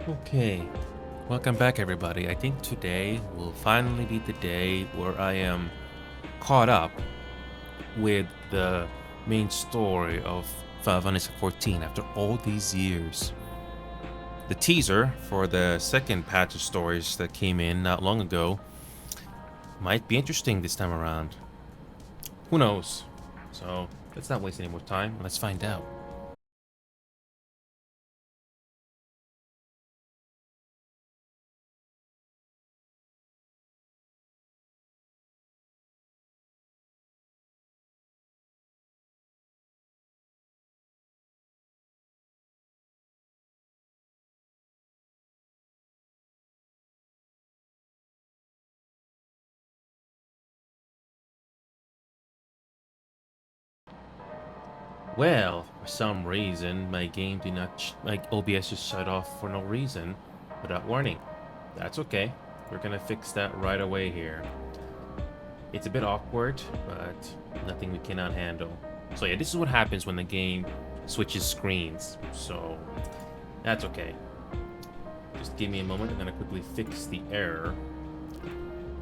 Okay, welcome back everybody. I think today will finally be the day where I am caught up with the main story of Final Fantasy XIV after all these years. The teaser for the second patch of stories that came in not long ago might be interesting this time around. Who knows? So let's not waste any more time. Let's find out. Well, for some reason, my game did not, my OBS just shut off for no reason without warning. That's okay. We're gonna fix that right away here. It's a bit awkward, but nothing we cannot handle. So yeah, this is what happens when the game switches screens. So that's okay. Just give me a moment. I'm gonna quickly fix the error.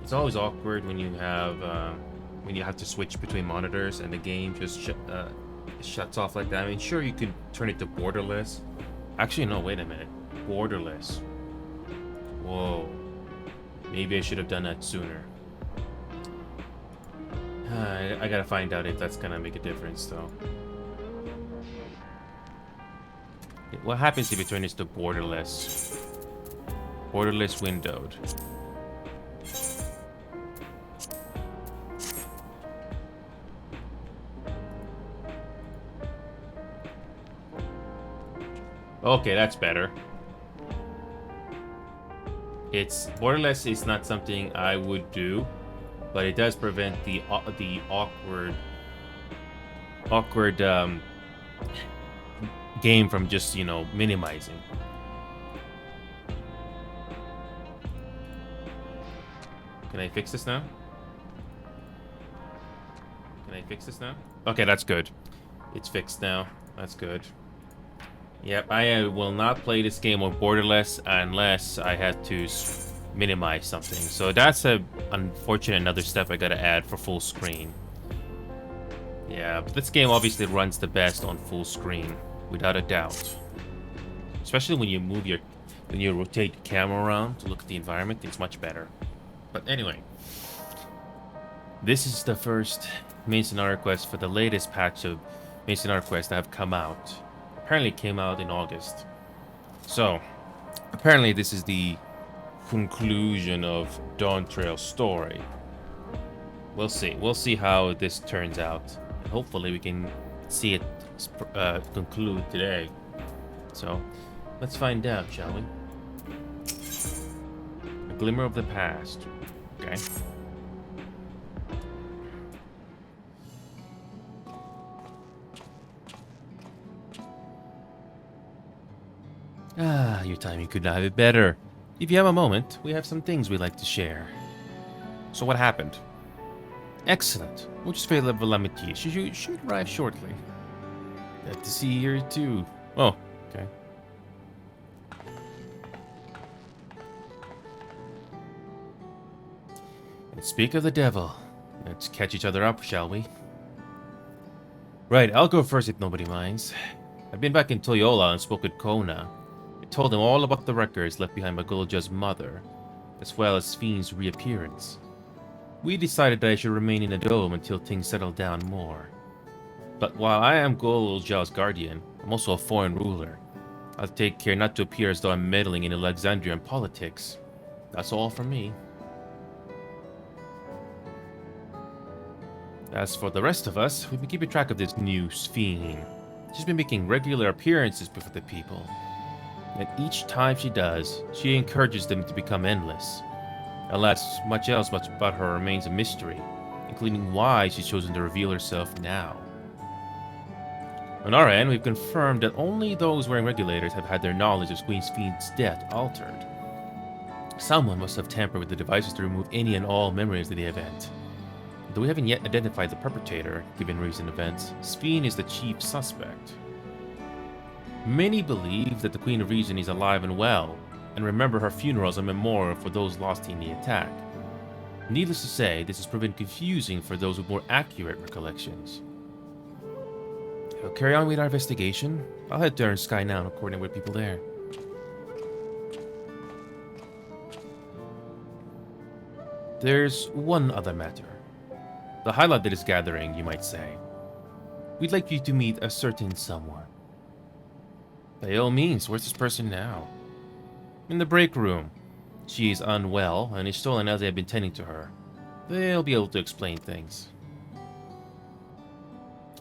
It's always awkward when you have to switch between monitors and the game just shuts off like that. I mean, sure, you could turn it to borderless. Actually, no, wait a minute. Borderless. Whoa. Maybe I should have done that sooner. I gotta find out if that's gonna make a difference, though. What happens if you turn this to borderless? Borderless windowed. Okay, that's better. It's borderless is not something I would do, but it does prevent the awkward game from just, minimizing. Can I fix this now? Can I fix this now? Okay, that's good. It's fixed now. That's good. Yep, I will not play this game on borderless unless I had to minimize something. So that's a unfortunate another step I gotta add for full screen. Yeah, but this game obviously runs the best on full screen, without a doubt. Especially when you rotate the camera around to look at the environment, it's much better. But anyway, this is the first main scenario quest for the latest patch of main scenario quests that have come out. Apparently it came out in August. So, apparently this is the conclusion of Dawntrail's story. We'll see. We'll see how this turns out. Hopefully we can see it conclude today. So, let's find out, shall we? A glimmer of the past. Okay. Ah, your timing could not have it better. If you have a moment, we have some things we'd like to share. So what happened? Excellent. We'll just fail level Lametier. She should arrive shortly. Glad to see you here too. Oh, okay. And speak of the devil, let's catch each other up, shall we? Right, I'll go first if nobody minds. I've been back in Toyola and spoke with Kona. I told him all about the records left behind by Gulja's mother, as well as Fiend's reappearance. We decided that I should remain in the dome until things settle down more. But while I am Gulja's guardian, I'm also a foreign ruler. I'll take care not to appear as though I'm meddling in Alexandrian politics. That's all from me. As for the rest of us, we've been keeping track of this new Fiend. She's been making regular appearances before the people. And each time she does, she encourages them to become endless. Alas, much else about her remains a mystery, including why she's chosen to reveal herself now. On our end, we've confirmed that only those wearing regulators have had their knowledge of Queen Fiend's death altered. Someone must have tampered with the devices to remove any and all memories of the event. Though we haven't yet identified the perpetrator, given recent events, Fiend is the chief suspect. Many believe that the Queen of Reason is alive and well, and remember her funeral as a memorial for those lost in the attack. Needless to say, this has proven confusing for those with more accurate recollections. We'll carry on with our investigation. I'll head to Earn Sky now and coordinate with people there. There's one other matter. The highlight of this gathering, you might say. We'd like you to meet a certain someone. By all means, where's this person now? In the break room. She is unwell, and it's stolen as they have been tending to her. They'll be able to explain things.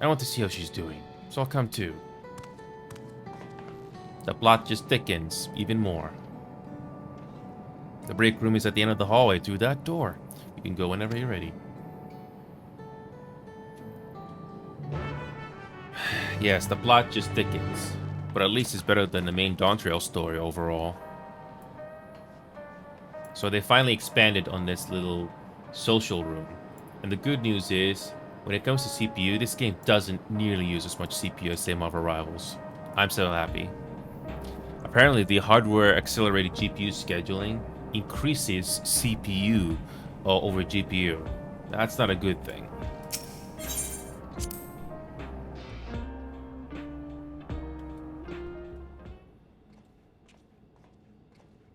I want to see how she's doing, so I'll come too. The plot just thickens even more. The break room is at the end of the hallway through that door. You can go whenever you're ready. Yes, the plot just thickens, but at least it's better than the main Dawntrail story overall. So they finally expanded on this little social room. And the good news is, when it comes to CPU, this game doesn't nearly use as much CPU as some of our rivals. I'm so happy. Apparently, the hardware-accelerated GPU scheduling increases CPU over GPU. That's not a good thing.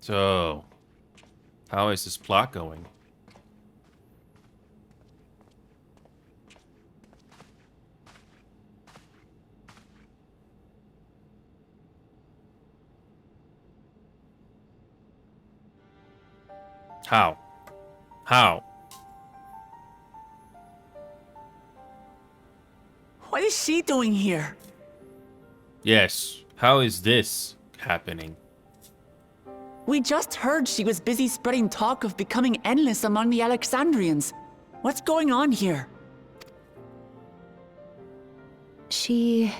So, how is this plot going? How? How? What is she doing here? Yes, how is this happening? We just heard she was busy spreading talk of becoming endless among the Alexandrians. What's going on here? She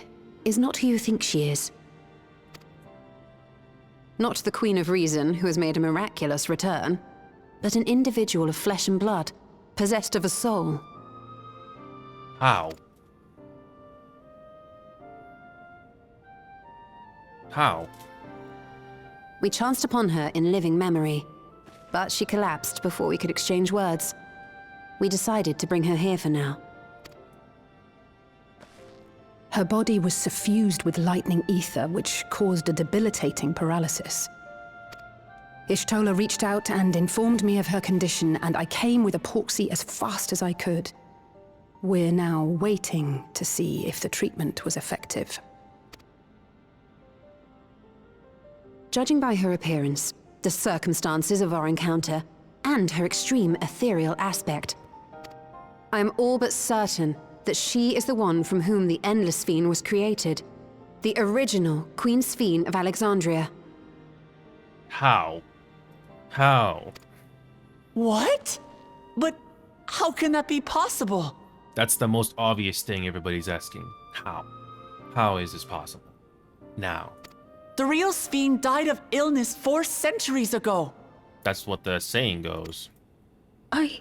is not who you think she is. Not the Queen of Reason, who has made a miraculous return, but an individual of flesh and blood, possessed of a soul. How? How? We chanced upon her in living memory, but she collapsed before we could exchange words. We decided to bring her here for now. Her body was suffused with lightning ether, which caused a debilitating paralysis. Ishtola reached out and informed me of her condition, and I came with a proxy as fast as I could. We're now waiting to see if the treatment was effective. Judging by her appearance, the circumstances of our encounter, and her extreme ethereal aspect, I am all but certain that she is the one from whom the Endless Fiend was created. The original Queen Sphene of Alexandria. How? How? What? But how can that be possible? That's the most obvious thing everybody's asking. How? How is this possible? Now. The real Sphene died of illness 4 centuries ago. That's what the saying goes. I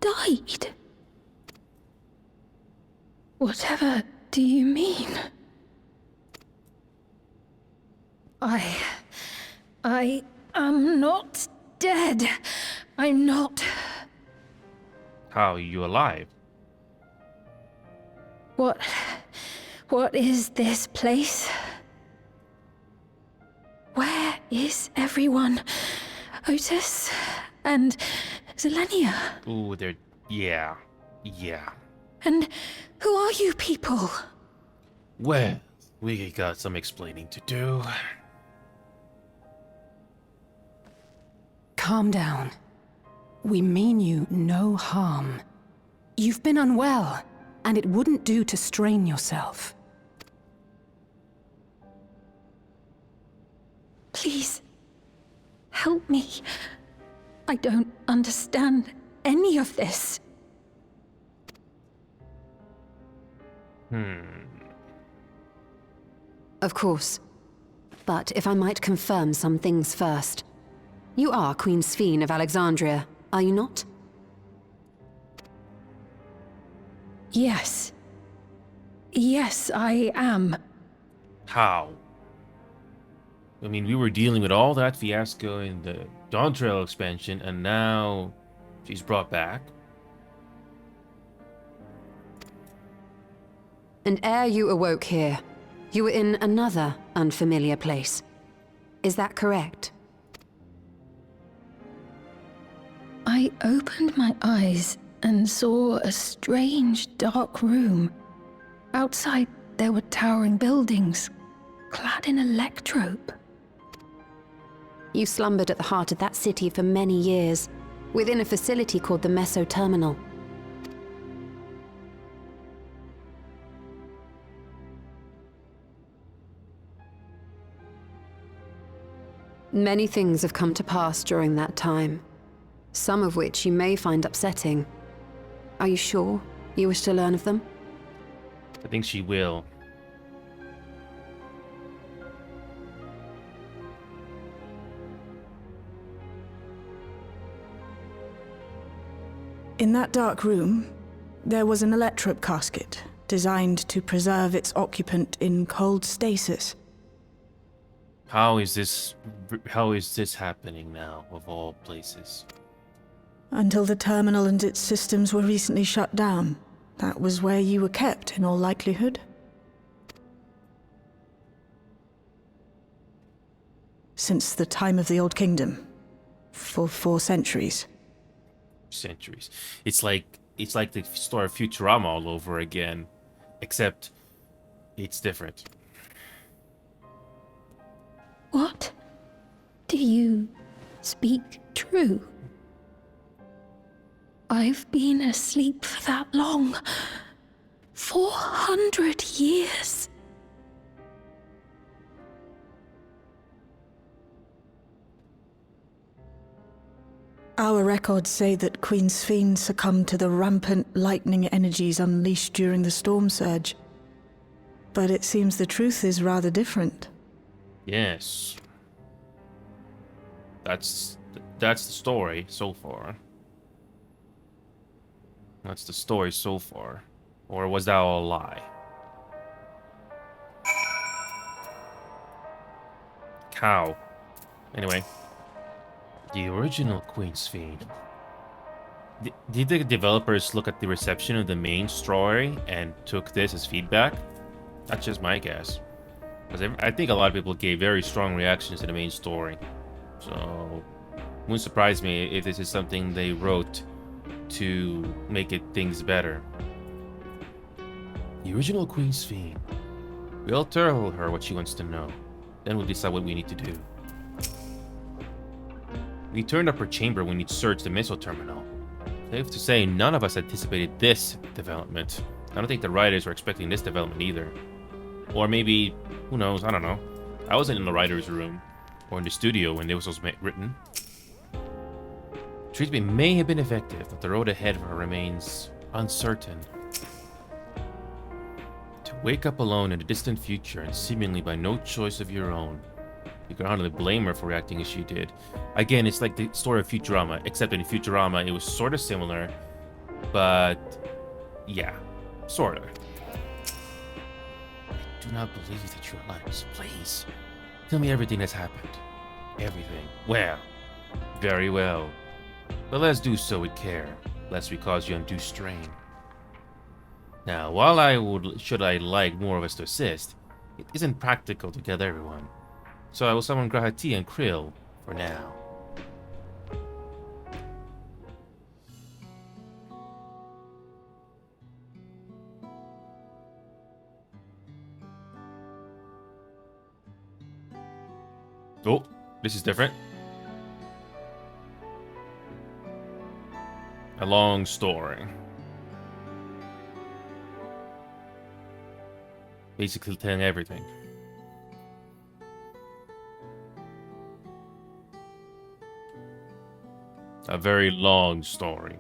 died. Whatever do you mean? I am not dead. I'm not. How are you alive? What is this place? Where is everyone? Otis and Zelenia. Ooh, they're... yeah. And who are you people? Well, we got some explaining to do. Calm down. We mean you no harm. You've been unwell, and it wouldn't do to strain yourself. Please, help me. I don't understand any of this. Of course. But if I might confirm some things first. You are Queen Sphene of Alexandria, are you not? Yes. Yes, I am. How? I mean, we were dealing with all that fiasco in the Dawntrail expansion, and now she's brought back. And ere you awoke here, you were in another unfamiliar place. Is that correct? I opened my eyes and saw a strange, dark room. Outside, there were towering buildings, clad in electrope. You slumbered at the heart of that city for many years, within a facility called the Meso Terminal. Many things have come to pass during that time, some of which you may find upsetting. Are you sure you wish to learn of them? I think she will. In that dark room, there was an electrope casket designed to preserve its occupant in cold stasis. How is this happening now, of all places? Until the terminal and its systems were recently shut down. That was where you were kept, in all likelihood. Since the time of the Old Kingdom. For 4 centuries. Centuries. It's like the story of Futurama all over again, except it's different. What? Do you speak true? I've been asleep for that long. 400 years. Our records say that Queen Sphene succumbed to the rampant lightning energies unleashed during the storm surge. But it seems the truth is rather different. Yes. That's the story so far. That's the story so far. Or was that all a lie? Cow. Anyway. The original Queen Sphene. Did the developers look at the reception of the main story and took this as feedback? That's just my guess. Because I think a lot of people gave very strong reactions to the main story. So, it wouldn't surprise me if this is something they wrote to make things better. The original Queen Sphene. We'll tell her what she wants to know. Then we'll decide what we need to do. We turned up her chamber when we searched the missile terminal. Safe to say, none of us anticipated this development. I don't think the writers were expecting this development either. Or maybe, who knows, I don't know. I wasn't in the writer's room, or in the studio when this was written. Treatment may have been effective, but the road ahead for her remains uncertain. To wake up alone in a distant future and seemingly by no choice of your own. You can hardly blame her for reacting as she did. Again, it's like the story of Futurama, except in Futurama it was sort of similar, but yeah, sort of. I do not believe that you're alive. So please, tell me everything that's happened. Everything. Well, very well. But let's do so with care, lest we cause you undue strain. Now, while should I like more of us to assist, it isn't practical to gather everyone. So I will summon Grahati and Krill for now. Oh, this is different. A long story. Basically telling everything. A very long story.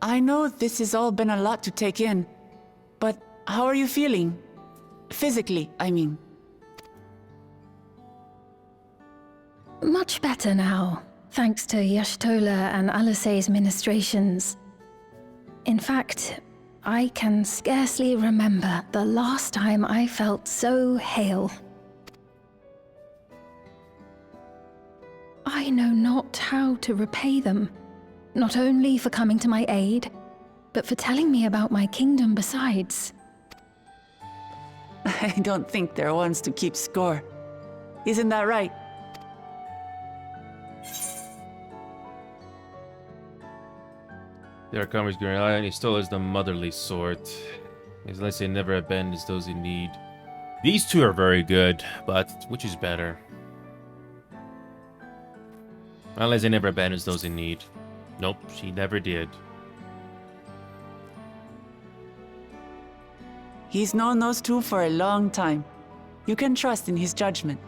I know this has all been a lot to take in, but how are you feeling? Physically, I mean. Much better now, thanks to Y'shtola and Alisaie's ministrations. In fact, I can scarcely remember the last time I felt so hale. I know not how to repay them, not only for coming to my aid, but for telling me about my kingdom besides. I don't think they're ones to keep score. Isn't that right? There comes Green Eye, and he still has the motherly sort. Unless he never abandons those in need. These two are very good, but which is better? Unless he never abandons those in need. Nope, she never did. He's known those two for a long time. You can trust in his judgment.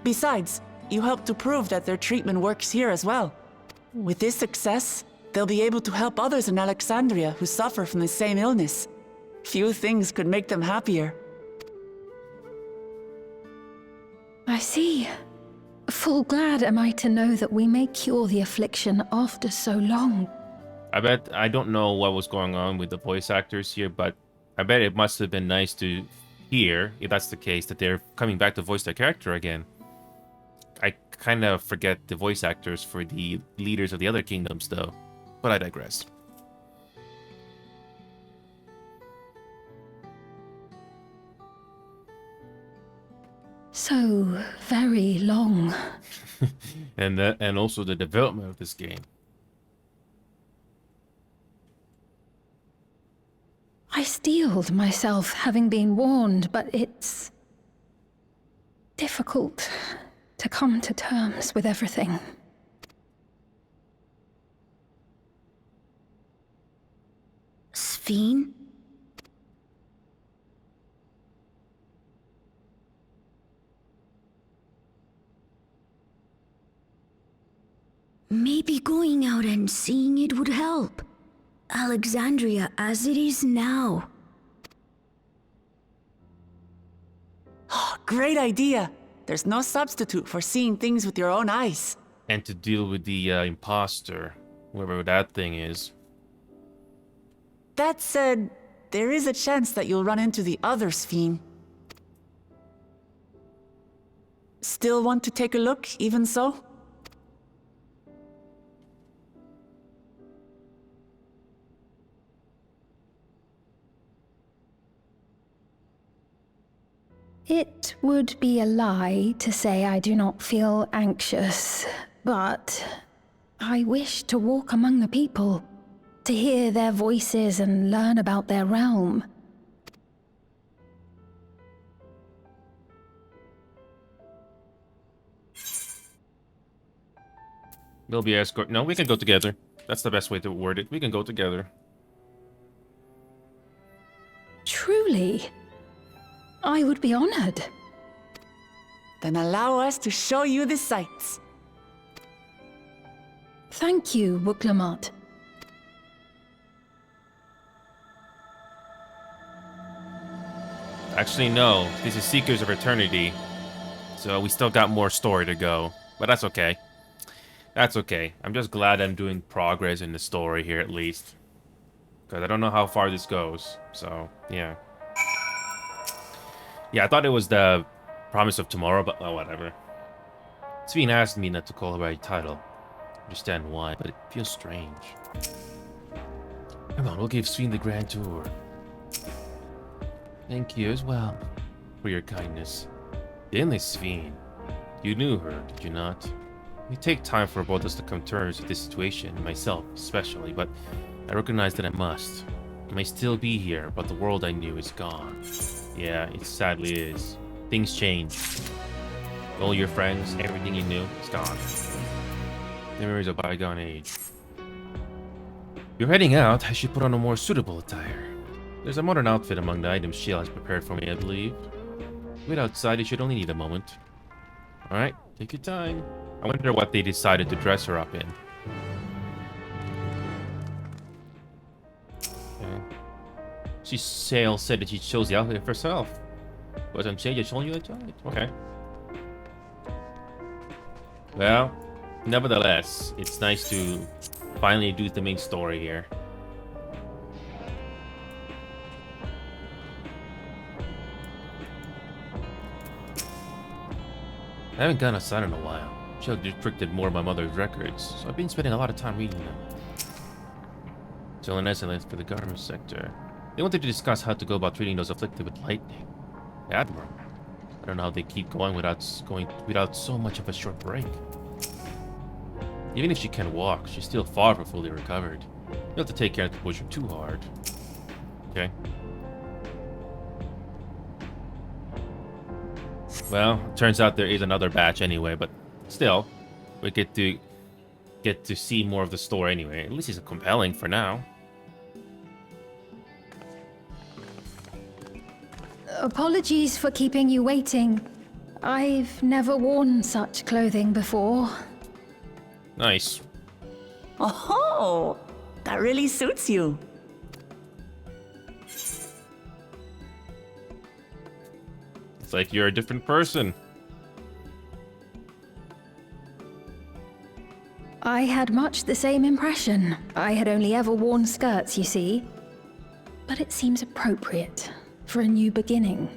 Besides, you helped to prove that their treatment works here as well. With this success, they'll be able to help others in Alexandria who suffer from the same illness. Few things could make them happier. I see. Full glad am I to know that we may cure the affliction after so long. I don't know what was going on with the voice actors here, but I bet it must have been nice to hear, if that's the case, that they're coming back to voice their character again. I kind of forget the voice actors for the leaders of the other kingdoms, though. But I digress. So very long. and also the development of this game. I steeled myself having been warned, but it's difficult to come to terms with everything. Sphene? Maybe going out and seeing it would help. Alexandria as it is now. Great idea! There's no substitute for seeing things with your own eyes. And to deal with the imposter, whoever that thing is. That said, there is a chance that you'll run into the other Sphene. Still want to take a look, even so? It would be a lie to say I do not feel anxious, but I wish to walk among the people, to hear their voices and learn about their realm. We'll be escort. No, we can go together. That's the best way to word it. We can go together. Truly, I would be honored. Then allow us to show you the sights. Thank you, Wuklamot. Actually, no. This is Seekers of Eternity. So we still got more story to go. But that's okay. That's okay. I'm just glad I'm doing progress in the story here at least. Because I don't know how far this goes. So, yeah. Yeah, I thought it was the Promise of Tomorrow, but oh, whatever. Sphene asked me not to call her by title. I understand why, but it feels strange. Come on, we'll give Sphene the grand tour. Thank you as well for your kindness. The endless Sphene. You knew her, did you not? It take time for both of us to come to terms with this situation, myself especially, but I recognize that I must. I may still be here, but the world I knew is gone. Yeah, it sadly is. Things change. All your friends, everything you knew, is gone. Memories of bygone age. You're heading out, I should put on a more suitable attire. There's a modern outfit among the items Sheila has prepared for me, I believe. Wait outside, you should only need a moment. Alright, take your time. I wonder what they decided to dress her up in. Okay. Sale said that she chose the outfit herself. But I'm saying you told you I tried. Okay. Well, nevertheless, it's nice to finally do the main story here. I haven't gone outside in a while. She had restricted more of my mother's records, so I've been spending a lot of time reading them. Still an excellence for the garment sector. They wanted to discuss how to go about treating those afflicted with lightning. Admiral. I don't know how they keep going without so much of a short break. Even if she can walk, she's still far from fully recovered. You have to take care of the push her too hard. Okay. Well, turns out there is another batch anyway, but still, we get to see more of the story anyway. At least it's compelling for now. Apologies for keeping you waiting. I've never worn such clothing before. Nice. Oh, that really suits you. It's like you're a different person. I had much the same impression. I had only ever worn skirts, you see. But it seems appropriate for a new beginning.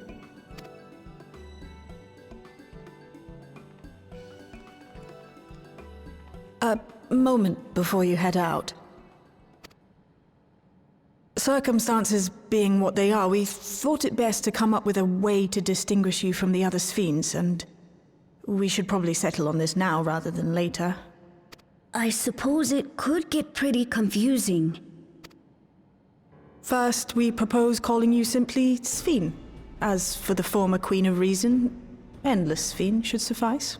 A moment before you head out. Circumstances being what they are, we thought it best to come up with a way to distinguish you from the other Sphenes, and we should probably settle on this now rather than later. I suppose it could get pretty confusing. First, we propose calling you simply Sphene. As for the former Queen of Reason, Endless Sphene should suffice.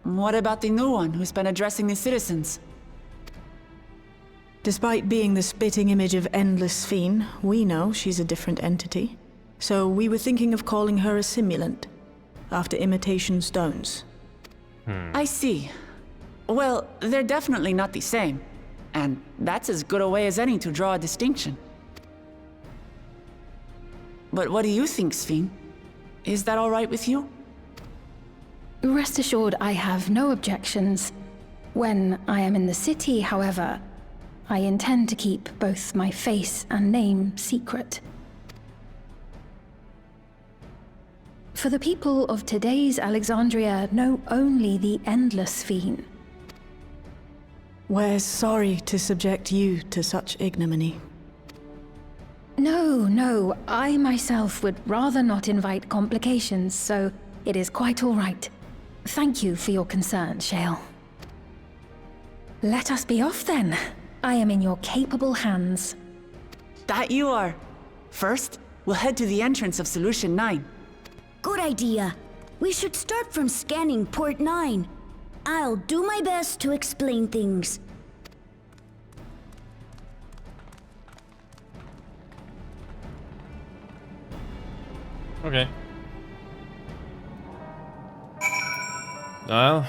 What about the new one who's been addressing the citizens? Despite being the spitting image of Endless Sphene, we know she's a different entity. So we were thinking of calling her a simulant, after imitation stones. I see. Well, they're definitely not the same. And that's as good a way as any to draw a distinction. But what do you think, Sphene? Is that all right with you? Rest assured, I have no objections. When I am in the city, however, I intend to keep both my face and name secret. For the people of today's Alexandria know only the Endless Sphene. We're sorry to subject you to such ignominy. No, I myself would rather not invite complications, so it is quite all right. Thank you for your concern, Shale. Let us be off then. I am in your capable hands. That you are. First, we'll head to the entrance of Solution 9. Good idea. We should start from scanning Port 9. I'll do my best to explain things. Okay. Well,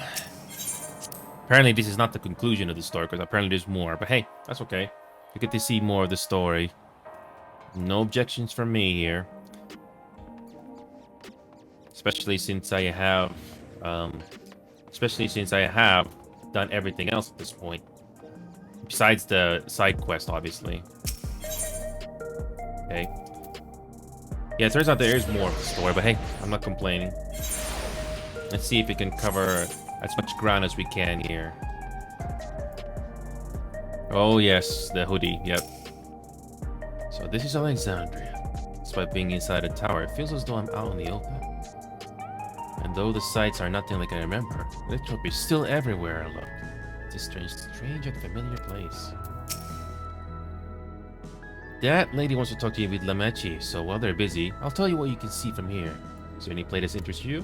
apparently this is not the conclusion of the story, because apparently there's more. But hey, that's okay. We get to see more of the story. No objections from me here. Especially since I have done everything else at this point. Besides the side quest, obviously. Okay. Yeah, it turns out there is more of the story, but hey, I'm not complaining. Let's see if we can cover as much ground as we can here. Oh yes, the hoodie, yep. So this is Alexandria. Despite being inside a tower, it feels as though I'm out in the open. And though the sights are nothing like I remember, Lycanthropy is still everywhere I look. It's a strange and familiar place. That lady wants to talk to you with Lamechi, so while they're busy, I'll tell you what you can see from here. Is there any play that interests you?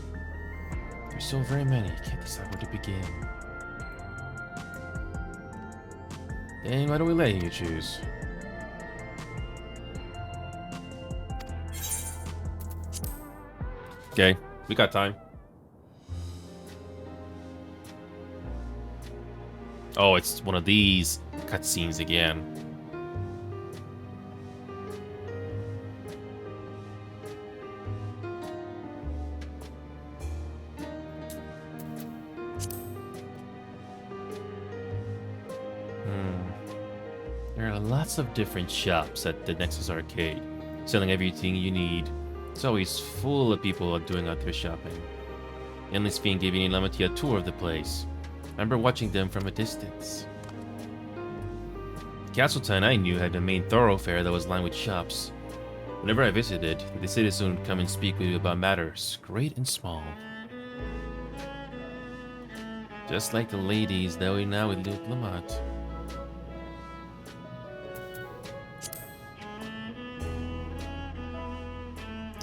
There's so very many, can't decide where to begin. Then why don't we let you choose? Okay, we got time. Oh, it's one of these cutscenes again. There are lots of different shops at the Nexus Arcade, selling everything you need. It's always full of people doing out their shopping. Endless Fiend gave Lamati a tour of the place. I remember watching them from a distance. Castletown I knew had a main thoroughfare that was lined with shops. Whenever I visited, the citizens would come and speak with me about matters, great and small. Just like the ladies that we now with Luke Lamont.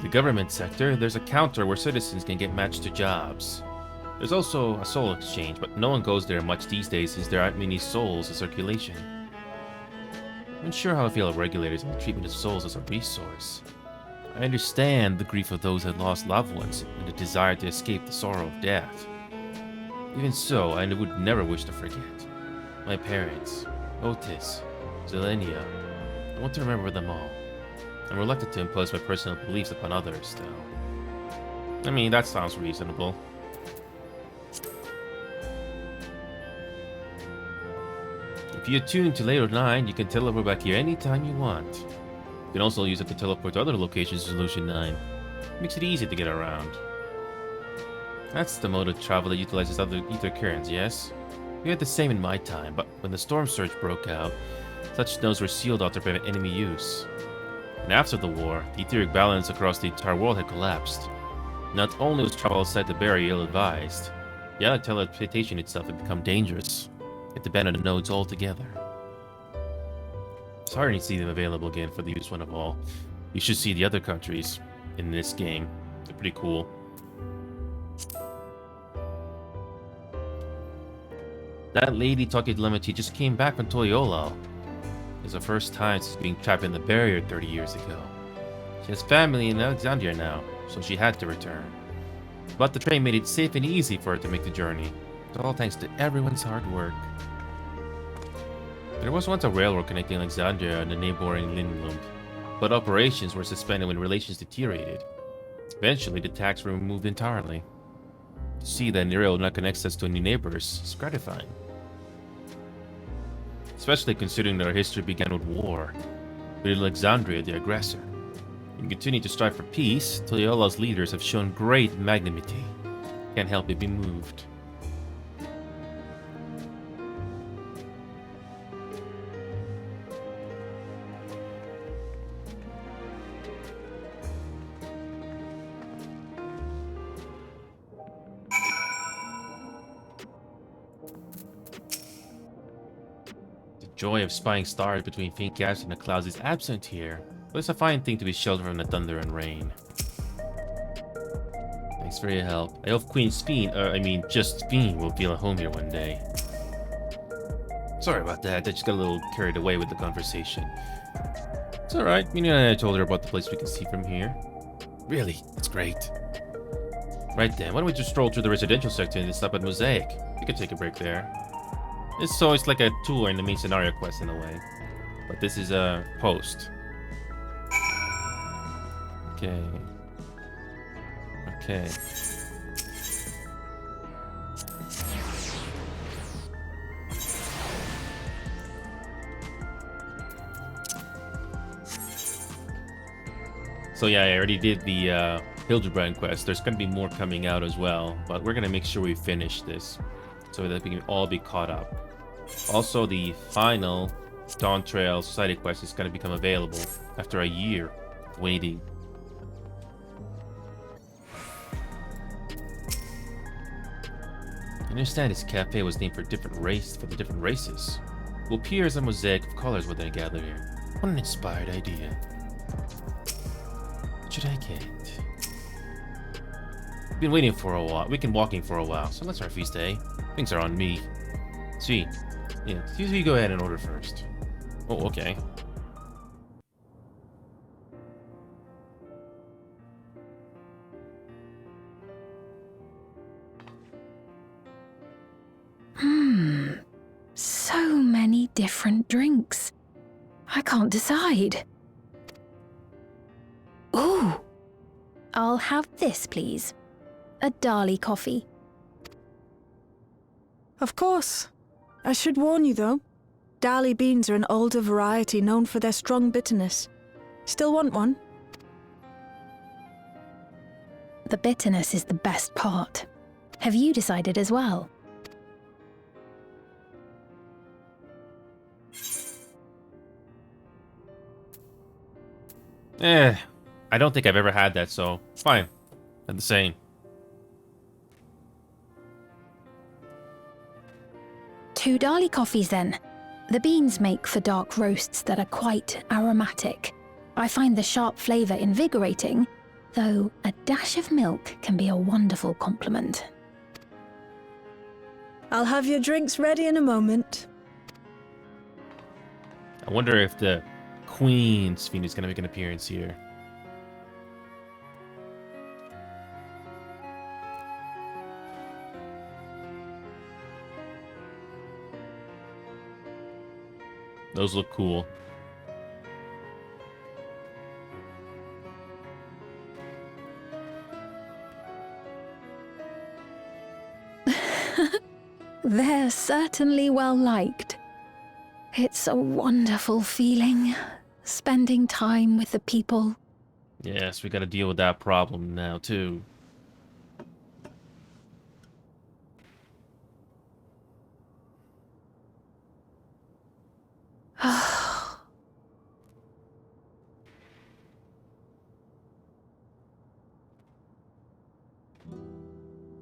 The government sector, there's a counter where citizens can get matched to jobs. There's also a soul exchange, but no one goes there much these days since there aren't many souls in circulation. I'm unsure how I feel about regulators and the treatment of souls as a resource. I understand the grief of those who had lost loved ones and the desire to escape the sorrow of death. Even so, I would never wish to forget. My parents, Otis, Zelenia, I want to remember them all. I'm reluctant to impose my personal beliefs upon others, though. I mean, that sounds reasonable. If you attune to Layer 9, you can teleport back here anytime you want. You can also use it to teleport to other locations in Solution 9. Makes it easy to get around. That's the mode of travel that utilizes other ether currents, yes? We had the same in my time, but when the storm surge broke out, such nodes were sealed off to prevent enemy use. And after the war, the etheric balance across the entire world had collapsed. Not only was travel outside the barrier ill-advised, the other teleportation itself had become dangerous. You had to abandon the nodes altogether. It's hard to see them available again for the use one of all. You should see the other countries in this game. They're pretty cool. That lady talking to Lamati just came back from Toyola. It's the first time since being trapped in the barrier 30 years ago. She has family in Alexandria now, so she had to return. But the train made it safe and easy for her to make the journey. It's all thanks to everyone's hard work. There was once a railroad connecting Alexandria and the neighboring Lindlund, but operations were suspended when relations deteriorated. Eventually, the tax were removed entirely. To see that the railroad now connects us to new neighbors is gratifying. Especially considering that our history began with war, with Alexandria the aggressor. We continue to strive for peace, Toyola's leaders have shown great magnanimity. Can't help but be moved. Joy of spying stars between faint gaps in the clouds is absent here, but it's a fine thing to be sheltered from the thunder and rain. Thanks for your help. I hope Queen's Fiend, just Fiend, will feel at home here one day. Sorry about that, I just got a little carried away with the conversation. It's alright, I told her about the place we can see from here. Really, it's great. Right then, why don't we just stroll through the residential sector and stop at Mosaic? We can take a break there. It's like a tour in the main scenario quest in a way. But this is a post. Okay. Okay. So yeah, I already did the Hildebrand quest. There's going to be more coming out as well. But we're going to make sure we finish this, so that we can all be caught up. Also, the final Dawntrail Society quest is going to become available after a year of waiting. I understand this cafe was named for the different races. It will appear as a mosaic of colors when they gather here. What an inspired idea. What should I get? We've been waiting for a while. We've been walking for a while, so let's our feast day. Things are on me. See, yeah, you go ahead and order first. Oh, okay. So many different drinks. I can't decide. Ooh! I'll have this, please. A Dali coffee. Of course. I should warn you, though. Dali beans are an older variety known for their strong bitterness. Still want one? The bitterness is the best part. Have you decided as well? I don't think I've ever had that, so it's fine. I'm the same. Two Dali coffees then. The beans make for dark roasts that are quite aromatic. I find the sharp flavour invigorating, though a dash of milk can be a wonderful complement. I'll have your drinks ready in a moment. I wonder if the Queen's Fiend is going to make an appearance here. Those look cool. They're certainly well liked. It's a wonderful feeling, spending time with the people. Yes, we got to deal with that problem now, too.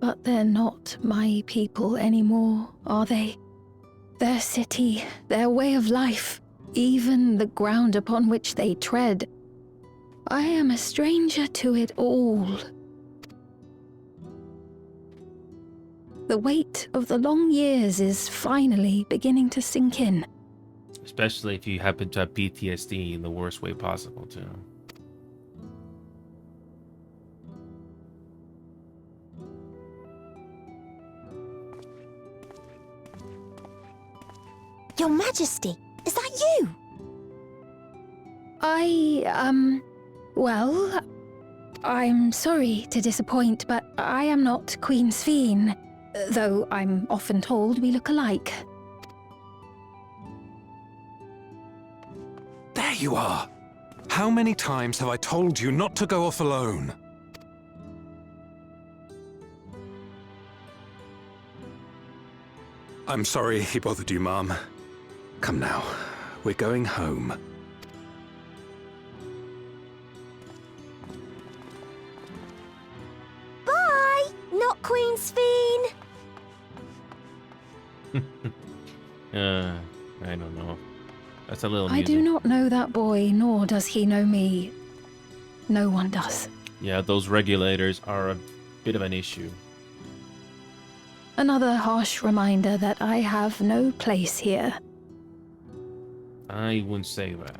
But they're not my people anymore, are they? Their city, their way of life, even the ground upon which they tread. I am a stranger to it all. The weight of the long years is finally beginning to sink in. Especially if you happen to have PTSD in the worst way possible, too. Your Majesty, is that you? Well, I'm sorry to disappoint, but I am not Queen Sphene, though I'm often told we look alike. There you are! How many times have I told you not to go off alone? I'm sorry he bothered you, Mom. Come now, we're going home. Bye, not Queen Sphene. I don't know. That's a little I do not know that boy, nor does he know me. No one does. Yeah, those regulators are a bit of an issue. Another harsh reminder that I have no place here. I wouldn't say that.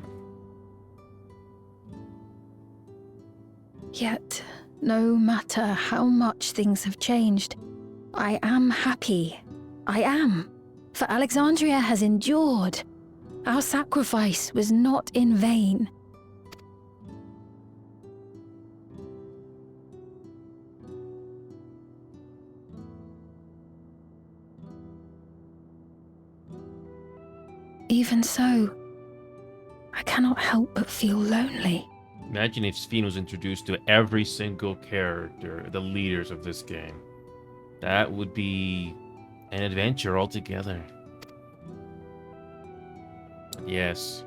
Yet, no matter how much things have changed, I am happy. I am. For Alexandria has endured. Our sacrifice was not in vain. Even so, I cannot help but feel lonely. Imagine if Sphene was introduced to every single character, the leaders of this game. That would be an adventure altogether. Yes,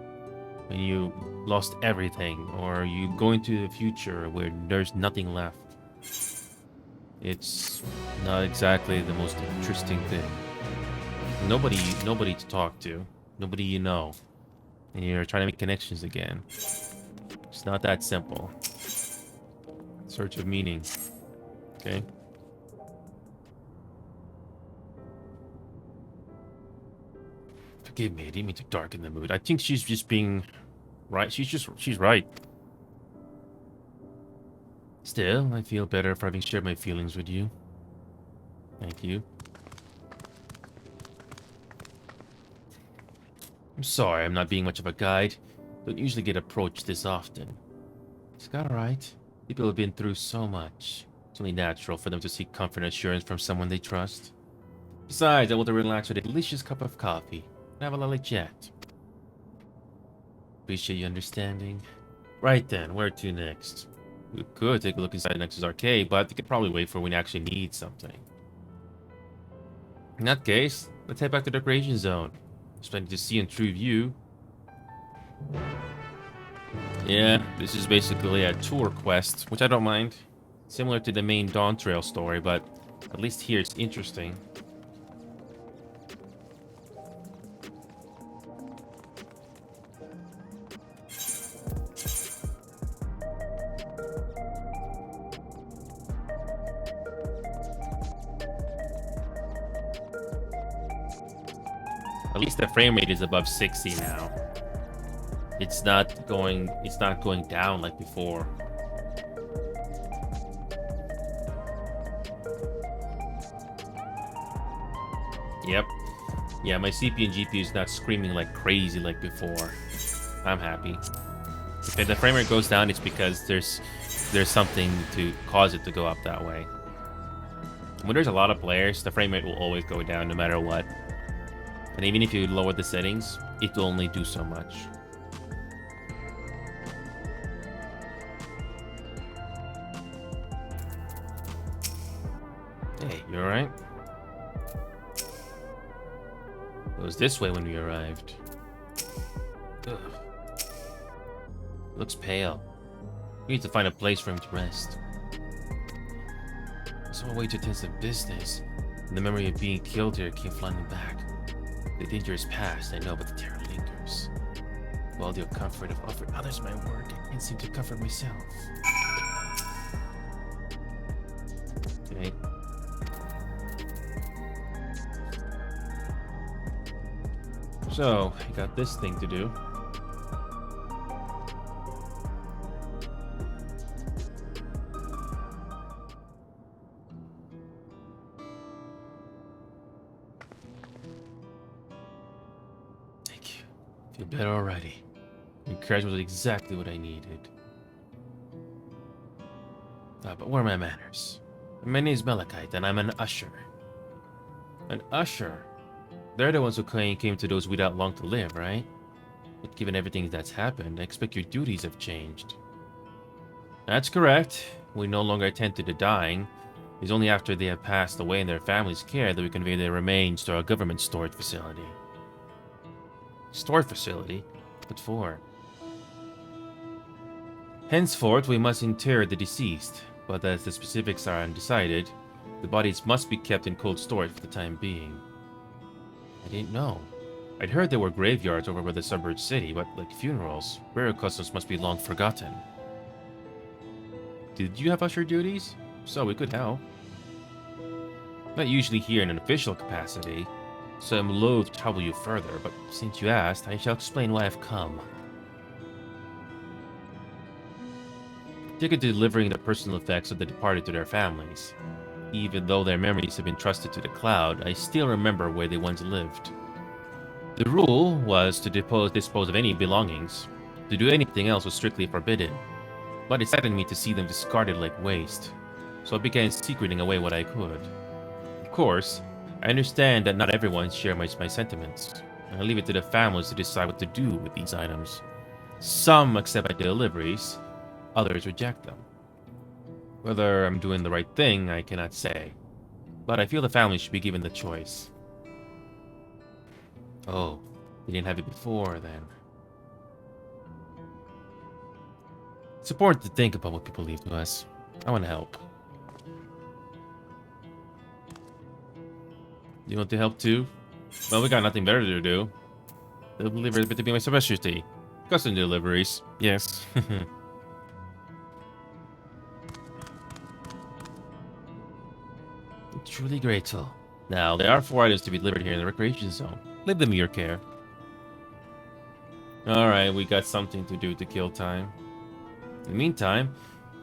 when you lost everything, or you go into the future where there's nothing left. It's not exactly the most interesting thing. Nobody to talk to. Nobody you know. And you're trying to make connections again. It's not that simple. Search of meaning. Okay? Forgive me, I didn't mean to darken the mood. I think she's just being right. She's right. Still, I feel better for having shared my feelings with you. Thank you. I'm sorry I'm not being much of a guide. Don't usually get approached this often. It's alright. People have been through so much. It's only natural for them to seek comfort and assurance from someone they trust. Besides, I want to relax with a delicious cup of coffee and have a lovely chat. Appreciate your understanding. Right then, where to next? We could take a look inside Nexus Arcade, but we could probably wait for when we actually need something. In that case, let's head back to the creation zone. There's plenty to see in true view. Yeah, this is basically a tour quest, which I don't mind. Similar to the main Dawntrail story, but at least here it's interesting. At least the frame rate is above 60 now. It's not going down like before. Yep. Yeah, my CPU and GPU is not screaming like crazy like before. I'm happy. If the frame rate goes down, it's because there's something to cause it to go up that way. When there's a lot of players, the frame rate will always go down no matter what. And even if you lower the settings, it will only do so much. Hey, you alright? It was this way when we arrived. Ugh. Looks pale. We need to find a place for him to rest. I saw a way to attend some business, and the memory of being killed here came flooding back. The danger is past, I know, but the terror lingers. While the comfort of offering others my work, I can't seem to comfort myself. Okay. So, I got this thing to do. Thank you. Feel better already. Your courage was exactly what I needed. But where are my manners? My name is Malachite, and I'm an usher. An usher? They're the ones who came to those without long to live, right? But given everything that's happened, I expect your duties have changed. That's correct. We no longer attend to the dying. It's only after they have passed away in their family's care that we convey their remains to our government storage facility. Storage facility? What for? Henceforth, we must inter the deceased, but as the specifics are undecided, the bodies must be kept in cold storage for the time being. I didn't know. I'd heard there were graveyards over by the suburb city, but like funerals, burial customs must be long forgotten. Did you have usher duties? So we could help. Not usually here in an official capacity, so I'm loath to trouble you further, but since you asked, I shall explain why I've come. Take it to delivering the personal effects of the departed to their families. Even though their memories have been trusted to the cloud, I still remember where they once lived. The rule was to dispose of any belongings. To do anything else was strictly forbidden. But it saddened me to see them discarded like waste, so I began secreting away what I could. Of course, I understand that not everyone shares my sentiments, and I leave it to the families to decide what to do with these items. Some accept my deliveries, others reject them. Whether I'm doing the right thing, I cannot say, but I feel the family should be given the choice. Oh, they didn't have it before, then. It's important to think about what people leave to us. I want to help. You want to help too? Well, we got nothing better to do. Delivery is to be my specialty. Custom deliveries, yes. Truly grateful. Now, there are 4 items to be delivered here in the recreation zone. Leave them in your care. Alright, we got something to do to kill time. In the meantime,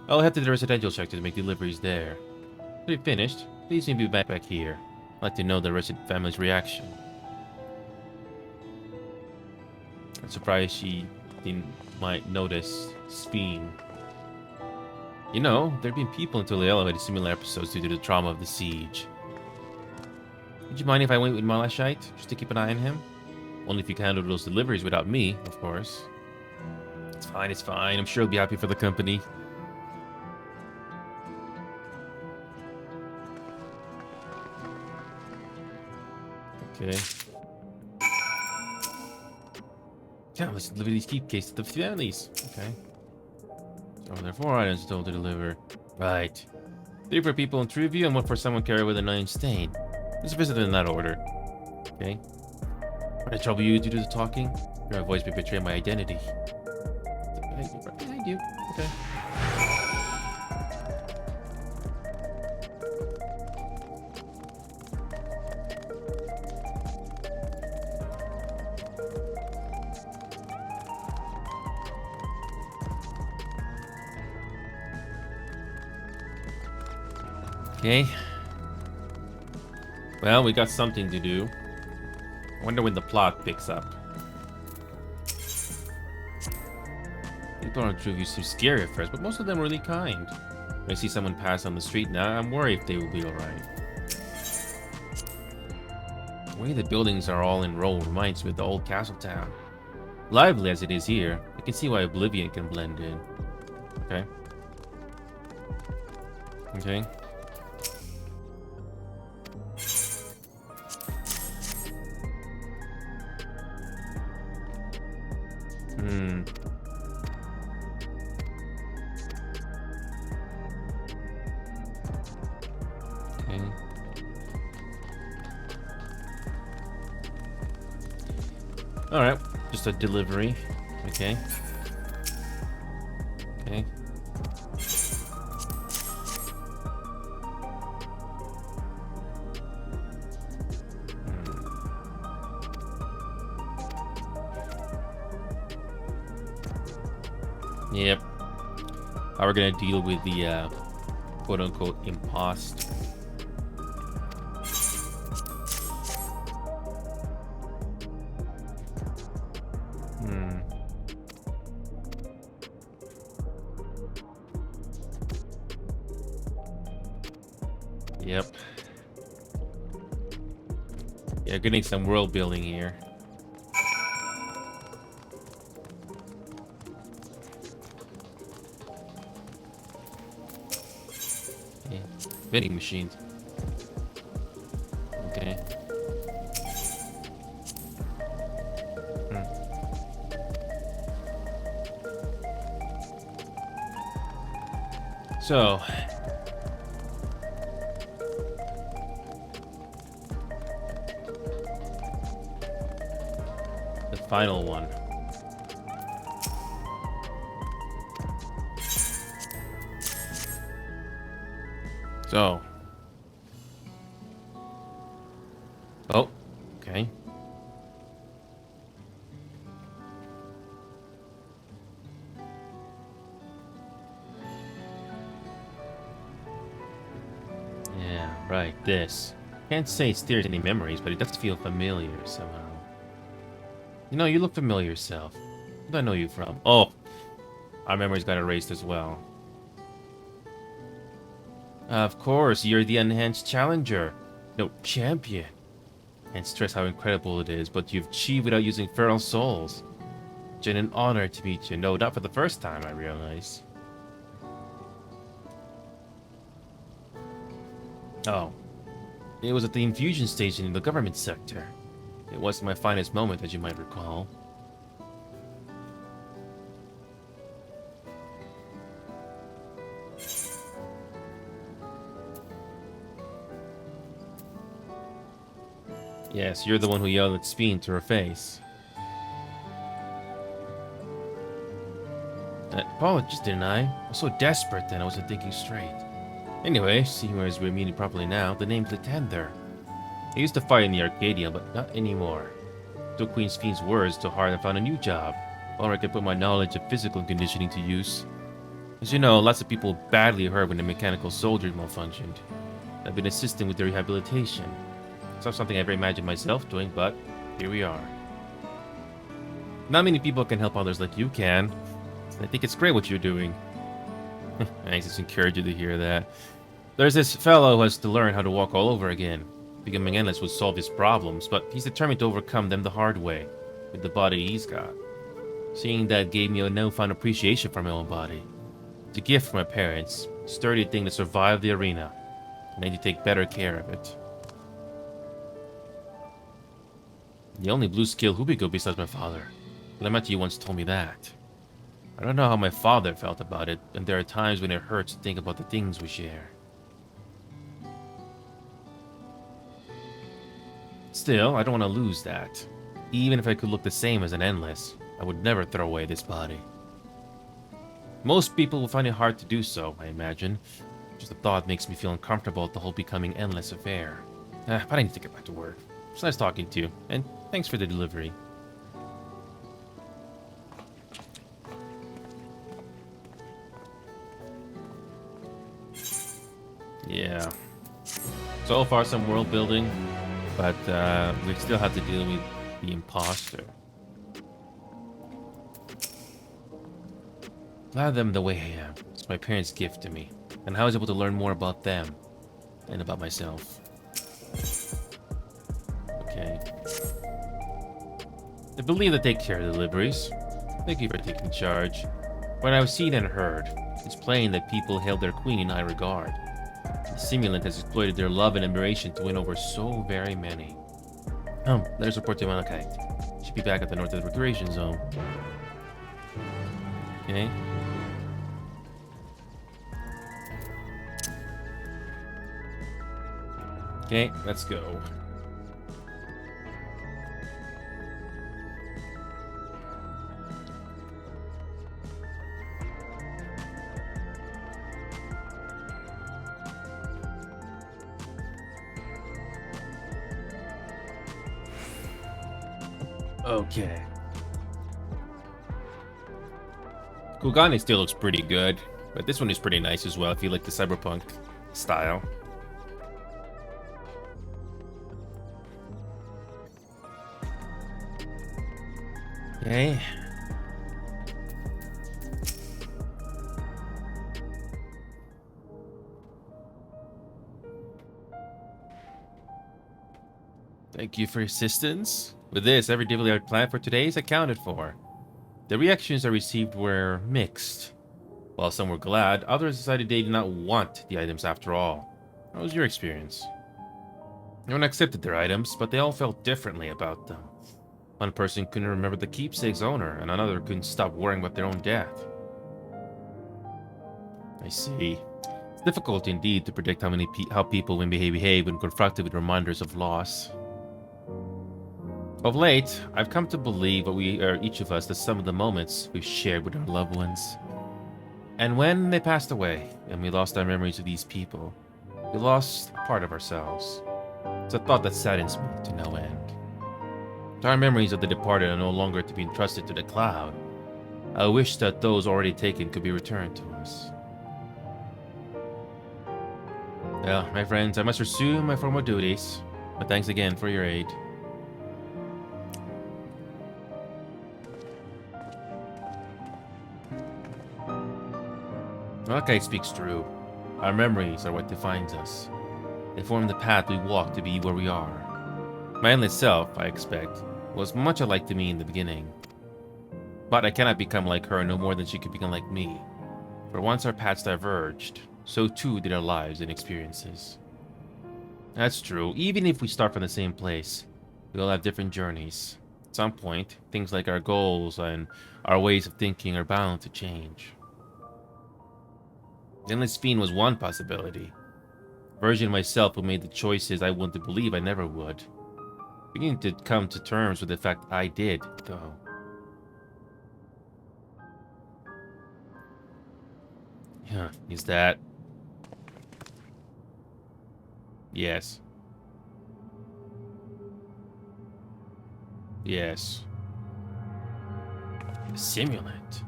I'll head to the residential sector to make deliveries there. If you're finished, please meet me back here. I'd like to know the resident family's reaction. I'm surprised she might notice Sphene. You know, there have been people until they elevated similar episodes due to the trauma of the siege. Would you mind if I went with Malachite, just to keep an eye on him? Only if you can handle those deliveries without me, of course. It's fine, it's fine. I'm sure he'll be happy for the company. Okay. Yeah, let's deliver these keep cases to the families. Okay. So there are 4 items told to deliver. Right. 3 for people in Truview and 1 for someone carried with an iron stain. Let's visit in that order. Okay. I trouble you to do the talking? Your voice may betray my identity. I do. Okay. Okay. Well, we got something to do. I wonder when the plot picks up. People on Truview seem scary at first, but most of them are really kind. When I see someone pass on the street now, I'm worried if they will be alright. The way the buildings are all in row reminds me of the old castle town. Lively as it is here, I can see why Oblivion can blend in. Okay. Okay. Okay. Alright, just a delivery. Okay. Okay. Yep. How we're gonna deal with the quote-unquote impost. Yep. Yeah, getting some world building here. Yeah. Vending machines. Okay. So, the final one. So. Oh, okay. Yeah, right, this. Can't say it stirs any memories, but it does feel familiar somehow. You know, you look familiar yourself. Where do I know you from? Oh, our memories got erased as well. Of course, you're the enhanced challenger. No, champion. Can't stress how incredible it is, but you've achieved without using feral souls. It's an honor to meet you. No, not for the first time, I realize. Oh. It was at the infusion station in the government sector. It wasn't my finest moment, as you might recall. Yes, you're the one who yelled at Speen to her face. Apologies, didn't I? I was so desperate then I wasn't thinking straight. Anyway, seeing as we're meeting properly now, the name's Latender. I used to fight in the Arcadia, but not anymore. Took Queen Fiend's words to heart and found a new job, or I could put my knowledge of physical conditioning to use. As you know, lots of people badly hurt when the mechanical soldiers malfunctioned. I've been assisting with their rehabilitation. It's not something I ever imagined myself doing, but here we are. Not many people can help others like you can. I think it's great what you're doing. I just encourage you to hear that. There's this fellow who has to learn how to walk all over again. Becoming endless would solve his problems, but he's determined to overcome them the hard way, with the body he's got. Seeing that gave me a newfound appreciation for my own body. It's a gift from my parents, a sturdy thing to survive the arena, and I need to take better care of it. The only blue skill Hubiko besides my father. Lemati once told me that. I don't know how my father felt about it, and there are times when it hurts to think about the things we share. Still, I don't want to lose that. Even if I could look the same as an Endless, I would never throw away this body. Most people will find it hard to do so, I imagine. Just the thought makes me feel uncomfortable at the whole becoming Endless affair. But I need to get back to work. It's nice talking to you, and thanks for the delivery. Yeah. So far, some world building, but we still have to deal with the imposter. Allow them the way I am. It's my parents' gift to me, and I was able to learn more about them and about myself. Okay. I believe they take care of deliveries. Thank you for taking charge. When I was seen and heard, it's plain that people held their queen in high regard. The simulant has exploited their love and admiration to win over so very many. There's report to Malachite. Should be back at the north of the recreation zone. Okay. Okay, let's go. Okay. Kugane still looks pretty good, but this one is pretty nice as well if you like the cyberpunk style. Okay. Thank you for your assistance. With this, every difficulty I planned for today is accounted for. The reactions I received were mixed. While some were glad, others decided they did not want the items after all. How was your experience? Everyone accepted their items, but they all felt differently about them. One person couldn't remember the keepsake's owner, and another couldn't stop worrying about their own death. I see. It's difficult indeed to predict how people will behave when confronted with reminders of loss. Of late, I've come to believe that we are each of us the sum of the moments we've shared with our loved ones. And when they passed away, and we lost our memories of these people, we lost a part of ourselves. It's a thought that saddens me to no end. Our memories of the departed are no longer to be entrusted to the cloud. I wish that those already taken could be returned to us. Well, my friends, I must resume my formal duties, but thanks again for your aid. Malachi speaks true. Our memories are what defines us. They form the path we walk to be where we are. My endless self, I expect, was much alike to me in the beginning. But I cannot become like her no more than she could become like me. For once our paths diverged, so too did our lives and experiences. That's true. Even if we start from the same place, we all have different journeys. At some point, things like our goals and our ways of thinking are bound to change. The Endless Fiend was one possibility. A version of myself who made the choices I wanted to believe I never would. Beginning to come to terms with the fact I did, though. Yeah, is that... Yes. Yes. A simulant.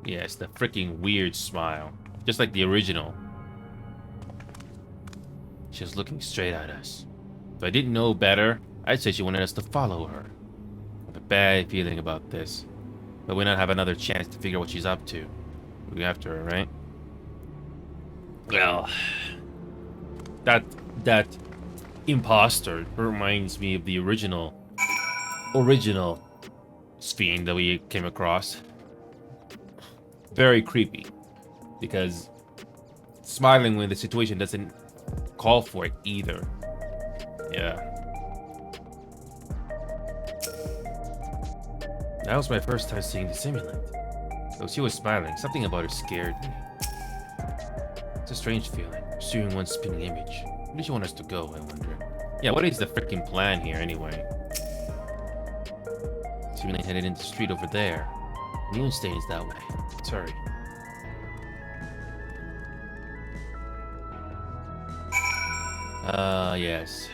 Yes, the freaking weird smile. Just like the original. She was looking straight at us. If I didn't know better, I'd say she wanted us to follow her. I have a bad feeling about this. But we not have another chance to figure out what she's up to. We after her, right? Well, that imposter reminds me of the original fiend that we came across. Very creepy, because smiling when the situation doesn't call for it either. Yeah. That was my first time seeing the simulant. Though she was smiling, something about her scared me. It's a strange feeling, pursuing one spinning image. Where does she want us to go, I wonder? Yeah, what is the freaking plan here, anyway? Simulant headed into the street over there. Neon stains that way. Sorry. Yes.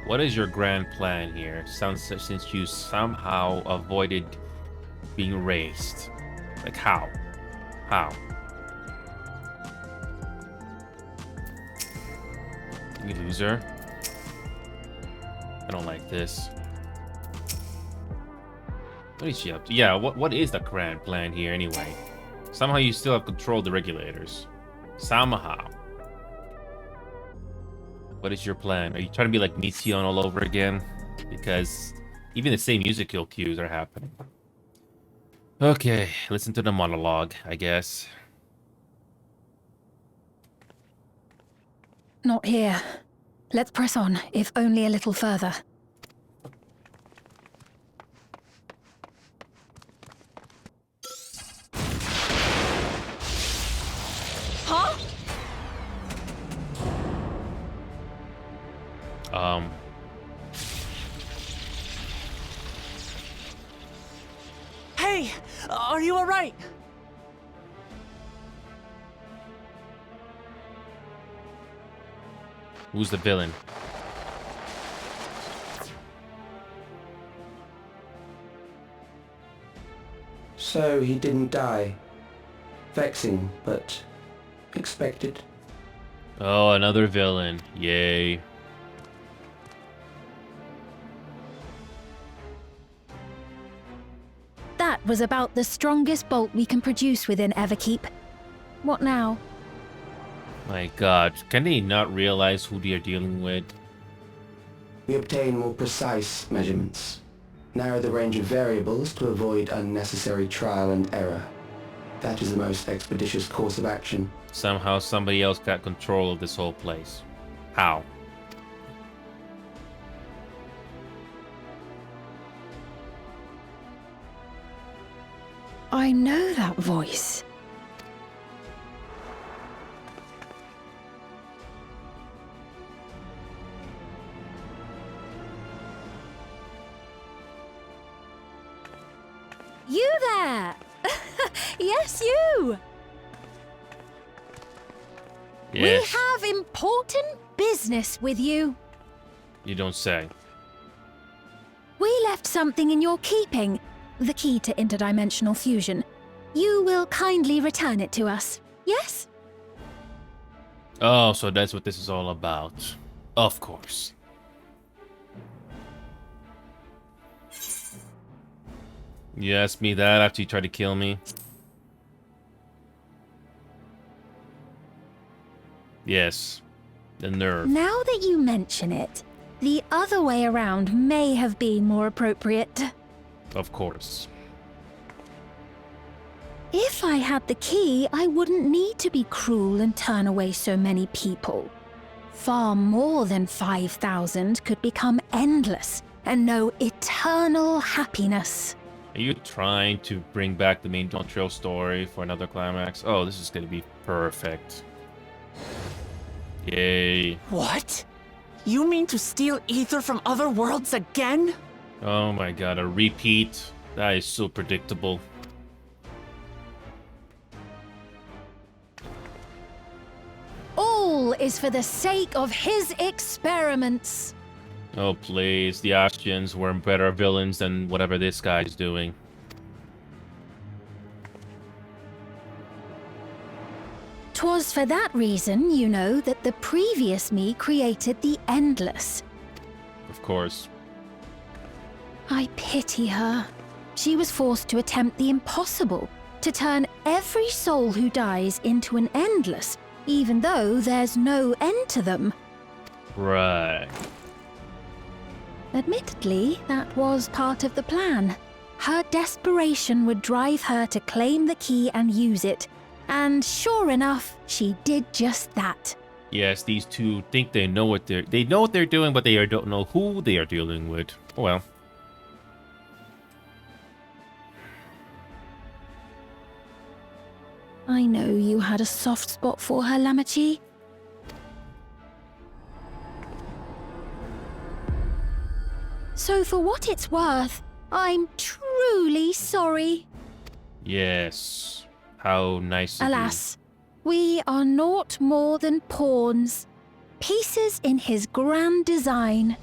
What is your grand plan here? Since you somehow avoided being raised. Like how? How? You loser. I don't like this. What is she up to? Yeah, what is the grand plan here anyway? Somehow you still have control of the regulators. Somehow. What is your plan? Are you trying to be like Mission all over again? Because even the same musical cues are happening. Okay, listen to the monologue, I guess. Not here. Let's press on, if only a little further. Huh? Hey, are you all right? Who's the villain? So he didn't die. Vexing, but expected. Oh, another villain. Yay. That was about the strongest bolt we can produce within Everkeep. What now? My god, can they not realize who they are dealing with? We obtain more precise measurements. Narrow the range of variables to avoid unnecessary trial and error. That is the most expeditious course of action. Somehow somebody else got control of this whole place. How? I know that voice. You there! Yes, you! Yes. We have important business with you. You don't say. We left something in your keeping. The key to interdimensional fusion. You will kindly return it to us, yes? Oh, so that's what this is all about. Of course. You asked me that after you tried to kill me? Yes. The nerve. Now that you mention it, the other way around may have been more appropriate. Of course. If I had the key, I wouldn't need to be cruel and turn away so many people. Far more than 5,000 could become endless and know eternal happiness. Are you trying to bring back the main Post-Dawntrail story for another climax? Oh, this is gonna be perfect. Yay. What? You mean to steal ether from other worlds again? Oh my god, a repeat? That is so predictable. All is for the sake of his experiments. Oh please, the Astions were better villains than whatever this guy's doing. "'Twas for that reason, you know, that the previous me created the Endless. Of course. I pity her. She was forced to attempt the impossible, to turn every soul who dies into an Endless, even though there's no end to them. Right. Admittedly, that was part of the plan. Her desperation would drive her to claim the key and use it, and sure enough, she did just that. Yes, these two think they know what they're doing, but they don't know who they are dealing with. Oh well. I know you had a soft spot for her, Lamachi. So for what it's worth, I'm truly sorry. Yes. How nice of you. Alas, we are naught more than pawns. Pieces in his grand design.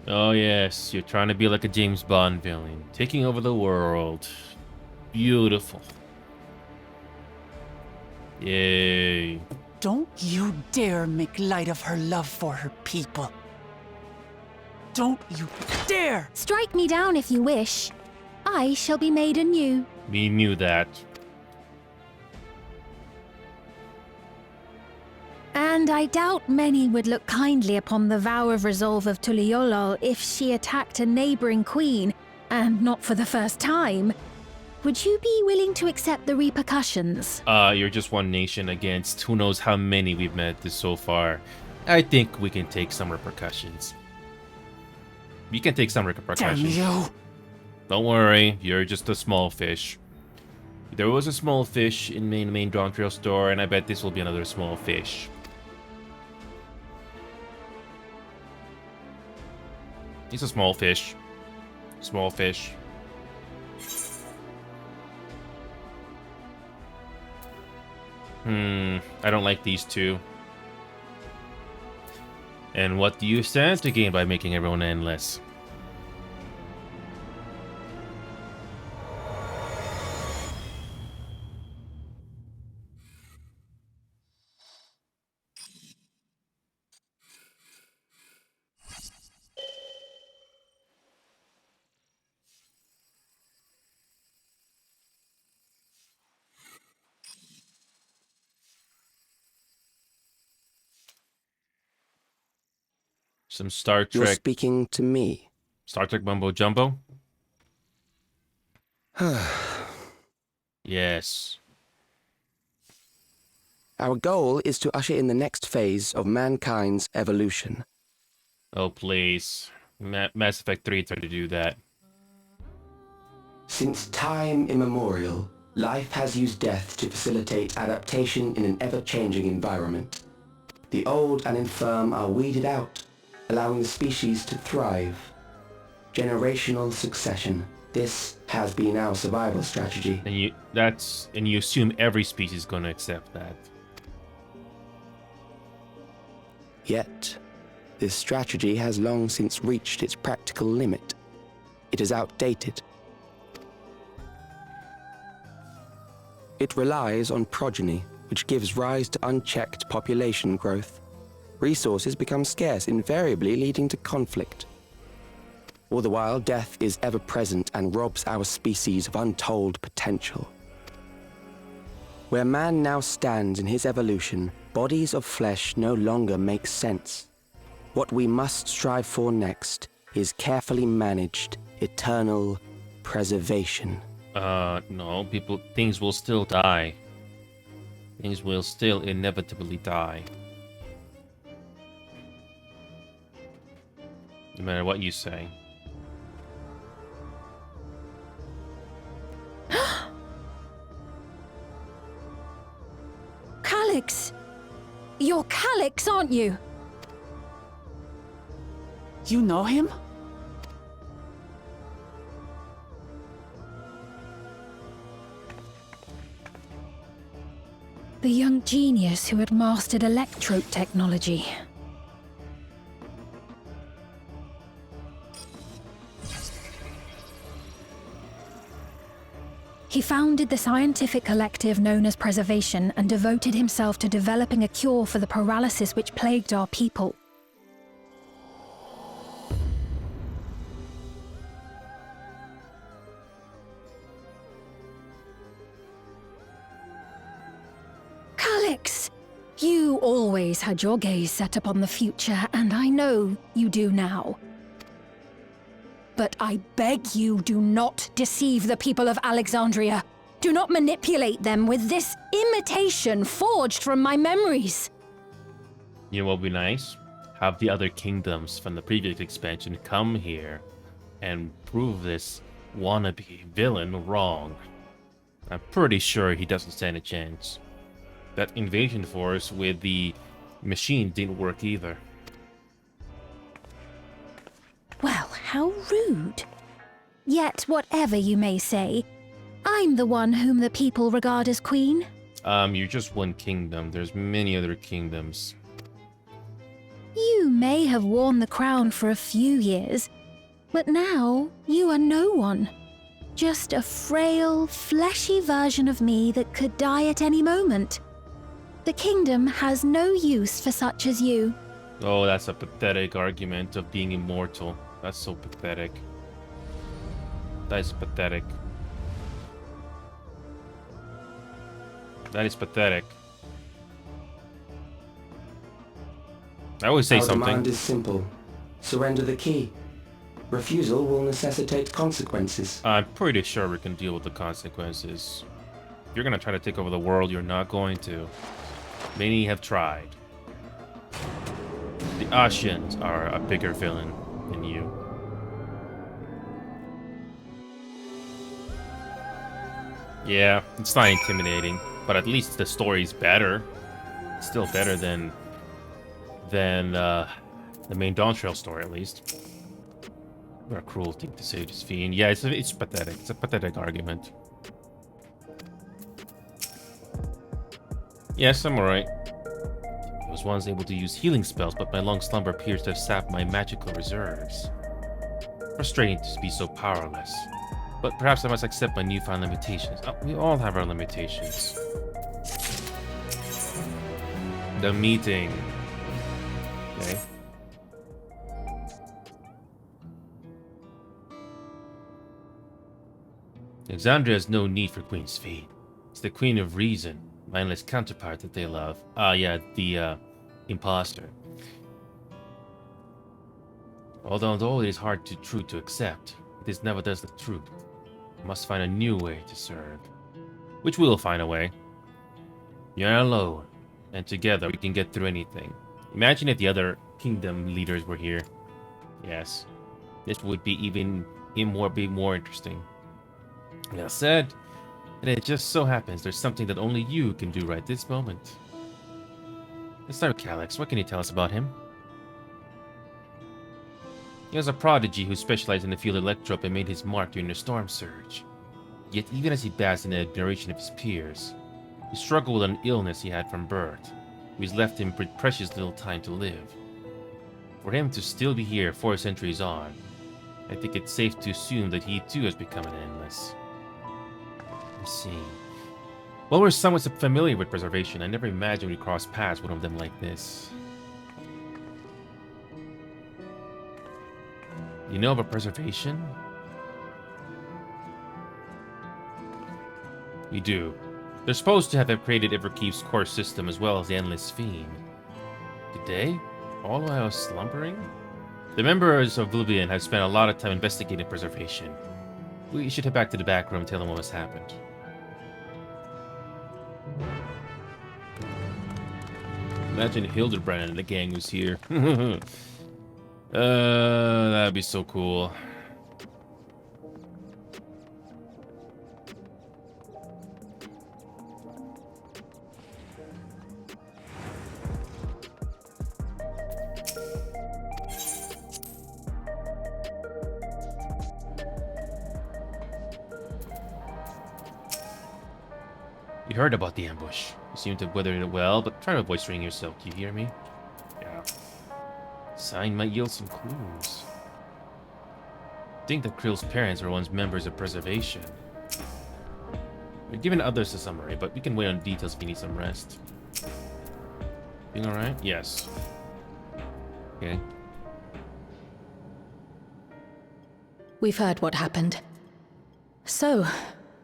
Oh yes, you're trying to be like a James Bond villain, taking over the world. Beautiful. Yay. Don't you dare make light of her love for her people. Don't you dare! Strike me down if you wish. I shall be made anew. We knew that. And I doubt many would look kindly upon the vow of resolve of Tuliolol if she attacked a neighboring queen, and not for the first time. Would you be willing to accept the repercussions? You're just one nation against who knows how many we've met this so far. I think we can take some repercussions. We can take some repercussions. Damn you! Don't worry, you're just a small fish. There was a small fish in the main Dawntrail store, and I bet this will be another small fish. He's a small fish. Small fish. I don't like these two. And what do you stand to gain by making everyone endless? Some Star Trek. You're speaking to me. Star Trek Mumbo Jumbo? Yes. Our goal is to usher in the next phase of mankind's evolution. Oh, please. Mass Effect 3 tried to do that. Since time immemorial, life has used death to facilitate adaptation in an ever-changing environment. The old and infirm are weeded out, allowing the species to thrive. Generational succession. This has been our survival strategy. And you assume every species is going to accept that. Yet, this strategy has long since reached its practical limit. It is outdated. It relies on progeny, which gives rise to unchecked population growth. Resources become scarce, invariably leading to conflict. All the while, death is ever present and robs our species of untold potential. Where man now stands in his evolution, bodies of flesh no longer make sense. What we must strive for next is carefully managed, eternal preservation. No, things will still die. Things will still inevitably die. No matter what you say. Calyx! You're Calyx, aren't you? You know him? The young genius who had mastered electrode technology. He founded the scientific collective known as Preservation and devoted himself to developing a cure for the paralysis which plagued our people. Calyx! You always had your gaze set upon the future, and I know you do now. But I beg you, do not deceive the people of Alexandria. Do not manipulate them with this imitation forged from my memories. You know what would be nice? Have the other kingdoms from the previous expansion come here and prove this wannabe villain wrong. I'm pretty sure he doesn't stand a chance. That invasion force with the machine didn't work either. Well, how rude. Yet, whatever you may say, I'm the one whom the people regard as queen. You're just one kingdom. There's many other kingdoms. You may have worn the crown for a few years, but now you are no one. Just a frail, fleshy version of me that could die at any moment. The kingdom has no use for such as you. Oh, that's a pathetic argument of being immortal. That's so pathetic. That is pathetic. That is pathetic. I always say Our something. demand is simple. Surrender the key. Refusal will necessitate consequences. I'm pretty sure we can deal with the consequences. If you're gonna try to take over the world, you're not going to. Many have tried. The Ashians are a bigger villain than you. Yeah, it's not intimidating, but at least the story's better. It's still better than the main Dawntrail story, at least. What a cruel thing to say to Fiend. Yeah, it's pathetic. It's a pathetic argument. Yes, I'm alright. I was once able to use healing spells, but my long slumber appears to have sapped my magical reserves. Frustrating to be so powerless. But perhaps I must accept my newfound limitations. We all have our limitations. The meeting. Okay. Alexandria has no need for Queen's Fate. It's the Queen of Reason, mindless counterpart that they love. Ah, yeah, the imposter. Although it is true to accept, it is nevertheless the truth. We must find a new way to serve. Which we will find a way. You're not alone, and together we can get through anything. Imagine if the other kingdom leaders were here. Yes, this would be even more interesting. That said, it just so happens there's something that only you can do right this moment. Let's start with Calyx. What can you tell us about him? He was a prodigy who specialized in the field of electrope and made his mark during the storm surge. Yet even as he basked in the admiration of his peers, he struggled with an illness he had from birth, which left him with precious little time to live. For him to still be here 4 centuries on, I think it's safe to assume that he too has become an endless. Let's see. While we're somewhat familiar with preservation, I never imagined we'd cross paths with one of them like this. You know about preservation? We do. They're supposed to have created Everkeep's core system as well as the Endless Fiend. Did they? All while I was slumbering? The members of Oblivion have spent a lot of time investigating preservation. We should head back to the back room and tell them what has happened. Imagine Hildebrand and the gang was here. That'd be so cool. You heard about the ambush. You seem to have weathered it well, but try to avoid straining yourself. Do you hear me? Yeah. Sign might yield some clues. I think that Krill's parents were once members of Preservation. We've given others a summary, but we can wait on details if you need some rest. Feeling alright? Yes. Okay. We've heard what happened. So,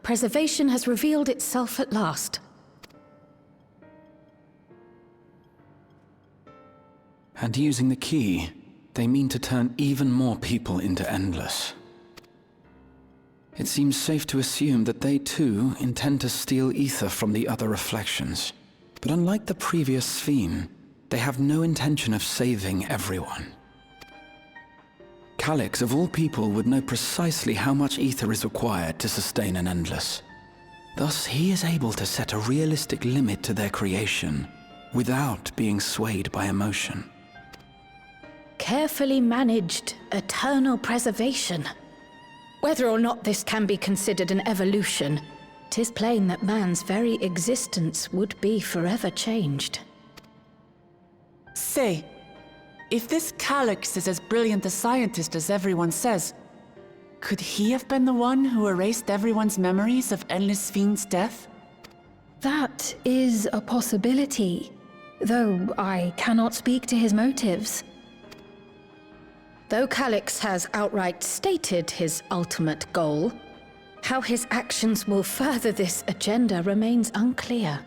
Preservation has revealed itself at last. And using the key, they mean to turn even more people into Endless. It seems safe to assume that they too intend to steal ether from the other reflections. But unlike the previous Sphere, They have no intention of saving everyone. Calyx, of all people, would know precisely how much ether is required to sustain an endless. Thus, he is able to set a realistic limit to their creation, without being swayed by emotion. Carefully managed eternal preservation. Whether or not this can be considered an evolution, 'tis plain that man's very existence would be forever changed. Say, if this Calyx is as brilliant a scientist as everyone says, could he have been the one who erased everyone's memories of Endless Fiend's death? That is a possibility, though I cannot speak to his motives. Though Calyx has outright stated his ultimate goal, how his actions will further this agenda remains unclear.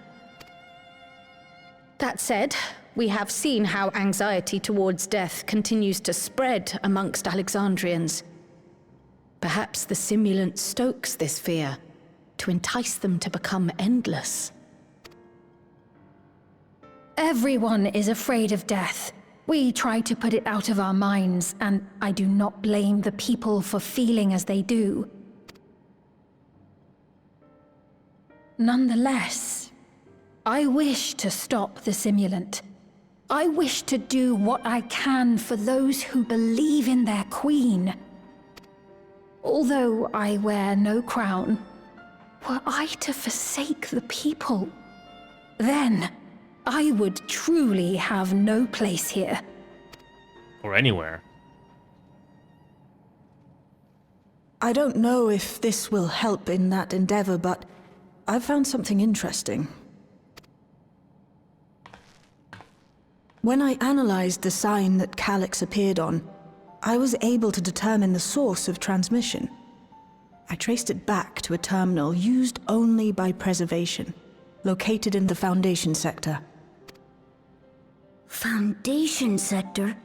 That said, we have seen how anxiety towards death continues to spread amongst Alexandrians. Perhaps the simulant stokes this fear to entice them to become endless. Everyone is afraid of death. We try to put it out of our minds, and I do not blame the people for feeling as they do. Nonetheless, I wish to stop the simulant. I wish to do what I can for those who believe in their queen. Although I wear no crown, were I to forsake the people, then I would truly have no place here. Or anywhere. I don't know if this will help in that endeavor, but I've found something interesting. When I analyzed the sign that Calyx appeared on, I was able to determine the source of transmission. I traced it back to a terminal used only by preservation, located in the Foundation sector. Foundation sector?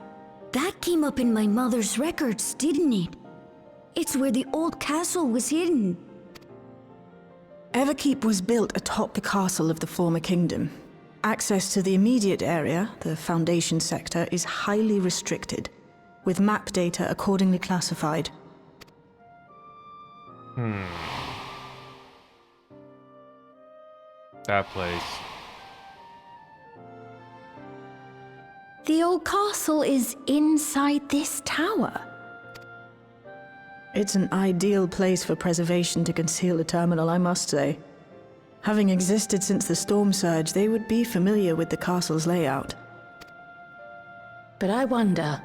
That came up in my mother's records, didn't it? It's where the old castle was hidden. Everkeep was built atop the castle of the former kingdom. Access to the immediate area, the Foundation sector, is highly restricted, with map data accordingly classified. That place. The old castle is inside this tower. It's an ideal place for preservation to conceal a terminal, I must say. Having existed since the storm surge, they would be familiar with the castle's layout. But I wonder,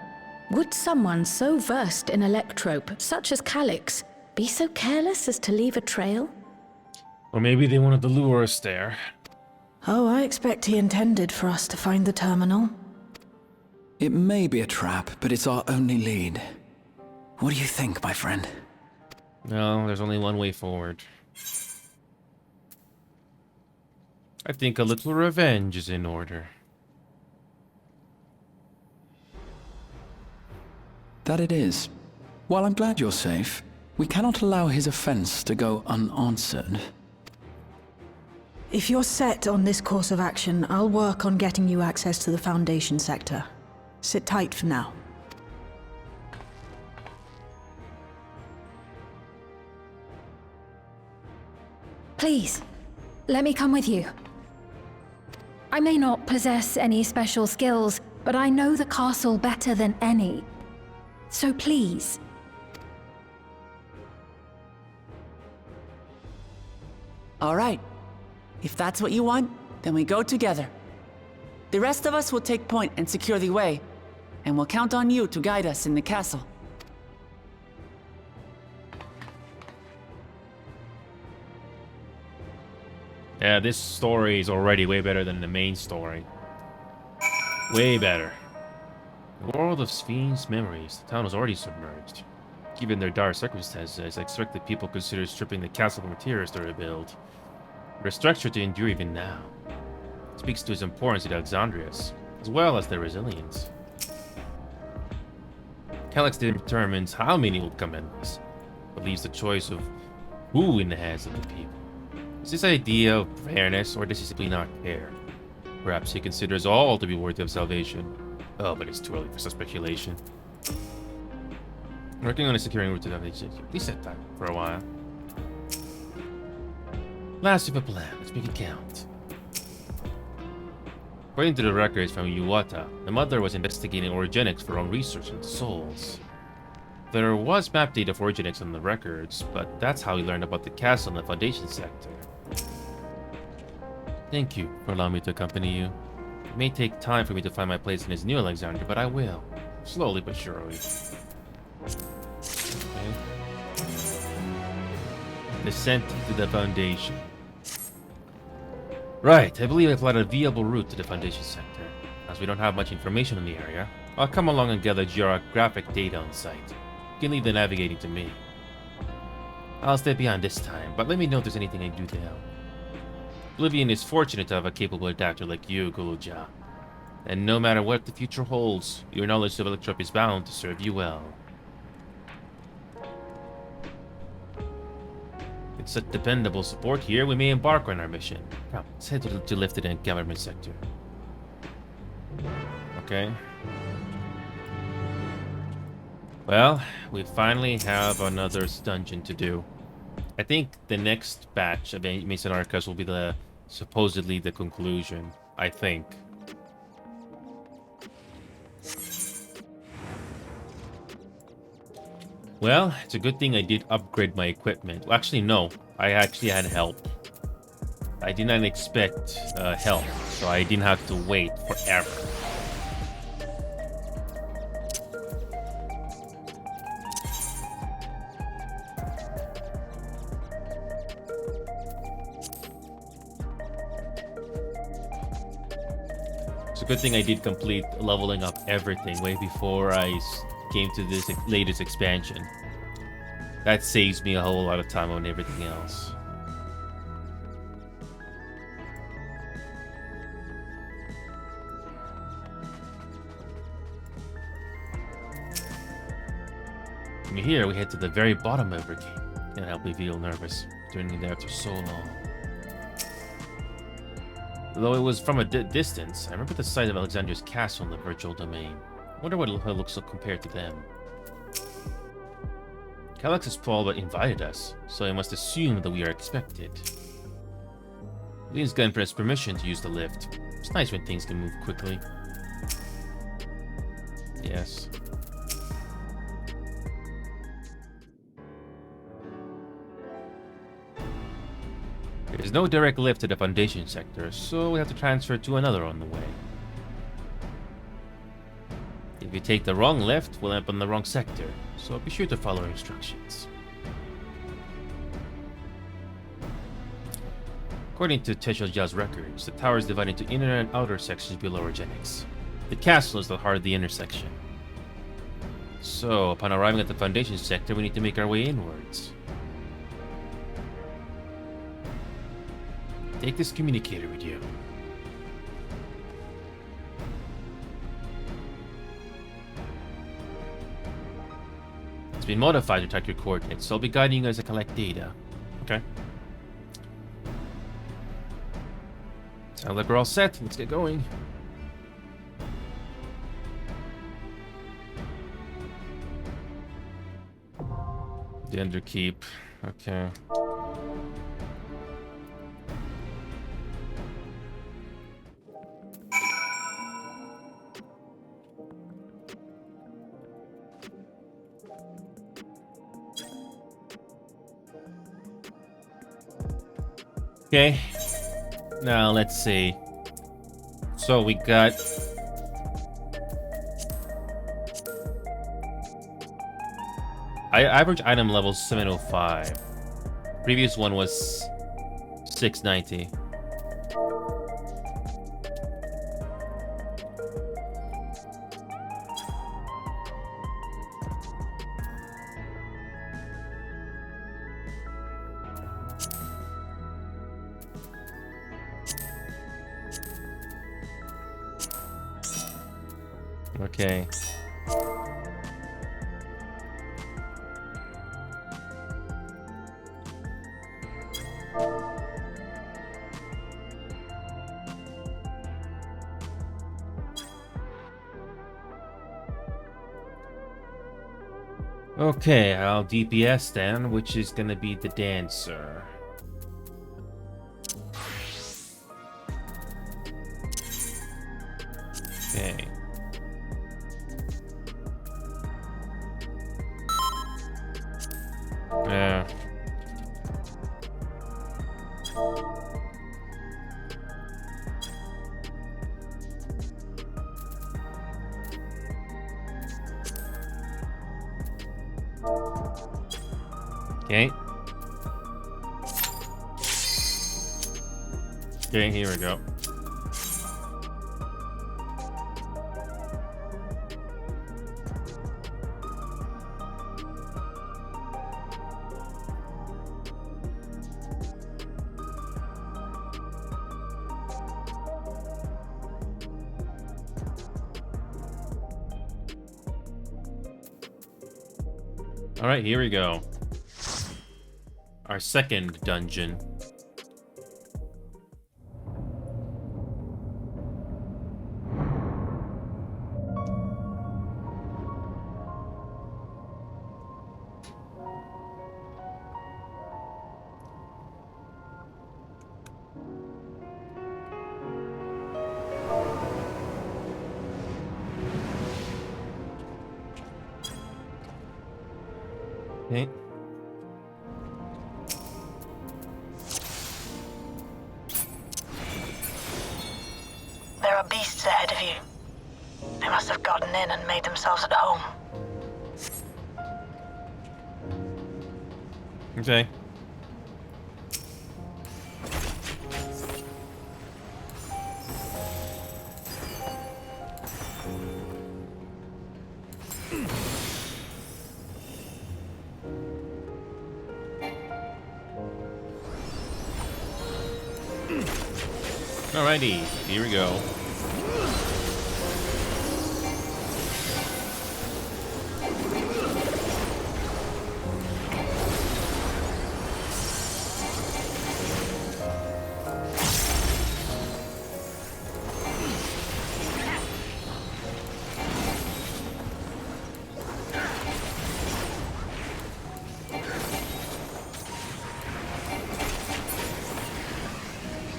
would someone so versed in electrope, such as Calyx, be so careless as to leave a trail? Or maybe they wanted to lure us there. Oh, I expect he intended for us to find the terminal. It may be a trap, but it's our only lead. What do you think, my friend? No, there's only one way forward. I think a little revenge is in order. That it is. While I'm glad you're safe, we cannot allow his offense to go unanswered. If you're set on this course of action, I'll work on getting you access to the Foundation sector. Sit tight for now. Please, let me come with you. I may not possess any special skills, but I know the castle better than any. So please. All right. If that's what you want, then we go together. The rest of us will take point and secure the way, and we'll count on you to guide us in the castle. Yeah, this story is already way better than the main story. Way better. In the world of Sphyn's memories, the town was already submerged. Given their dire circumstances, I expect the people consider stripping the castle of materials to rebuild. They're structured to endure even now. It speaks to its importance to the Alexandrians, as well as their resilience. Calyx determines how many will come endless, but leaves the choice of who in the hands of the people. Is this idea of fairness, or does he simply not care? Perhaps he considers all to be worthy of salvation. Oh, but it's too early for such speculation. Working on a securing route to salvation. At least that time for a while. Last of a plan. Let's make it count. According to the records from Yuata, the mother was investigating orogenics for her own research into souls. There was map data of orogenics on the records, but that's how we learned about the castle in the Foundation sector. Thank you for allowing me to accompany you. It may take time for me to find my place in this new Alexandria, but I will. Slowly but surely. Okay. Descent to the Foundation. Right, I believe I've plotted a viable route to the Foundation sector. As we don't have much information on the area, I'll come along and gather geographic data on site. You can leave the navigating to me. I'll stay behind this time, but let me know if there's anything I can do to help. Oblivion is fortunate to have a capable adapter like you, Guluja. And no matter what the future holds, your knowledge of Electrop is bound to serve you well. With such dependable support here, we may embark on our mission. Come, let's head to Lifted and Government Sector. Okay. Well, we finally have another dungeon to do. I think the next batch of Mason Archives will be supposedly the conclusion. I think. Well, it's a good thing I did upgrade my equipment. Well, actually, no. I actually had help. I did not expect help, so I didn't have to wait forever. It's a good thing I did complete leveling up everything way before I came to this latest expansion. That saves me a whole lot of time on everything else. From here, we head to the very bottom of every game. Can't help me feel nervous, turning there after so long. Though it was from a distance, I remember the sight of Alexandria's castle in the virtual domain. I wonder what it looks like compared to them. Calyx has Paul but invited us, so I must assume that we are expected. Leon's gotten for his permission to use the lift. It's nice when things can move quickly. Yes. There's no direct lift to the Foundation sector, so we have to transfer to another on the way. If you take the wrong lift, we'll end up in the wrong sector, so be sure to follow instructions. According to Techoja's records, the tower is divided into inner and outer sections below Orogenics. The castle is the heart of the intersection. So, upon arriving at the Foundation sector, we need to make our way inwards. Take this communicator with you. It's been modified to track your coordinates, so I'll be guiding you as I collect data. Okay. Sounds like we're all set. Let's get going. The Underkeep. Okay. Okay, now let's see. So we got average item level 705. Previous one was 690. Okay. Okay, I'll DPS then, which is gonna be the dancer. Okay. Yeah. Okay. Okay, here we go. All right, here we go. Our second dungeon. Okay. There are beasts ahead of you. They must have gotten in and made themselves at home. Okay. Alrighty, here we go.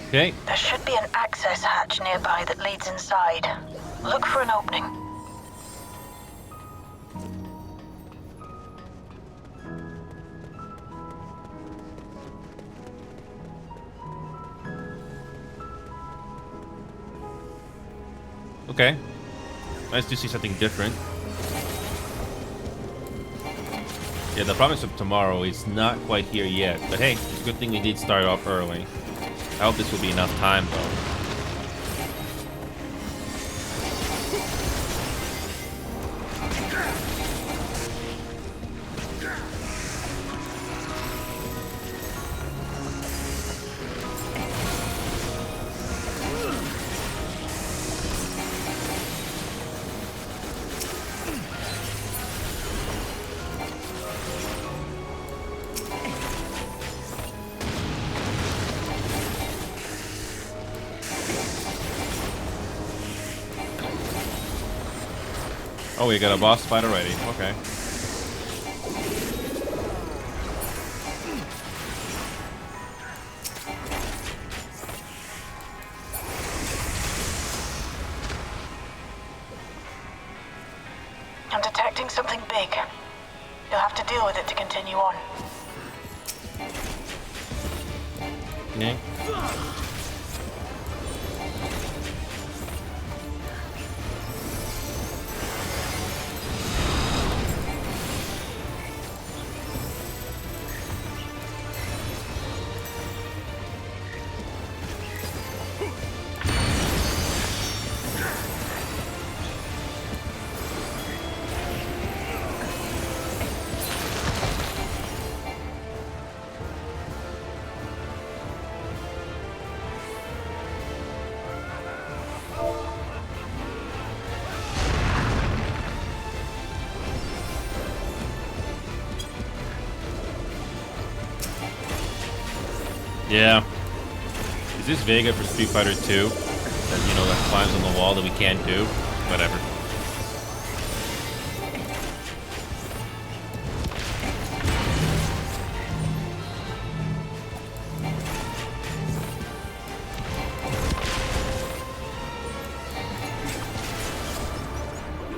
Okay. There should be an access hatch nearby that leads inside. Look for an opening. Okay. Nice to see something different. Yeah, the promise of tomorrow is not quite here yet, but hey, it's a good thing we did start off early. I hope this will be enough time, though. Oh, we got a boss fight already. Okay. I'm detecting something big. You'll have to deal with it to continue on. Yeah. Yeah. Is this Vega for Street Fighter 2? That, you know, that climbs on the wall that we can't do? Whatever.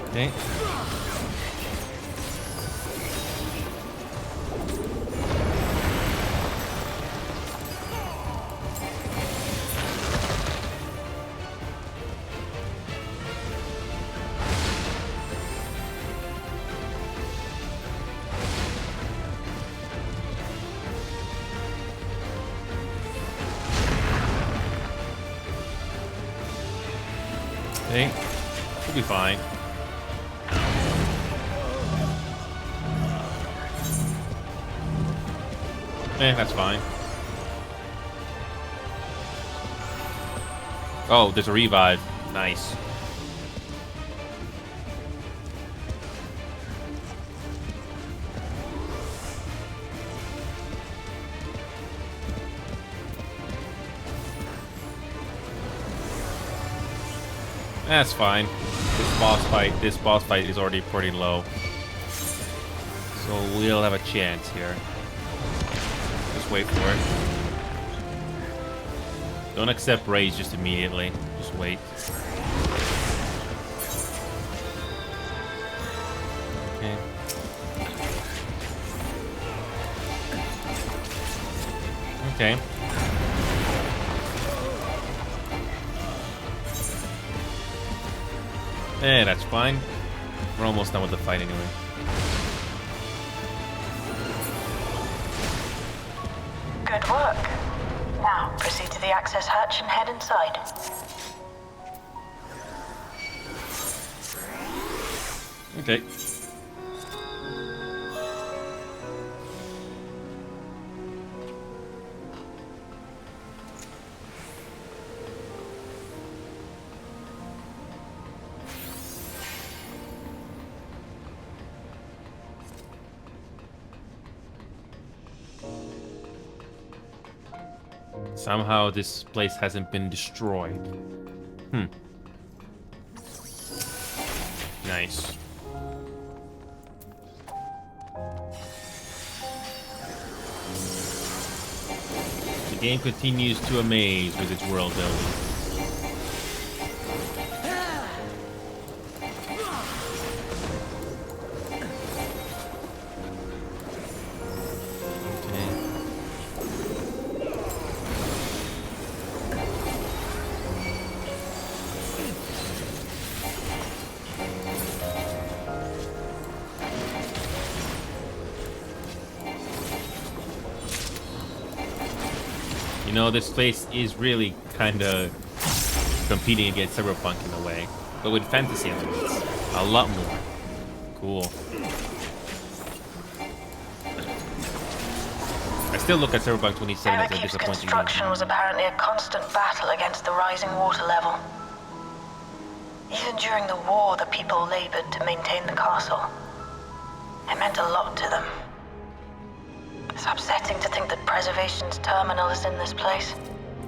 Okay. Okay. Should be fine. That's fine. Oh, there's a revive. Nice. That's fine. This boss fight is already pretty low. So we'll have a chance here. Just wait for it. Don't accept rage just immediately. Just wait. Okay. Okay. That's fine. We're almost done with the fight anyway. Good work. Now, proceed to the access hatch and head inside. Okay. Somehow this place hasn't been destroyed. Nice. The game continues to amaze with its world building. You know, this place is really kind of competing against Cyberpunk in a way, but with fantasy elements. A lot more. Cool. I still look at Cyberpunk 2077 as a Keep's disappointing game. construction was apparently a constant battle against the rising water level. Even during the war, the people labored to maintain the castle. It meant a lot to them. It's upsetting to think that Preservation's terminal is in this place.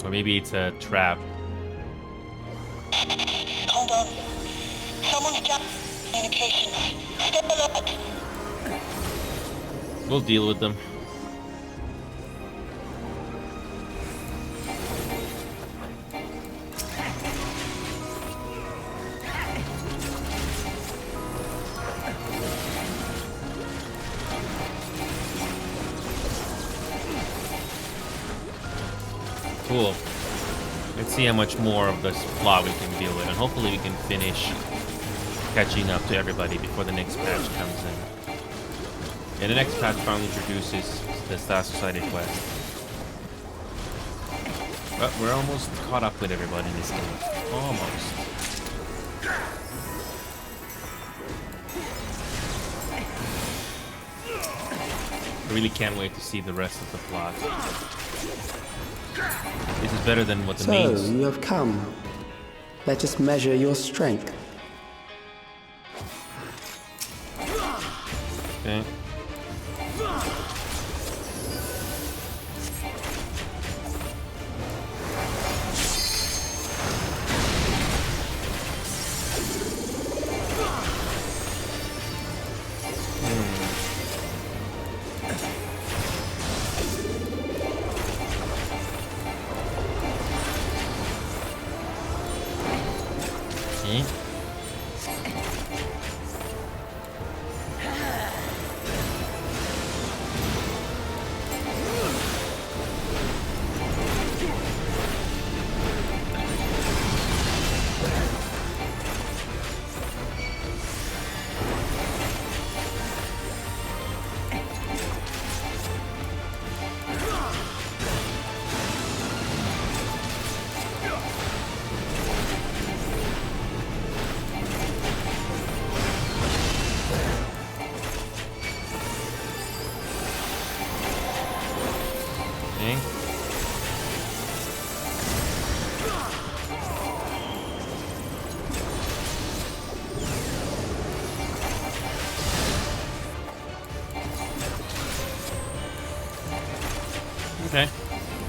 Or maybe it's a trap. Hold on. Someone's down communication. Step alert. We'll deal with them. Cool. Let's see how much more of this plot we can deal with, and hopefully we can finish catching up to everybody before the next patch comes in. And the next patch finally introduces the Star Society quest. But we're almost caught up with everybody in this game. Almost. I really can't wait to see the rest of the plot. This is better than what the main. So, you have come. Let us measure your strength. Okay.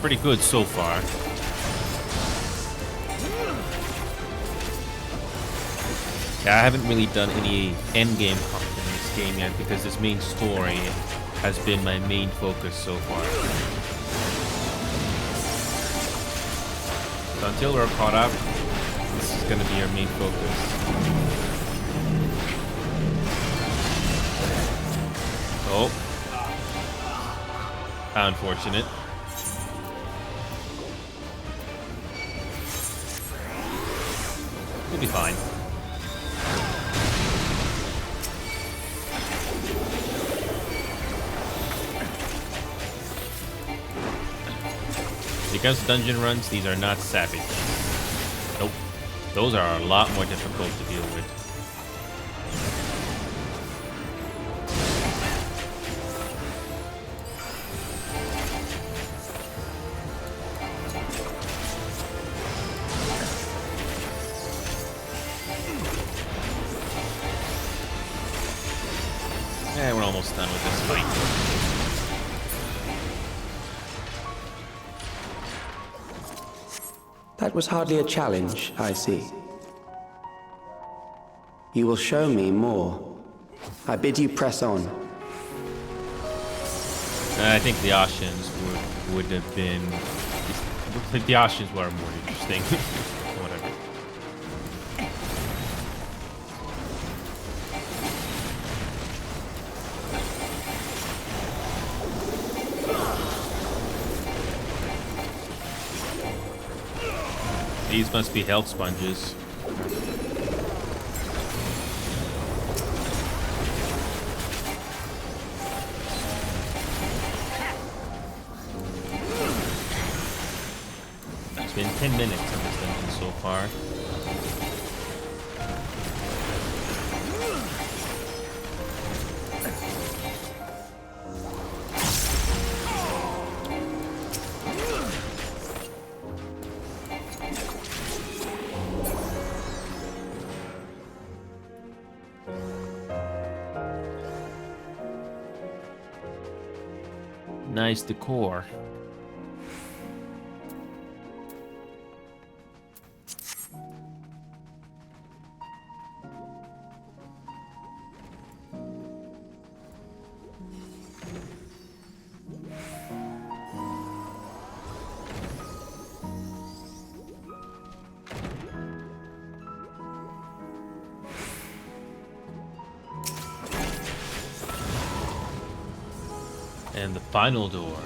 pretty good so far. Yeah, I haven't really done any endgame content in this game yet because this main story has been my main focus so far. So until we're caught up, this is gonna be our main focus. Oh. How unfortunate. We'll be fine. Because dungeon runs, these are not savage. Nope. Those are a lot more difficult to deal with. Yeah, we're almost done with this fight. That was hardly a challenge, I see. You will show me more. I bid you press on. I think the Oceans would have been... The Oceans were more interesting. Whatever. These must be health sponges. It's been 10 minutes on this dungeon so far. Nice decor. And the final door.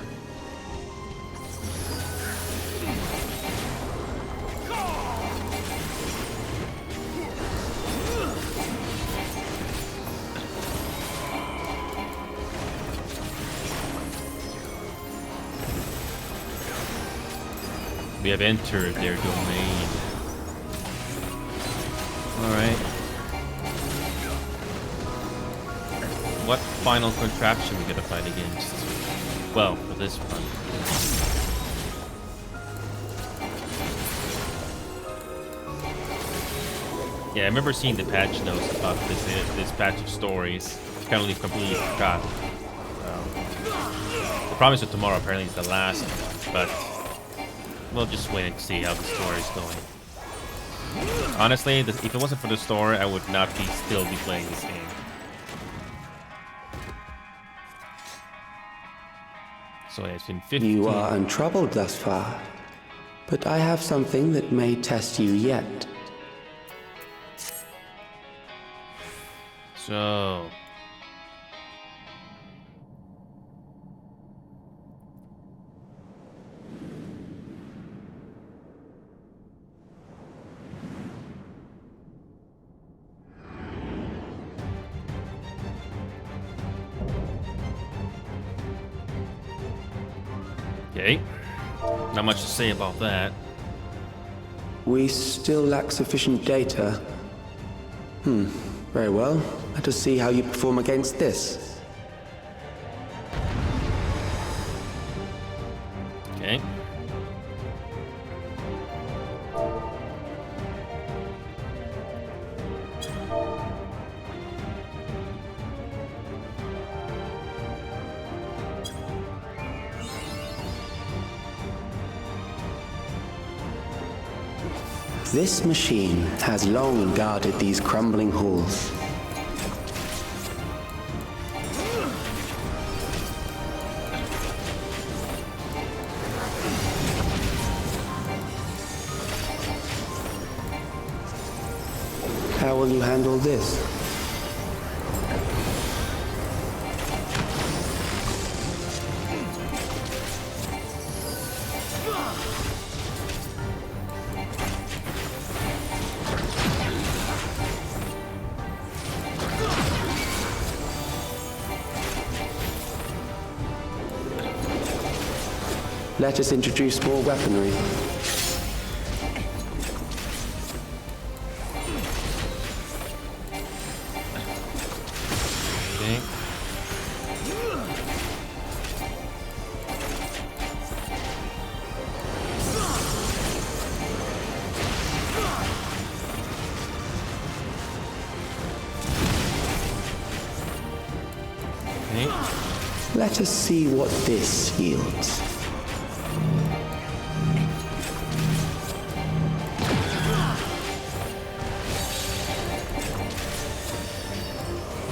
We have entered their domain. Alright. What final contraption we gotta fight against? Well, for this one. Yeah, I remember seeing the patch notes about this patch of stories. Kind of completely forgot. The Promise of Tomorrow apparently is the last one, but we'll just wait and see how the story is going. Honestly, if it wasn't for the story, I would not still be playing this game. So yeah, it's been 15. You are untroubled thus far, but I have something that may test you yet. So... Okay, not much to say about that. We still lack sufficient data. Very well. Let us see how you perform against this. Okay. This machine has long guarded these crumbling halls. How will you handle this? Let us introduce more weaponry. Okay. Okay. Let us see what this yields.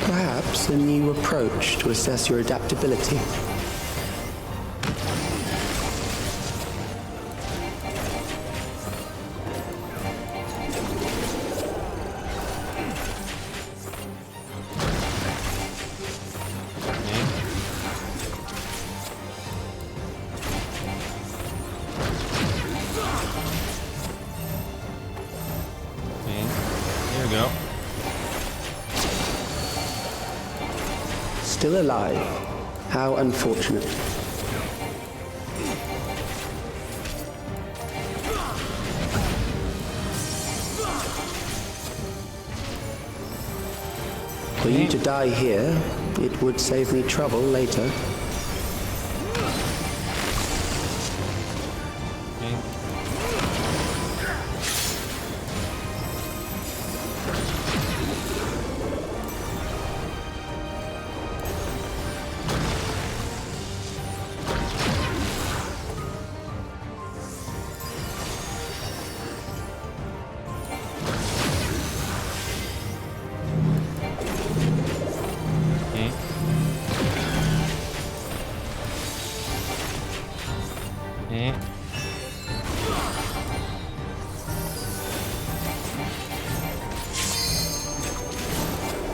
Perhaps a new approach to assess your adaptability. There we go. Still alive. How unfortunate. For you to die here, it would save me trouble later.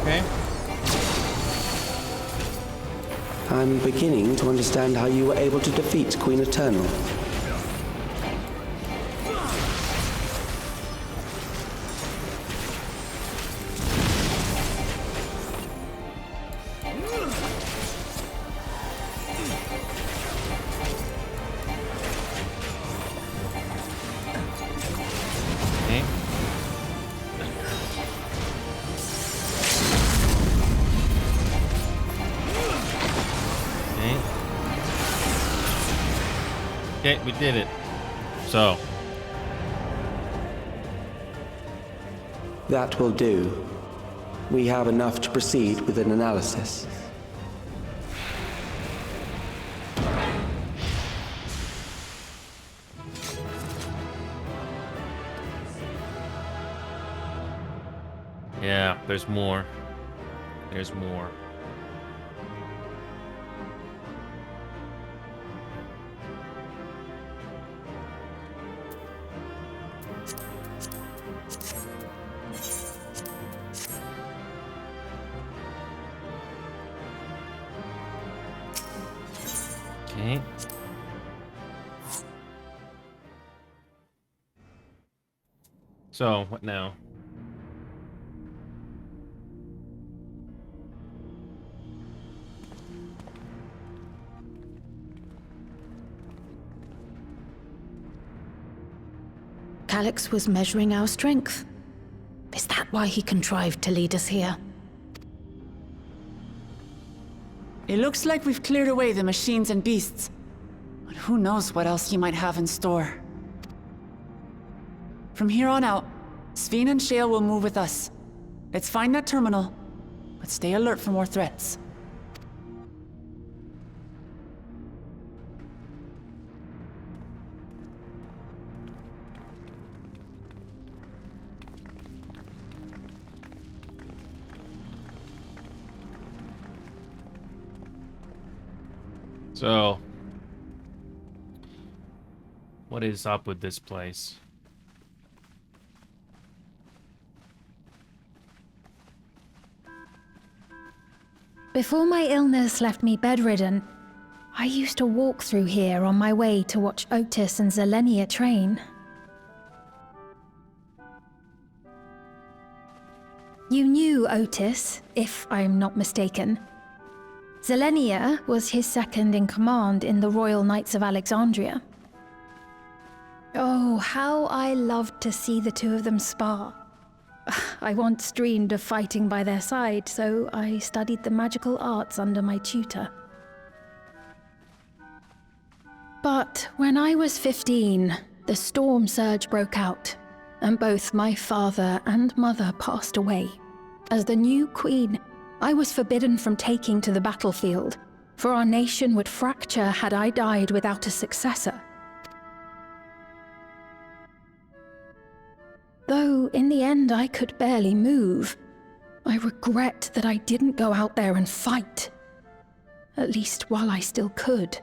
Okay. I'm beginning to understand how you were able to defeat Queen Eternal. Okay, we did it. So. That will do. We have enough to proceed with an analysis. Yeah, there's more. There's more. Okay. So, what now? Calyx was measuring our strength. Is that why he contrived to lead us here? It looks like we've cleared away the machines and beasts. But who knows what else he might have in store. From here on out, Sveen and Shale will move with us. Let's find that terminal, but stay alert for more threats. So, what is up with this place? Before my illness left me bedridden, I used to walk through here on my way to watch Otis and Zelenia train. You knew Otis, if I'm not mistaken. Zelenia was his second in command in the Royal Knights of Alexandria. Oh, how I loved to see the two of them spar. I once dreamed of fighting by their side, so I studied the magical arts under my tutor. But when I was 15, the storm surge broke out, and both my father and mother passed away. As the new queen, I was forbidden from taking to the battlefield, for our nation would fracture had I died without a successor. Though in the end I could barely move, I regret that I didn't go out there and fight. At least while I still could.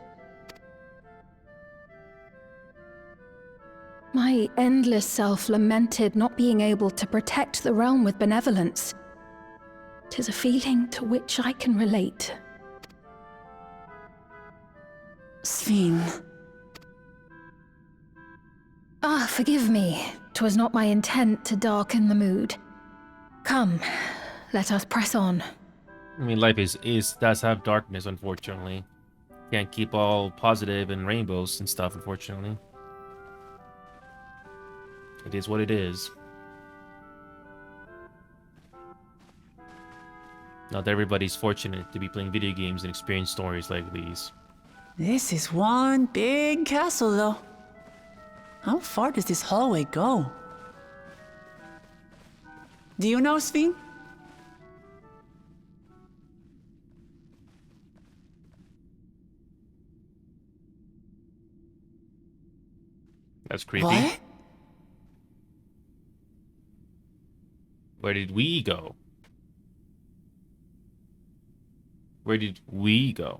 My endless self lamented not being able to protect the realm with benevolence. 'Tis a feeling to which I can relate. Sphene. Ah, forgive me. 'Twas not my intent to darken the mood. Come, let us press on. I mean, life does have darkness, unfortunately. Can't keep all positive and rainbows and stuff, unfortunately. It is what it is. Not everybody's fortunate to be playing video games and experience stories like these. This is one big castle, though. How far does this hallway go? Do you know, Sphene? That's creepy. What? Where did we go? Where did we go?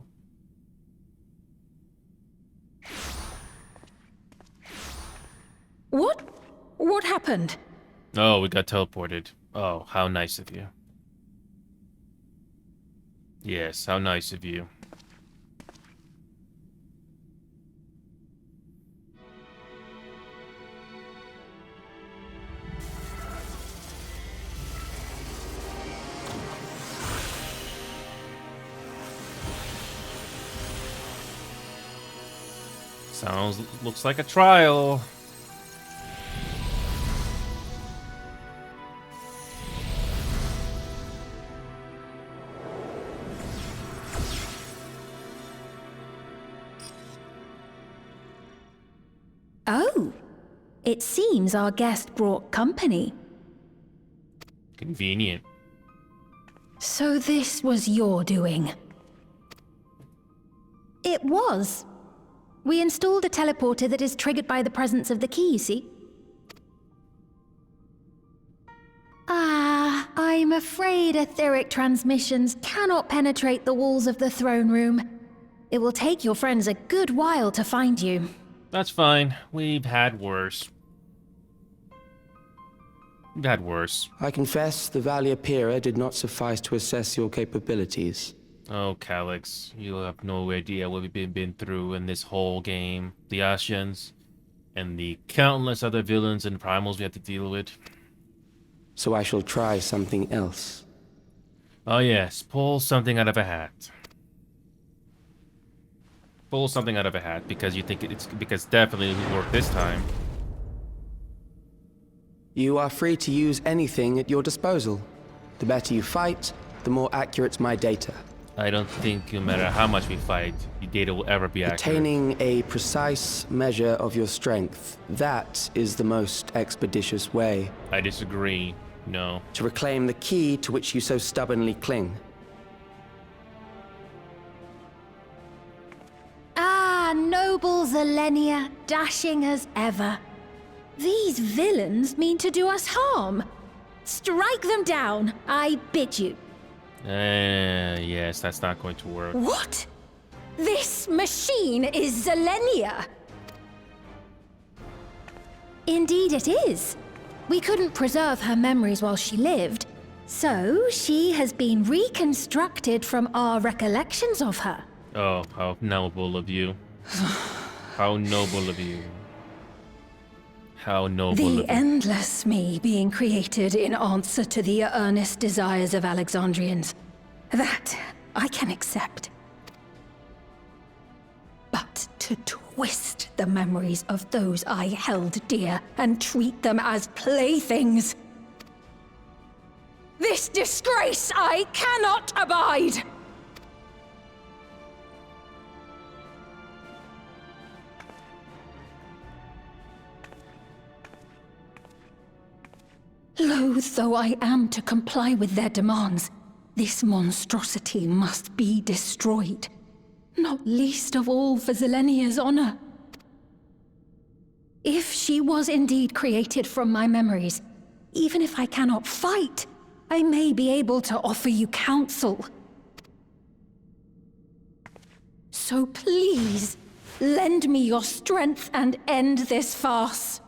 What happened? Oh, we got teleported. Oh, how nice of you. Yes, how nice of you. Looks like a trial. Oh, it seems our guest brought company. Convenient. So this was your doing? It was. We installed a teleporter that is triggered by the presence of the key, you see? Ah, I'm afraid etheric transmissions cannot penetrate the walls of the throne room. It will take your friends a good while to find you. That's fine. We've had worse. We've had worse. I confess the Valia Pira did not suffice to assess your capabilities. Oh, Calyx, you have no idea what we've been through in this whole game. The Ascians, and the countless other villains and primals we have to deal with. So I shall try something else. Oh yes, pull something out of a hat. Pull something out of a hat because you think because definitely it will work this time. You are free to use anything at your disposal. The better you fight, the more accurate my data. I don't think no matter how much we fight, your data will ever be accurate. Attaining a precise measure of your strength, that is the most expeditious way. I disagree. No. To reclaim the key to which you so stubbornly cling. Ah, noble Zelenia, dashing as ever. These villains mean to do us harm. Strike them down, I bid you. Yes, that's not going to work. What? This machine is Zelenia! Indeed it is. We couldn't preserve her memories while she lived, so she has been reconstructed from our recollections of her. Oh, how noble of you. How noble of you. How noble of The you. endless me being created in answer to the earnest desires of Alexandrians. That I can accept. But to twist the memories of those I held dear and treat them as playthings. This disgrace I cannot abide! Loath though I am to comply with their demands, this monstrosity must be destroyed. Not least of all for Zelenia's honor. If she was indeed created from my memories, even if I cannot fight, I may be able to offer you counsel. So please, lend me your strength and end this farce.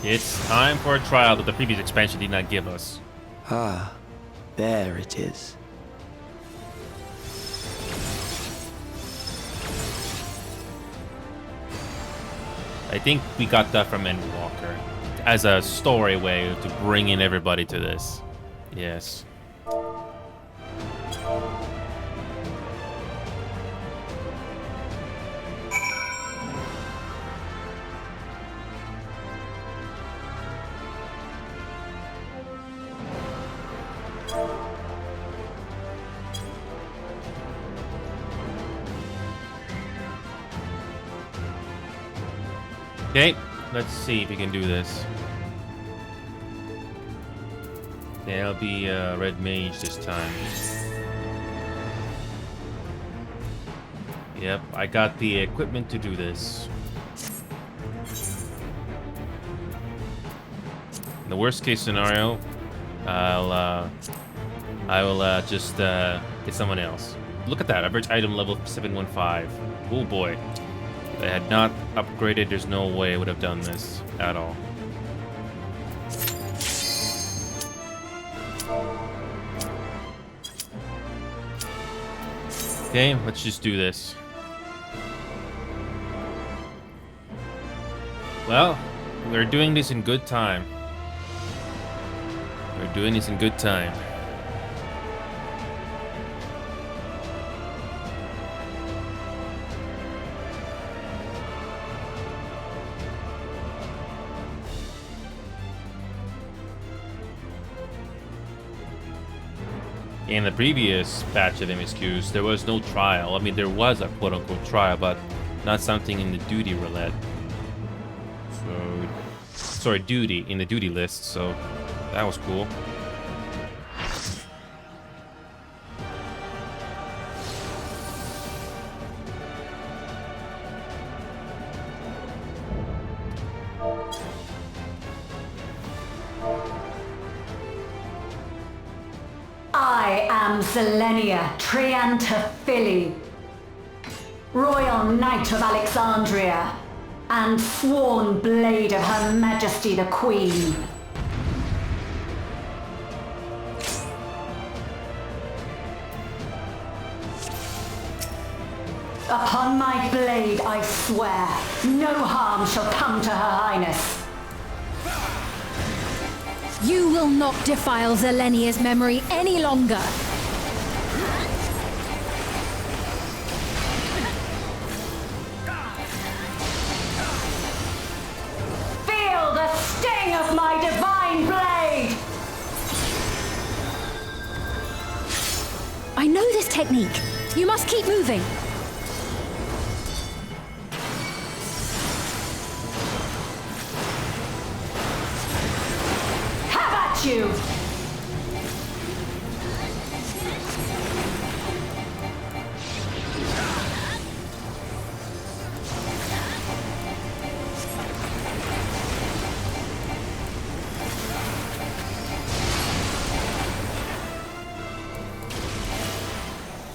It's time for a trial that the previous expansion did not give us. Ah, there it is. I think we got that from Endwalker as a story way to bring in everybody to this. Yes. Okay, let's see if we can do this. Okay, I'll be red mage this time. Yep, I got the equipment to do this. In the worst case scenario, I will just get someone else. Look at that, average item level 715. Oh boy. If I had not upgraded, there's no way I would have done this at all. Okay, let's just do this. Well, we're doing this in good time. We're doing this in good time. In the previous batch of MSQs, there was no trial. I mean, there was a quote-unquote trial, but not something in the duty roulette. So, sorry, duty, in the duty list, so that was cool. I am Zelenia Trianta Philly, Royal Knight of Alexandria, and sworn blade of Her Majesty the Queen. Upon my blade I swear, no harm shall come to Her Highness. You will not defile Zelenia's memory any longer. Feel the sting of my divine blade! I know this technique. You must keep moving. Have at at you!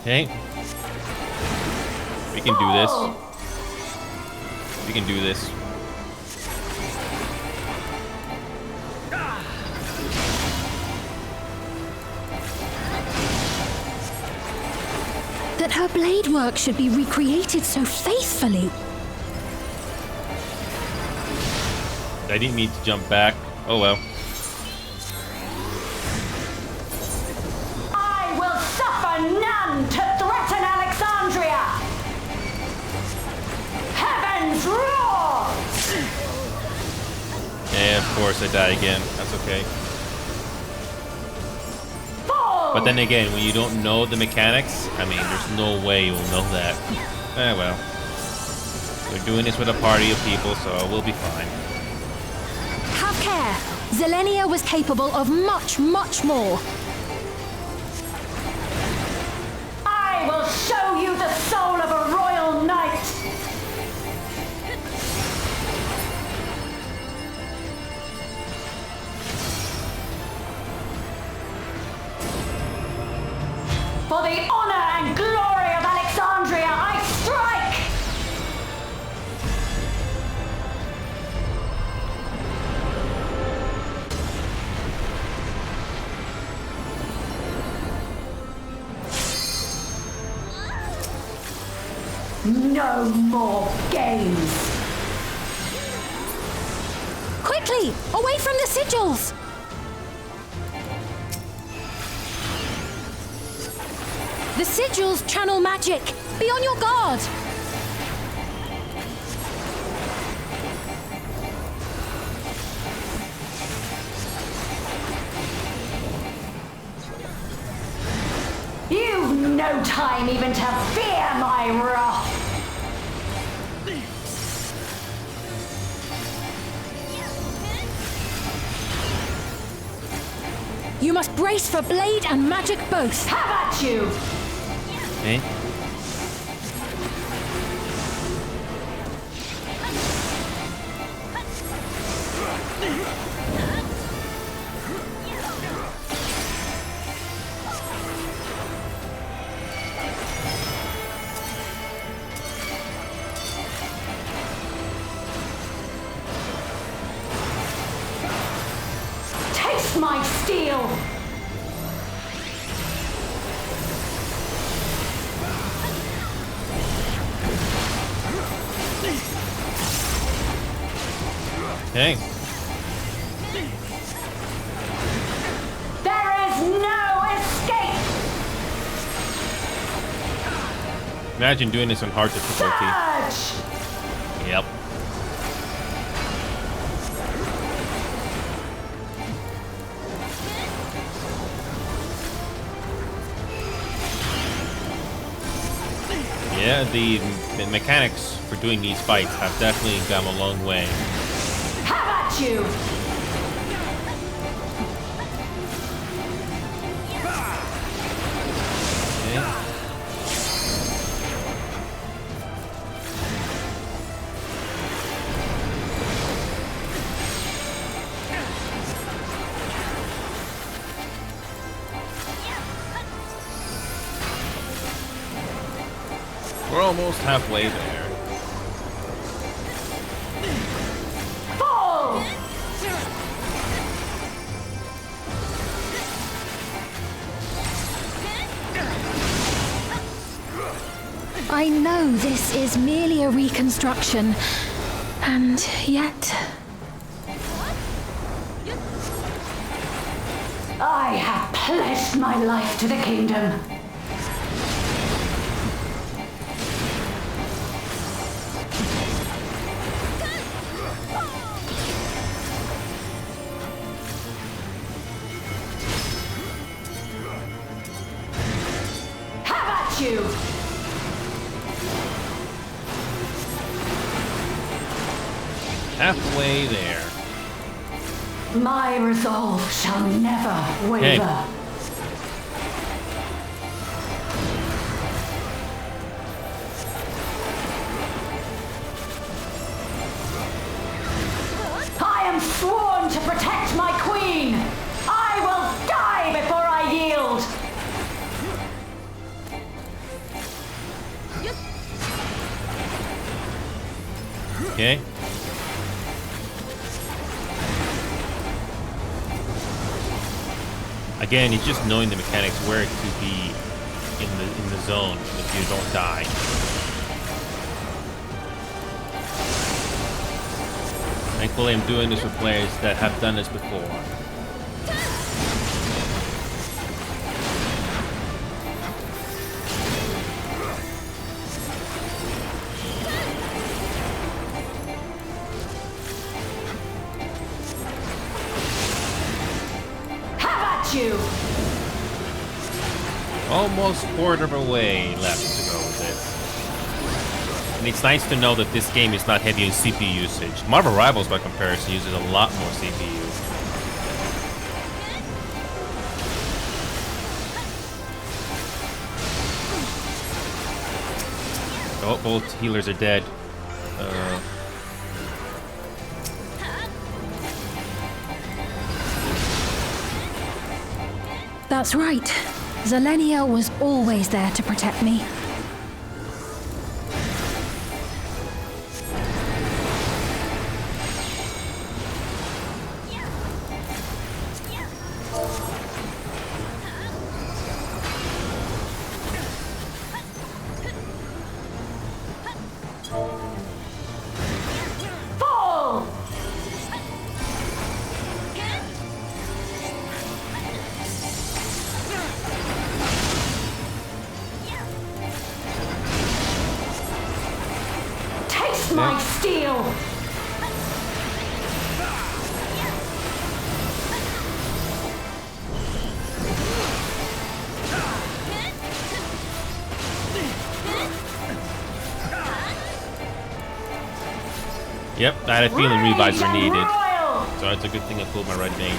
Okay. We can do this. We can do this. That her blade work should be recreated so faithfully. I didn't mean to jump back. Oh well. I will suffer none to threaten Alexandria! Heavens roar! Yeah, of course I die again. That's okay. But then again, when you don't know the mechanics, I mean, there's no way you'll know that. Eh, well. We're doing this with a party of people, so we'll be fine. Have care. Zelenia was capable of much, much more. I will show you the soul of a royal knight! For the honor and glory of Alexandria, I strike! No more games! Quickly, away from the sigils! The sigils channel magic. Be on your guard. You've no time even to fear my wrath! You must brace for blade and magic both. Have at you! Okay. Taste my steel! Okay. There is no escape! Imagine doing this on hard difficulty. Surge! Yep. Yeah, the mechanics for doing these fights have definitely come a long way. Have at you! Okay. We're almost halfway there. Fall! I know this is merely a reconstruction, and yet... I have pledged my life to the kingdom. Have at you! Halfway there. My resolve shall never waver. I am sworn to protect my queen. I will die before I yield. Okay. Again, it's just knowing the mechanics where to be in the zone if you don't die. Thankfully, I'm doing this with players that have done this before. You. Almost quarter of a way left to go with this. And it's nice to know that this game is not heavy on CPU usage. Marvel Rivals, by comparison, uses a lot more CPU. Oh, both healers are dead. That's right. Zelenia was always there to protect me. My steel! Yep, I had a feeling revives were needed. So it's a good thing I pulled my red mage.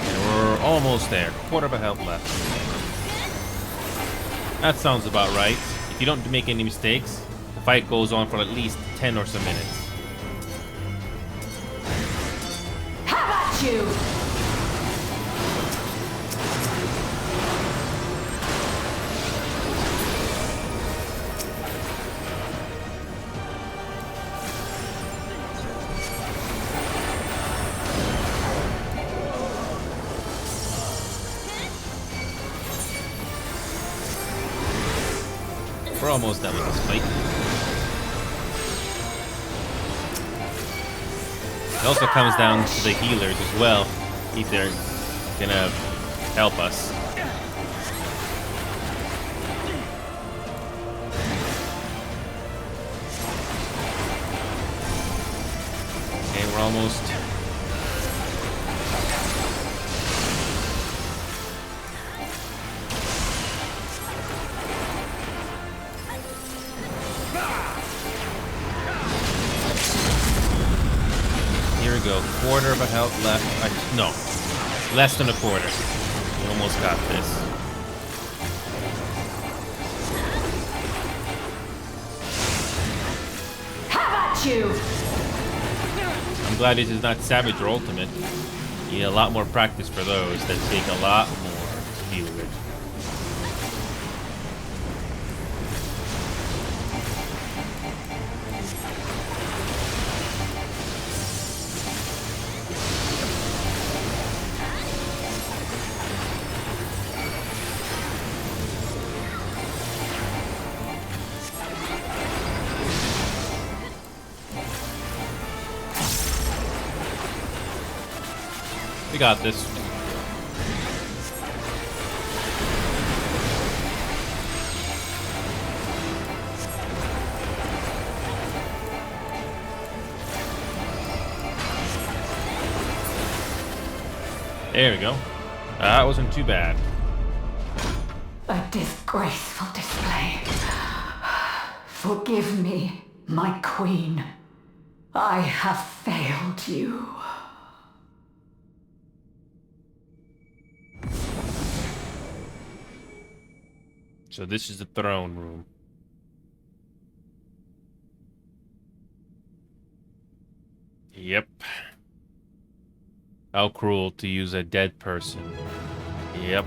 And we're almost there. Quarter of a health left. That sounds about right. If you don't make any mistakes, the fight goes on for at least 10 or so minutes. How about you? We're almost done with this fight. It also comes down to the healers as well, if they're gonna help us. Okay, we're almost. Here we go. Quarter of a health left. No, less than a quarter. We almost got this. How about you? I'm glad this is not Savage or Ultimate. You need a lot more practice for those that take a lot more to deal with. We got this. There we go. That wasn't too bad. A disgraceful display. Forgive me, my queen. I have failed you. So this is the throne room. Yep. How cruel to use a dead person. Yep.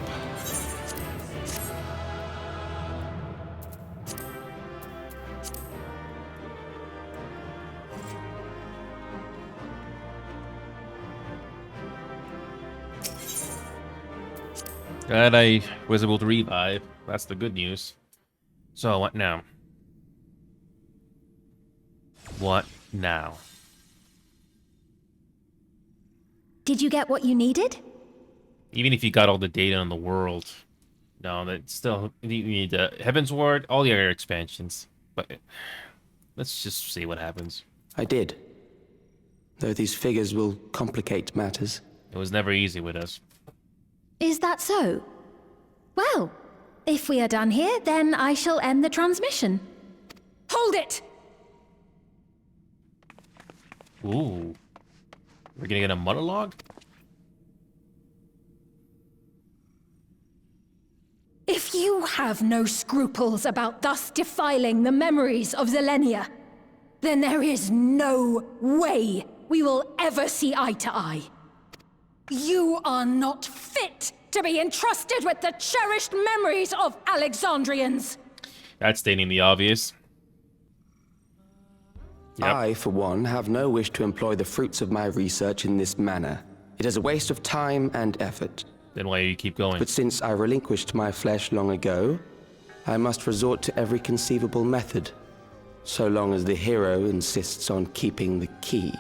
Glad I was able to revive. That's the good news. So, what now? What now? Did you get what you needed? Even if you got all the data in the world, no, that still you need Heaven's Ward, all the other expansions. But let's just see what happens. I did. Though these figures will complicate matters. It was never easy with us. Is that so? Well, if we are done here, then I shall end the transmission. Hold it! Ooh. We're gonna get a monologue? If you have no scruples about thus defiling the memories of Zelenia, then there is no way we will ever see eye to eye. You are not fit to be entrusted with the cherished memories of Alexandrians. That's stating the obvious. Yep. I, for one, have no wish to employ the fruits of my research in this manner. It is a waste of time and effort. Then why do you keep going? But since I relinquished my flesh long ago, I must resort to every conceivable method, so long as the hero insists on keeping the key.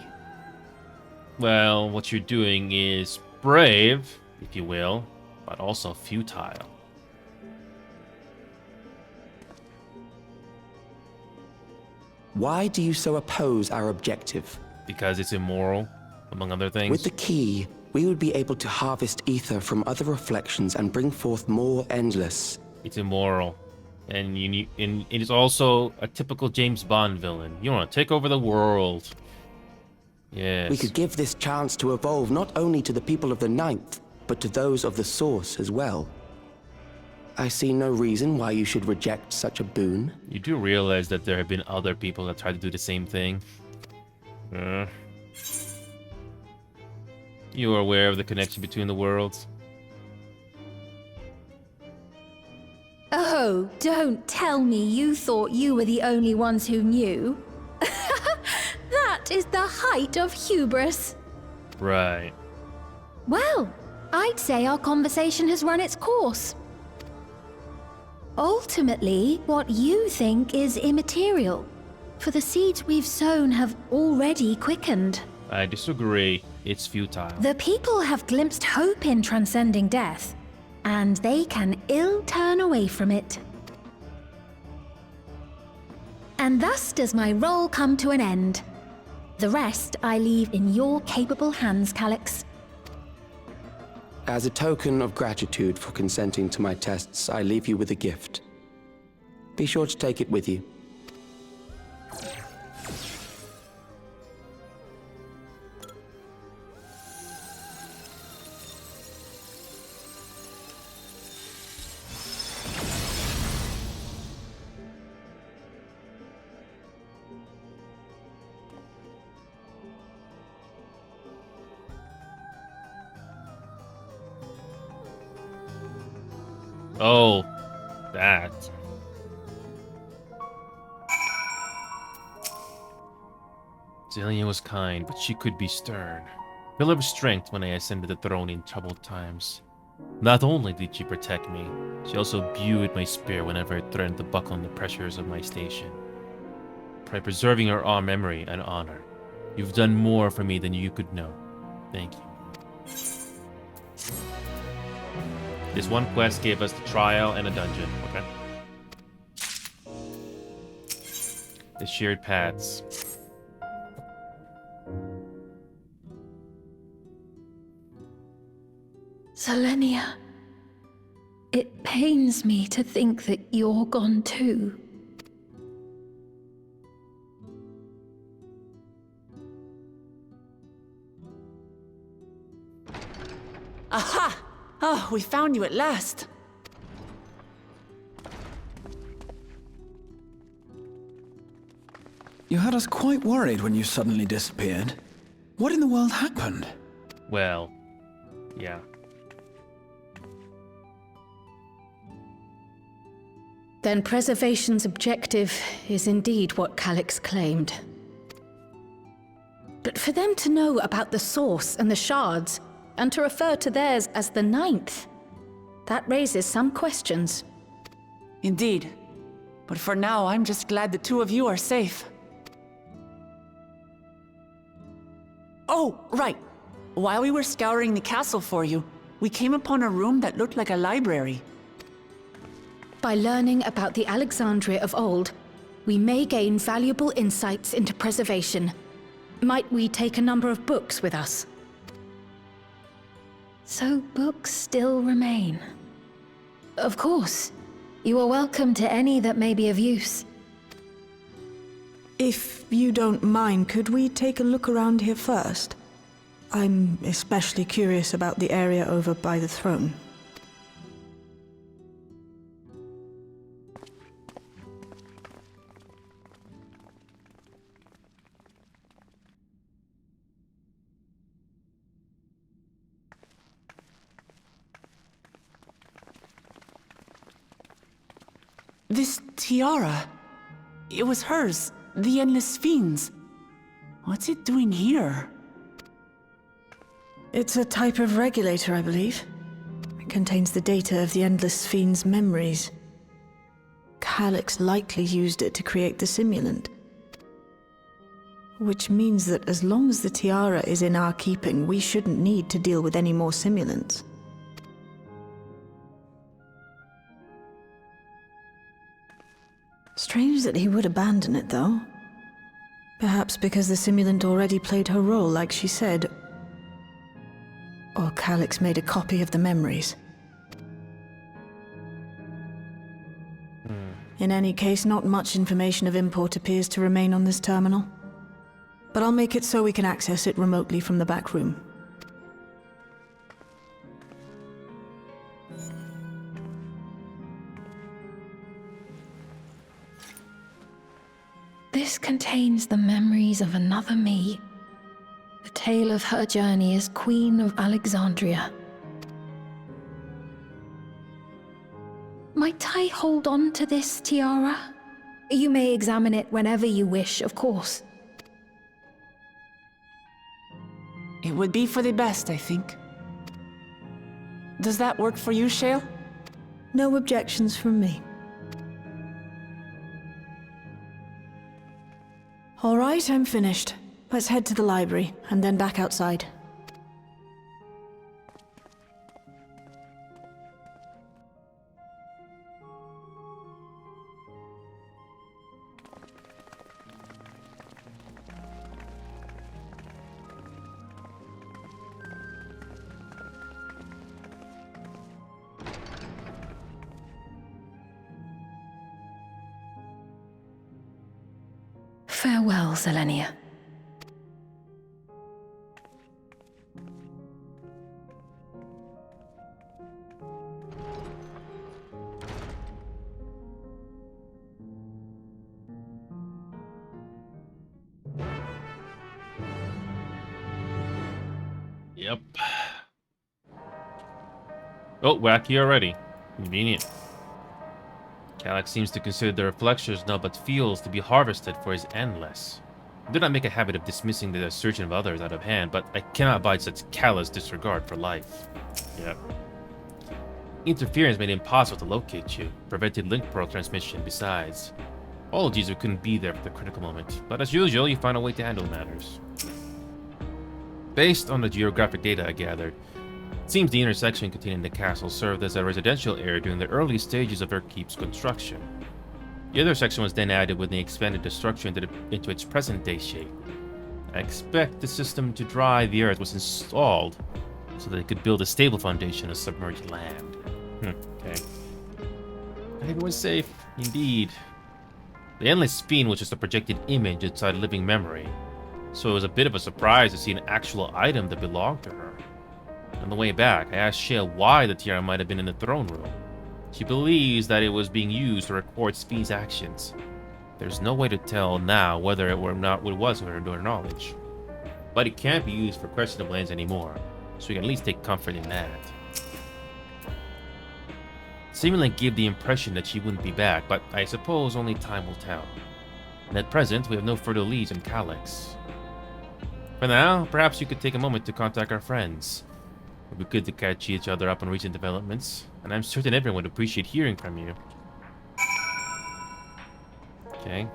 Well, what you're doing is brave, if you will, but also futile. Why do you so oppose our objective? Because it's immoral, among other things. With the key, we would be able to harvest ether from other reflections and bring forth more endless. It's immoral. And it is also a typical James Bond villain. You want to take over the world. Yes. We could give this chance to evolve not only to the people of the Ninth, but to those of the Source as well. I see no reason why you should reject such a boon. You do realize that there have been other people that tried to do the same thing. You are aware of the connection between the worlds? Oh, don't tell me you thought you were the only ones who knew. That is the height of hubris. Right. Well, I'd say our conversation has run its course. Ultimately, what you think is immaterial, for the seeds we've sown have already quickened. I disagree. It's futile. The people have glimpsed hope in transcending death, and they can ill turn away from it. And thus does my role come to an end. The rest I leave in your capable hands, Calyx. As a token of gratitude for consenting to my tests, I leave you with a gift. Be sure to take it with you. Oh, that. Zelenia was kind, but she could be stern. Pillar of strength when I ascended the throne in troubled times. Not only did she protect me, she also buoyed my spirit whenever I threatened to buckle on the pressures of my station. By preserving her memory and honor, you've done more for me than you could know. Thank you. This one quest gave us the trial and a dungeon. Okay. The shared paths. Zelenia, it pains me to think that you're gone too. Aha! Oh, we found you at last. You had us quite worried when you suddenly disappeared. What in the world happened? Well, yeah. Then preservation's objective is indeed what Calyx claimed. But for them to know about the source and the shards, and to refer to theirs as the ninth, that raises some questions. Indeed. But for now, I'm just glad the two of you are safe. Oh, right. While we were scouring the castle for you, we came upon a room that looked like a library. By learning about the Alexandria of old, we may gain valuable insights into preservation. Might we take a number of books with us? So books still remain. Of course. You are welcome to any that may be of use. If you don't mind, could we take a look around here first? I'm especially curious about the area over by the throne. This tiara. It was hers. The Endless Fiend's. What's it doing here? It's a type of regulator, I believe. It contains the data of the Endless Fiend's memories. Calyx likely used it to create the simulant. Which means that as long as the tiara is in our keeping, we shouldn't need to deal with any more simulants. Strange that he would abandon it, though. Perhaps because the simulant already played her role, like she said. Or Calyx made a copy of the memories. In any case, not much information of import appears to remain on this terminal. But I'll make it so we can access it remotely from the back room. This contains the memories of another me. The tale of her journey as Queen of Alexandria. Might I hold on to this tiara? You may examine it whenever you wish, of course. It would be for the best, I think. Does that work for you, Shale? No objections from me. All right, I'm finished. Let's head to the library, and then back outside. Farewell, Selenia. Yep. Oh, wacky already. Convenient. Calyx seems to consider the reflections not but fuels to be harvested for his endless. I do not make a habit of dismissing the assertion of others out of hand, but I cannot abide such callous disregard for life. Yep. Interference made it impossible to locate you, prevented link pearl transmission besides. Apologies we couldn't be there for the critical moment, but as usual, you found a way to handle matters. Based on the geographic data I gathered, it seems the intersection containing the castle served as a residential area during the early stages of Earthkeep's construction. The other section was then added when they expanded the structure into its present-day shape. I expect the system to dry the earth was installed so that it could build a stable foundation of submerged land. Okay. Everyone's safe, indeed. The Endless Fiend was just a projected image inside a living memory, so it was a bit of a surprise to see an actual item that belonged to her. On the way back, I asked Shale why the tiara might have been in the throne room. She believes that it was being used to record Sphyn's actions. There's no way to tell now whether it was her knowledge. But it can't be used for questionable ends anymore, so we can at least take comfort in that. Seemingly give the impression that she wouldn't be back, but I suppose only time will tell. And at present, we have no further leads on Calyx. For now, perhaps you could take a moment to contact our friends. It would be good to catch each other up on recent developments, and I'm certain everyone would appreciate hearing from you. Okay.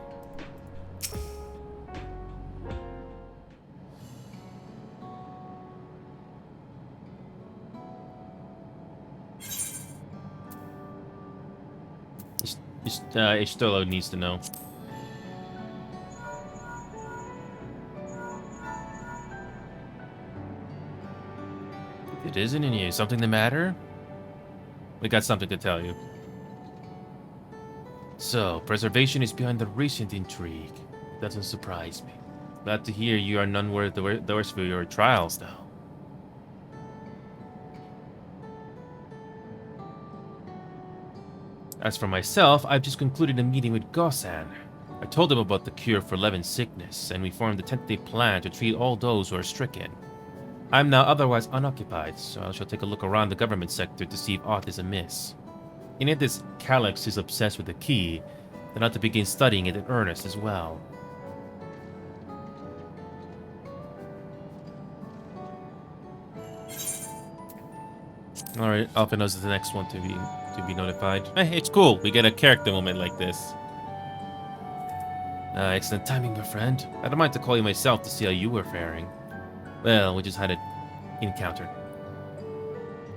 Ishtolo needs to know. It isn't in you. Something the matter? We got something to tell you. So, preservation is behind the recent intrigue. Doesn't surprise me. Glad to hear you are none worth the worse for your trials, though. As for myself, I've just concluded a meeting with Gosan. I told him about the cure for Levin's sickness, and we formed a tentative plan to treat all those who are stricken. I'm now otherwise unoccupied, so I shall take a look around the government sector to see if aught is amiss. And if this Calyx is obsessed with the key, then I ought to begin studying it in earnest as well. Alright, Alphanos is the next one to be notified. Hey, it's cool. We get a character moment like this. Excellent timing, my friend. I don't mind to call you myself to see how you were faring. Well, we just had an encounter.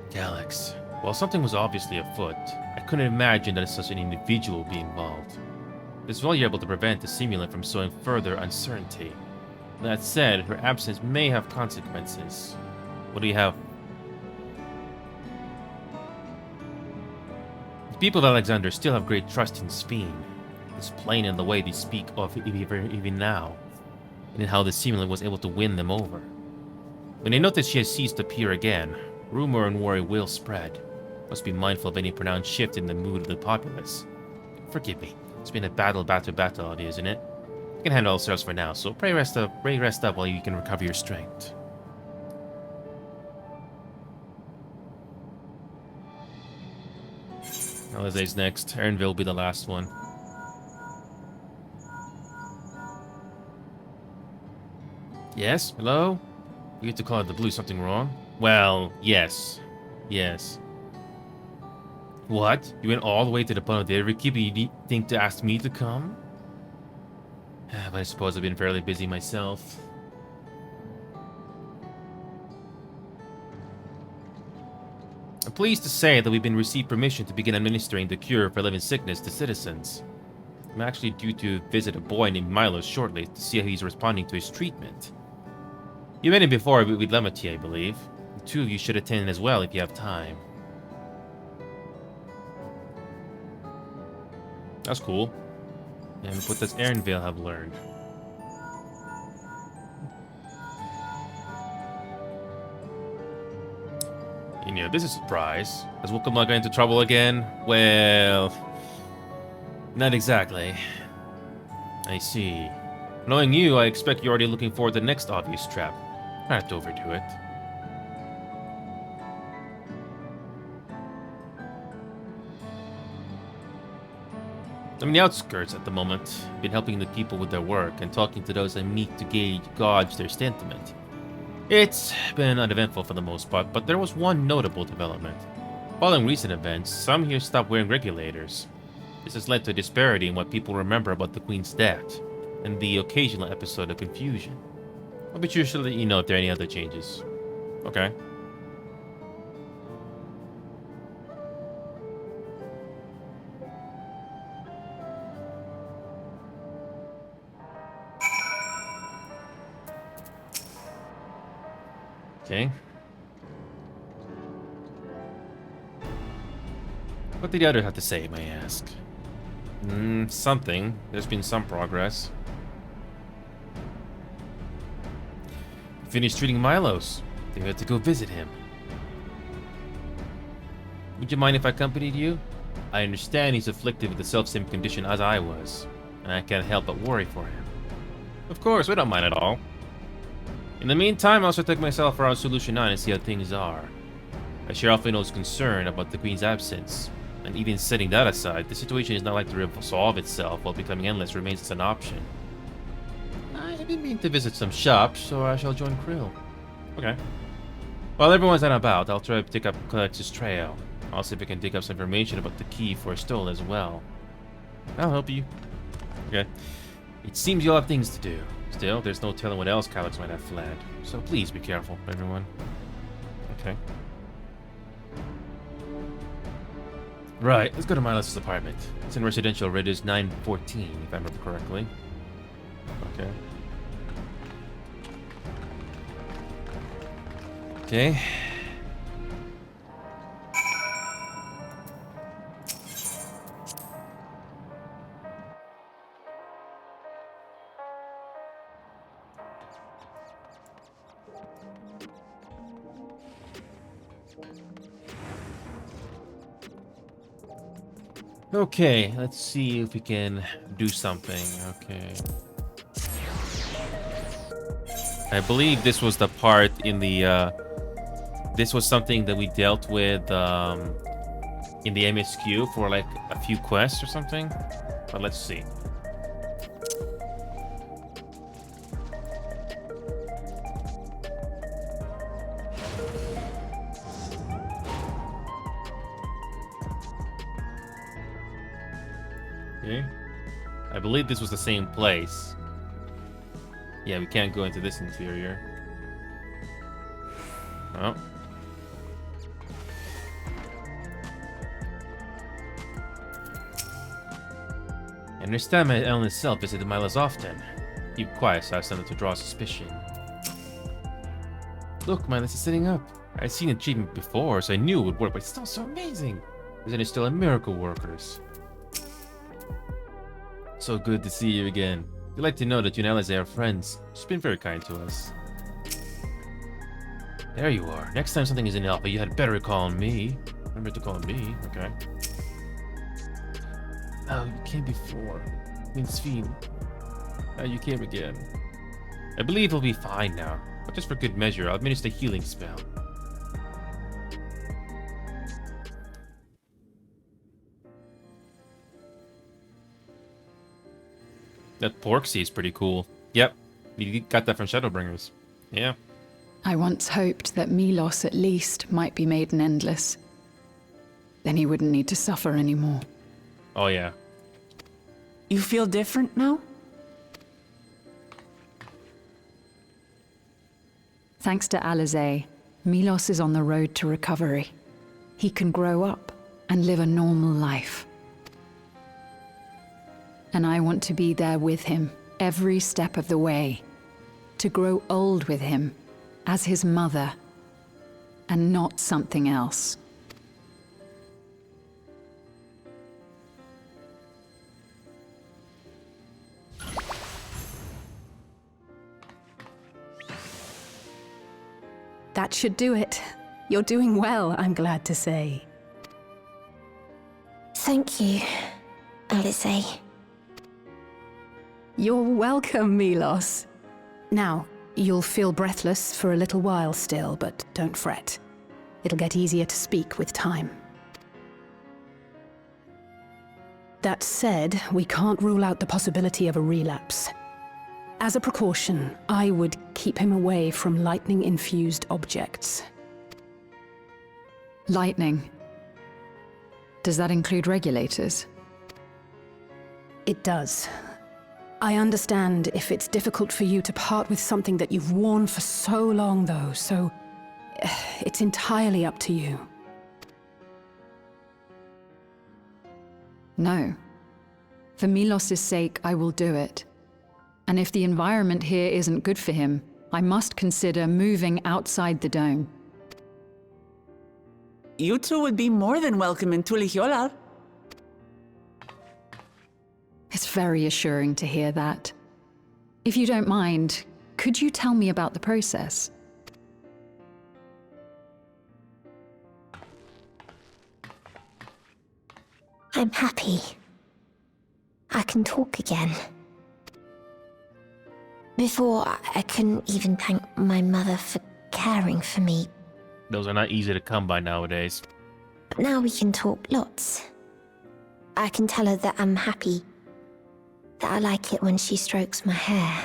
Calyx. While something was obviously afoot, I couldn't imagine that such an individual would be involved. It's well you're able to prevent the simulant from sowing further uncertainty. That said, her absence may have consequences. What do you have? The people of Alexander still have great trust in Sphyn. It's plain in the way they speak of it even now, and in how the simulant was able to win them over. When they notice she has ceased to appear again, rumor and worry will spread. Must be mindful of any pronounced shift in the mood of the populace. Forgive me, it's been a battle, isn't it? You can handle ourselves for now, so pray rest up while you can recover your strength. Alize's next. Erinville will be the last one. Yes? Hello? You get to call it the blue. Something wrong? Well, yes. Yes. What? You went all the way to the bottom of the Ricky, but you didn't think to ask me to come? But I suppose I've been fairly busy myself. I'm pleased to say that we've been received permission to begin administering the cure for Levin's sickness to citizens. I'm actually due to visit a boy named Milo shortly to see how he's responding to his treatment. You met him before with Lematier, I believe. The two of you should attend as well if you have time. That's cool. And what does Erinville have learned? You know, this is a surprise. Has Wukamla got into trouble again? Well, not exactly. I see. Knowing you, I expect you're already looking forward to the next obvious trap. Try not to overdo it. I'm in the outskirts at the moment. Been helping the people with their work and talking to those I meet to gauge their sentiment. It's been uneventful for the most part, but there was one notable development. Following recent events, some here stopped wearing regulators. This has led to a disparity in what people remember about the Queen's death, and the occasional episode of confusion. I'll be sure to let you know if there are any other changes. Okay. Okay. What did the others have to say, may I ask? Something. There's been some progress. Finished treating Milos. They had to go visit him. Would you mind if I accompanied you? I understand he's afflicted with the self-same condition as I was, and I can't help but worry for him. Of course, we don't mind at all. In the meantime, I'll also take myself around Solution 9 and see how things are. I share Alphinaud's concern about the Queen's absence, and even setting that aside, the situation is not likely to resolve itself while becoming endless remains as an option. I've been meaning to visit some shops, so I shall join Krill. Okay. While everyone's out and about, I'll try to pick up Calix's trail. I'll see if I can dig up some information about the key for Stoll as well. I'll help you. Okay. It seems you'll have things to do. Still, there's no telling what else Calix might have fled. So please be careful, everyone. Okay. Right, let's go to Milos' apartment. It's in residential Radius 914, if I remember correctly. Okay. Okay. Okay, let's see if we can do something. Okay. I believe this was the part in the, this was something that we dealt with, in the MSQ for like a few quests or something. But let's see. Okay. I believe this was the same place. Yeah, we can't go into this interior. Oh. I understand my Ellen itself visited Milos often. Keep quiet so as not to draw suspicion. Look, Milos is sitting up. I'd seen achievement before, so I knew it would work, but it's still so amazing. Isn't it still a miracle workers? So good to see you again. We'd like to know that you and Alice are friends. She's been very kind to us. There you are. Next time something is in Alpha, you had better call on me. Remember to call on me. Okay. Oh, you came before. Queen's Fiend. Oh, you came again. I believe he'll be fine now. But just for good measure, I'll administer a healing spell. That Porksy is pretty cool. Yep, you got that from Shadowbringers. Yeah. I once hoped that Milos at least might be made an endless. Then he wouldn't need to suffer anymore. Oh yeah. You feel different now? Thanks to Alizé, Milos is on the road to recovery. He can grow up and live a normal life. And I want to be there with him every step of the way. To grow old with him as his mother and not something else. That should do it. You're doing well, I'm glad to say. Thank you, Alizé. You're welcome, Milos. Now, you'll feel breathless for a little while still, but don't fret. It'll get easier to speak with time. That said, we can't rule out the possibility of a relapse. As a precaution, I would keep him away from lightning-infused objects. Lightning? Does that include regulators? It does. I understand if it's difficult for you to part with something that you've worn for so long, though, so it's entirely up to you. No. For Milos' sake, I will do it. And if the environment here isn't good for him, I must consider moving outside the dome. You two would be more than welcome in Tulihiolar. It's very assuring to hear that. If you don't mind, could you tell me about the process? I'm happy. I can talk again. Before, I couldn't even thank my mother for caring for me. Those are not easy to come by nowadays. But now we can talk lots. I can tell her that I'm happy. That I like it when she strokes my hair.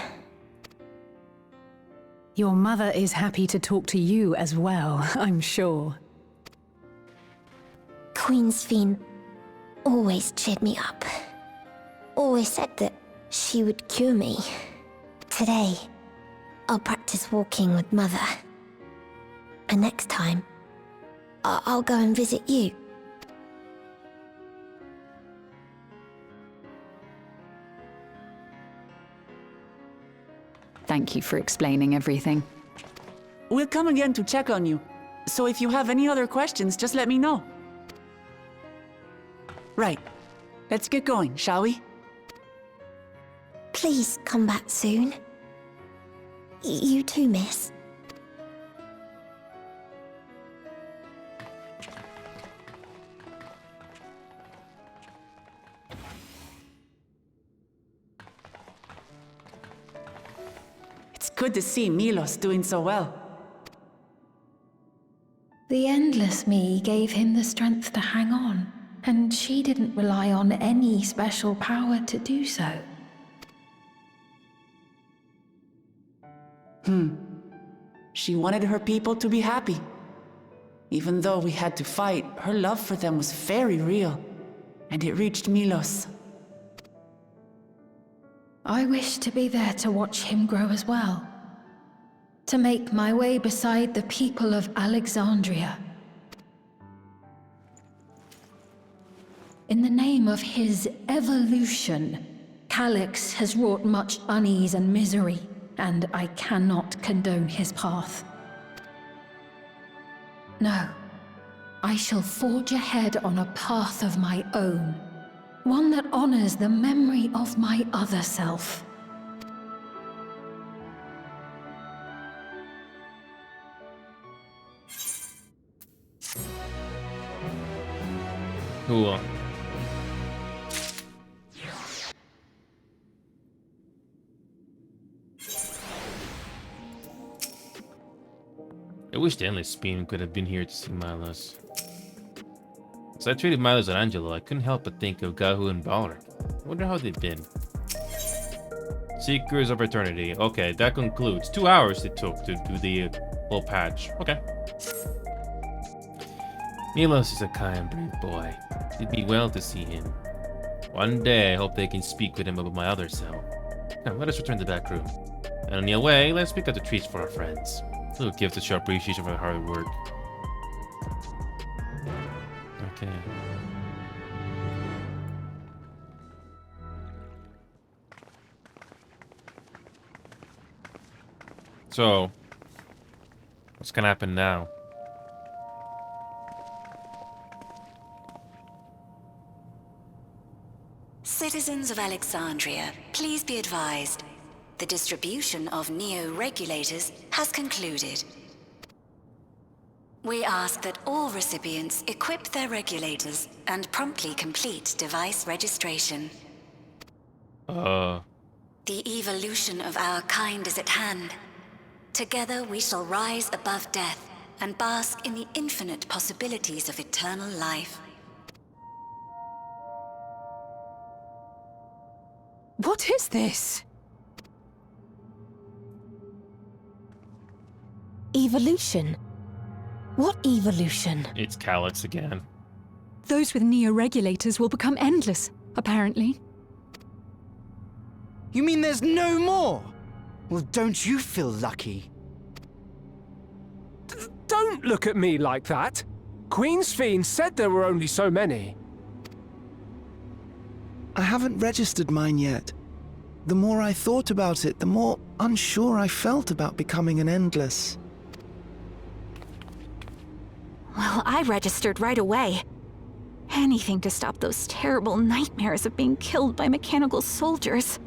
Your mother is happy to talk to you as well, I'm sure. Queen Sphene always cheered me up. Always said that she would cure me. Today, I'll practice walking with Mother. And next time, I'll go and visit you. Thank you for explaining everything. We'll come again to check on you. So if you have any other questions, just let me know. Right. Let's get going, shall we? Please come back soon. You too, miss. It's good to see Milos doing so well. The Endless Me gave him the strength to hang on, and she didn't rely on any special power to do so. She wanted her people to be happy. Even though we had to fight, her love for them was very real. And it reached Milos. I wish to be there to watch him grow as well. To make my way beside the people of Alexandria. In the name of his evolution, Calyx has wrought much unease and misery, and I cannot condone his path. No, I shall forge ahead on a path of my own, one that honors the memory of my other self. Cool. I wish the Endless Beam could have been here to see Milos. As I treated Milos and Angelo, I couldn't help but think of Gahu and Balric. I wonder how they've been. Seekers of Eternity. Okay, that concludes. 2 hours it took to do the whole patch. Okay. Milos is a kind, brave boy. It'd be well to see him. One day, I hope they can speak with him about my other self. Now, let us return to the back room. And on the way, let's pick up the treats for our friends. A little gift to show appreciation for their hard work. Okay. So, what's gonna happen now? Citizens of Alexandria, please be advised. The distribution of neo-regulators has concluded. We ask that all recipients equip their regulators and promptly complete device registration. The evolution of our kind is at hand. Together we shall rise above death and bask in the infinite possibilities of eternal life. What is this? Evolution? What evolution? It's Calyx again. Those with neo-regulators will become endless, apparently. You mean there's no more? Well, don't you feel lucky? Don't look at me like that. Queen Sphene said there were only so many. I haven't registered mine yet. The more I thought about it, the more unsure I felt about becoming an Endless. Well, I registered right away. Anything to stop those terrible nightmares of being killed by mechanical soldiers.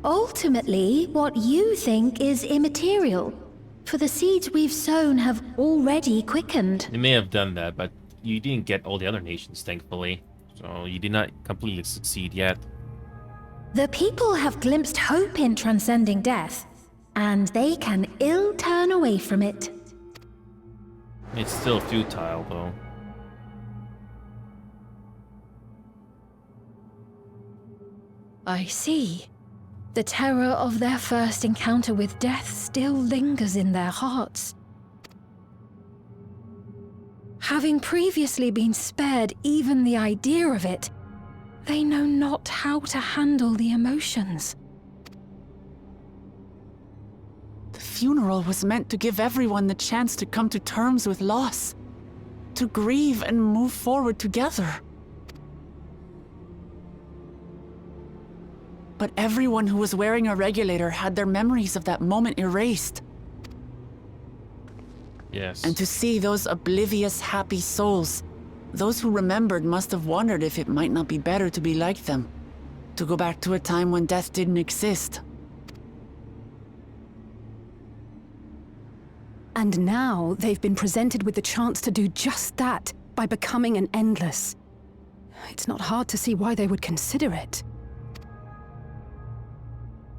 Ultimately, what you think is immaterial. For the seeds we've sown have already quickened. They may have done that, but you didn't get all the other nations, thankfully. So you did not completely succeed yet. The people have glimpsed hope in transcending death, and they can ill turn away from it. It's still futile, though. I see. The terror of their first encounter with death still lingers in their hearts. Having previously been spared even the idea of it, they know not how to handle the emotions. The funeral was meant to give everyone the chance to come to terms with loss, to grieve and move forward together. But everyone who was wearing a regulator had their memories of that moment erased. Yes. And to see those oblivious, happy souls, those who remembered must have wondered if it might not be better to be like them, to go back to a time when death didn't exist. And now they've been presented with the chance to do just that by becoming an Endless. It's not hard to see why they would consider it.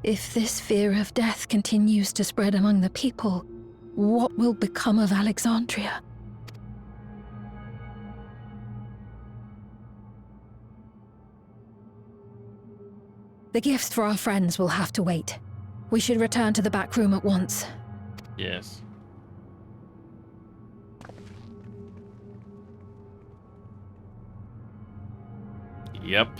If this fear of death continues to spread among the people, what will become of Alexandria? The gifts for our friends will have to wait. We should return to the back room at once. Yes. Yep.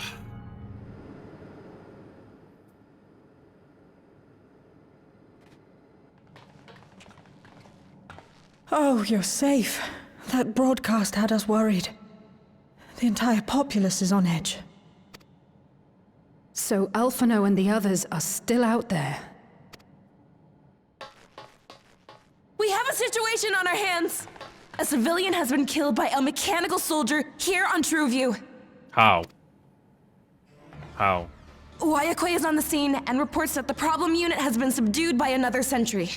Oh, you're safe. That broadcast had us worried. The entire populace is on edge. So Alphino and the others are still out there. We have a situation on our hands! A civilian has been killed by a mechanical soldier here on Trueview. How? How? Wayakwe is on the scene and reports that the problem unit has been subdued by another sentry.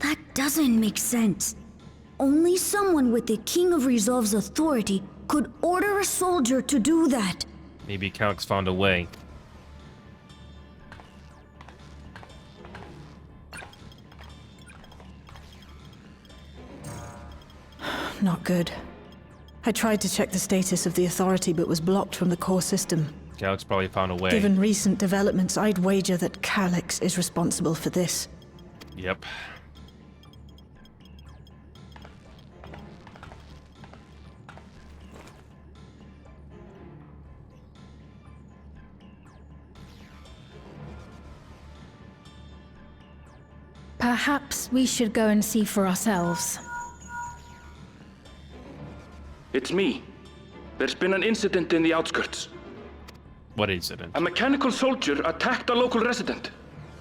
That doesn't make sense. Only someone with the King of Resolve's authority could order a soldier to do that. Maybe Calix found a way. Not good. I tried to check the status of the authority but was blocked from the core system. Calix probably found a way. Given recent developments, I'd wager that Calix is responsible for this. Yep. Perhaps we should go and see for ourselves. It's me. There's been an incident in the outskirts. What incident? A mechanical soldier attacked a local resident.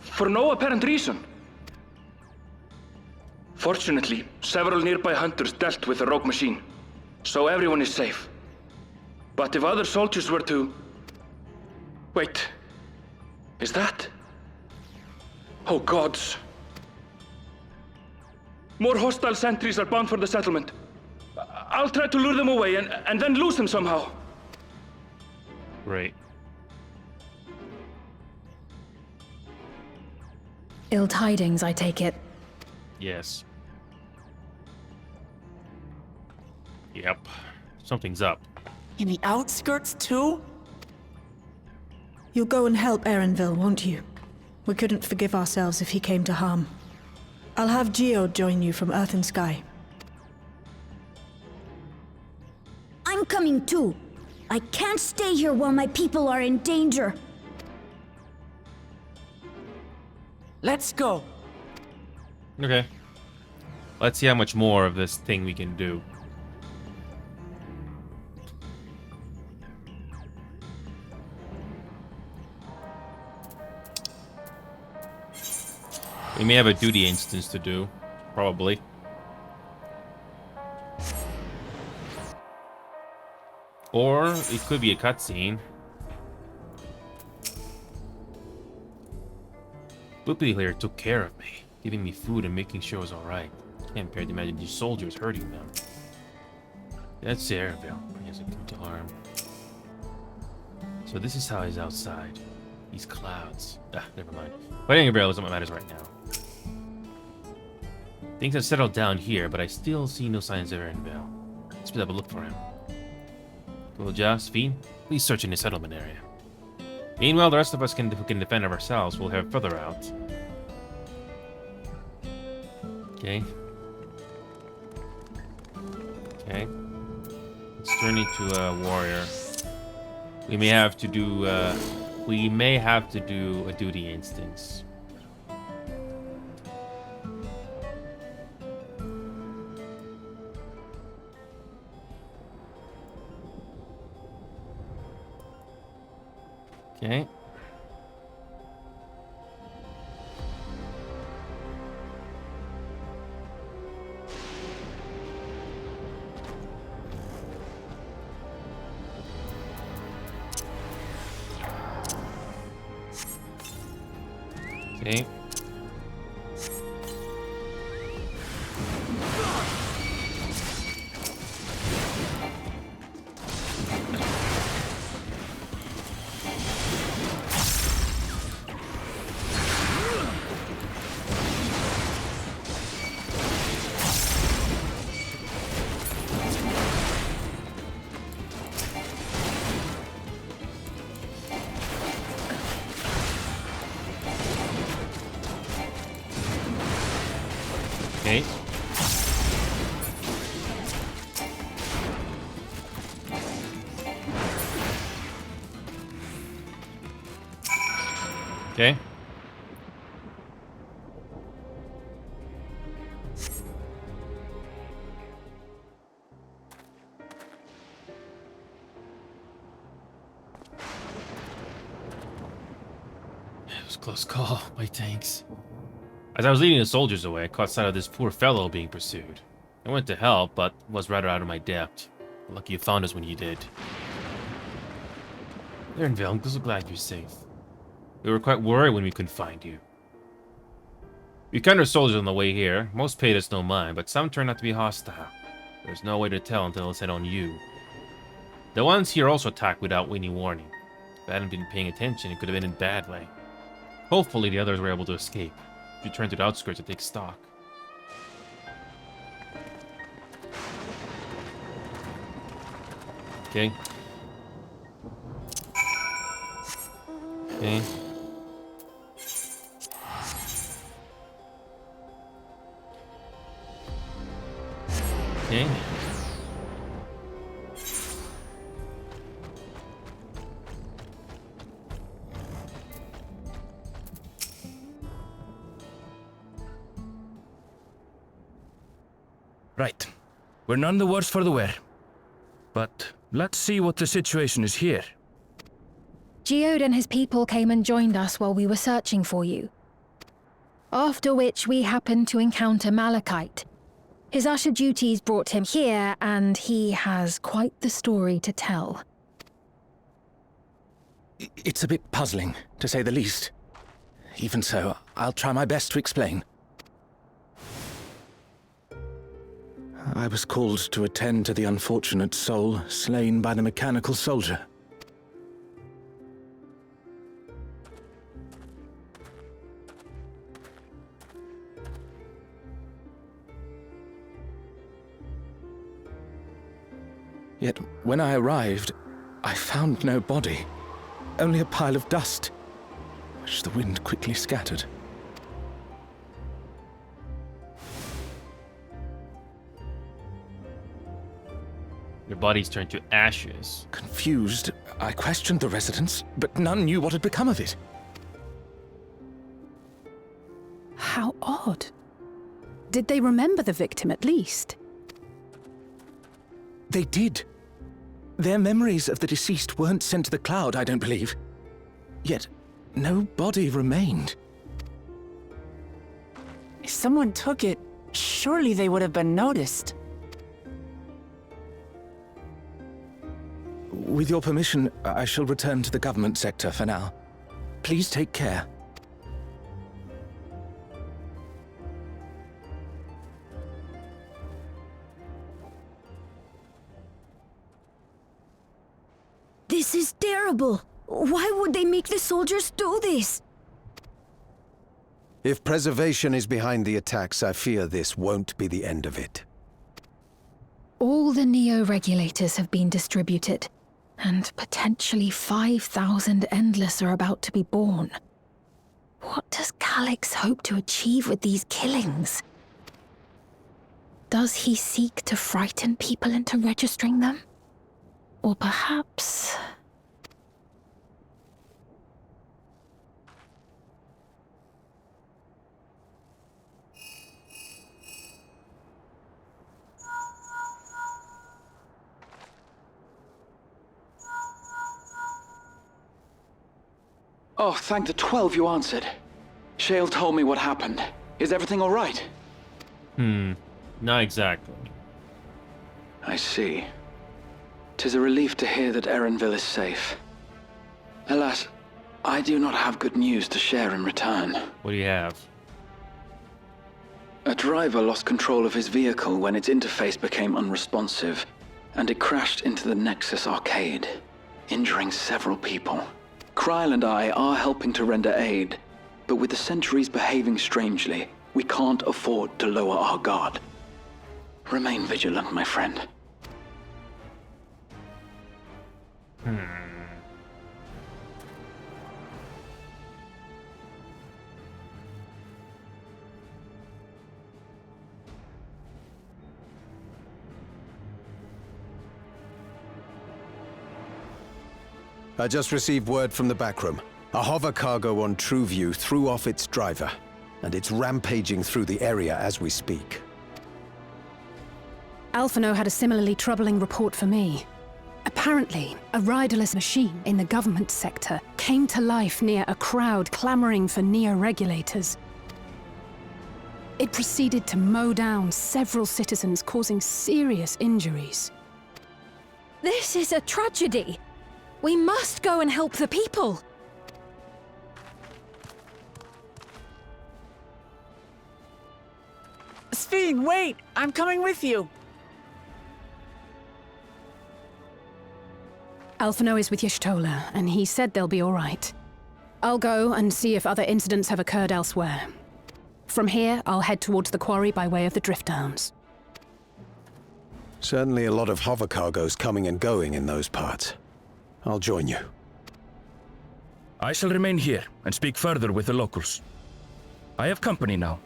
For no apparent reason. Fortunately, several nearby hunters dealt with the rogue machine. So everyone is safe. But if other soldiers were to... Wait. Is that... Oh gods. More hostile sentries are bound for the settlement. I'll try to lure them away and then lose them somehow. Great. Ill tidings, I take it. Yes. Yep. Something's up. In the outskirts, too? You'll go and help Erenville, won't you? We couldn't forgive ourselves if he came to harm. I'll have Geo join you from Earth and Sky. I'm coming too. I can't stay here while my people are in danger. Let's go. Okay. Let's see how much more of this thing we can do. We may have a duty instance to do, probably. Or it could be a cutscene. Boopy here took care of me. giving me food and making sure I was alright. Can't bear to imagine these soldiers hurting them. That's Airville. He has a good arm. So this is how he's outside. These clouds. Never mind. Fighting Airville isn't what matters right now. Things have settled down here, but I still see no signs of Airville. Let's have a look for him. Cool, Josephine. Please search in the settlement area. Meanwhile, the rest of us who can defend ourselves will head further out. Okay. Okay. Let's turn into a warrior. We may have to do a duty instance. Okay. Okay. Okay. Okay. It was a close call. My thanks. As I was leading the soldiers away, I caught sight of this poor fellow being pursued. I went to help, but was rather out of my depth. Lucky you found us when you did. Ernville, I'm so glad you're safe. We were quite worried when we couldn't find you. We encountered soldiers on the way here. Most paid us no mind, but some turned out to be hostile. There's no way to tell until it's set on you. The ones here also attacked without any warning. If I hadn't been paying attention, it could have ended badly. Hopefully the others were able to escape. Return to the outskirts to take stock. Okay. Okay. Okay. Right. We're none the worse for the wear. But let's see what the situation is here. Geode and his people came and joined us while we were searching for you. After which we happened to encounter Malachite. His usher duties brought him here, and he has quite the story to tell. It's a bit puzzling, to say the least. Even so, I'll try my best to explain. I was called to attend to the unfortunate soul slain by the mechanical soldier. Yet, when I arrived, I found no body, only a pile of dust, which the wind quickly scattered. Your bodies turned to ashes. Confused, I questioned the residents, but none knew what had become of it. How odd. Did they remember the victim at least? They did. Their memories of the deceased weren't sent to the cloud, I don't believe. Yet, no body remained. If someone took it, surely they would have been noticed. With your permission, I shall return to the government sector for now. Please take care. This is terrible. Why would they make the soldiers do this? If preservation is behind the attacks, I fear this won't be the end of it. All the Neo-regulators have been distributed, and potentially 5,000 Endless are about to be born. What does Calyx hope to achieve with these killings? Does he seek to frighten people into registering them? Or perhaps... Oh, thank the 12 you answered. Shale told me what happened. Is everything all right? Not exactly. I see. 'Tis a relief to hear that Erenville is safe. Alas, I do not have good news to share in return. What do you have? A driver lost control of his vehicle when its interface became unresponsive, and it crashed into the Nexus arcade, injuring several people. Kryl and I are helping to render aid, but with the sentries behaving strangely, we can't afford to lower our guard. Remain vigilant, my friend. I just received word from the backroom. A hover cargo on TrueView threw off its driver, and it's rampaging through the area as we speak. Alphino had a similarly troubling report for me. Apparently, a riderless machine in the government sector came to life near a crowd clamoring for Neo-regulators. It proceeded to mow down several citizens, causing serious injuries. This is a tragedy. We must go and help the people. Sphene, wait! I'm coming with you! Alphino is with Y'shtola, and he said they'll be all right. I'll go and see if other incidents have occurred elsewhere. From here, I'll head towards the quarry by way of the Drift Downs. Certainly a lot of hover cargoes coming and going in those parts. I'll join you. I shall remain here and speak further with the locals. I have company now,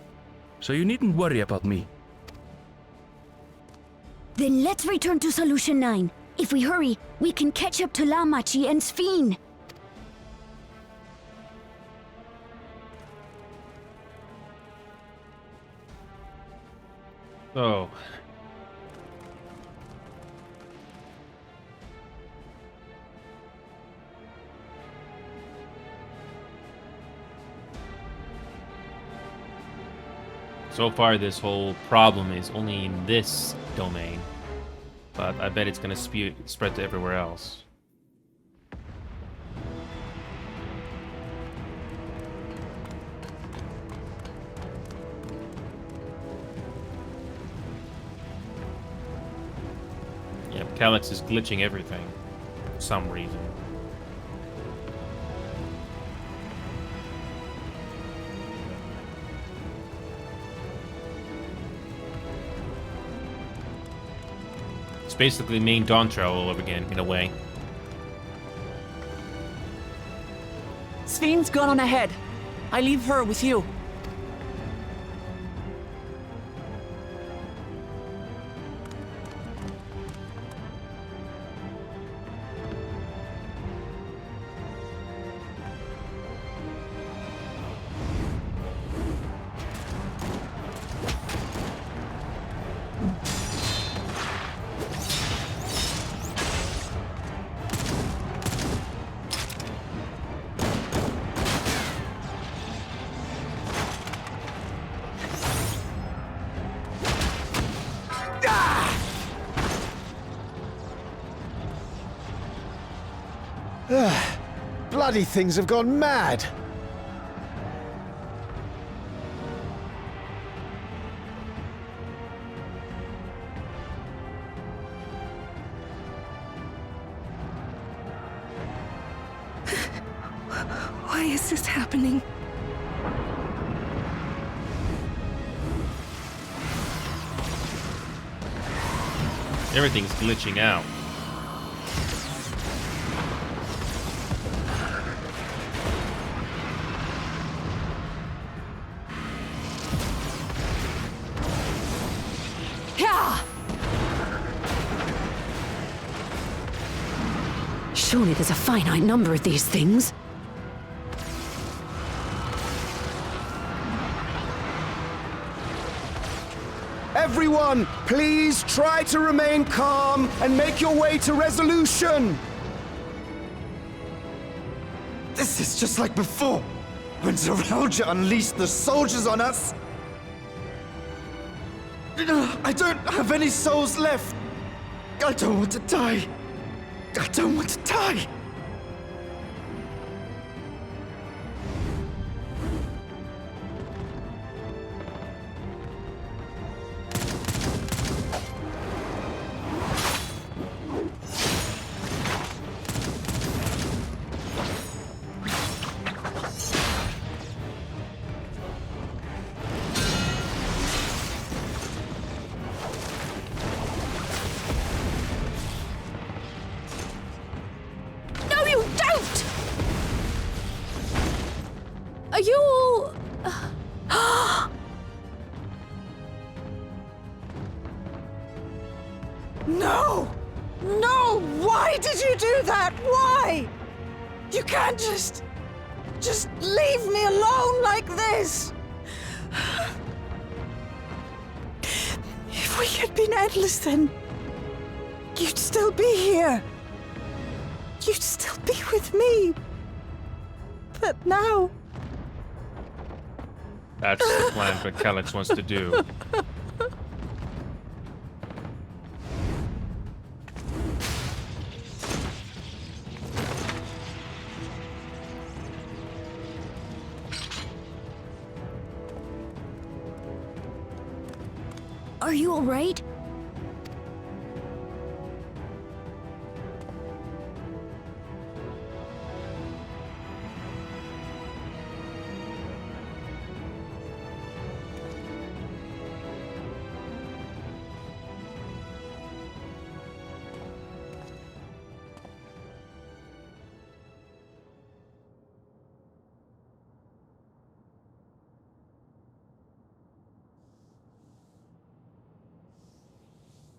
so you needn't worry about me. Then let's return to Solution 9. If we hurry, we can catch up to Lamachi and Sphene. Oh. So far, this whole problem is only in this domain, but I bet it's gonna spread to everywhere else. Yep, Calyx is glitching everything for some reason. It's basically main Dawntrail all over again, in a way. Sphene's gone on ahead. I leave her with you. Bloody things have gone mad! Why is this happening? Everything's glitching out. Surely there's a finite number of these things. Everyone, please try to remain calm and make your way to resolution! This is just like before, when Zeralja unleashed the soldiers on us. I don't have any souls left. I don't want to die. I don't want to die. Are you all... No! No! Why did you do that? Why? You can't just leave me alone like this! If we had been endless, then you'd still be here. You'd still be with me. But now... That's the plan what Calyx wants to do. Are you all right?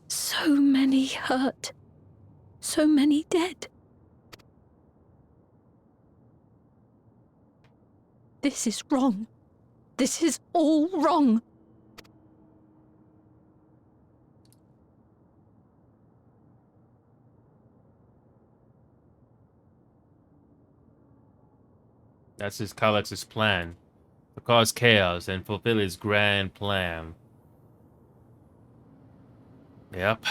So many hurt. So many dead. This is wrong. This is all wrong. That's his Calyx's plan. To cause chaos and fulfill his grand plan. Yep.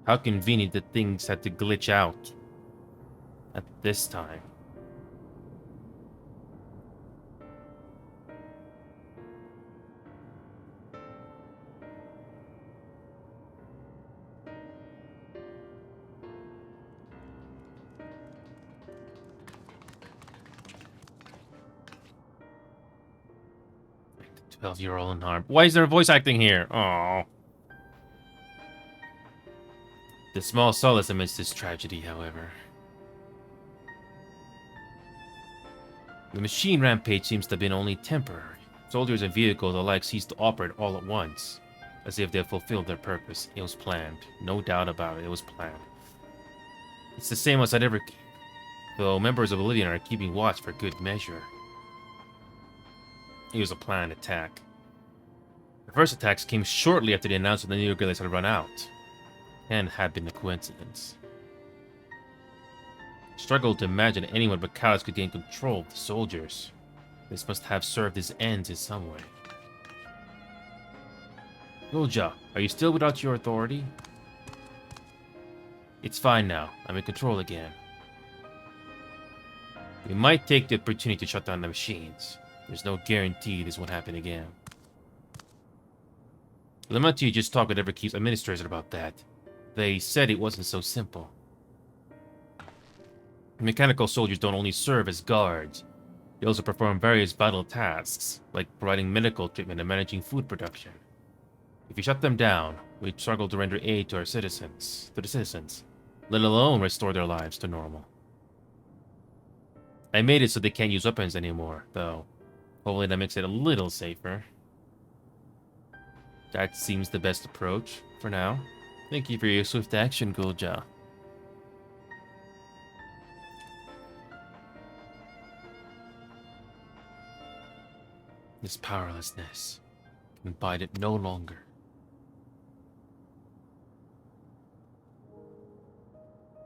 How convenient that things had to glitch out at this time. The 12-year-old unharmed. Why is there voice acting here? Oh. The small solace amidst this tragedy, however. The machine rampage seems to have been only temporary. Soldiers and vehicles alike ceased to operate all at once, as if they had fulfilled their purpose. It was planned. No doubt about it, it was planned. It's the same as I'd ever keep, though members of Oblivion are keeping watch for good measure. It was a planned attack. The first attacks came shortly after the announcement that the Neogalis had run out, and had been a coincidence. Struggled to imagine anyone but Calyx could gain control of the soldiers. This must have served his ends in some way. Yolja, are you still without your authority? It's fine now. I'm in control again. We might take the opportunity to shut down the machines. There's no guarantee this won't happen again. Lamenti just talked with Everkeep's administrator about that. They said it wasn't so simple. Mechanical soldiers don't only serve as guards. They also perform various vital tasks, like providing medical treatment and managing food production. If you shut them down, we'd struggle to render aid to the citizens, let alone restore their lives to normal. I made it so they can't use weapons anymore, though. Hopefully that makes it a little safer. That seems the best approach, for now. Thank you for your swift action, Gulja. This powerlessness can bide it no longer.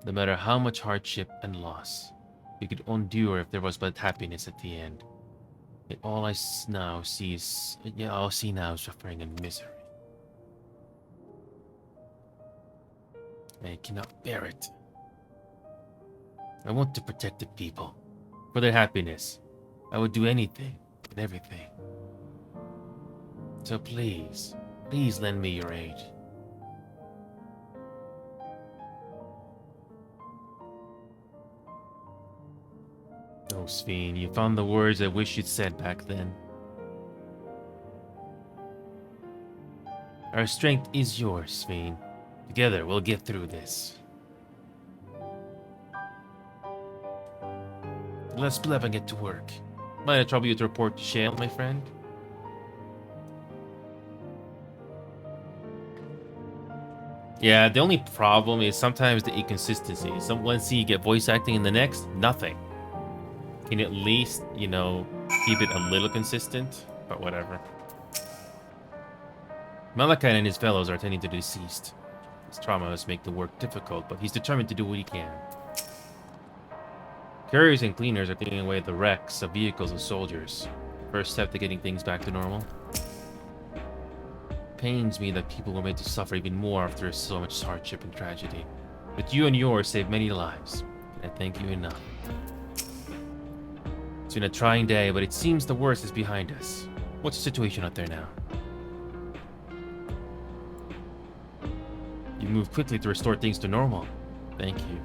No matter how much hardship and loss we could endure if there was but happiness at the end. Yet all I now see is suffering and misery. I cannot bear it. I want to protect the people. For their happiness, I would do anything and everything. So please, please lend me your aid. Oh, Sphene, you found the words I wish you'd said back then. Our strength is yours, Sphene. Together, we'll get through this. Let's split up and get to work. Might I trouble you to report to Shale, my friend? Yeah, the only problem is sometimes the inconsistency. One scene you get voice acting in the next, nothing. Can you at least, you know, keep it a little consistent? But whatever. Malachite and his fellows are tending to the deceased. His trauma must make the work difficult, but he's determined to do what he can. Carriers and cleaners are taking away the wrecks of vehicles and soldiers. First step to getting things back to normal. Pains me that people were made to suffer even more after so much hardship and tragedy. But you and yours saved many lives. And I thank you enough. It's been a trying day, but it seems the worst is behind us. What's the situation out there now? You moved quickly to restore things to normal. Thank you.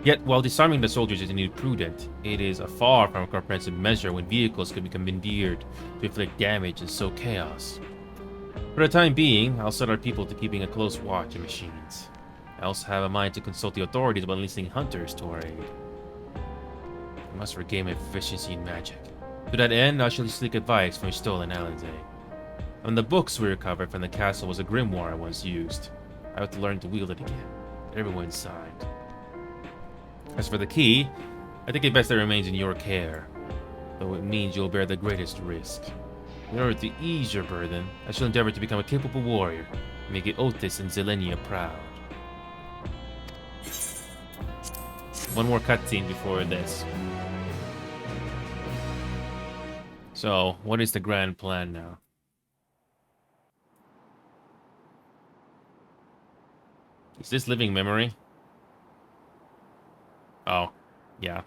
Yet, while disarming the soldiers is indeed prudent, it is a far from a comprehensive measure when vehicles can become endeared to inflict damage and sow chaos. For the time being, I'll set our people to keeping a close watch on machines. I also have a mind to consult the authorities about enlisting hunters to our aid. I must regain my proficiency in magic. To that end, I shall seek advice from Stoll and Alanze. On the books we recovered from the castle was a grimoire I once used. I have to learn to wield it again. Everyone sighed. As for the key, I think it best that it remains in your care, though it means you'll bear the greatest risk. In order to ease your burden, I shall endeavor to become a capable warrior, making Otis and Zelenia proud. One more cutscene before this. So, what is the grand plan now? Is this living memory? Oh, yeah.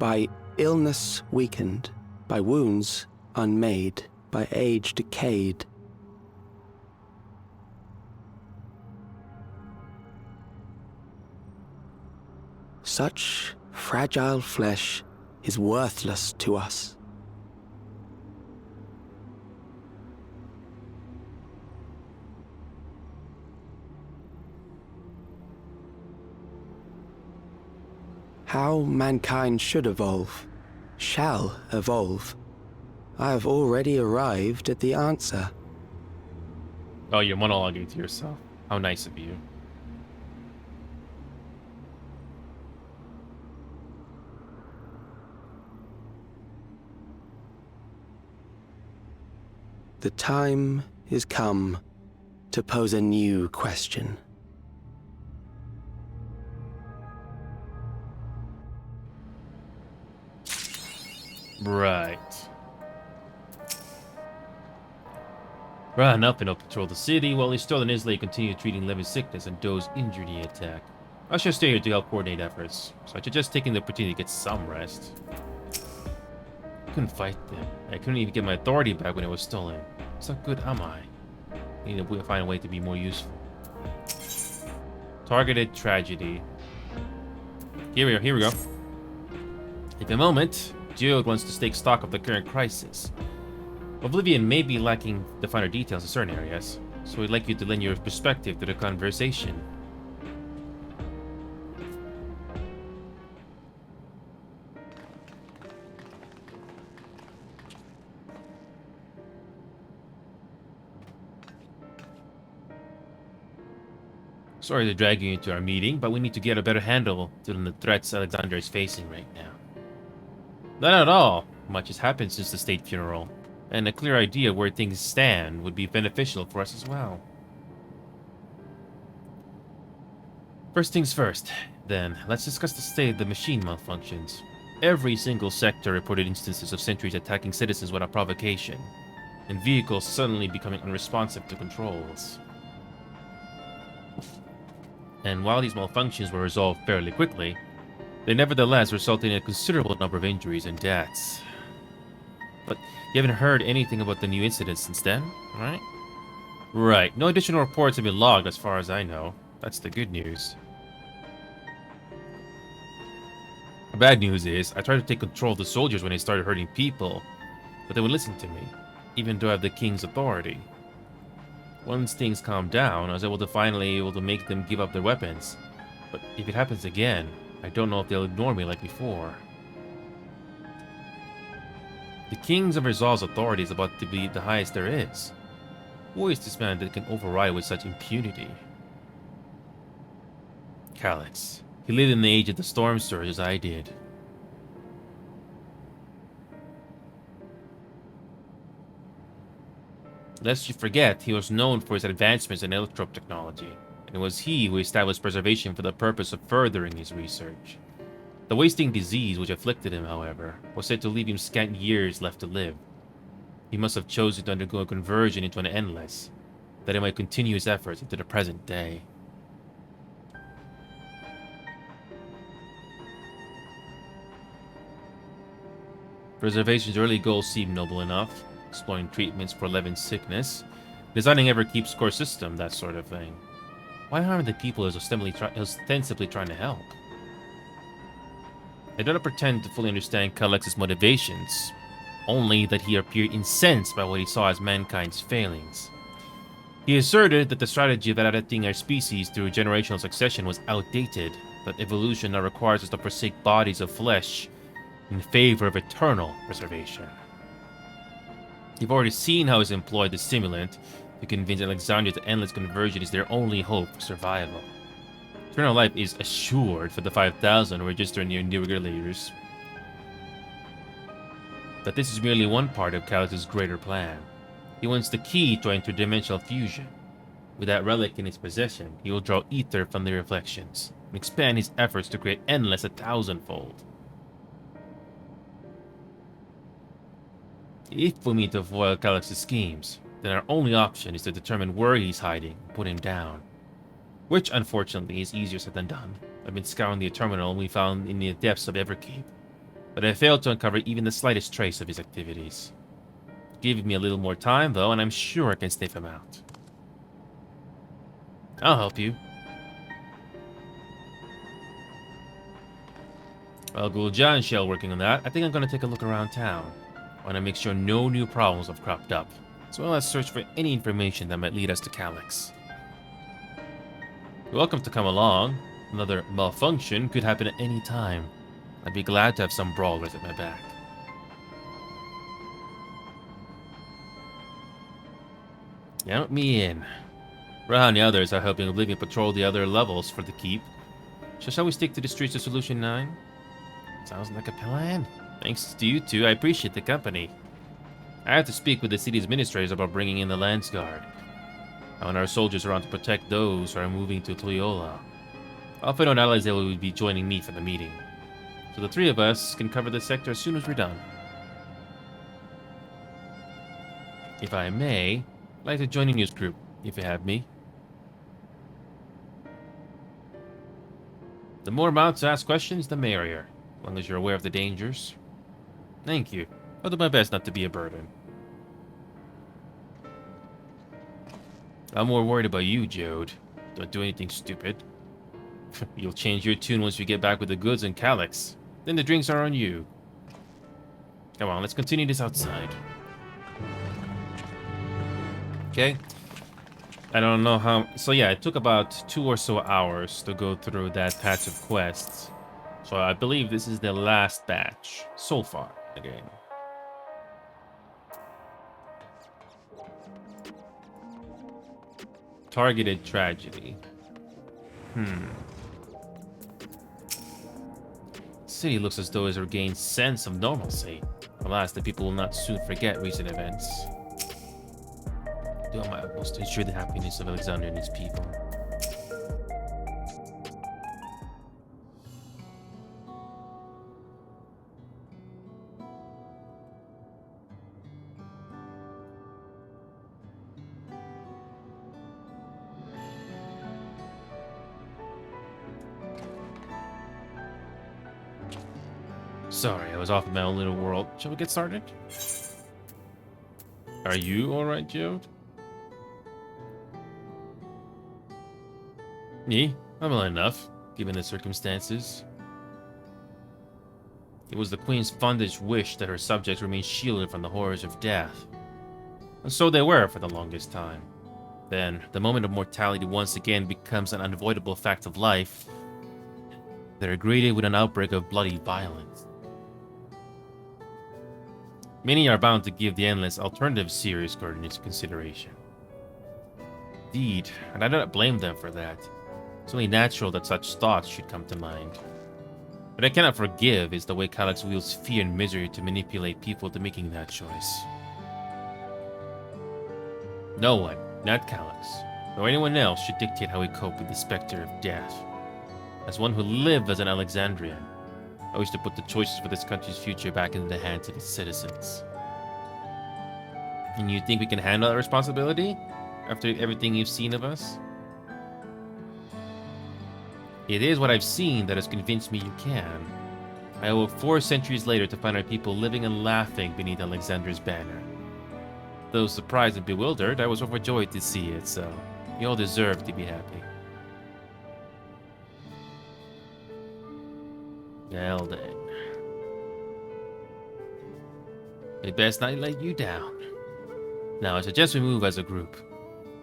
By illness weakened, by wounds unmade, by age decayed. Such fragile flesh is worthless to us. How mankind should evolve, shall evolve. I have already arrived at the answer. Oh, you're monologuing to yourself. How nice of you. The time is come to pose a new question. Right. Ran up and patrol the city while Stoll and Islay continue treating Levin's sickness and Doe's injured in the attack. I shall stay here to help coordinate efforts, so I suggest taking the opportunity to get some rest. couldn't fight them. I couldn't even get my authority back when it was stolen. So good am I? I need to find a way to be more useful. Targeted tragedy. Here we go. At the moment, Geode wants to take stock of the current crisis. Oblivion may be lacking the finer details in certain areas, so we'd like you to lend your perspective to the conversation. Sorry to drag you into our meeting, but we need to get a better handle on the threats Alexander is facing right now. Not at all. Much has happened since the state funeral, and a clear idea of where things stand would be beneficial for us as well. First things first, then, let's discuss the state of the machine malfunctions. Every single sector reported instances of sentries attacking citizens without provocation, and vehicles suddenly becoming unresponsive to controls. And while these malfunctions were resolved fairly quickly, they nevertheless resulted in a considerable number of injuries and deaths. But you haven't heard anything about the new incidents since then, right? Right, no additional reports have been logged as far as I know. That's the good news. The bad news is, I tried to take control of the soldiers when they started hurting people, but they would listen to me, even though I have the king's authority. Once things calmed down, I was finally able to make them give up their weapons. But if it happens again, I don't know if they'll ignore me like before. The King's of Resolve's authority is about to be the highest there is. Who is this man that can override with such impunity? Calyx. He lived in the age of the storm surge as I did. Lest you forget, he was known for his advancements in electrope technology, and it was he who established preservation for the purpose of furthering his research. The wasting disease which afflicted him, however, was said to leave him scant years left to live. He must have chosen to undergo a conversion into an endless, that he might continue his efforts into the present day. Preservation's early goals seemed noble enough. Exploring treatments for Levin's sickness, designing ever-keeps core system, that sort of thing. Why harm the people who's ostensibly trying to help? I don't pretend to fully understand Calyx's motivations, only that he appeared incensed by what he saw as mankind's failings. He asserted that the strategy of adapting our species through generational succession was outdated, that evolution now requires us to forsake bodies of flesh in favor of eternal preservation. You've already seen how he's employed the stimulant to convince Alexandria that endless conversion is their only hope for survival. Eternal life is assured for the 5,000 registered near new regulators. But this is merely one part of Calyx's greater plan. He wants the key to interdimensional fusion. With that relic in his possession, he will draw ether from the reflections and expand his efforts to create endless 1,000-fold. If we mean to foil Calyx's schemes, then our only option is to determine where he's hiding and put him down. Which, unfortunately, is easier said than done. I've been scouring the terminal we found in the depths of Everkeep, but I failed to uncover even the slightest trace of his activities. Give me a little more time, though, and I'm sure I can sniff him out. I'll help you. Well, Gulja and Shell working on that. I think I'm going to take a look around town. I want to make sure no new problems have cropped up, as well as search for any information that might lead us to Calyx. You're welcome to come along. Another malfunction could happen at any time. I'd be glad to have some brawlers at my back. Count me in. Raha and the others are helping Oblivion patrol the other levels for the keep. So shall we stick to the streets of Solution 9? Sounds like a plan. Thanks to you two, I appreciate the company. I have to speak with the city's administrators about bringing in the Lance Guard. I want our soldiers around to protect those who are moving to Toyola. Alpha and allies will be joining me for the meeting, so the three of us can cover this sector as soon as we're done. If I may, I'd like to join the news group, if you have me. The more mouths to ask questions, the merrier, as long as you're aware of the dangers. Thank you. I'll do my best not to be a burden. I'm more worried about you, Jode. Don't do anything stupid. You'll change your tune once you get back with the goods and Calyx. Then the drinks are on you. Come on, let's continue this outside. Okay. I don't know how... So yeah, it took about 2 or so hours to go through that patch of quests. So I believe this is the last batch so far in the game. Targeted tragedy. City looks as though it has regained sense of normalcy. Alas, the people will not soon forget recent events. Do my utmost to ensure the happiness of Alexander and his people. Sorry, I was off in my own little world. Shall we get started? Are you alright, Jode? Me? I'm well enough, given the circumstances. It was the Queen's fondest wish that her subjects remain shielded from the horrors of death. And so they were for the longest time. Then, the moment of mortality once again becomes an unavoidable fact of life. They're greeted with an outbreak of bloody violence. Many are bound to give the endless alternative serious garden into consideration. Indeed, and I do not blame them for that. It's only natural that such thoughts should come to mind. What I cannot forgive is the way Calyx wields fear and misery to manipulate people to making that choice. No one, not Calyx, nor anyone else should dictate how we cope with the specter of death. As one who lived as an Alexandrian, I wish to put the choices for this country's future back into the hands of its citizens. And you think we can handle that responsibility after everything you've seen of us? It is what I've seen that has convinced me you can. I awoke 4 centuries later to find our people living and laughing beneath Alexander's banner. Though surprised and bewildered, I was overjoyed to see it, so you all deserve to be happy. Well then. We best not let you down. Now I suggest we move as a group.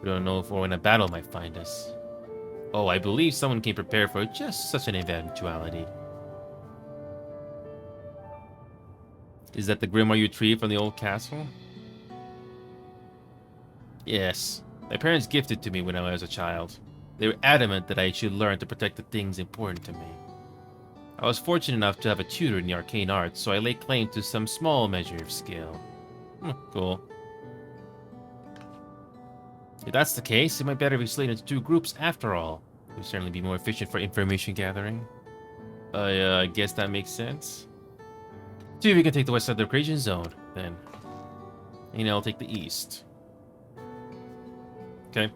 We don't know if or when a battle might find us. Oh, I believe someone came prepared for just such an eventuality. Is that the Grimoire you retrieved from the old castle? Yes. My parents gifted it to me when I was a child. They were adamant that I should learn to protect the things important to me. I was fortunate enough to have a tutor in the arcane arts, so I lay claim to some small measure of skill. Cool. If that's the case, it might better be split into 2 groups after all. It would certainly be more efficient for information gathering. I guess that makes sense. 2 of you can take the west side of the creation zone, then. And I'll take the east. Okay.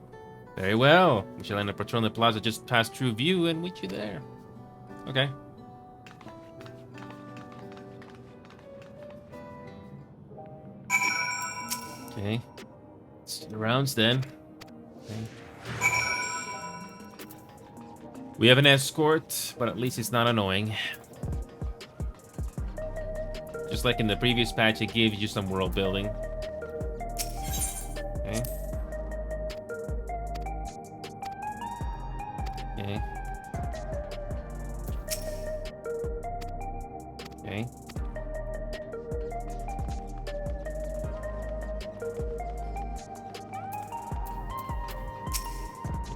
Very well. We shall end up patrolling the plaza just past True View and meet you there. Okay. Okay. Let's do the rounds then. Okay. We have an escort, but at least it's not annoying. Just like in the previous patch, it gave you some world building. Okay. Okay. Okay.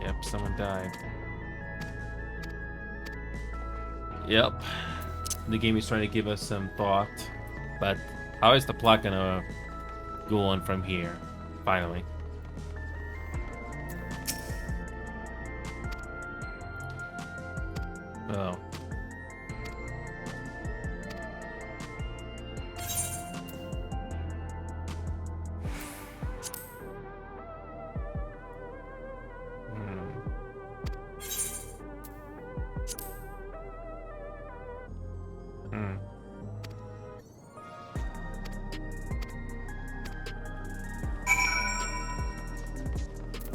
Yep, someone died. Yep. The game is trying to give us some thought. But how is the plot gonna go on from here? Finally. Oh.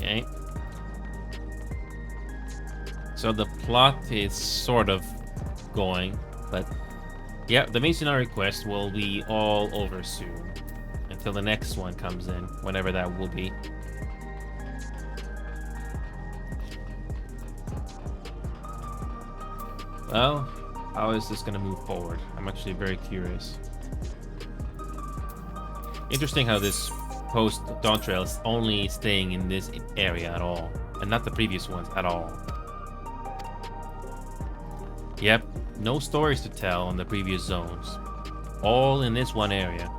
Okay. So the plot is sort of going, but yeah, the masonry quest will be all over soon. Until the next one comes in, whenever that will be. Well, how is this going to move forward? I'm actually very curious. Interesting how this Post-Dawntrail is only staying in this area at all, and not the previous ones at all. Yep, no stories to tell on the previous zones. All in this one area.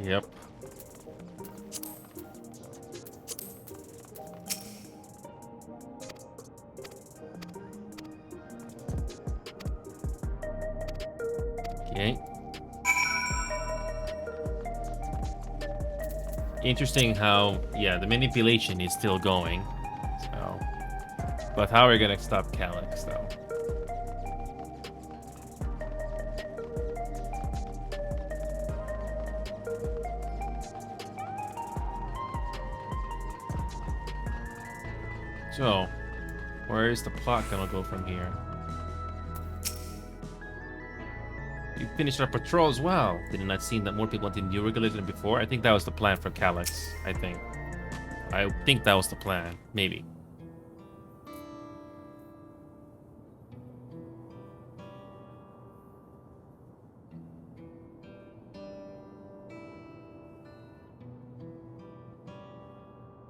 Yep. Okay. Interesting how, yeah, the manipulation is still going. So, but how are we gonna stop Calyx, though? So, where is the plot gonna go from here? You finished our patrol as well. Did it not seem that more people wanted new regulators than before? I think that was the plan for Calyx. I think that was the plan. Maybe.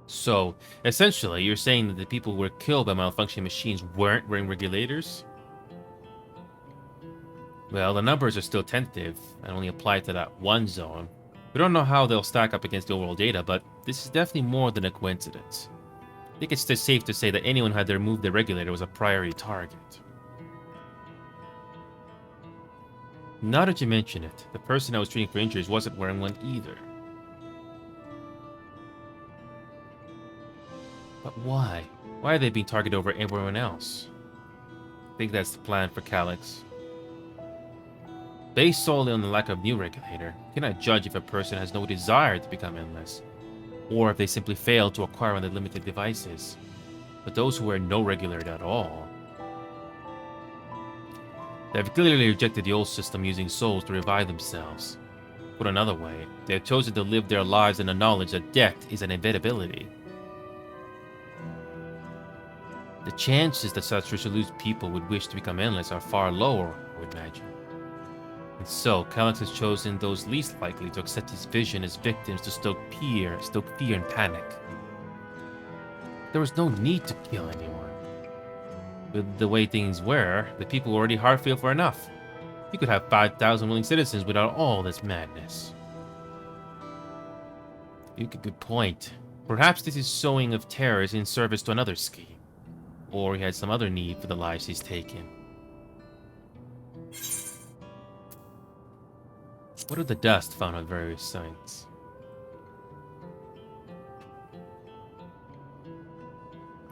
So, essentially, you're saying that the people who were killed by malfunctioning machines weren't wearing regulators? Well, the numbers are still tentative and only apply to that one zone. We don't know how they'll stack up against the overall data, but this is definitely more than a coincidence. I think it's just safe to say that anyone who had to remove their regulator was a priority target. Now that you mention it, the person I was treating for injuries wasn't wearing one either. But why? Why are they being targeted over everyone else? I think that's the plan for Calyx. Based solely on the lack of new regulator, you cannot judge if a person has no desire to become endless, or if they simply fail to acquire one of the limited devices. But those who wear no regulator at all, they have clearly rejected the old system using souls to revive themselves. Put another way, they have chosen to live their lives in the knowledge that death is an inevitability. The chances that such resolute people would wish to become endless are far lower, I would imagine. And so, Calyx has chosen those least likely to accept his vision as victims to stoke fear and panic. There was no need to kill anyone. With the way things were, the people were already hard feel for enough. You could have 5,000 willing citizens without all this madness. You make a good point. Perhaps this is sowing of terrors in service to another scheme. Or he had some other need for the lives he's taken. What of the dust found on various sites?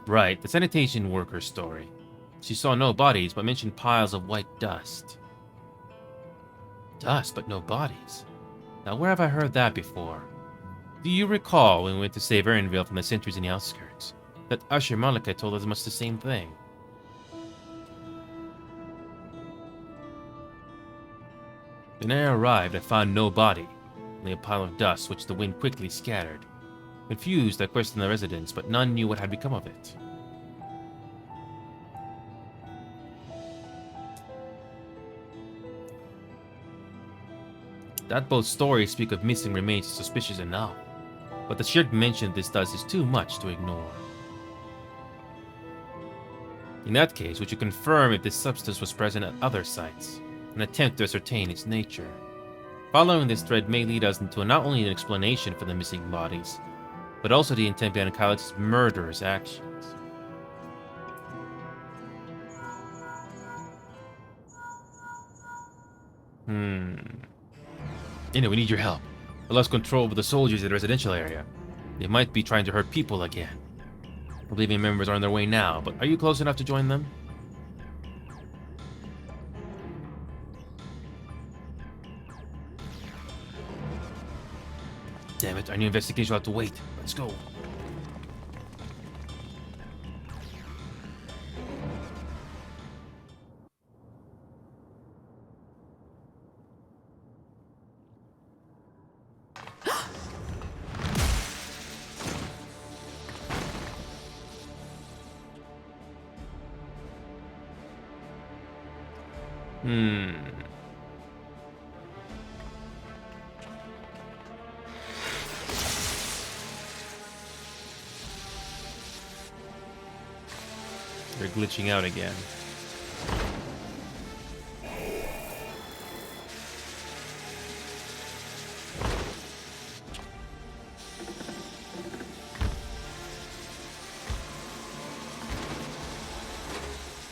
Right, the sanitation worker's story. She saw no bodies, but mentioned piles of white dust. Dust, but no bodies? Now, where have I heard that before? Do you recall when we went to save Erinville from the sentries in the outskirts? That Usher Malika told us much the same thing. When I arrived, I found no body, only a pile of dust which the wind quickly scattered. Confused, I questioned the residents, but none knew what had become of it. That both stories speak of missing remains is suspicious enough, but the sheer mention of this dust is too much to ignore. In that case, would you confirm if this substance was present at other sites, and attempt to ascertain its nature? Following this thread may lead us into not only an explanation for the missing bodies, but also the intent behind Calyx's murderous actions. Anyway, we need your help. I lost control over the soldiers in the residential area. They might be trying to hurt people again. Oblivion members are on their way now, but are you close enough to join them? Damn it, our new investigation will have to wait. Let's go. They're glitching out again.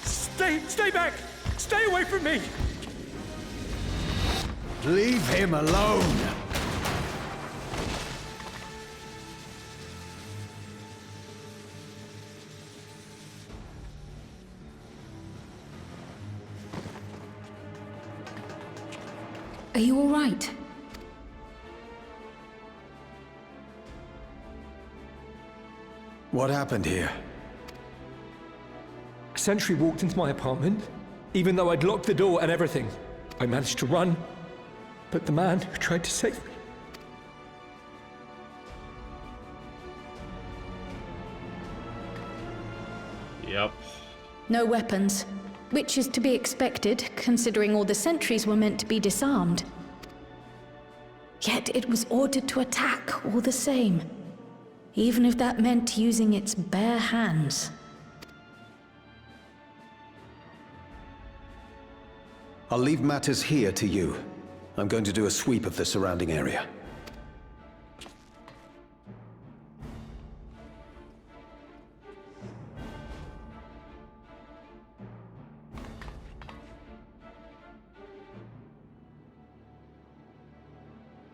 Stay back! Stay away from me! Leave him alone! Are you all right? What happened here? A sentry walked into my apartment, even though I'd locked the door and everything. I managed to run, but the man who tried to save me... Yep. No weapons, which is to be expected, considering all the sentries were meant to be disarmed. Yet it was ordered to attack all the same, even if that meant using its bare hands. I'll leave matters here to you. I'm going to do a sweep of the surrounding area.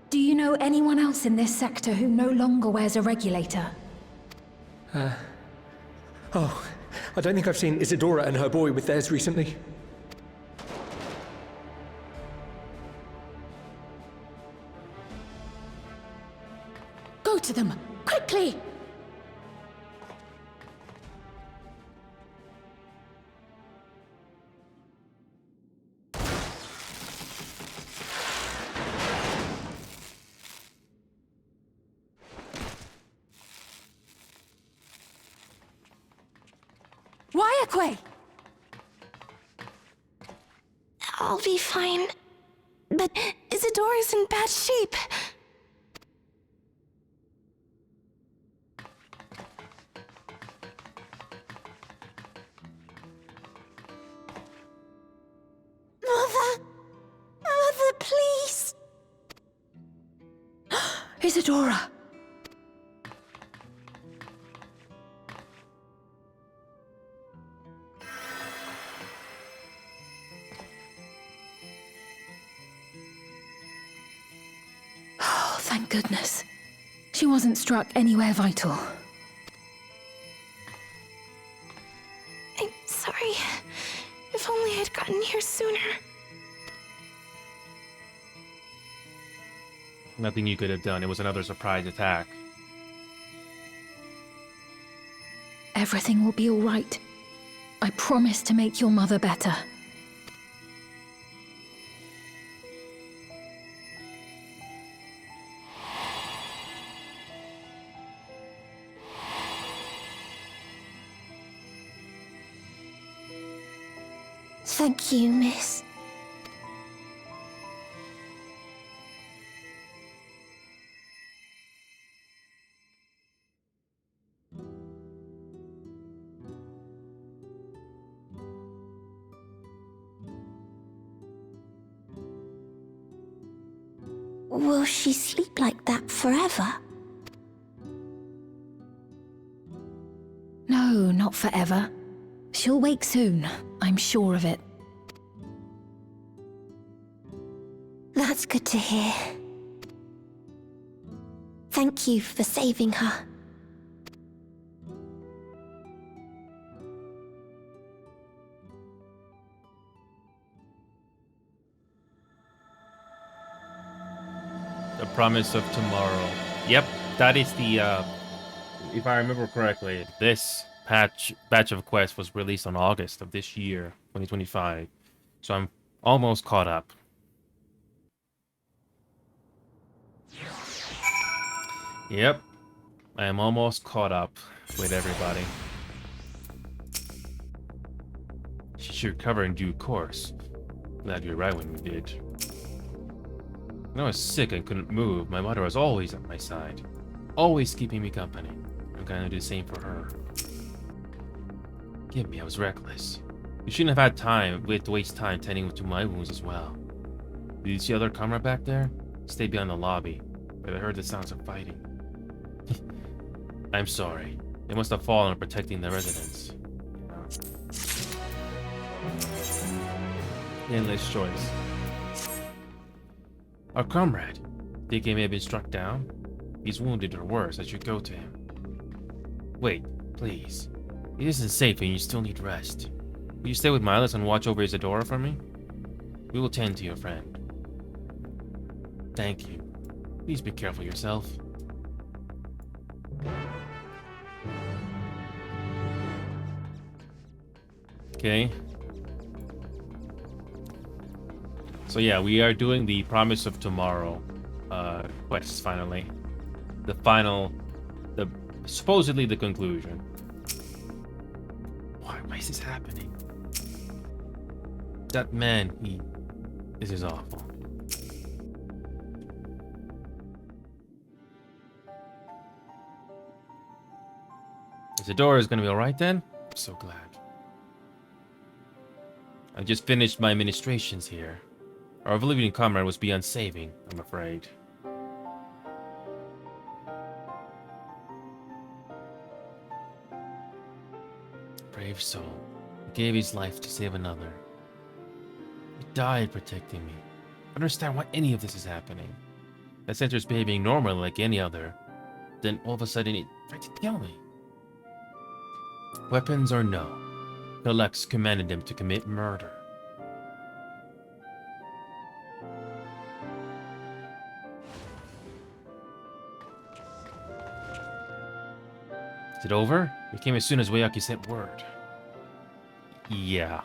Do you know anyone else in this sector who no longer wears a regulator? Oh, I don't think I've seen Isadora and her boy with theirs recently. Go to them, quickly! Wayakwe! I'll be fine. But Isadora's in bad shape. Mother, please. Isadora! Oh, thank goodness. She wasn't struck anywhere vital. I'm sorry. If only I'd gotten here sooner. Nothing you could have done. It was another surprise attack. Everything will be all right. I promise to make your mother better. Thank you, miss. Will she sleep like that forever? No, not forever. She'll wake soon, I'm sure of it. That's good to hear. Thank you for saving her. The Promise of Tomorrow. Yep, that is the, if I remember correctly, this batch of quests was released on August of this year, 2025. So I'm almost caught up. Yep, I am almost caught up with everybody. She should recover in due course. Glad you're right when you did. When I was sick and couldn't move, my mother was always at my side. Always keeping me company. I'm gonna do the same for her. Forgive me, I was reckless. You shouldn't have had time to waste time tending to my wounds as well. Did you see other camera back there? Stay behind the lobby, but I heard the sounds of fighting. I'm sorry. They must have fallen on protecting the residents. Endless choice. Our comrade. Think he may have been struck down? He's wounded or worse. I should go to him. Wait, please. It isn't safe and you still need rest. Will you stay with Milas and watch over Isadora for me? We will tend to your friend. Thank you. Please be careful yourself. Okay. So yeah, we are doing the Promise of Tomorrow quest finally. Supposedly the conclusion. Why is this happening? That man, this is awful. Isadora is gonna be alright then? I'm so glad. I just finished my ministrations here. Our Oblivion comrade was beyond saving, I'm afraid. Brave soul. He gave his life to save another. He died protecting me. I don't understand why any of this is happening. That center's behaving normally like any other. Then all of a sudden it tried to kill me. Weapons or no, Galex commanded them to commit murder. Is it over? It came as soon as Wayaki sent word. Yeah.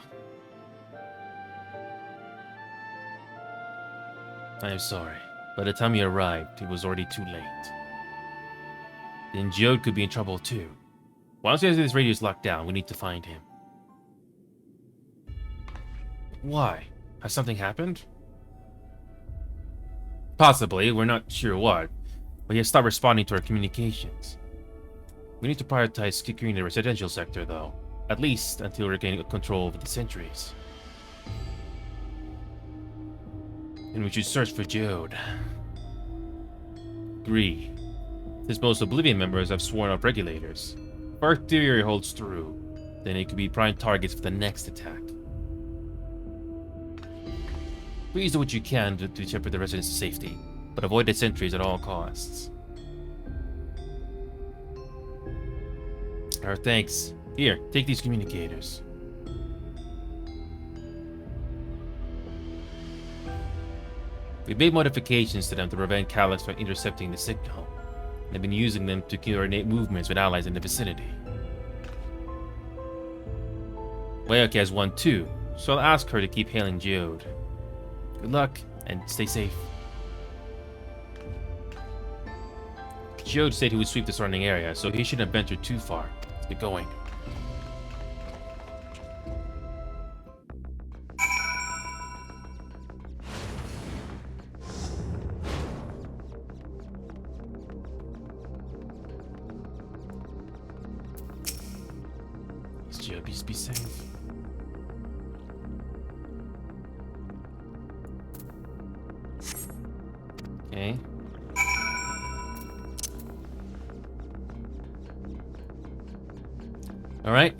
I am sorry. By the time he arrived, it was already too late. Then Geode could be in trouble too. Once this radio is locked down, we need to find him. Why? Has something happened? Possibly, we're not sure what. But he has stopped responding to our communications. We need to prioritize securing the residential sector, though. At least until we're gaining control over the sentries. And we should search for Geode. Agree. Since most Oblivion members have sworn off regulators, if our theory holds true, then it could be prime targets for the next attack. Please do what you can to shepherd the residents' safety, but avoid the sentries at all costs. Our thanks. Here, take these communicators. We've made modifications to them to prevent Calyx from intercepting the signal, and have been using them to coordinate movements with allies in the vicinity. Wayaki has one too, so I'll ask her to keep hailing Geode. Good luck, and stay safe. Geode said he would sweep the surrounding area, so he shouldn't have ventured too far. Let's get going. Let's just be safe. Okay. Alright,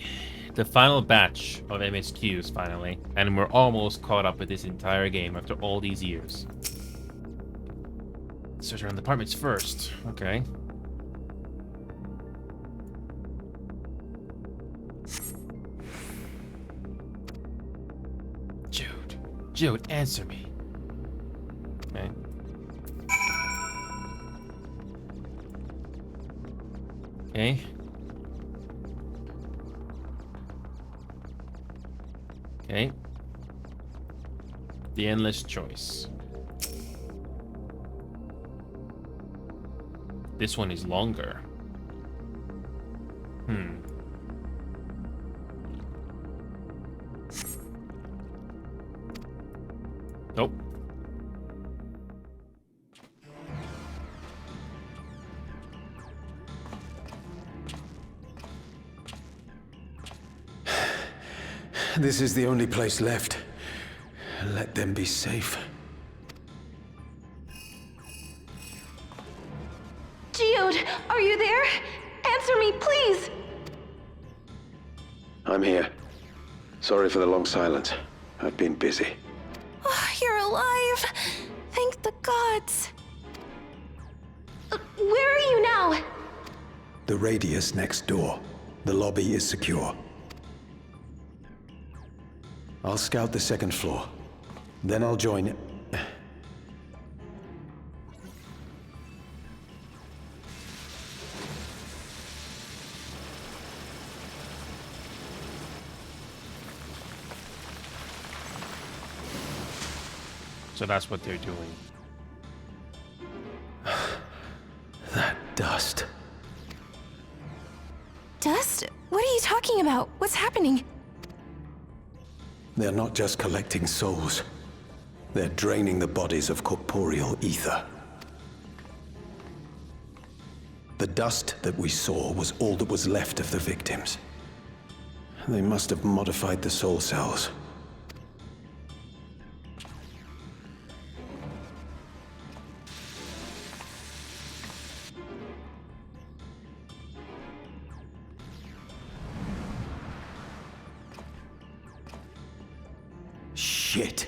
the final batch of MSQs finally, and we're almost caught up with this entire game after all these years. search around the apartments first. Okay. Jude, answer me. Okay. Okay. Okay. The endless choice. This one is longer. Nope. This is the only place left. Let them be safe. Geode, are you there? Answer me, please! I'm here. Sorry for the long silence. I've been busy. Oh, you're alive! Thank the gods! Where are you now? The radius next door. The lobby is secure. I'll scout the second floor. Then I'll join it. So that's what they're doing. That dust. Dust? What are you talking about? What's happening? They're not just collecting souls. They're draining the bodies of corporeal ether. The dust that we saw was all that was left of the victims. They must have modified the soul cells. Shit.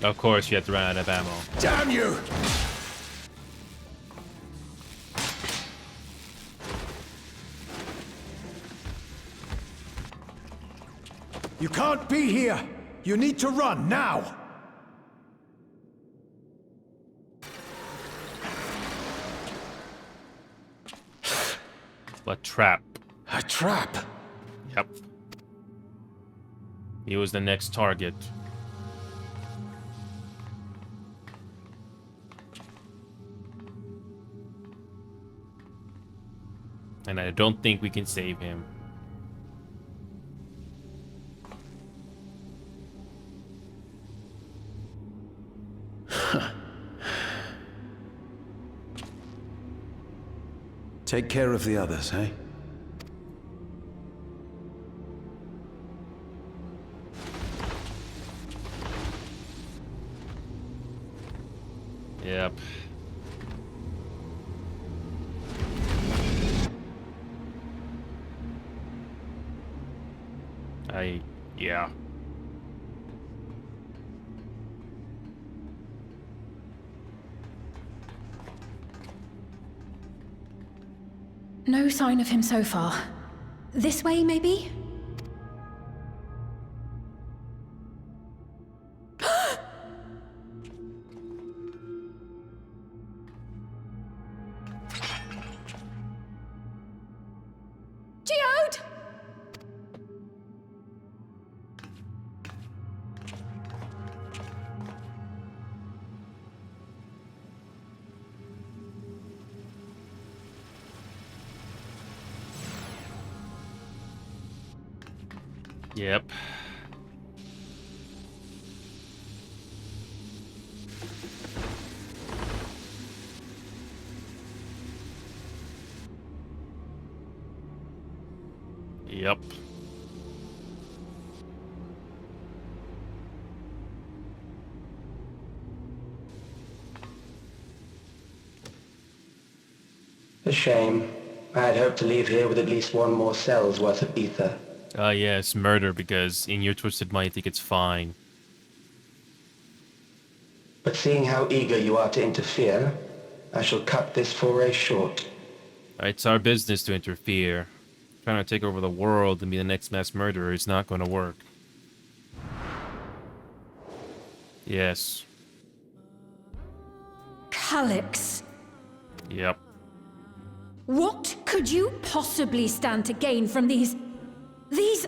Of course, you have to run out of ammo. Damn you! You can't be here! You need to run, now! A trap. A trap? Yep. He was the next target. And I don't think we can save him. Take care of the others, eh? Yep. Yeah. No sign of him so far. This way, maybe? Geode! Yep. Yep. A shame. I had hoped to leave here with at least one more cell's worth of ether. Yes, murder, because in your twisted mind, you think it's fine. But seeing how eager you are to interfere, I shall cut this foray short. It's our business to interfere. Trying to take over the world and be the next mass murderer is not going to work. Yes. Calyx. Yep. What could you possibly stand to gain from these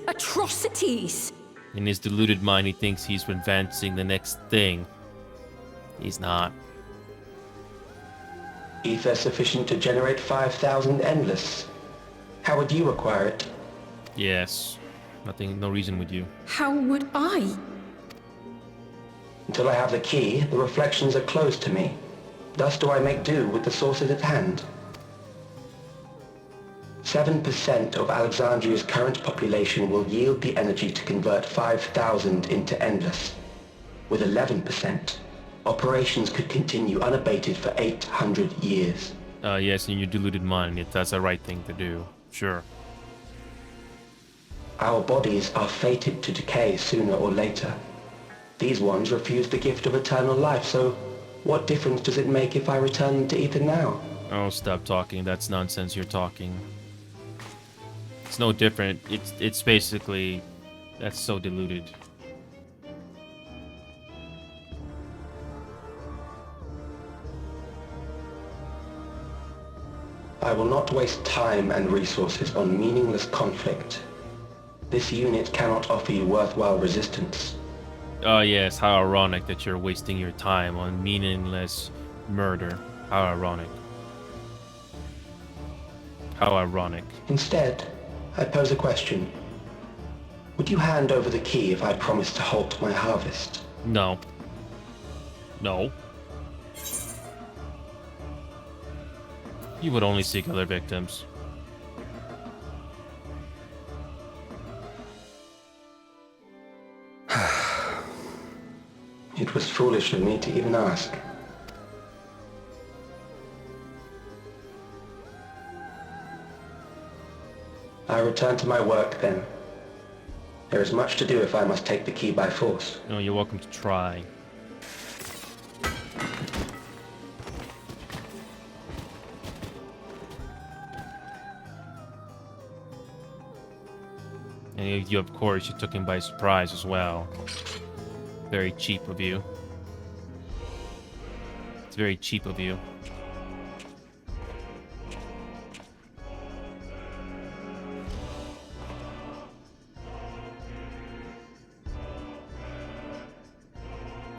atrocities? In his deluded mind, he thinks he's advancing the next thing. He's not. Ether sufficient to generate 5,000 endless. How would you acquire it? Yes. No reason with you. How would I? Until I have the key, the reflections are closed to me. Thus do I make do with the sources at hand. 7% of Alexandria's current population will yield the energy to convert 5,000 into endless. With 11%, operations could continue unabated for 800 years. Yes, in your deluded mind, that's the right thing to do. Sure. Our bodies are fated to decay sooner or later. These ones refuse the gift of eternal life, so what difference does it make if I return them to ether now? Oh, stop talking. That's nonsense you're talking. It's no different. It's basically... That's so deluded. I will not waste time and resources on meaningless conflict. This unit cannot offer you worthwhile resistance. Oh yes, how ironic that you're wasting your time on meaningless murder. How ironic. How ironic. Instead, I pose a question. Would you hand over the key if I promised to halt my harvest? No. No. You would only seek other victims. It was foolish of me to even ask. I return to my work then. There is much to do if I must take the key by force. No, you're welcome to try. And you, of course, you took him by surprise as well. Very cheap of you. It's very cheap of you.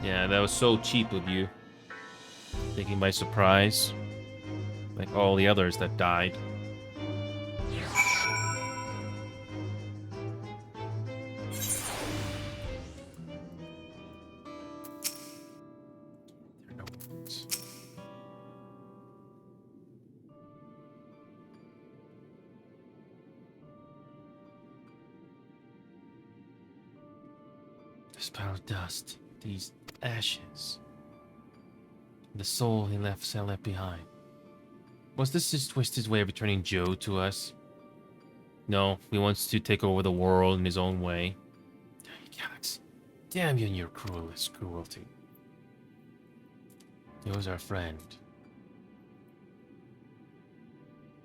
Yeah, that was so cheap of you. Taking by surprise. Like all the others that died. This pile of dust, these ashes, the soul he left behind. Was this his twisted way of returning Joe to us? No, he wants to take over the world in his own way. Calyx, damn you and your cruelty. He was our friend.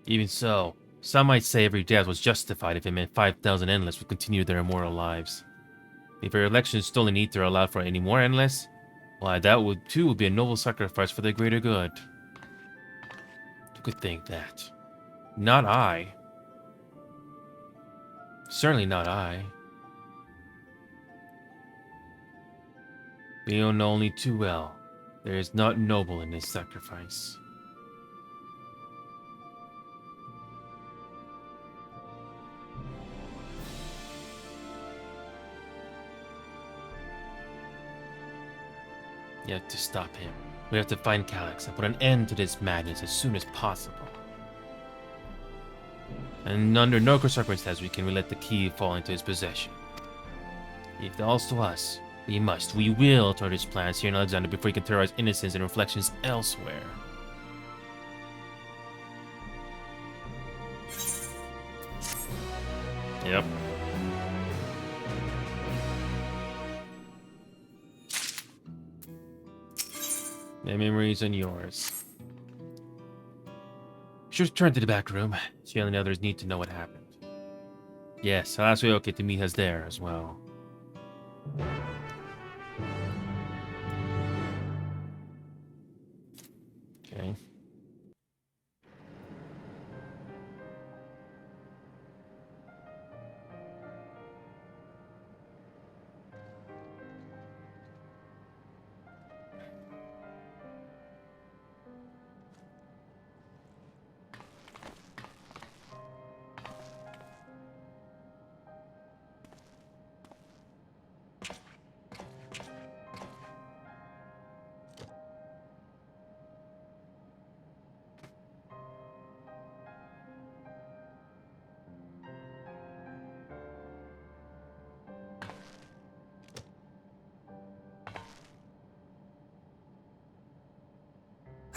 Even so, some might say every death was justified if it meant 5,000 Endless would continue their immortal lives. If your election stolen ether allowed for any more Endless, why that would too be a noble sacrifice for the greater good. Who could think that? Not I. Certainly not I. You know only too well, there is naught noble in this sacrifice. You have to stop him. We have to find Calyx and put an end to this madness as soon as possible. And under no circumstances we can let the key fall into his possession. If it falls to us, we will thwart his plans here in Alexandria before he can terrorize innocents and reflections elsewhere. Yep. My memories and yours. Should return to the back room. She and the others need to know what happened. Yes, I'll ask Ryoke to meet us there as well. Okay.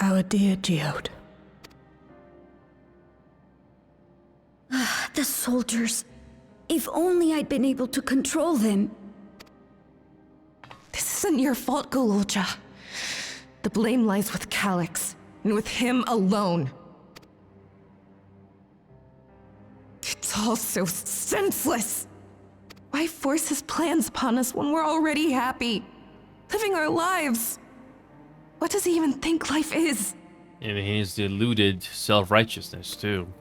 Our dear Geode. The soldiers. If only I'd been able to control them. This isn't your fault, Gololcha. The blame lies with Calyx, and with him alone. It's all so senseless. Why force his plans upon us when we're already happy, living our lives? What does he even think life is? And his deluded self-righteousness, too.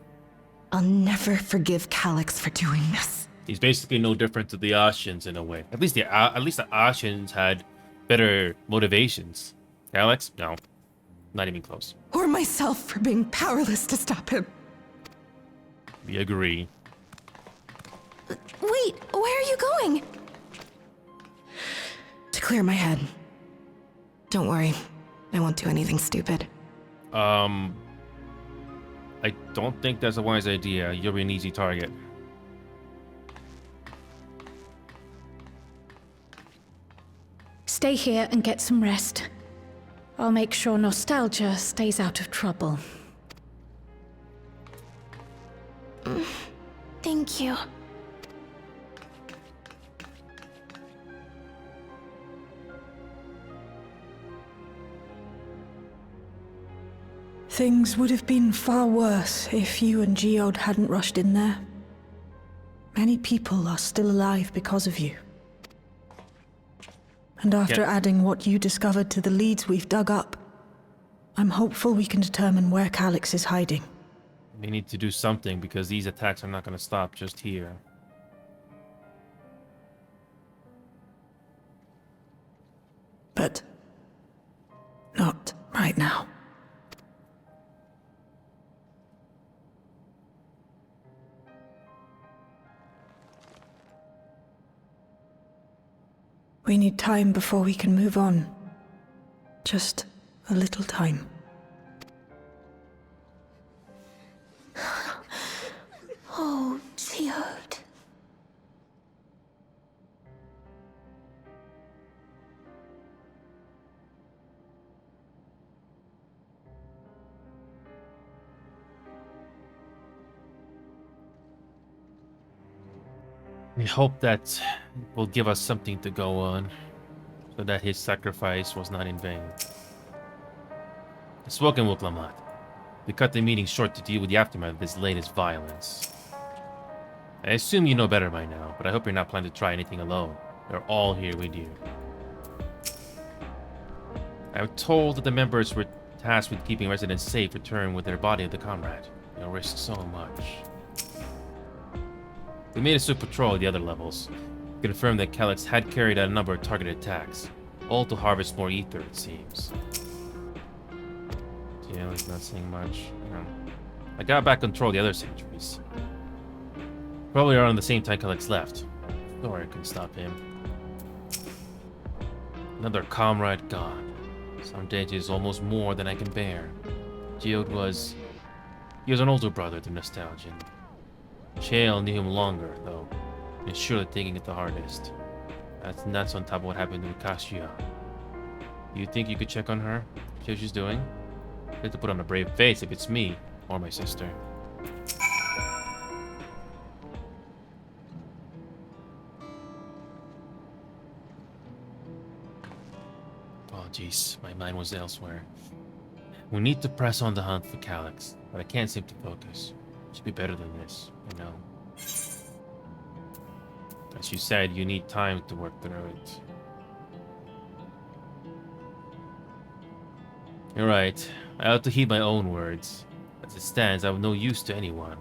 I'll never forgive Calyx for doing this. He's basically no different to the Ashians in a way. At least the Ashians had better motivations. Calyx? No. Not even close. Or myself for being powerless to stop him. We agree. Wait, where are you going? To clear my head. Don't worry. I won't do anything stupid. I don't think that's a wise idea. You'll be an easy target. Stay here and get some rest. I'll make sure Nostalgia stays out of trouble. Thank you. Things would have been far worse if you and Geode hadn't rushed in there. Many people are still alive because of you. And after adding what you discovered to the leads we've dug up, I'm hopeful we can determine where Calyx is hiding. We need to do something because these attacks are not going to stop just here. But not right now. We need time before we can move on. Just a little time. Oh, Geode. We hope that will give us something to go on, so that his sacrifice was not in vain. Spoken with Lamont. We cut the meeting short to deal with the aftermath of this latest violence. I assume you know better by now, but I hope you're not planning to try anything alone. We're all here with you. I'm told that the members were tasked with keeping residents safe return with their body of the comrade. You'll risk so much. We made a swift patrol at the other levels. We confirmed that Calyx had carried out a number of targeted attacks, all to harvest more ether, it seems. Yeah, he's not saying much. I got back control of the other sanctuaries. Probably around the same time Calyx left. Or I can stop him. Another comrade gone. Some days is almost more than I can bear. Geode was... He was an older brother to Nostalgia. Chael knew him longer, though, and is surely taking it the hardest. That's nuts on top of what happened to Kasia. Do you think you could check on her? See how she's doing? I have to put on a brave face if it's me or my sister. Oh jeez, my mind was elsewhere. We need to press on the hunt for Calyx, but I can't seem to focus. Should be better than this, I know. As you said, you need time to work through it. You're right. I ought to heed my own words. As it stands, I'm of no use to anyone.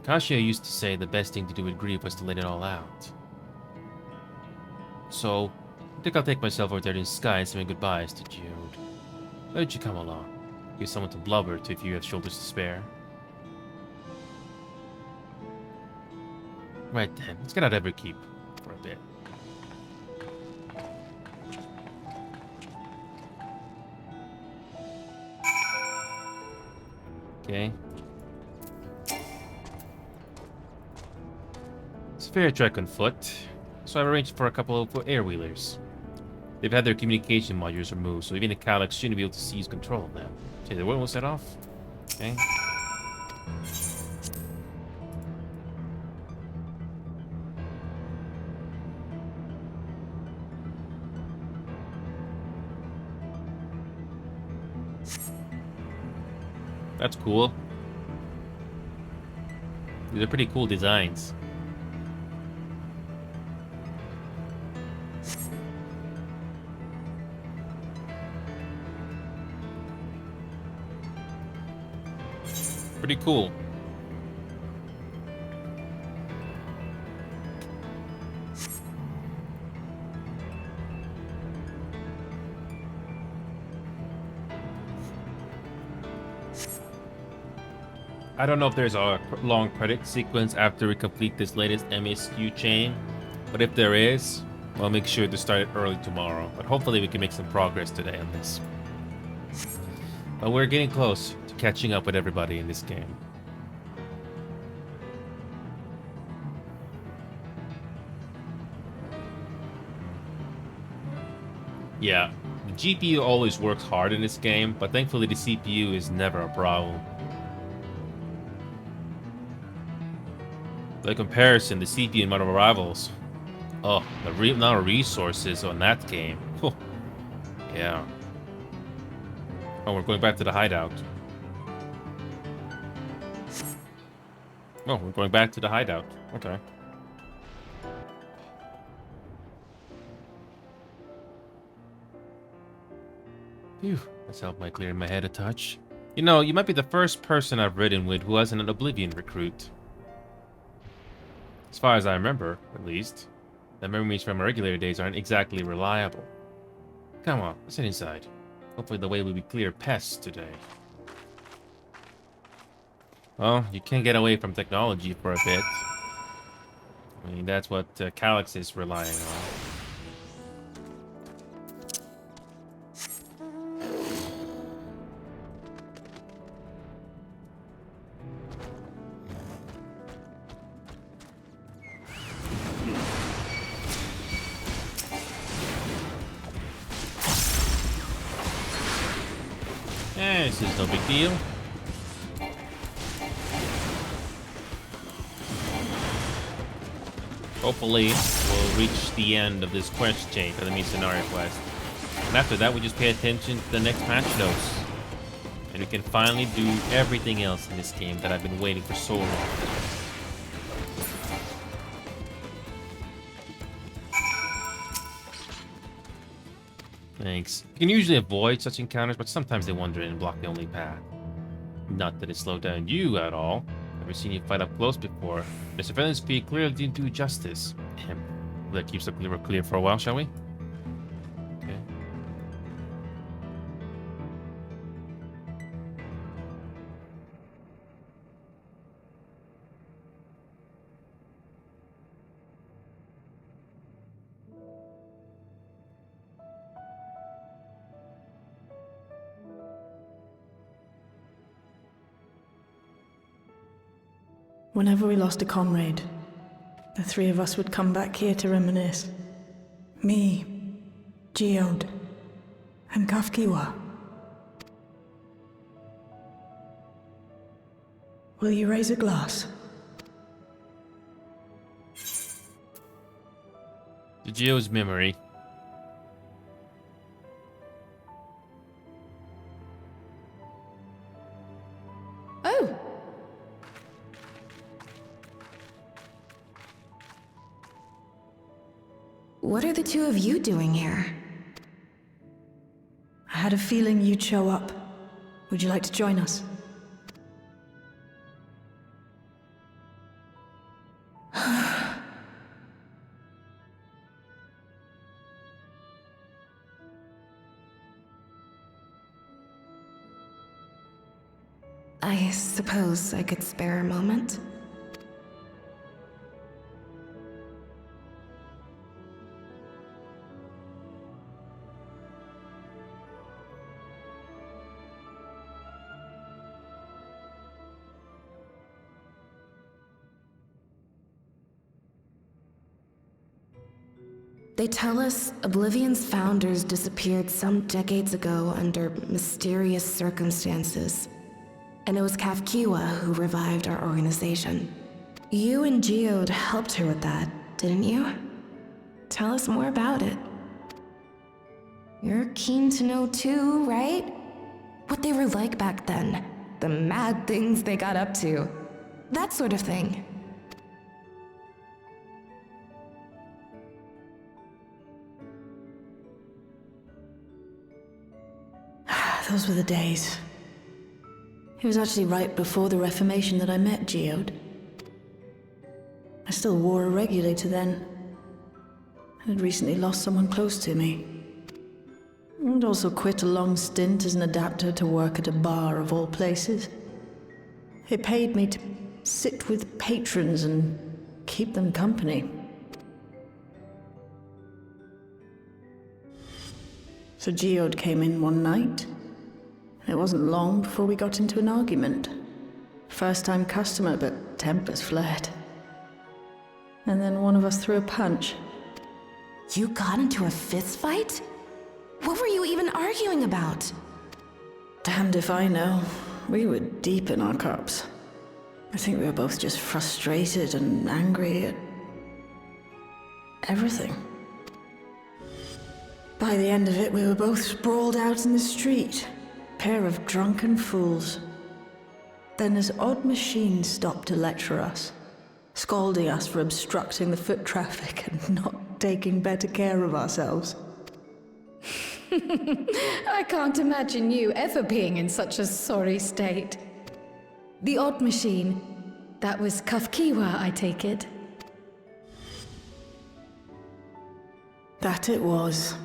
Kasia used to say the best thing to do with grief was to let it all out. So, I think I'll take myself over there in the sky and say goodbyes to Jude. Why don't you come along? Give someone to blubber to if you have shoulders to spare. Right then, let's get out of Everkeep for a bit. Okay. It's a fair trek on foot, so I've arranged for a couple of air-wheelers. They've had their communication modules removed, so even the Calyx shouldn't be able to seize control of them. Okay, the one was set off. Okay. That's cool. These are pretty cool designs. Pretty cool. I don't know if there's a long credit sequence after we complete this latest MSQ chain, but if there is, I'll make sure to start it early tomorrow. But hopefully we can make some progress today on this. But we're getting close to catching up with everybody in this game. Yeah, the GPU always works hard in this game, but thankfully the CPU is never a problem. By comparison, the CPU in Marvel Rivals, oh, the amount of resources on that game. Oh, yeah. Oh, we're going back to the hideout. Oh, we're going back to the hideout. Okay. Phew, that's helped my clear my head a touch. You know, you might be the first person I've ridden with who wasn't an Oblivion recruit. As far as I remember, at least. The memories from our regular days aren't exactly reliable. Come on, let's head inside. Hopefully the way will be clear pests today. Well, you can't get away from technology for a bit. I mean, that's what Calyx is relying on. This is no big deal. Hopefully, we'll reach the end of this quest chain for the main scenario quest. And after that, we just pay attention to the next patch notes. And we can finally do everything else in this game that I've been waiting for so long. Thanks. You can usually avoid such encounters, but sometimes they wander in and block the only path. Not that it slowed down you at all. Never seen you fight up close before. The surveillance feed clearly didn't do justice. That keeps the river clear for a while, shall we? Okay. Whenever we lost a comrade, the three of us would come back here to reminisce. Me, Geode, and Kafkiwa. Will you raise a glass? To Geo's memory. Oh! What are the two of you doing here? I had a feeling you'd show up. Would you like to join us? I suppose I could spare a moment. They tell us Oblivion's founders disappeared some decades ago under mysterious circumstances. And it was Kafkiwa who revived our organization. You and Geode helped her with that, didn't you? Tell us more about it. You're keen to know too, right? What they were like back then. The mad things they got up to. That sort of thing. Those were the days. It was actually right before the Reformation that I met Geode. I still wore a regulator then. I had recently lost someone close to me. I'd also quit a long stint as an adapter to work at a bar of all places. It paid me to sit with patrons and keep them company. So Geode came in one night. It wasn't long before we got into an argument. First-time customer, but tempers flared. And then one of us threw a punch. You got into a fist fight? What were you even arguing about? Damned if I know. We were deep in our cups. I think we were both just frustrated and angry at everything. By the end of it, we were both sprawled out in the street. Pair of drunken fools. Then this odd machine stopped to lecture us, scolding us for obstructing the foot traffic and not taking better care of ourselves. I can't imagine you ever being in such a sorry state. The odd machine, that was Kafkiwa, I take it? That it was.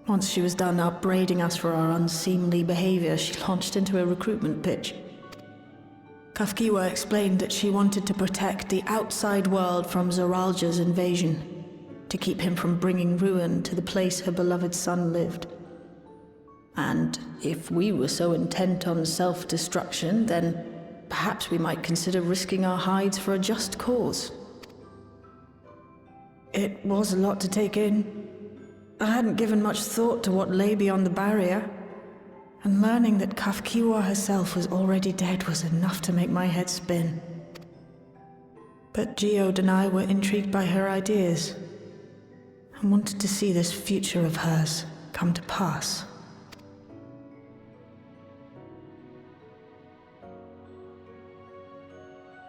Once she was done upbraiding us for our unseemly behavior, she launched into a recruitment pitch. Kafkiwa explained that she wanted to protect the outside world from Zoralja's invasion, to keep him from bringing ruin to the place her beloved son lived. And if we were so intent on self-destruction, then perhaps we might consider risking our hides for a just cause. It was a lot to take in. I hadn't given much thought to what lay beyond the barrier, and learning that Kafkiwa herself was already dead was enough to make my head spin. But Geode and I were intrigued by her ideas, and wanted to see this future of hers come to pass.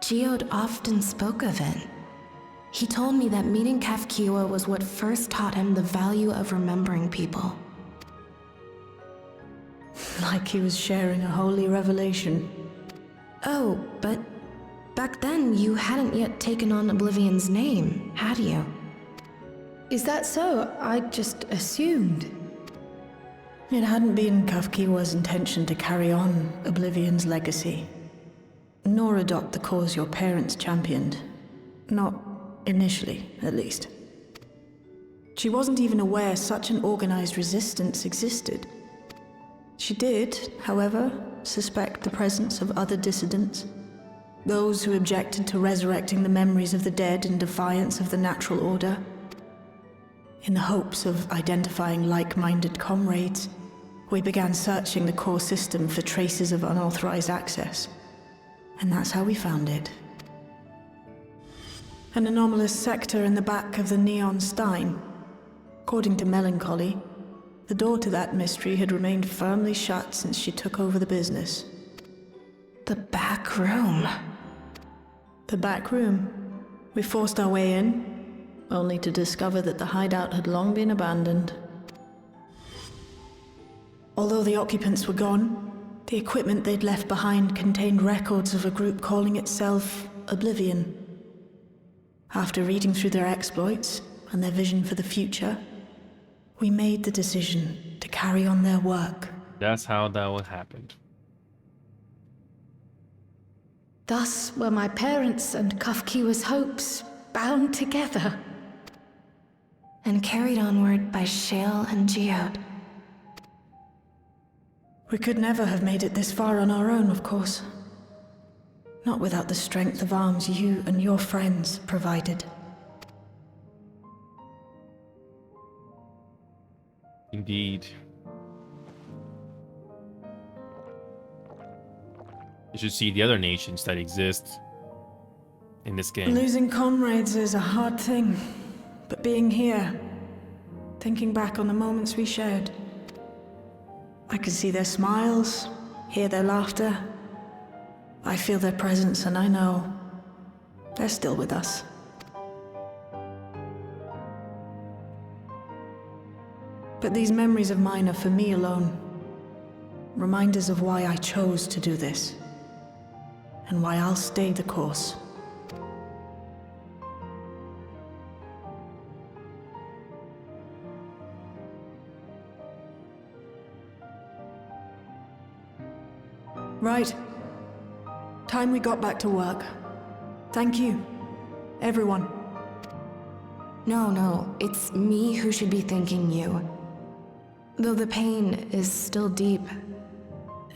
Geode often spoke of it. He told me that meeting Kafkiwa was what first taught him the value of remembering people. Like he was sharing a holy revelation. Oh, but back then you hadn't yet taken on Oblivion's name, had you? Is that so? I just assumed. It hadn't been Kafkiwa's intention to carry on Oblivion's legacy, nor adopt the cause your parents championed. Not initially, at least. She wasn't even aware such an organized resistance existed. She did, however, suspect the presence of other dissidents, Those who objected to resurrecting the memories of the dead in defiance of the natural order. In the hopes of identifying like-minded comrades, we began searching the core system for traces of unauthorized access. And that's how we found it. An anomalous sector in the back of the Neon Stein. According to Melancholy, the door to that mystery had remained firmly shut since she took over the business. The back room. The back room. We forced our way in, only to discover that the hideout had long been abandoned. Although the occupants were gone, the equipment they'd left behind contained records of a group calling itself Oblivion. After reading through their exploits and their vision for the future, we made the decision to carry on their work. That's how that happened. Thus were my parents' and Kafkiwa's hopes bound together. And carried onward by Shale and Geode. We could never have made it this far on our own, of course. Not without the strength of arms you and your friends provided. Indeed. You should see the other nations that exist in this game. Losing comrades is a hard thing, but being here, thinking back on the moments we shared, I can see their smiles, hear their laughter. I feel their presence, and I know they're still with us. But these memories of mine are for me alone. Reminders of why I chose to do this. And why I'll stay the course. Right. Time we got back to work. Thank you, everyone. No, it's me who should be thanking you. Though the pain is still deep,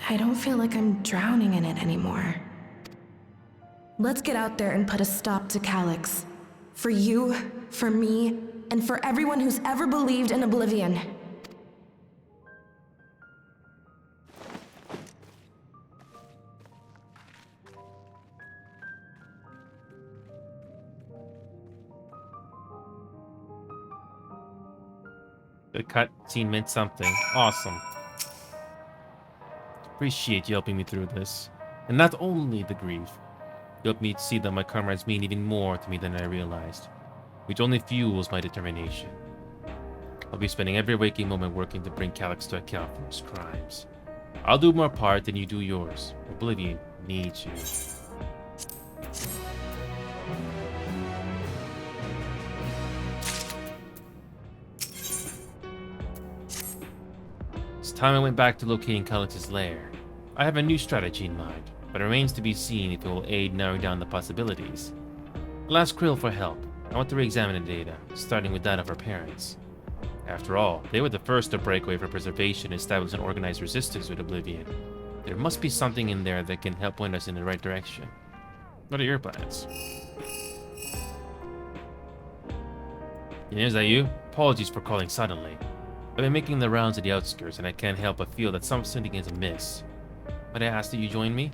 I don't feel like I'm drowning in it anymore. Let's get out there and put a stop to Calyx. For you, for me, and for everyone who's ever believed in Oblivion. The cutscene meant something. Awesome. Appreciate you helping me through this. And not only the grief, you helped me see that my comrades mean even more to me than I realized, which only fuels my determination. I'll be spending every waking moment working to bring Calyx to account for his crimes. I'll do my part and you do yours. Oblivion needs you. It's time I went back to locating Calyx's lair. I have a new strategy in mind, but it remains to be seen if it will aid narrowing down the possibilities. I'll ask Krill for help. I want to re-examine the data, starting with that of her parents. After all, they were the first to break away from preservation and establish an organized resistance with Oblivion. There must be something in there that can help point us in the right direction. What are your plans? Is that you? Apologies for calling suddenly. I've been making the rounds of the outskirts and I can't help but feel that something is amiss. Might I ask that you join me?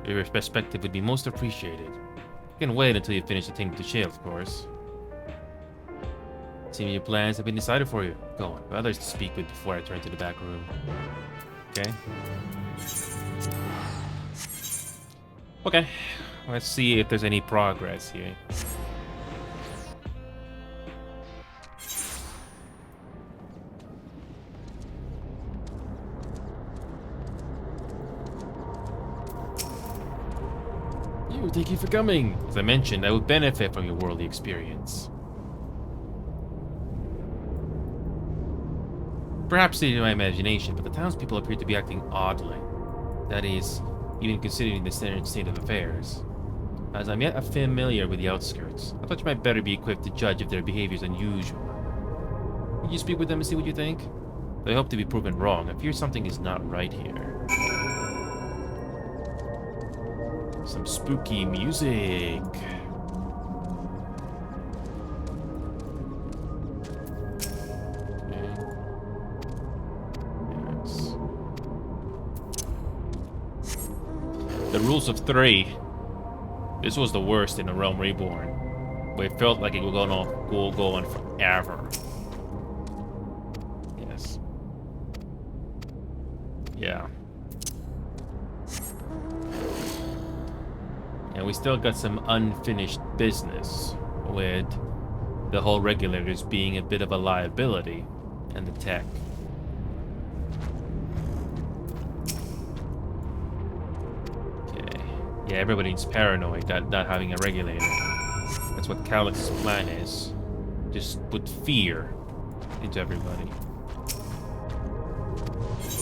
Your perspective would be most appreciated. You can wait until you finish attending to Shale, of course. Seems your plans have been decided for you. Go on, I have others to speak with before I turn to the back room. Okay. Okay, let's see if there's any progress here. Thank you for coming. As I mentioned, I would benefit from your worldly experience. Perhaps it's my imagination, but the townspeople appear to be acting oddly. That is, even considering the state of affairs. As I'm yet familiar with the outskirts, I thought you might better be equipped to judge if their behavior is unusual. Would you speak with them and see what you think? I hope to be proven wrong. I fear something is not right here. Some spooky music. The rules of 3. This was the worst in A Realm Reborn. Where it felt like it was going on forever. Yes. Yeah. And we still got some unfinished business with the whole regulators being a bit of a liability and the tech. Yeah, everybody's paranoid that not having a regulator. That's what Calix's plan is. Just put fear into everybody.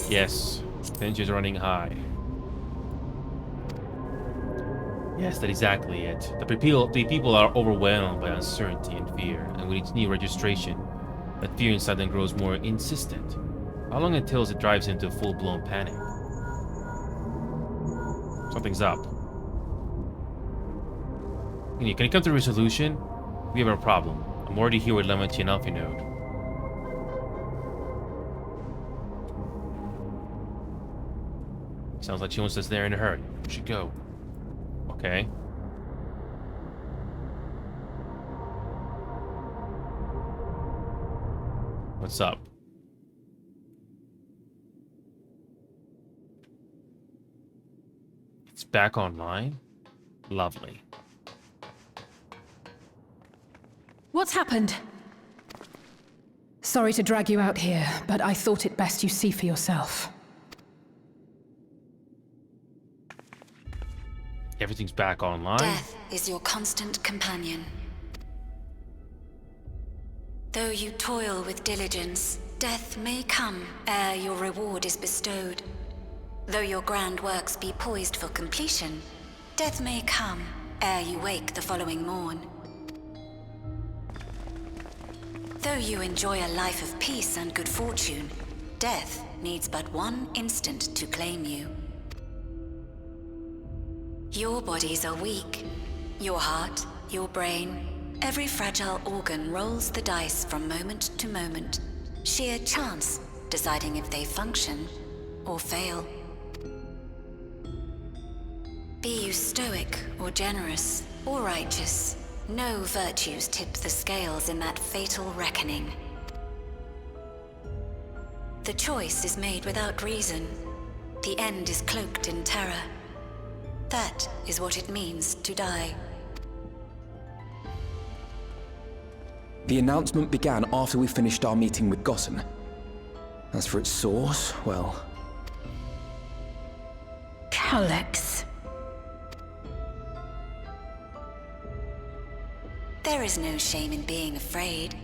Yes, tension's running high. Yes, that's exactly it. The people are overwhelmed by uncertainty and fear, and with each new registration, that fear inside them grows more insistent. How long until it drives into full-blown panic? Something's up. Can you come to a resolution? We have a problem. I'm already here with Lemonty and Alphinode. Sounds like she wants us there in a hurry. We should go. Okay. What's up? It's back online? Lovely. What's happened? Sorry to drag you out here, but I thought it best you see for yourself. Everything's back online? Death is your constant companion. Though you toil with diligence, death may come ere your reward is bestowed. Though your grand works be poised for completion, death may come ere you wake the following morn. Though you enjoy a life of peace and good fortune, death needs but one instant to claim you. Your bodies are weak. Your heart, your brain, every fragile organ rolls the dice from moment to moment. Sheer chance deciding if they function or fail. Be you stoic or generous or righteous, no virtues tip the scales in that fatal reckoning. The choice is made without reason. The end is cloaked in terror. That is what it means to die. The announcement began after we finished our meeting with Gossen. As for its source, well... Calix. There is no shame in being afraid.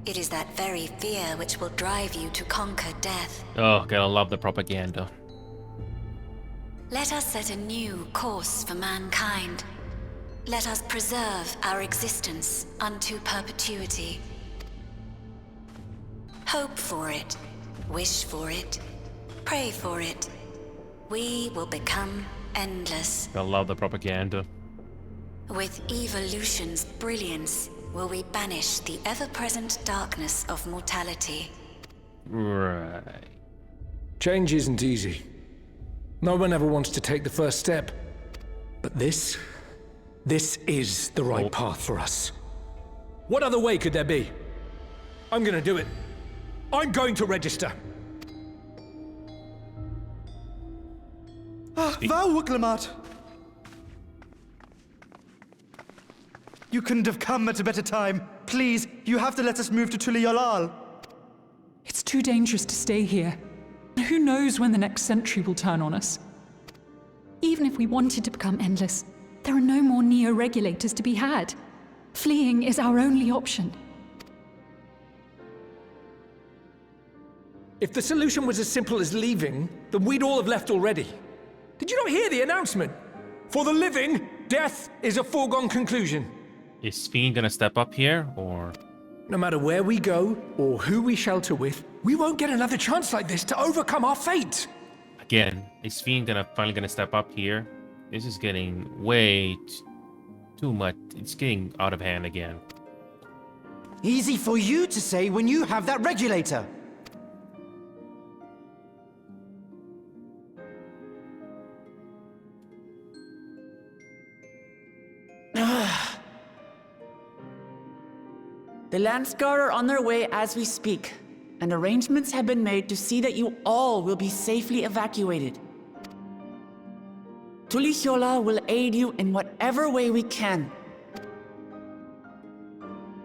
It is that very fear which will drive you to conquer death. Oh, gotta love the propaganda. Let us set a new course for mankind. Let us preserve our existence unto perpetuity. Hope for it, wish for it, pray for it. We will become endless. I love the propaganda. With evolution's brilliance, will we banish the ever-present darkness of mortality. Right. Change isn't easy. No one ever wants to take the first step. But this is the right path for us. What other way could there be? I'm gonna do it. I'm going to register. Wow, Wuglamat! You couldn't have come at a better time. Please, you have to let us move to Tuliolal. It's too dangerous to stay here. Who knows when the next century will turn on us? Even if we wanted to become endless, there are no more neo-regulators to be had. Fleeing is our only option. If the solution was as simple as leaving, then we'd all have left already. Did you not hear the announcement? For the living, death is a foregone conclusion. Is Fiend gonna step up here, or...? No matter where we go, or who we shelter with, we won't get another chance like this to overcome our fate. Again, is Fiend finally gonna step up here? This is getting way too much. It's getting out of hand again. Easy for you to say when you have that regulator. The Landsguard are on their way as we speak, and arrangements have been made to see that you all will be safely evacuated. Tulihiola will aid you in whatever way we can.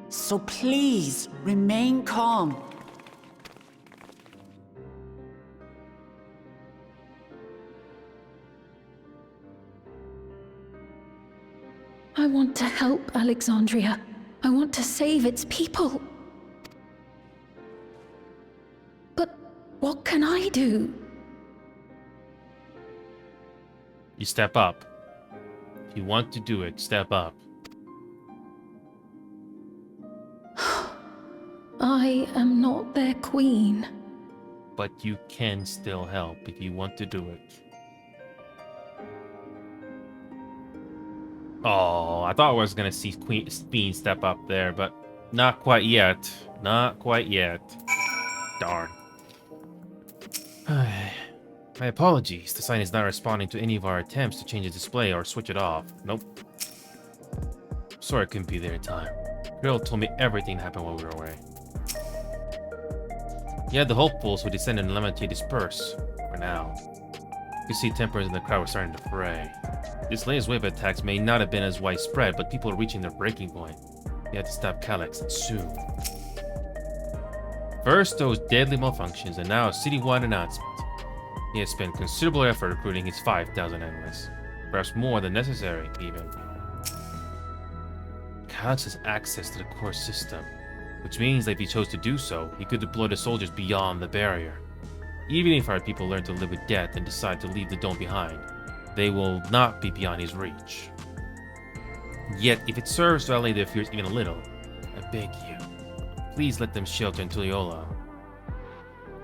So please, remain calm. I want to help Alexandria. I want to save its people. But what can I do? You step up. If you want to do it, step up. I am not their queen. But you can still help if you want to do it. Oh, I thought I was gonna see Queen Bean step up there, but not quite yet. Not quite yet. Darn. My apologies. The sign is not responding to any of our attempts to change the display or switch it off. Nope. Sorry I couldn't be there in time. Girl told me everything that happened while we were away. Yeah, the hopefuls who descended in Lamentate disperse. For now. You see tempers in the crowd were starting to fray. This latest wave of attacks may not have been as widespread, but people are reaching their breaking point. We had to stop Calyx, and soon. First, those deadly malfunctions, and now a citywide announcement. He has spent considerable effort recruiting his 5,000 Endless. Perhaps more than necessary, even. Calyx has access to the core system, which means that if he chose to do so, he could deploy the soldiers beyond the barrier. Even if our people learn to live with death and decide to leave the dome behind, they will not be beyond his reach. Yet, if it serves to allay their fears even a little, I beg you, please let them shelter in Tuliola.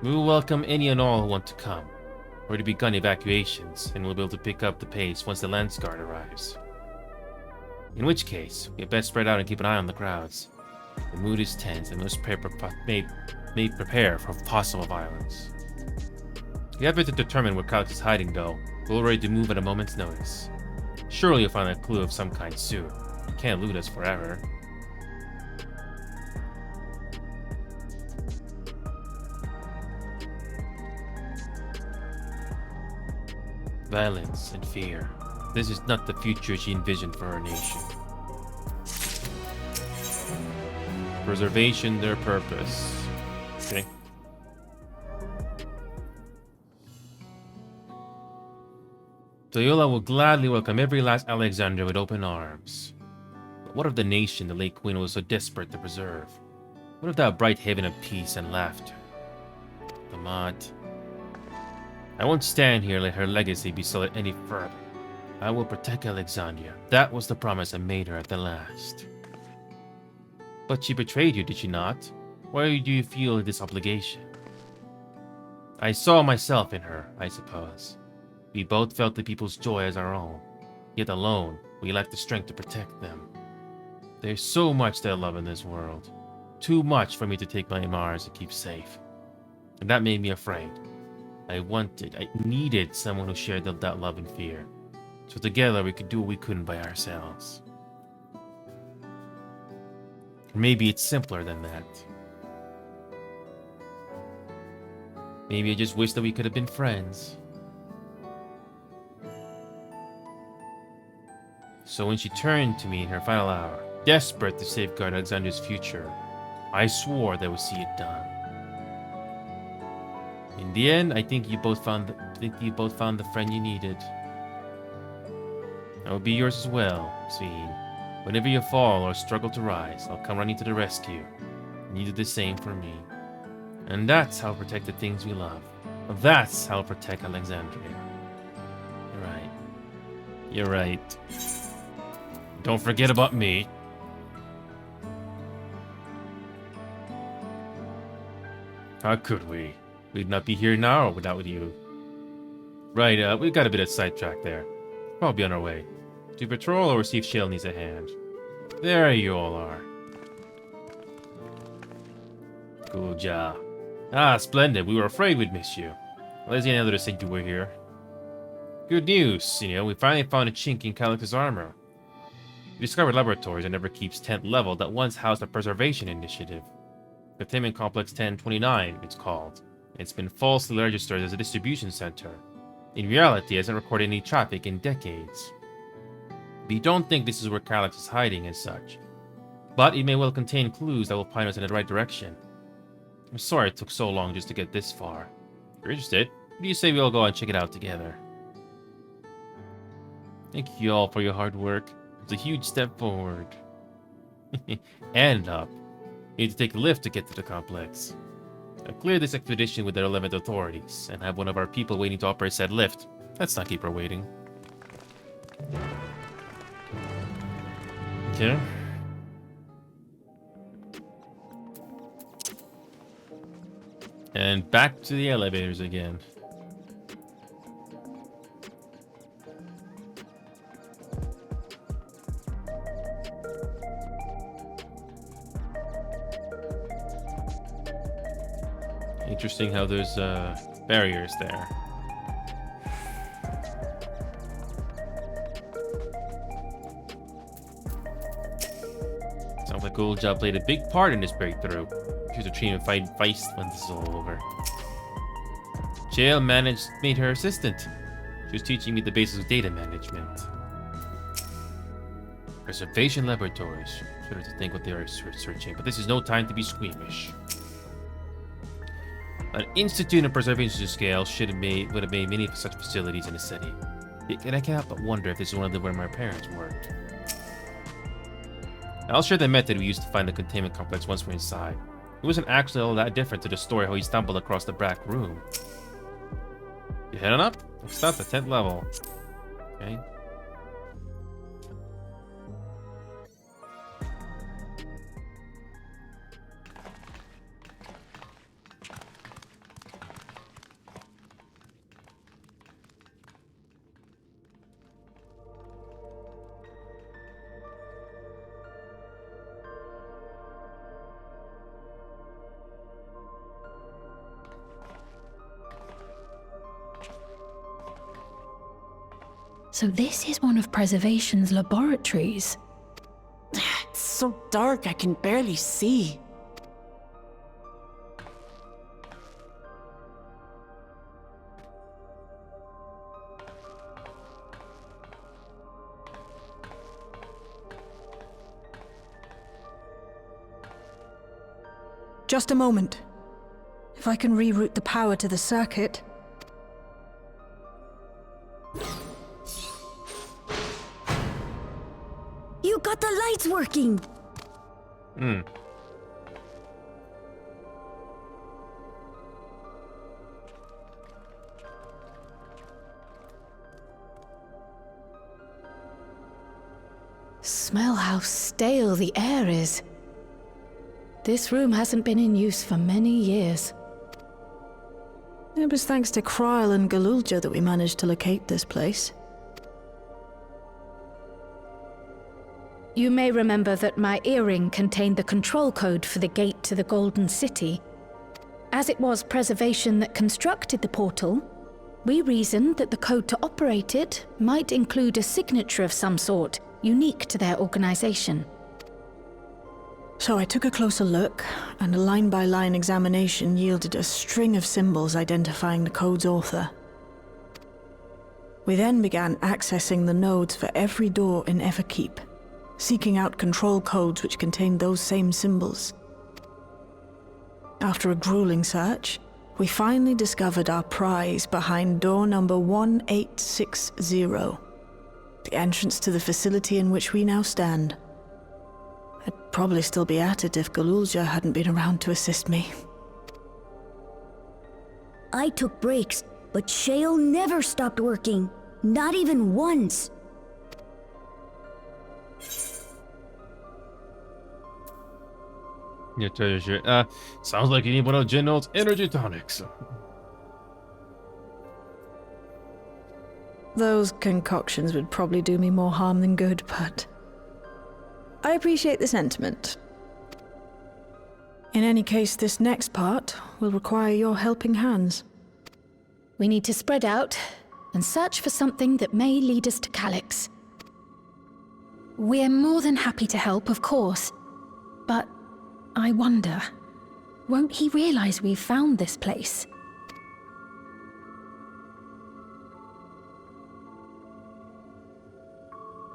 We will welcome any and all who want to come. We've already begun evacuations, and we'll be able to pick up the pace once the Landsguard arrives. In which case, we had best spread out and keep an eye on the crowds. The mood is tense, and we must prepare for possible violence. We have to determine where Calyx is hiding, though. We're ready to move at a moment's notice. Surely you'll find a clue of some kind soon. You can't elude us forever. Violence and fear. This is not the future she envisioned for her nation. Preservation, their purpose. Okay. Tuliola will gladly welcome every last Alexandria with open arms. But what of the nation the late queen was so desperate to preserve? What of that bright haven of peace and laughter? Lamont. I won't stand here and let her legacy be sullied any further. I will protect Alexandria. That was the promise I made her at the last. But she betrayed you, did she not? Why do you feel this obligation? I saw myself in her, I suppose. We both felt the people's joy as our own. Yet alone, we lacked the strength to protect them. There's so much that I love in this world. Too much for me to take my Mars and keep safe. And that made me afraid. I needed someone who shared that love and fear. So together we could do what we couldn't by ourselves. Or maybe it's simpler than that. Maybe I just wish that we could have been friends. So when she turned to me in her final hour, desperate to safeguard Alexander's future, I swore that I would see it done. In the end, I think you both found the friend you needed. I will be yours as well, Sveen. Whenever you fall or struggle to rise, I'll come running to the rescue. And you do the same for me. And that's how I'll protect the things we love. That's how I'll protect Alexandria. You're right. You're right. Don't forget about me. How could we? We'd not be here now without you. Right, we got a bit of sidetracked there. Probably on our way. To patrol or see if Shale needs a hand. There you all are. Cool job. Ah, splendid. We were afraid we'd miss you. Well, there's any other to say you were here. Good news. We finally found a chink in Calyx's armor. We discovered laboratories at Neverkeep's 10th level that once housed a preservation initiative. Containment Complex 1029, it's called. It's been falsely registered as a distribution center. In reality, it hasn't recorded any traffic in decades. We don't think this is where Calyx is hiding and such. But it may well contain clues that will point us in the right direction. I'm sorry it took so long just to get this far. If you're interested, what do you say we all go and check it out together? Thank you all for your hard work. It's a huge step forward. And up. You need to take a lift to get to the complex. I'll clear this expedition with the relevant authorities, and have one of our people waiting to operate said lift. Let's not keep her waiting. Okay. And back to the elevators again. Interesting how there's barriers there. Sounds like Goldjaw played a big part in this breakthrough. She's a train and fight Feist when this is all over. Jail made her assistant. She was teaching me the basics of data management. Preservation laboratories. Shudder to think what they are researching, but this is no time to be squeamish. An institute of preservation scale would have made many of such facilities in the city. And I cannot but wonder if this is one of them where my parents worked. I'll share the method we used to find the containment complex once we're inside. It wasn't actually all that different to the story how he stumbled across the back room. You heading up? Let's start the 10th level. Okay. So this is one of Preservation's laboratories. It's so dark I can barely see. Just a moment. If I can reroute the power to the circuit... You got the lights working! Smell how stale the air is. This room hasn't been in use for many years. It was thanks to Kryl and Galulja that we managed to locate this place. You may remember that my earring contained the control code for the gate to the Golden City. As it was Preservation that constructed the portal, we reasoned that the code to operate it might include a signature of some sort, unique to their organization. So I took a closer look, and a line-by-line examination yielded a string of symbols identifying the code's author. We then began accessing the nodes for every door in Everkeep, seeking out control codes which contained those same symbols. After a grueling search, we finally discovered our prize behind door number 1860, the entrance to the facility in which we now stand. I'd probably still be at it if Galulja hadn't been around to assist me. I took breaks, but Shale never stopped working. Not even once. Yeah, treasure. Sounds like you need one of General's energy tonics. Those concoctions would probably do me more harm than good, but I appreciate the sentiment. In any case, this next part will require your helping hands. We need to spread out and search for something that may lead us to Calyx. We're more than happy to help, of course, but I wonder, won't he realize we've found this place?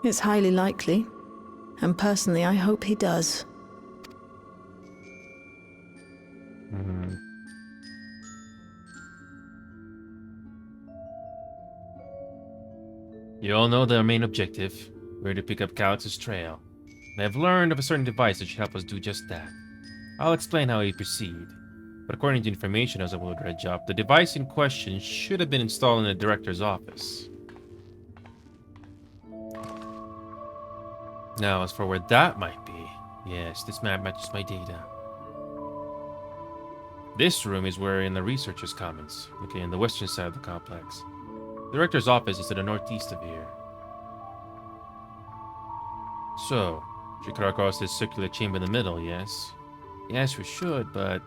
It's highly likely, and personally I hope he does. You all know their main objective. We're to pick up Calyx's trail. And I've learned of a certain device that should help us do just that. I'll explain how we proceed. But according to information as I will read up, the device in question should have been installed in the director's office. Now, as for where that might be, yes, this map matches my data. This room is where in the researcher's commons, located on the western side of the complex. The director's office is to the northeast of here. So, should cut across this circular chamber in the middle, yes? Yes, we should, but...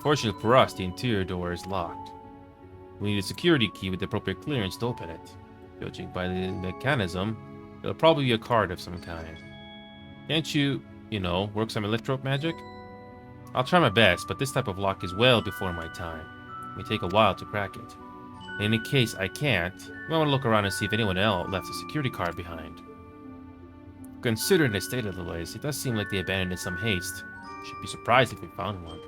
Fortunately for us, the interior door is locked. We need a security key with the appropriate clearance to open it. Judging by the mechanism, it'll probably be a card of some kind. Can't you, work some electro magic? I'll try my best, but this type of lock is well before my time. It may take a while to crack it. In any case I can't, I want to look around and see if anyone else left a security card behind. Considering the state of the place, it does seem like they abandoned it in some haste. Should be surprised if we found one.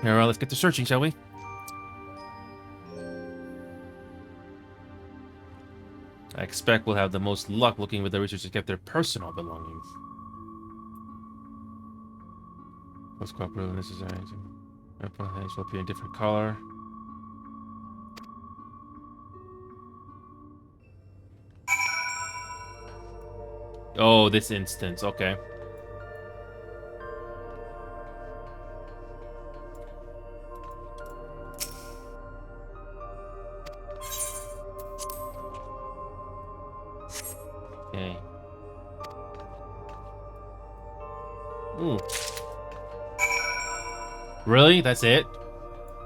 Alright, let's get to searching, shall we? I expect we'll have the most luck looking where the researchers kept their personal belongings. Let's go up really necessary. Heads will appear in different color. Oh, this instance, okay. Okay. Ooh. Really? That's it?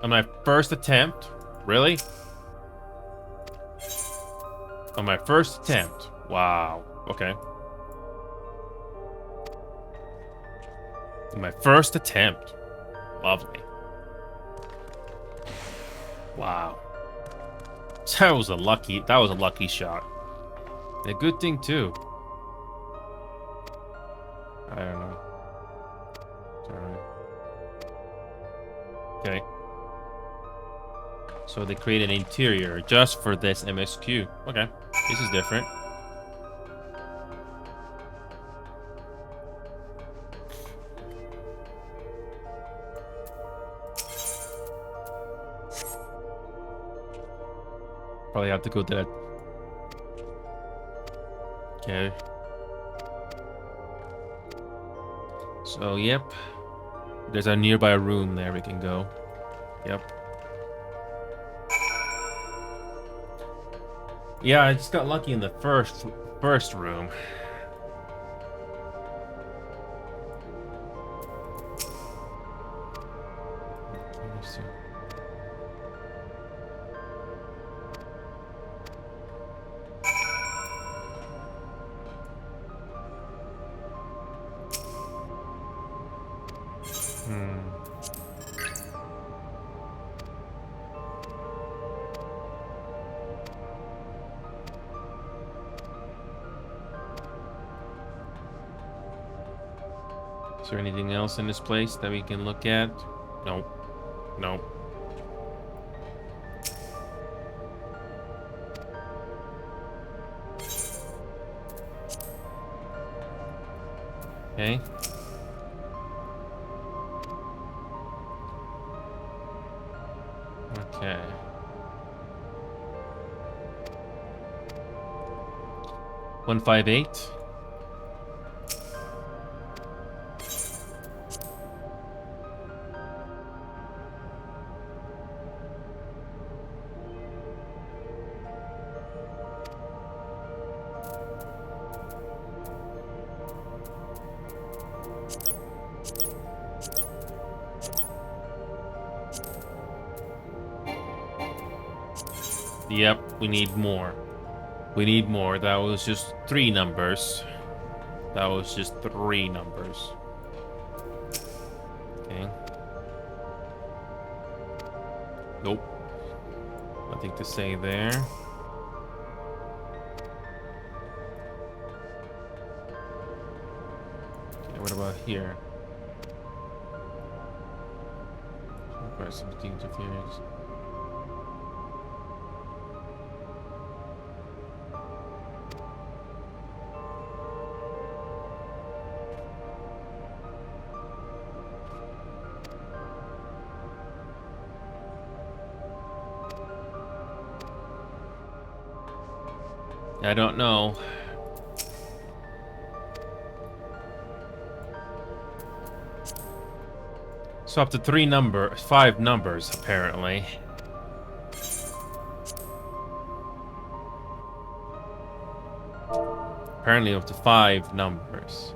On my first attempt? Really? On my first attempt. Wow. Okay. On my first attempt. Lovely. Wow. That was a lucky shot. A good thing too. I don't know. Sorry. Okay. So they created an interior just for this MSQ. Okay. This is different. Probably have to go to that. Okay. So, yep. There's a nearby room there we can go. Yep. Yeah, I just got lucky in the first room. Is there anything else in this place that we can look at? Nope. Nope. Okay. Okay. $158. Yep, we need more. We need more. That was just 3 numbers. That was just 3 numbers. Okay. Nope. Nothing to say there. Okay, what about here? Some interference. I don't know. So up to 5 numbers, apparently. Apparently up to 5 numbers.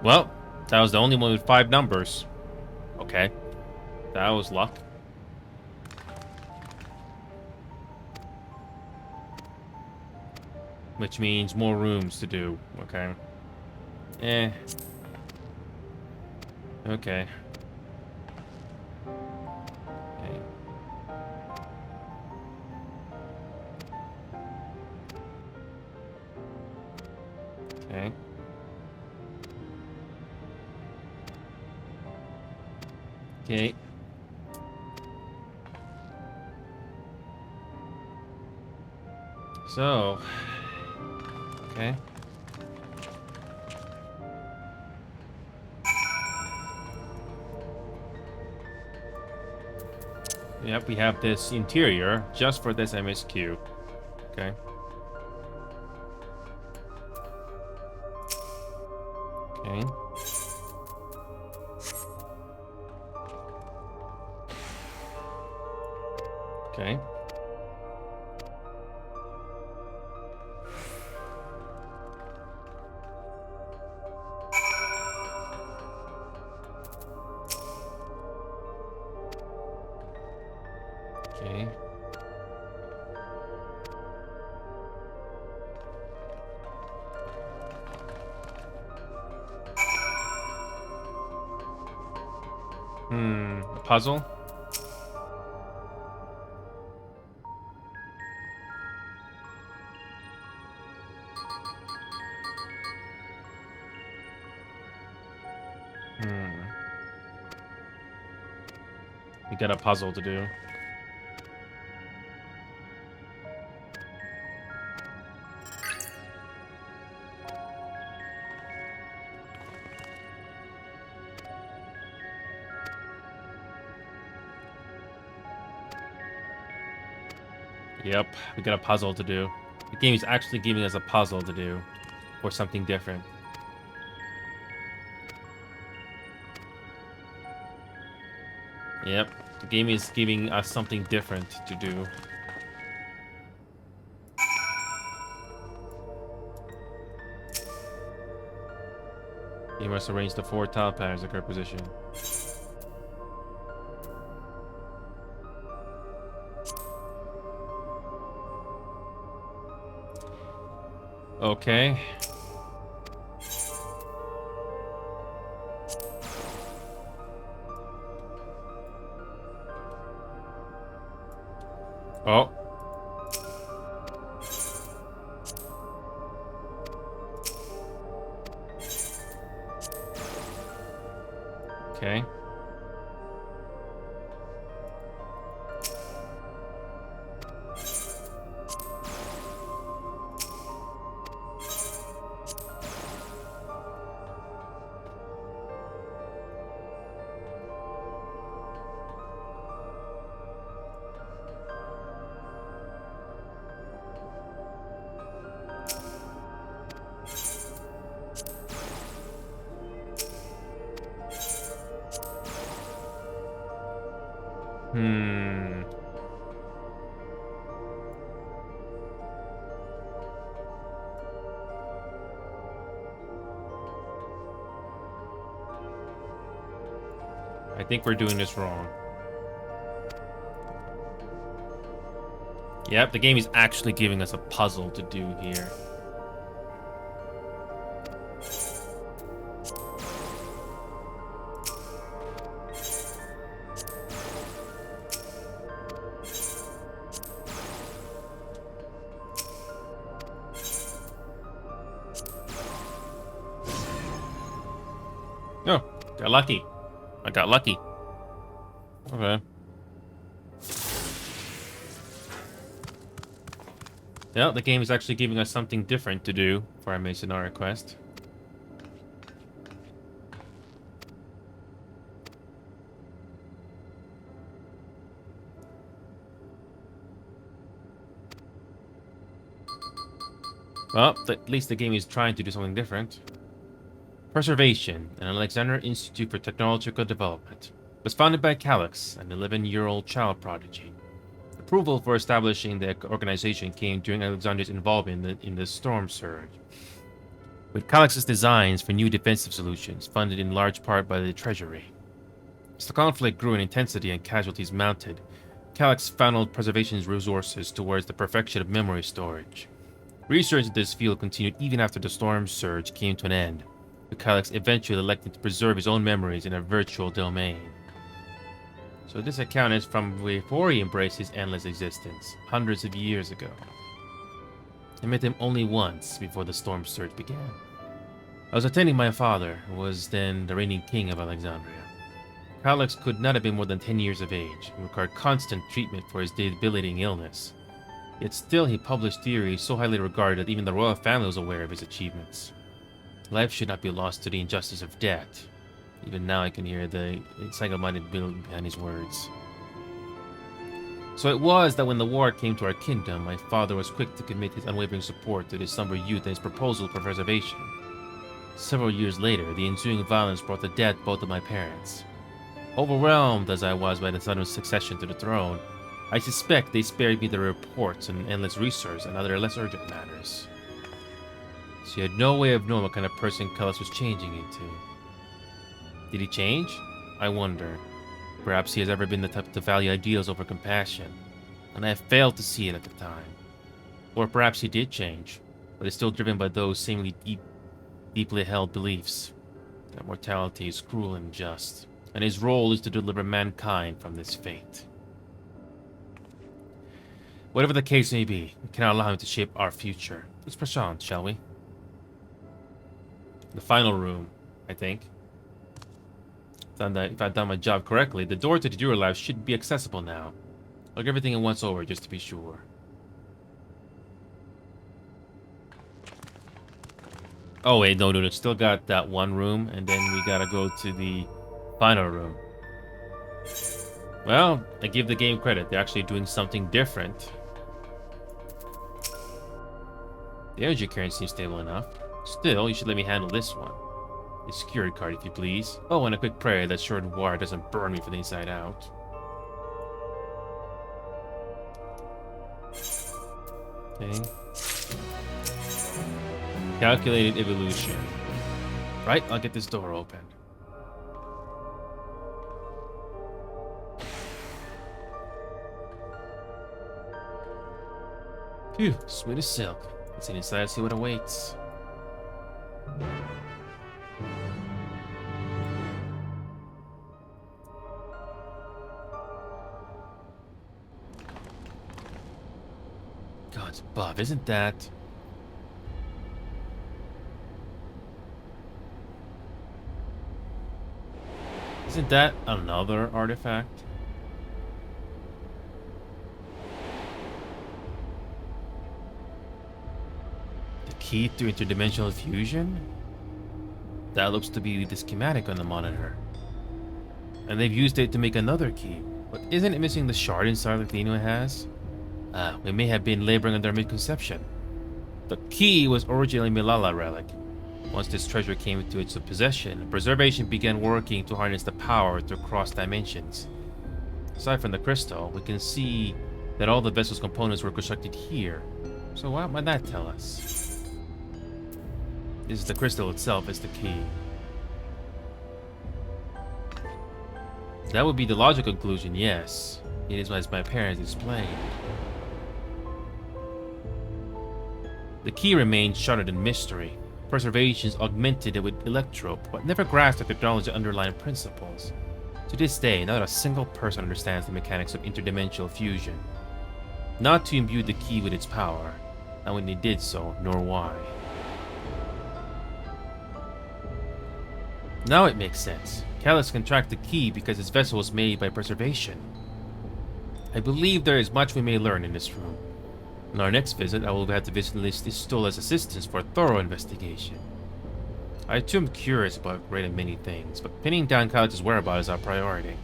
Well, that was the only one with 5 numbers. Okay. That was luck. Which means more rooms to do. Okay. Eh. Okay. Okay. Okay. Okay. So. Okay. Yep, we have this interior just for this MSQ. Okay. Okay. Okay. Okay. A puzzle? We got a puzzle to do. Yep, we got a puzzle to do. The game is actually giving us a puzzle to do. Or something different. Yep, the game is giving us something different to do. You must arrange the 4 tile patterns in correct position. Okay. Oh. Okay. I think we're doing this wrong. Yep, the game is actually giving us a puzzle to do here. Oh, got lucky. I got lucky. Okay. Yeah, the game is actually giving us something different to do for our Masonara quest. Well, at least the game is trying to do something different. Preservation, an Alexander Institute for Technological Development, was founded by Calix, an 11-year-old child prodigy. Approval for establishing the organization came during Alexander's involvement in the storm surge. With Calix's designs for new defensive solutions, funded in large part by the Treasury. As the conflict grew in intensity and casualties mounted, Calix funneled preservation's resources towards the perfection of memory storage. Research in this field continued even after the storm surge came to an end, with Calix eventually electing to preserve his own memories in a virtual domain. So this account is from before he embraced his endless existence, hundreds of years ago. I met him only once before the storm surge began. I was attending my father, who was then the reigning king of Alexandria. Calix could not have been more than 10 years of age and required constant treatment for his debilitating illness. Yet still he published theories so highly regarded that even the royal family was aware of his achievements. Life should not be lost to the injustice of death. Even now I can hear the single-minded build behind his words. So it was that when the war came to our kingdom, my father was quick to commit his unwavering support to this somber youth and his proposal for preservation. Several years later, the ensuing violence brought the death both of my parents. Overwhelmed as I was by the sudden succession to the throne, I suspect they spared me the reports and endless research and other less urgent matters. She had no way of knowing what kind of person Calix was changing into. Did he change? I wonder. Perhaps he has ever been the type to value ideals over compassion, and I have failed to see it at the time. Or perhaps he did change, but is still driven by those seemingly deeply held beliefs, that mortality is cruel and just, and his role is to deliver mankind from this fate. Whatever the case may be, we cannot allow him to shape our future. Let's press on, shall we? The final room, I think. If I've done my job correctly, the door to the Dura Lab should be accessible now. Look everything once over just to be sure. Oh wait, no, still got that one room, and then we gotta go to the final room. Well, I give the game credit, they're actually doing something different. The energy current seems stable enough. Still, you should let me handle this one. The security card, if you please. Oh, and a quick prayer that shortened wire doesn't burn me from the inside out. Okay. Calculated evolution. Right, I'll get this door open. Phew, sweet as silk. Let's get inside and see what awaits. God's above, isn't that? Isn't that another artifact? The key to interdimensional fusion? That looks to be the schematic on the monitor. And they've used it to make another key. But isn't it missing the shard inside like the Inuit has? We may have been laboring under a misconception. The key was originally a Milala relic. Once this treasure came into its possession, preservation began working to harness the power to cross dimensions. Aside from the crystal, we can see that all the vessel's components were constructed here. So what might that tell us? This is the crystal itself is the key. That would be the logical conclusion, yes. It is as my parents explained. The key remained shrouded in mystery. Preservations augmented it with electrope, but never grasped the technology's underlying principles. To this day, not a single person understands the mechanics of interdimensional fusion. Not to imbue the key with its power, and when they did so, nor why. Now it makes sense. Calyx can track the key because his vessel was made by preservation. I believe there is much we may learn in this room. On our next visit, I will have to visit Stola's assistance for a thorough investigation. I too am curious about great and many things, but pinning down Calyx's whereabouts is our priority.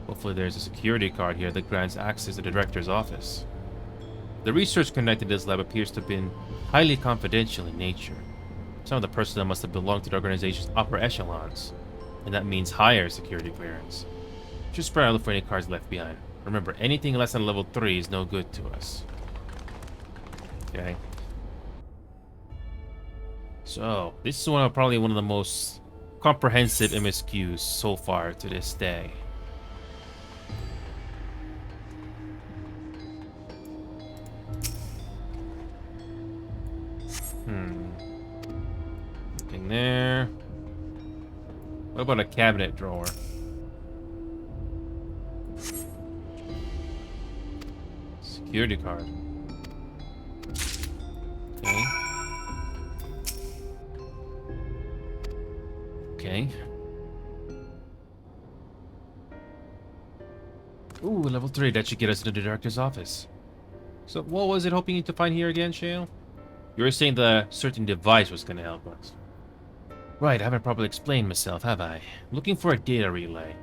Hopefully there's a security card here that grants access to the director's office. The research conducted in this lab appears to have been highly confidential in nature. Some of the personnel must have belonged to the organization's upper echelons, and that means higher security clearance. Just spread out look for any cards left behind. Remember, anything less than level 3 is no good to us. Okay. So, this is probably one of the most comprehensive MSQs so far to this day. Nothing there. What about a cabinet drawer? Security card. Okay. Okay. Ooh, level 3. That should get us into the director's office. So, what was it hoping to find here again, Shale? You were saying the certain device was going to help us. Right, I haven't properly explained myself, have I? I'm looking for a data relay.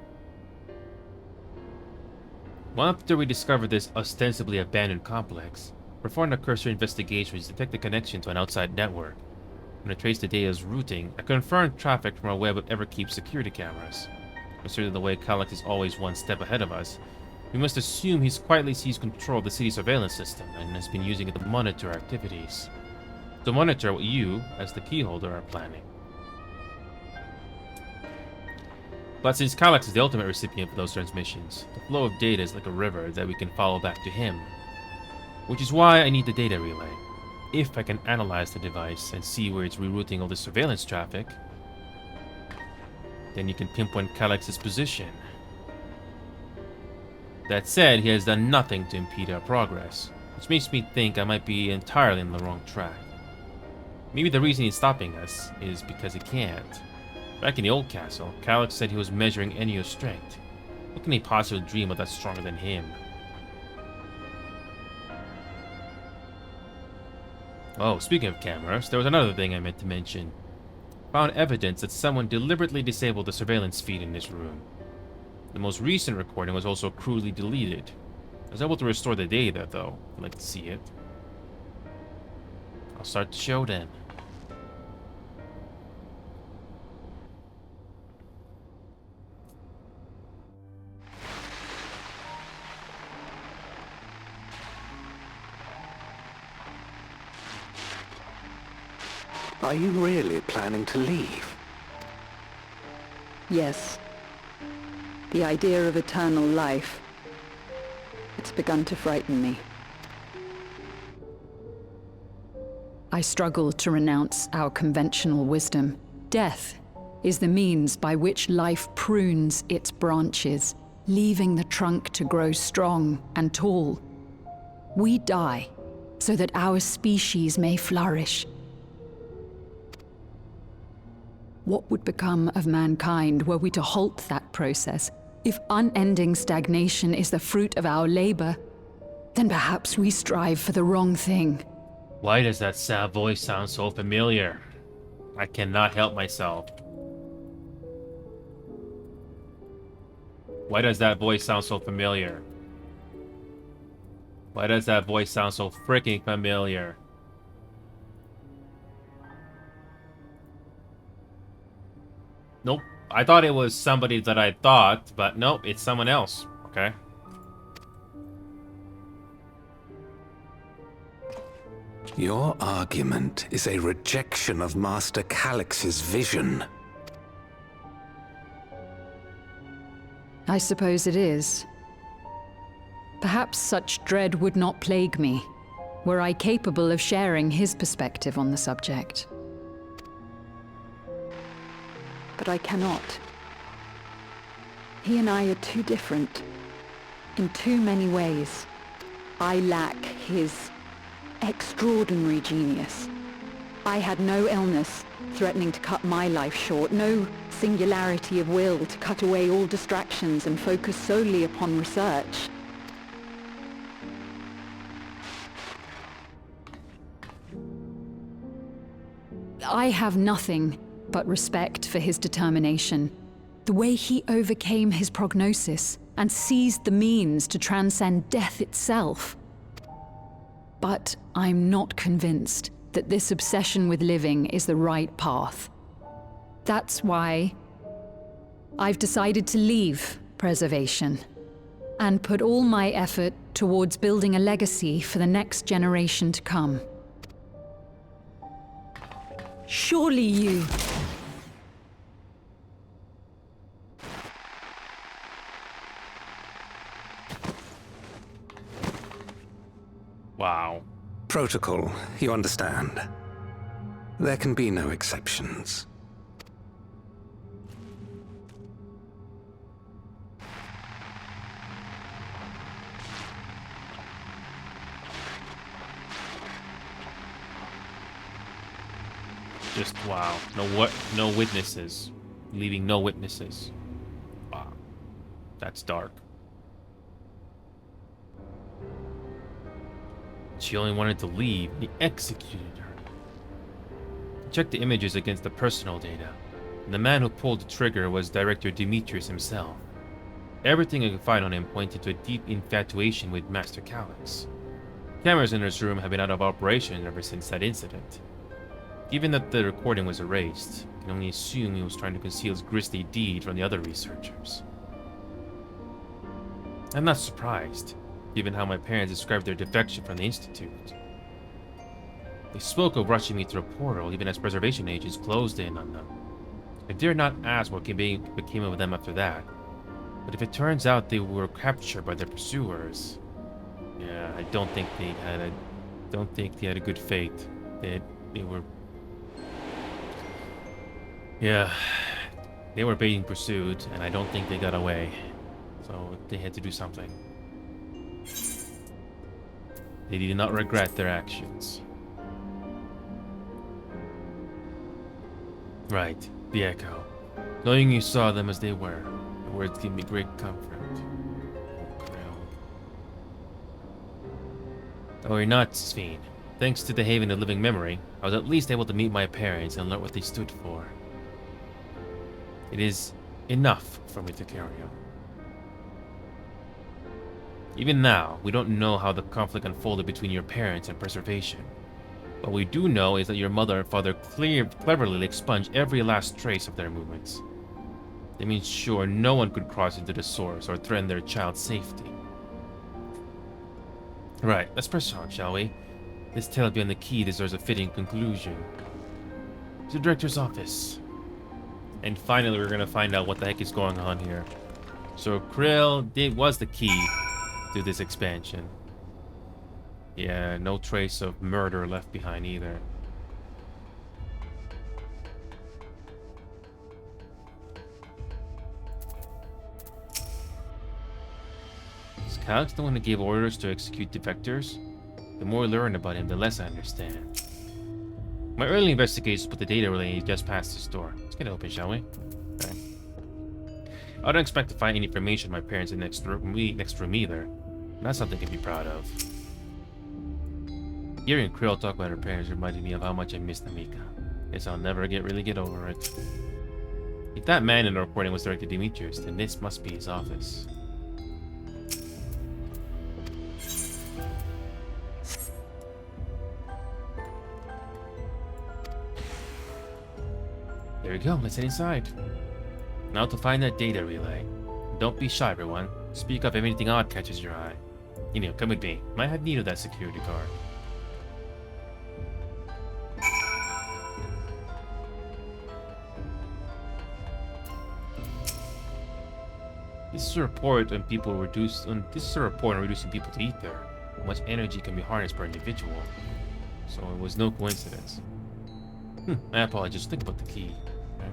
Well, after we discovered this ostensibly abandoned complex, performed a cursory investigation which detected a connection to an outside network. When I traced the data's routing, I confirmed traffic from a web of Everkeep security cameras. Considering the way Calyx is always one step ahead of us, we must assume he's quietly seized control of the city's surveillance system and has been using it to monitor our activities. To monitor what you, as the keyholder, are planning. But since Calyx is the ultimate recipient for those transmissions, the flow of data is like a river that we can follow back to him. Which is why I need the data relay. If I can analyze the device and see where it's rerouting all the surveillance traffic, then you can pinpoint Calyx's position. That said, he has done nothing to impede our progress, which makes me think I might be entirely on the wrong track. Maybe the reason he's stopping us is because he can't. Back in the old castle, Calyx said he was measuring Ennio's strength. What can he possibly dream of that's stronger than him? Oh, speaking of cameras, there was another thing I meant to mention. Found evidence that someone deliberately disabled the surveillance feed in this room. The most recent recording was also crudely deleted. I was able to restore the data, though. I'd like to see it. I'll start the show then. Are you really planning to leave? Yes. The idea of eternal life. It's begun to frighten me. I struggle to renounce our conventional wisdom. Death is the means by which life prunes its branches, leaving the trunk to grow strong and tall. We die so that our species may flourish. What would become of mankind were we to halt that process? If unending stagnation is the fruit of our labor, then perhaps we strive for the wrong thing. Why does that sad voice sound so familiar? I cannot help myself. Why does that voice sound so familiar? Why does that voice sound so freaking familiar? Nope. I thought it was somebody that I thought, but nope, it's someone else. Okay. Your argument is a rejection of Master Calyx's vision. I suppose it is. Perhaps such dread would not plague me, were I capable of sharing his perspective on the subject. But I cannot. He and I are too different, in too many ways. I lack his extraordinary genius. I had no illness threatening to cut my life short, no singularity of will to cut away all distractions and focus solely upon research. I have nothing but respect for his determination, the way he overcame his prognosis and seized the means to transcend death itself. But I'm not convinced that this obsession with living is the right path. That's why I've decided to leave preservation and put all my effort towards building a legacy for the next generation to come. Surely you... Wow. Protocol, you understand. There can be no exceptions. Just wow. No witnesses. Leaving no witnesses. Wow. That's dark. She only wanted to leave. He executed her. Check the images against the personal data. And the man who pulled the trigger was Director Demetrius himself. Everything I could find on him pointed to a deep infatuation with Master Calyx. Cameras in his room have been out of operation ever since that incident. Given that the recording was erased, I can only assume he was trying to conceal his grisly deed from the other researchers. I'm not surprised, given how my parents described their defection from the Institute. They spoke of rushing me through a portal even as preservation agents closed in on them. I dare not ask what became of them after that, but if it turns out they were captured by their pursuers, yeah, I don't think they had a good fate. They were... Yeah, they were being pursued, and I don't think they got away. So they had to do something. They did not regret their actions. Right, the echo. Knowing you saw them as they were, the words give me great comfort. Don't worry not, Sphene. Thanks to the Haven of Living Memory, I was at least able to meet my parents and learn what they stood for. It is enough for me to carry on. Even now, we don't know how the conflict unfolded between your parents and preservation. What we do know is that your mother and father cleverly expunged every last trace of their movements. They made sure no one could cross into the source or threaten their child's safety. Right, let's press on, shall we? This tale beyond the key deserves a fitting conclusion. To the director's office. And finally, we're gonna find out what the heck is going on here. So Krill was the key to this expansion. Yeah, no trace of murder left behind either. Is Calyx the one who gave orders to execute defectors? The more I learn about him, the less I understand. My early investigations put the data relay just past this door. Let's get it open, shall we? Okay. I don't expect to find any information on my parents in the next room either. That's something to be proud of. Hearing Krill talk about her parents reminded me of how much I missed Amika. Guess I'll never really get over it. If that man in the recording was Director Demetrius, then this must be his office. There we go, let's head inside. Now to find that data relay. Don't be shy, everyone. Speak up if anything odd catches your eye. You know, come with me. Might have need of that security card. This is a report on reducing people to ether. How much energy can be harnessed per individual. So it was no coincidence. I apologize. Think about the key. Okay.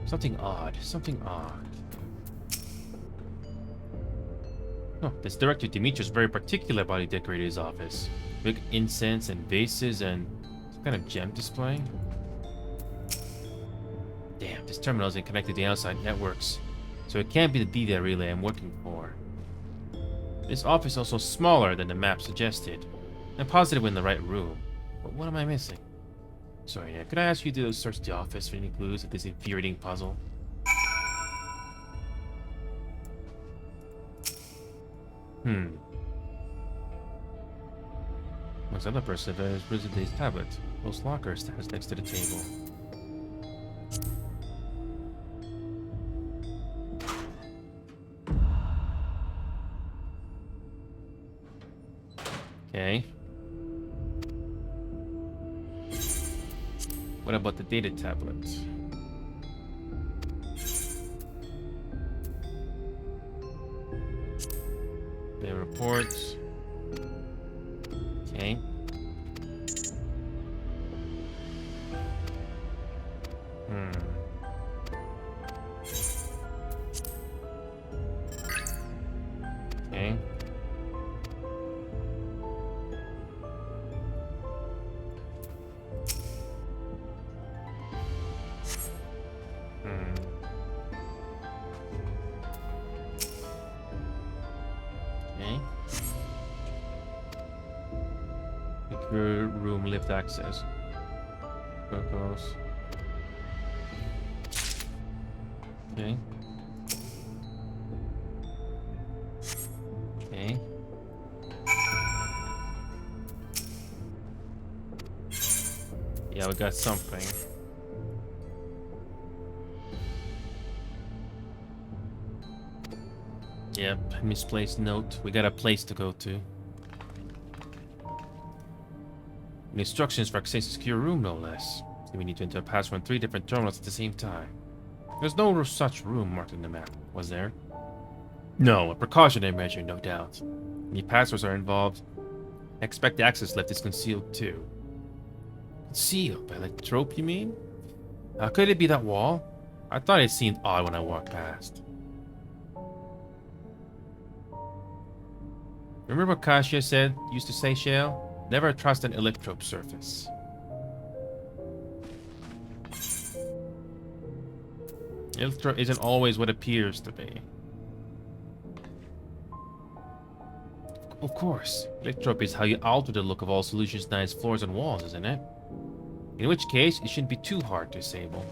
Something odd. Something odd. Oh, this director Dimitri is very particular about how he decorated his office. Big incense and vases and some kind of gem display. Damn, this terminal isn't connected to the outside networks, so it can't be the data relay I'm looking for. This office is also smaller than the map suggested. I'm positive we're in the right room, but what am I missing? Sorry, could I ask you to search the office for any clues of this infuriating puzzle? Most other person has Rizaday's tablet. Most locker stands next to the table. Okay. What about the data tablet? The reports. Okay. Okay. Secure room lift access. Protocols. Okay. Okay. Yeah, we got something. Yep, misplaced note. We got a place to go to. And instructions for accessing a secure room, no less. So we need to enter a password on 3 different terminals at the same time. There's no such room marked in the map, was there? No, a precautionary measure, no doubt. Any passwords are involved. Expect the access lift is concealed too. Concealed? By electrope, you mean? How could it be that wall? I thought it seemed odd when I walked past. Remember what Kasia used to say, Shale? Never trust an electrope surface. Electrope isn't always what appears to be. Of course, electrope is how you alter the look of all solutions' nice floors and walls, isn't it? In which case, it shouldn't be too hard to disable.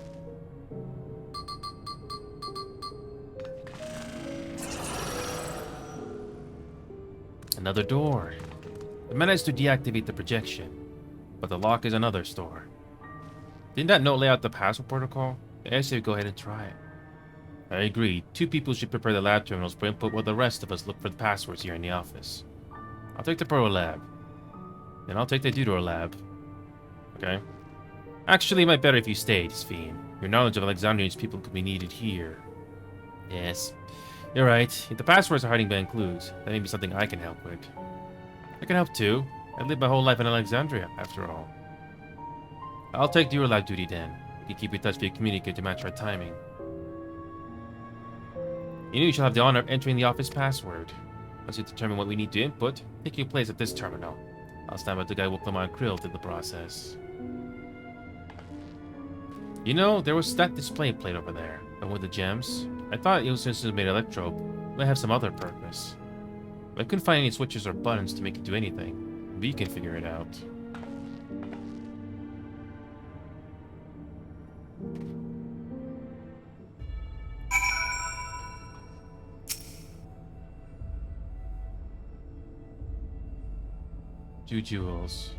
Another door. I managed to deactivate the projection, but the lock is another store. Didn't that note lay out the password protocol? I say we go ahead and try it. I agree. 2 people should prepare the lab terminals for input while the rest of us look for the passwords here in the office. I'll take the Proto Lab. Then I'll take the Deutero Lab. Okay. Actually, it might be better if you stayed, Sphene. Your knowledge of Alexandrian's people could be needed here. Yes. You're right. If the passwords are hiding behind clues, that may be something I can help with. I can help too. I lived my whole life in Alexandria, after all. I'll take Deutero Lab duty then. You can keep in touch via communicate to match our timing. You shall have the honor of entering the office password. Once you determine what we need to input, take your place at this terminal. I'll stand by the guy with my krill through the process. You know, there was that display plate over there, and with the gems. I thought it was since it made electrope. It might have some other purpose. But I couldn't find any switches or buttons to make it do anything. We can figure it out. Two jewels.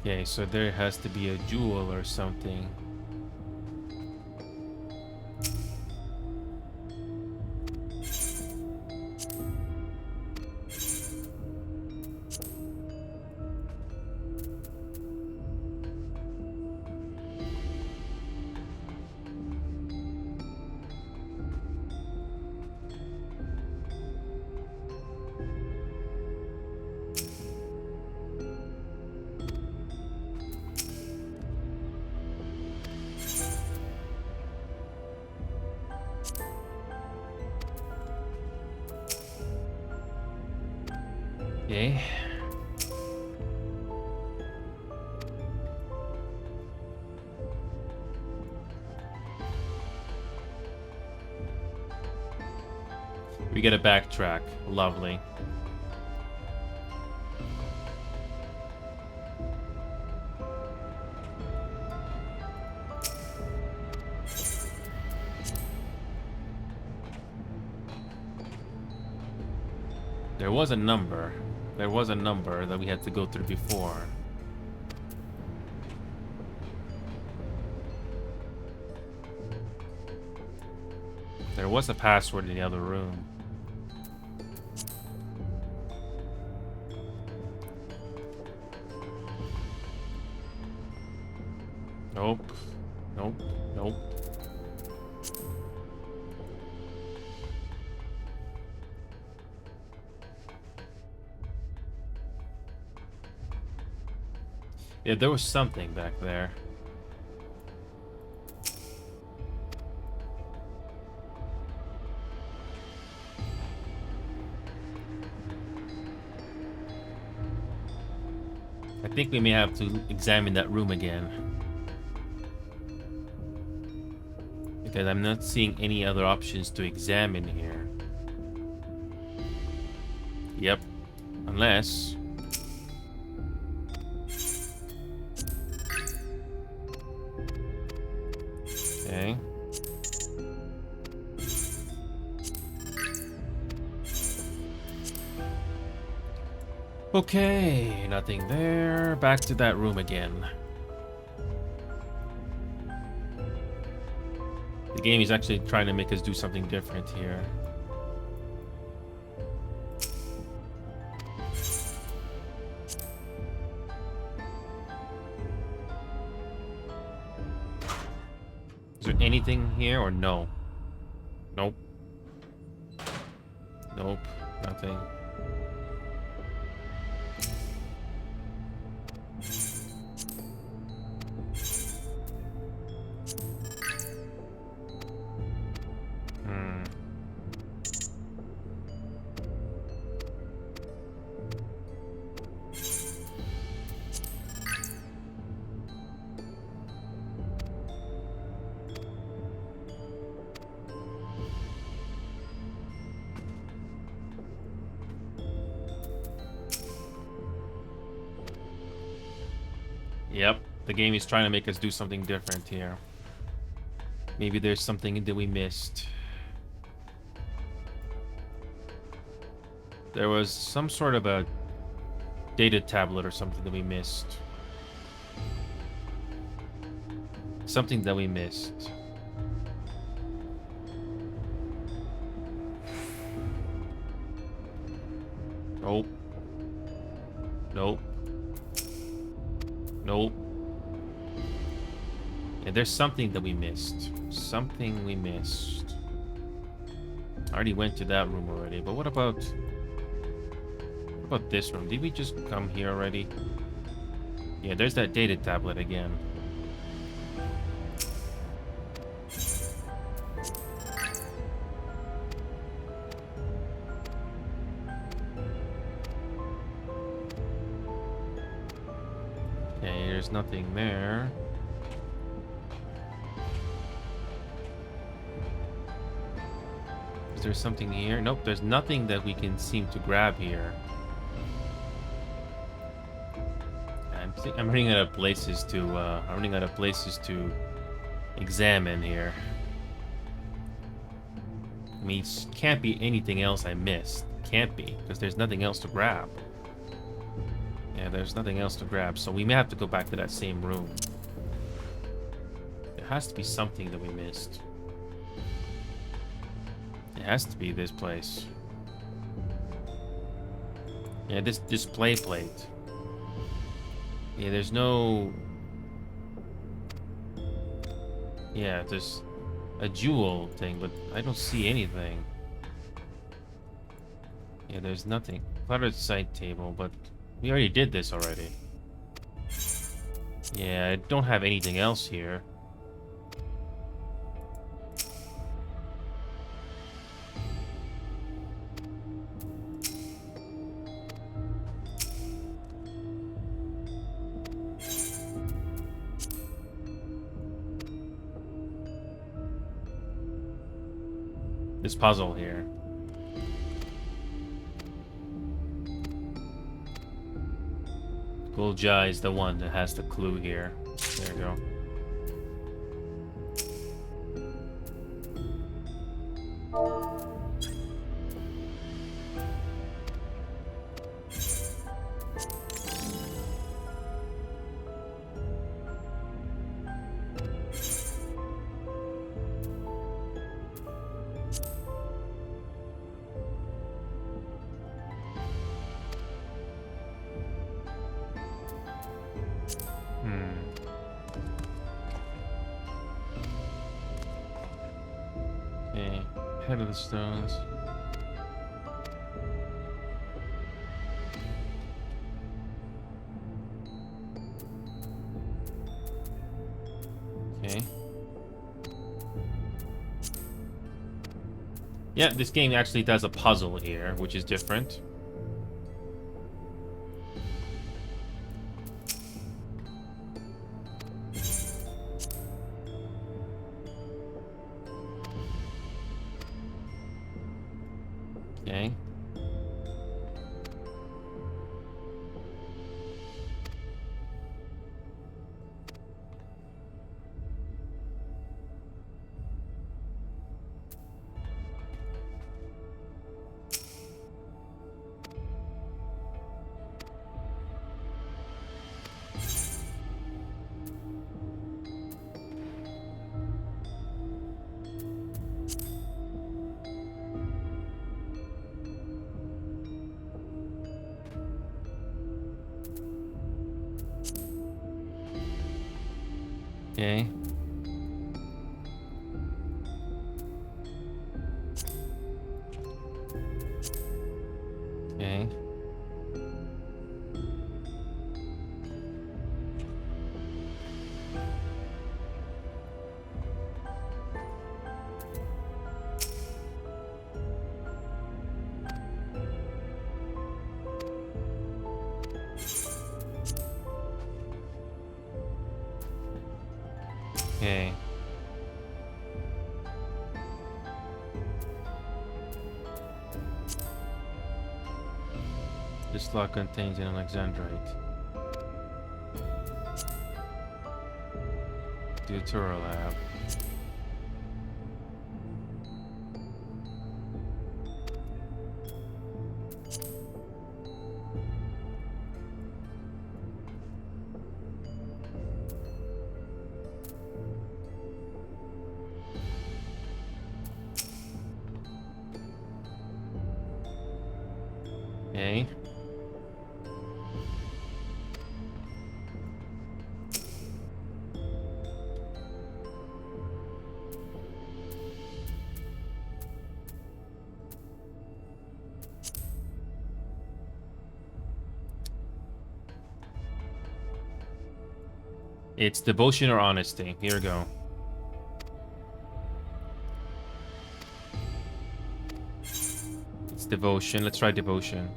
Okay, so there has to be a jewel or something. Okay. We get a backtrack. Lovely. There was a number. There was a number that we had to go through before. There was a password in the other room. Nope. Nope. Nope. Yeah, there was something back there. I think we may have to examine that room again. Because I'm not seeing any other options to examine here. Yep. Unless... Okay. Okay, nothing there. Back to that room again. The game is actually trying to make us do something different here. Is there anything here or no? Nope. Nope, nothing. Yep, the game is trying to make us do something different here. Maybe there's something that we missed. There was some sort of a data tablet or something that we missed. Something that we missed. Nope. Nope. Nope. Yeah, there's something that we missed. Something we missed. I already went to that room already, but what about this room? Did we just come here already? Yeah, there's that data tablet again. Okay, there's nothing there. Is there something here? Nope, there's nothing that we can seem to grab here. I'm running out of places to examine here. I mean, it can't be anything else I missed. Can't be, because there's nothing else to grab. Yeah, there's nothing else to grab, so we may have to go back to that same room. There has to be something that we missed. It has to be this place. Yeah, this display plate. Yeah, there's no... Yeah, there's a jewel thing, but I don't see anything. Yeah, there's nothing. Cluttered side table, but we already did this already. Yeah, I don't have anything else here. this puzzle here. Gulja is the one that has the clue here. There you go. Okay, head of the stones. Okay. Yeah, this game actually does a puzzle here, which is different. Okay. Okay. Okay. Okay. This lock contains an Alexandrite. Tutorial lab. Okay. It's devotion or honesty. Here we go. It's devotion. Let's try devotion.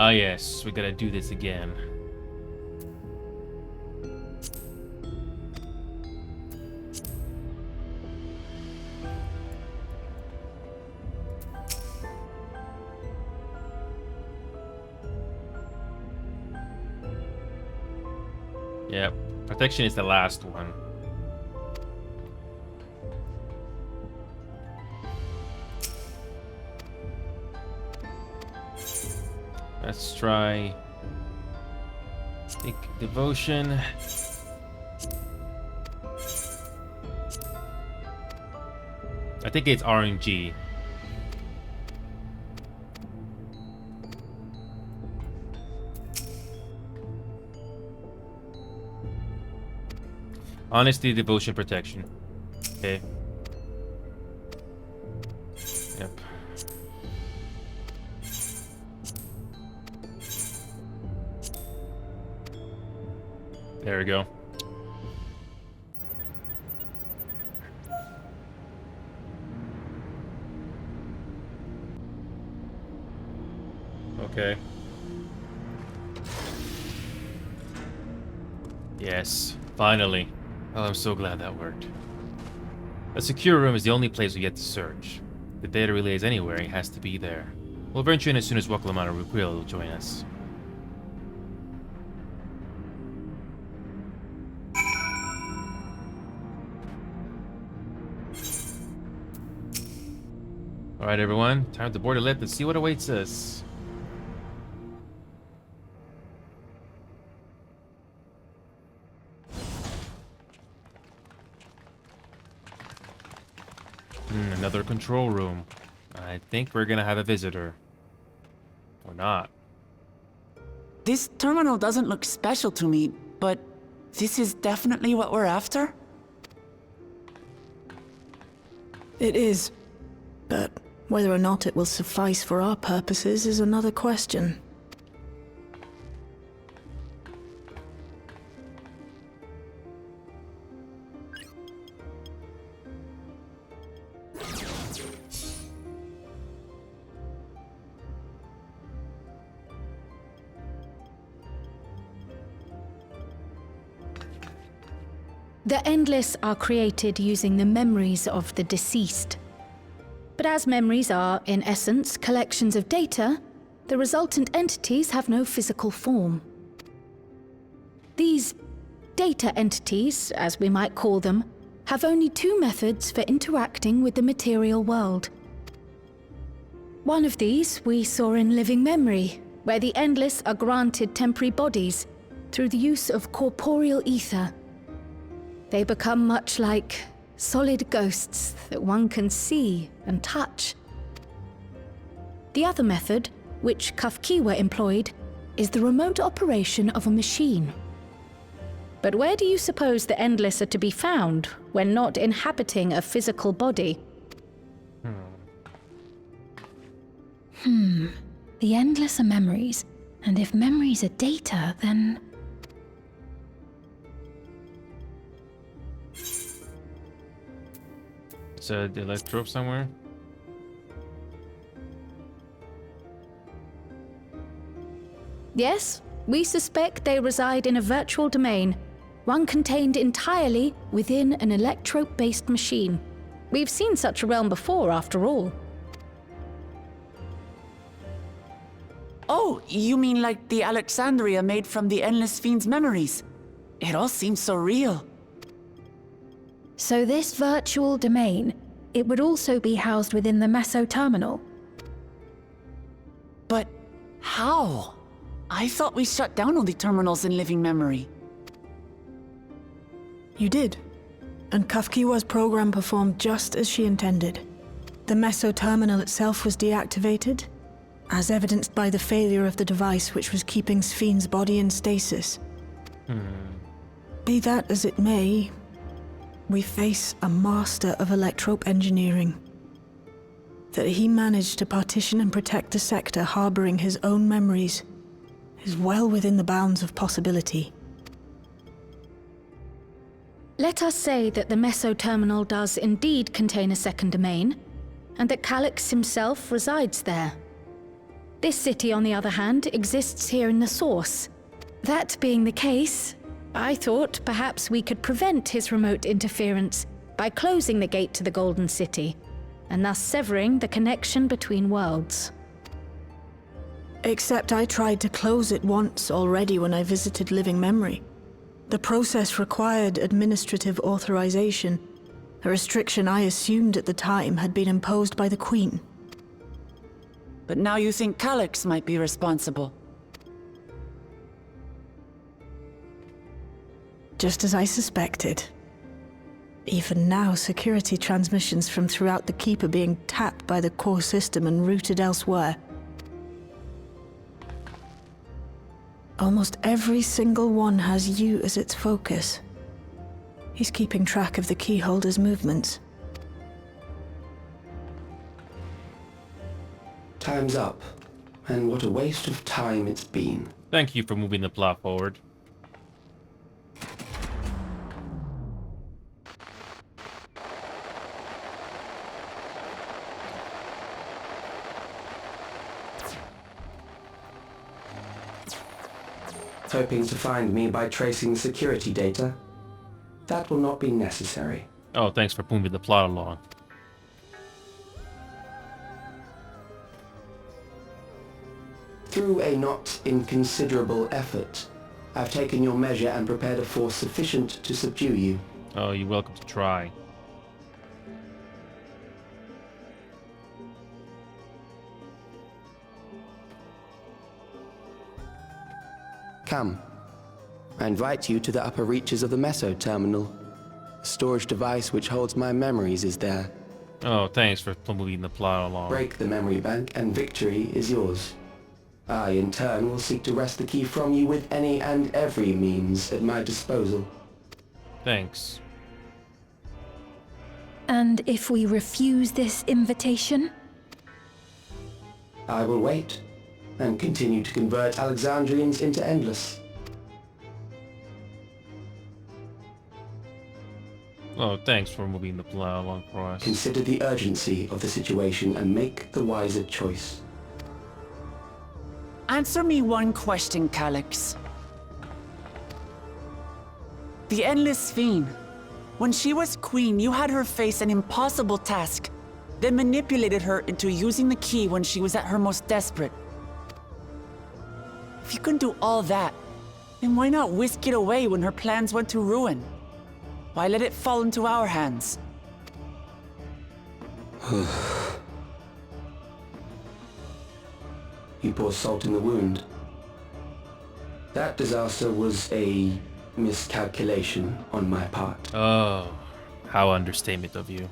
Ah, yes, we gotta do this again. Yep, protection is the last one. Let's try. Think devotion. I think it's RNG. Honesty, devotion, protection. Okay. Yep. There we go. Okay. Yes, finally. Oh, I'm so glad that worked. A secure room is the only place we get to search. The data relay is anywhere, it has to be there. We'll venture in as soon as Waklamana and Rukwil will join us. Alright everyone, time to board a lift and see what awaits us. Another control room. I think we're gonna have a visitor. Or not. This terminal doesn't look special to me, but this is definitely what we're after? It is. But whether or not it will suffice for our purposes is another question. The Endless are created using the memories of the deceased. But as memories are, in essence, collections of data, the resultant entities have no physical form. These data entities, as we might call them, have only two methods for interacting with the material world. One of these we saw in living memory, where the Endless are granted temporary bodies through the use of corporeal ether. They become much like solid ghosts that one can see and touch. The other method, which Kafkiwa employed, is the remote operation of a machine. But where do you suppose the Endless are to be found when not inhabiting a physical body? The Endless are memories, and if memories are data, then... Is the electrode somewhere? Yes, we suspect they reside in a virtual domain, one contained entirely within an electrope-based machine. We've seen such a realm before, after all. Oh, you mean like the Alexandria made from the Endless Fiend's memories? It all seems so real. So this virtual domain, it would also be housed within the Meso terminal. But how? I thought we shut down all the terminals in living memory. You did. And Kafkiwa's program performed just as she intended. The Meso terminal itself was deactivated, as evidenced by the failure of the device which was keeping Spheen's body in stasis. Be that as it may, we face a master of electrope engineering. That he managed to partition and protect the sector harboring his own memories is well within the bounds of possibility. Let us say that the Meso terminal does indeed contain a second domain, and that Calyx himself resides there. This city, on the other hand, exists here in the source. That being the case, I thought perhaps we could prevent his remote interference by closing the gate to the Golden City, and thus severing the connection between worlds. Except I tried to close it once already when I visited living memory. The process required administrative authorization, a restriction I assumed at the time had been imposed by the Queen. But now you think Calyx might be responsible. Just as I suspected. Even now, security transmissions from throughout the Keep are being tapped by the core system and routed elsewhere. Almost every single one has you as its focus. He's keeping track of the keyholder's movements. Time's up, and what a waste of time it's been. Thank you for moving the plot forward. Hoping to find me by tracing security data? That will not be necessary. Oh, thanks for moving the plot along. Through a not inconsiderable effort, I've taken your measure and prepared a force sufficient to subdue you. Oh, you're welcome to try. Come. I invite you to the upper reaches of the Meso Terminal. The storage device which holds my memories is there. Oh, thanks for moving the plot along. Break the memory bank and victory is yours. I, in turn, will seek to wrest the key from you with any and every means at my disposal. Thanks. And if we refuse this invitation? I will wait, and continue to convert Alexandrians into Endless. Oh, thanks for moving the plot along for us. Consider the urgency of the situation and make the wiser choice. Answer me one question, Calyx. The Endless Fiend. When she was queen, you had her face an impossible task, then manipulated her into using the key when she was at her most desperate. If you can do all that, then why not whisk it away when her plans went to ruin? Why let it fall into our hands? You pour salt in the wound. That disaster was a miscalculation on my part. Oh, how understatement of you.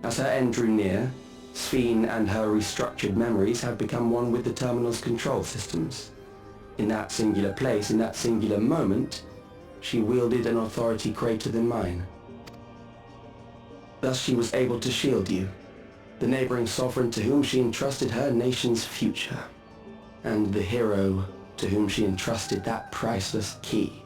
As her end drew near, Sphene and her restructured memories have become one with the terminal's control systems. In that singular place, in that singular moment, she wielded an authority greater than mine. Thus she was able to shield you, the neighboring sovereign to whom she entrusted her nation's future, and the hero to whom she entrusted that priceless key.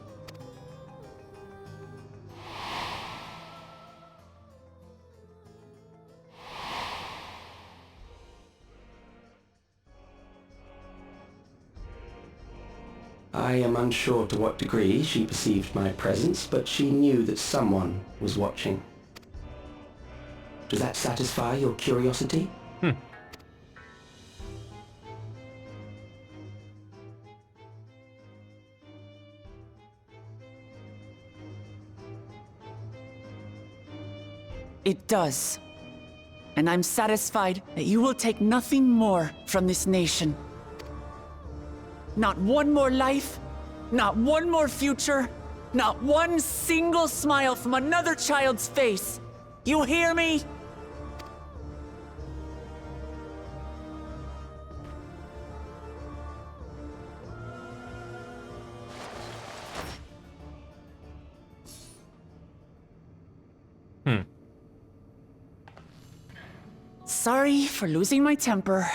I am unsure to what degree she perceived my presence, but she knew that someone was watching. Does that satisfy your curiosity? It does. And I'm satisfied that you will take nothing more from this nation. Not one more life, not one more future, not one single smile from another child's face. You hear me? Sorry for losing my temper,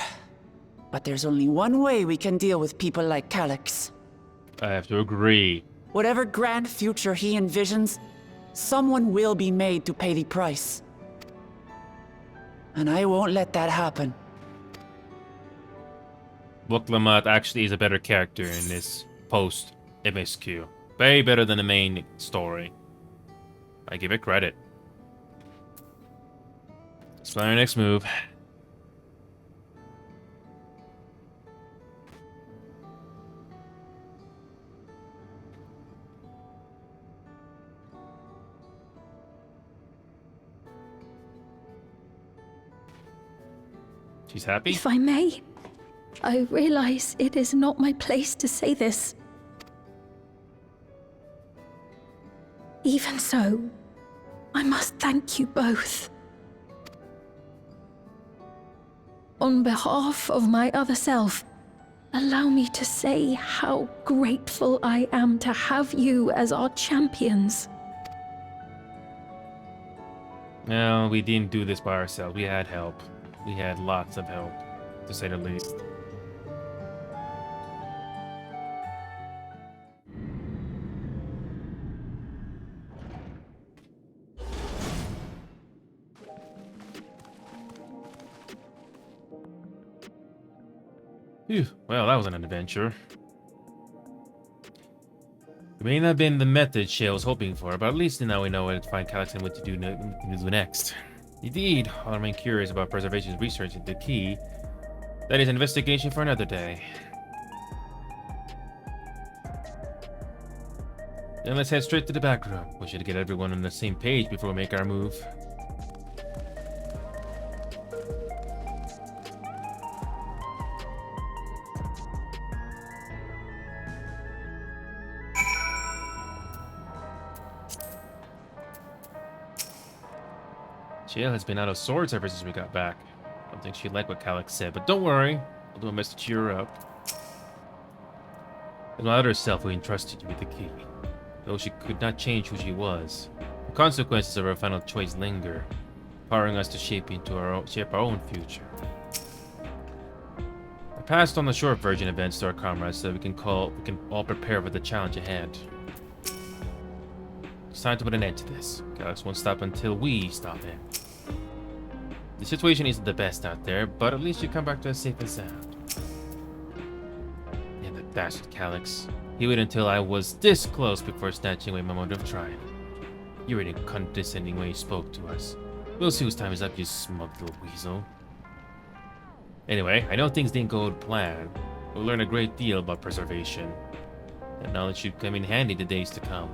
but there's only one way we can deal with people like Calyx. I have to agree. Whatever grand future he envisions, someone will be made to pay the price. And I won't let that happen. Book-Lamat actually is a better character in this post-MSQ. Way better than the main story. I give it credit. Let's find our next move. She's happy? If I may, I realize it is not my place to say this. Even so, I must thank you both. On behalf of my other self, allow me to say how grateful I am to have you as our champions. No, we didn't do this by ourselves. We had help. We had lots of help, to say the least. Phew, well, that was an adventure. It may not have been the method Shea was hoping for, but at least now we know where to find Calyx and what to do next. Indeed, I'll remain curious about Preservation's research into the key. That is an investigation for another day. Then let's head straight to the back room. We should get everyone on the same page before we make our move. Shea has been out of sorts ever since we got back. I don't think she liked what Calyx said, but don't worry. I'll do my best to cheer her up. It's my other self who entrusted you with the key. Though she could not change who she was, the consequences of her final choice linger, empowering us to shape our own future. I passed on the short version events to our comrades so that we can all prepare for the challenge ahead. It's time to put an end to this. Calyx won't stop until we stop him. The situation isn't the best out there, but at least you come back to us safe and sound. Yeah, that bastard Calyx. He waited until I was this close before snatching away my moment of triumph. You were in a condescending way you spoke to us. We'll see whose time is up, you smug little weasel. Anyway, I know things didn't go to plan. We'll learn a great deal about preservation. That knowledge should come in handy the days to come.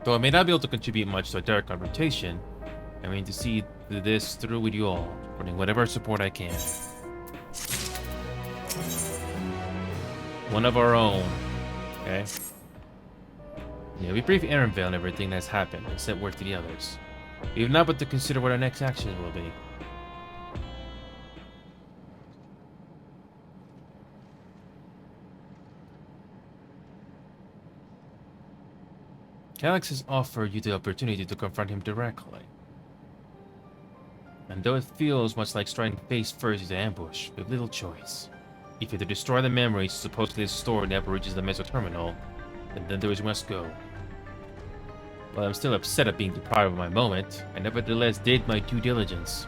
Though I may not be able to contribute much to a direct confrontation, I mean to see this through with you all, running whatever support I can. One of our own. Okay? Yeah, we brief Aaronvale and everything that's happened and sent word to the others. We have not but to consider what our next actions will be. Calyx has offered you the opportunity to confront him directly. And though it feels much like striking face first into ambush, we have little choice. If you destroy the memories supposedly stored in the upper reaches of the Meso Terminal, then there is must go. While I'm still upset at being deprived of my moment, I nevertheless did my due diligence.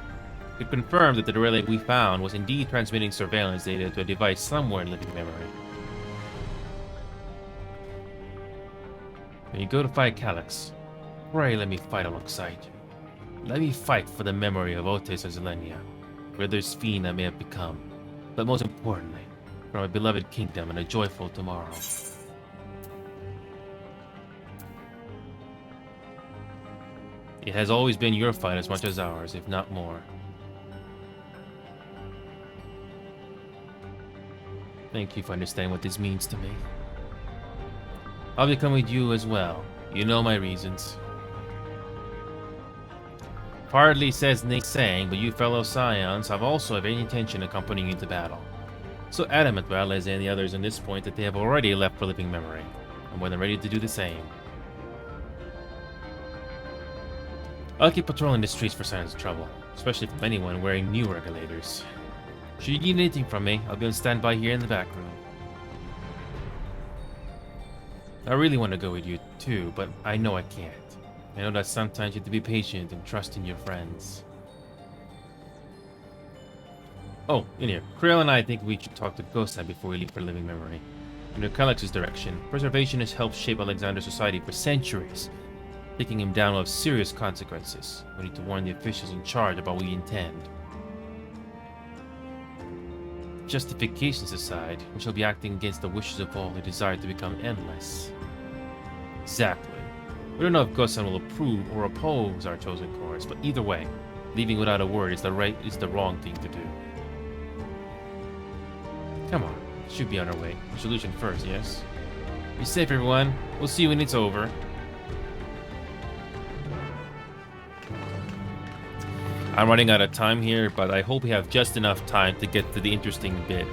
It confirmed that the relic we found was indeed transmitting surveillance data to a device somewhere in living memory. When you go to fight Calyx, pray let me fight alongside you. Let me fight for the memory of Otis and Zelenia, brother's fiend I may have become, but most importantly, for my beloved kingdom and a joyful tomorrow. It has always been your fight as much as ours, if not more. Thank you for understanding what this means to me. I'll be coming with you as well. You know my reasons. Hardly says Nick saying, but you fellow Scions have also every intention of accompanying you to battle. So adamant were Alez and the others on this point that they have already left for living memory. I'm more than ready to do the same. I'll keep patrolling the streets for signs of trouble, especially from anyone wearing new regulators. Should you need anything from me, I'll be on standby here in the back room. I really want to go with you too, but I know I can't. I know that sometimes you have to be patient and trust in your friends. Oh, in here, Krill and I think we should talk to Ghostside before we leave for living memory. Under Calyx's direction, preservation has helped shape Alexander's society for centuries. Taking him down will have serious consequences. We need to warn the officials in charge about what we intend. Justifications aside, we shall be acting against the wishes of all who desire to become endless. Exactly. We don't know if Ghostside will approve or oppose our chosen course, but either way, leaving without a word is the wrong thing to do. Come on, should be on our way. Solution first, yes? Be safe, everyone. We'll see you when it's over. I'm running out of time here, but I hope we have just enough time to get to the interesting bit.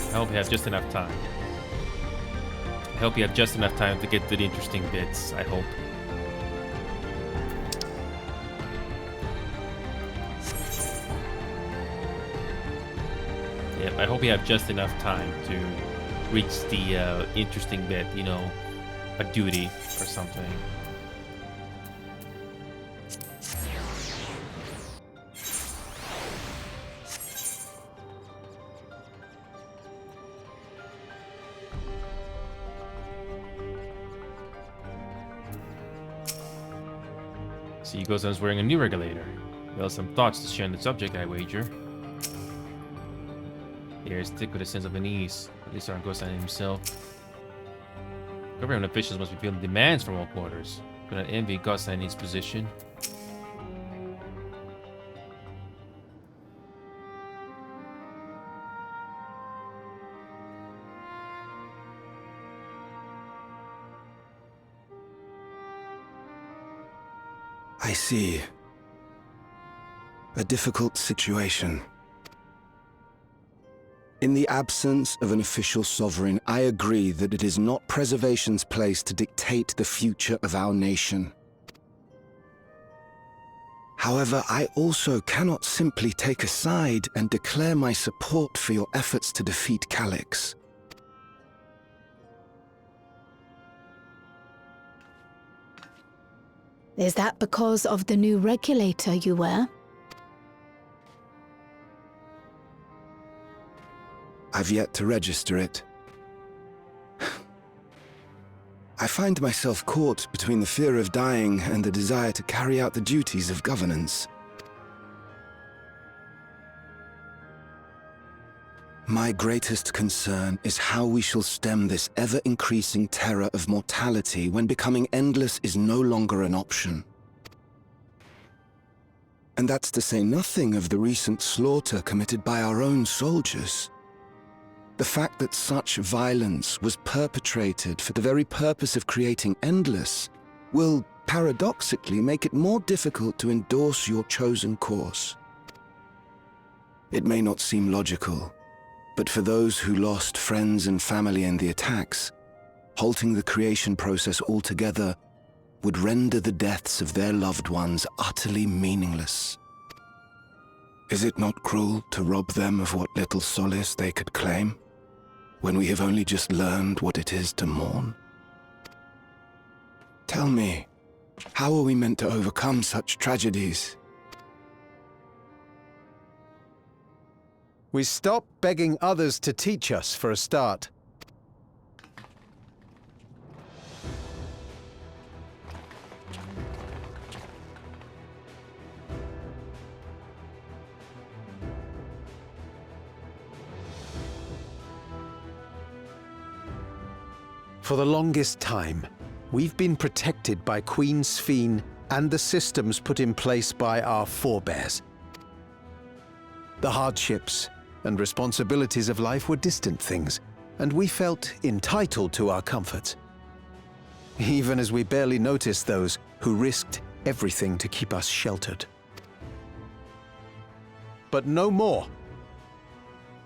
I hope we have just enough time. I hope you have just enough time to get to the interesting bits, I hope. Yep, I hope you have just enough time to reach the interesting bit, you know, a duty or something. See, Gosan's wearing a new regulator. Well, some thoughts to share on the subject, I wager. Here, stick with a sense of unease. At least aren't Gosan himself. Government officials must be feeling demands from all quarters. Do not envy Gosan in his position. I see. A difficult situation. In the absence of an official sovereign, I agree that it is not Preservation's place to dictate the future of our nation. However, I also cannot simply take a side and declare my support for your efforts to defeat Calyx. Is that because of the new regulator you wear? I've yet to register it. I find myself caught between the fear of dying and the desire to carry out the duties of governance. My greatest concern is how we shall stem this ever-increasing terror of mortality when becoming endless is no longer an option. And that's to say nothing of the recent slaughter committed by our own soldiers. The fact that such violence was perpetrated for the very purpose of creating endless will, paradoxically, make it more difficult to endorse your chosen course. It may not seem logical, but for those who lost friends and family in the attacks, halting the creation process altogether would render the deaths of their loved ones utterly meaningless. Is it not cruel to rob them of what little solace they could claim, when we have only just learned what it is to mourn? Tell me, how are we meant to overcome such tragedies? We stop begging others to teach us, for a start. For the longest time, we've been protected by Queen Sphene and the systems put in place by our forebears. The hardships and responsibilities of life were distant things, and we felt entitled to our comforts, even as we barely noticed those who risked everything to keep us sheltered. But no more.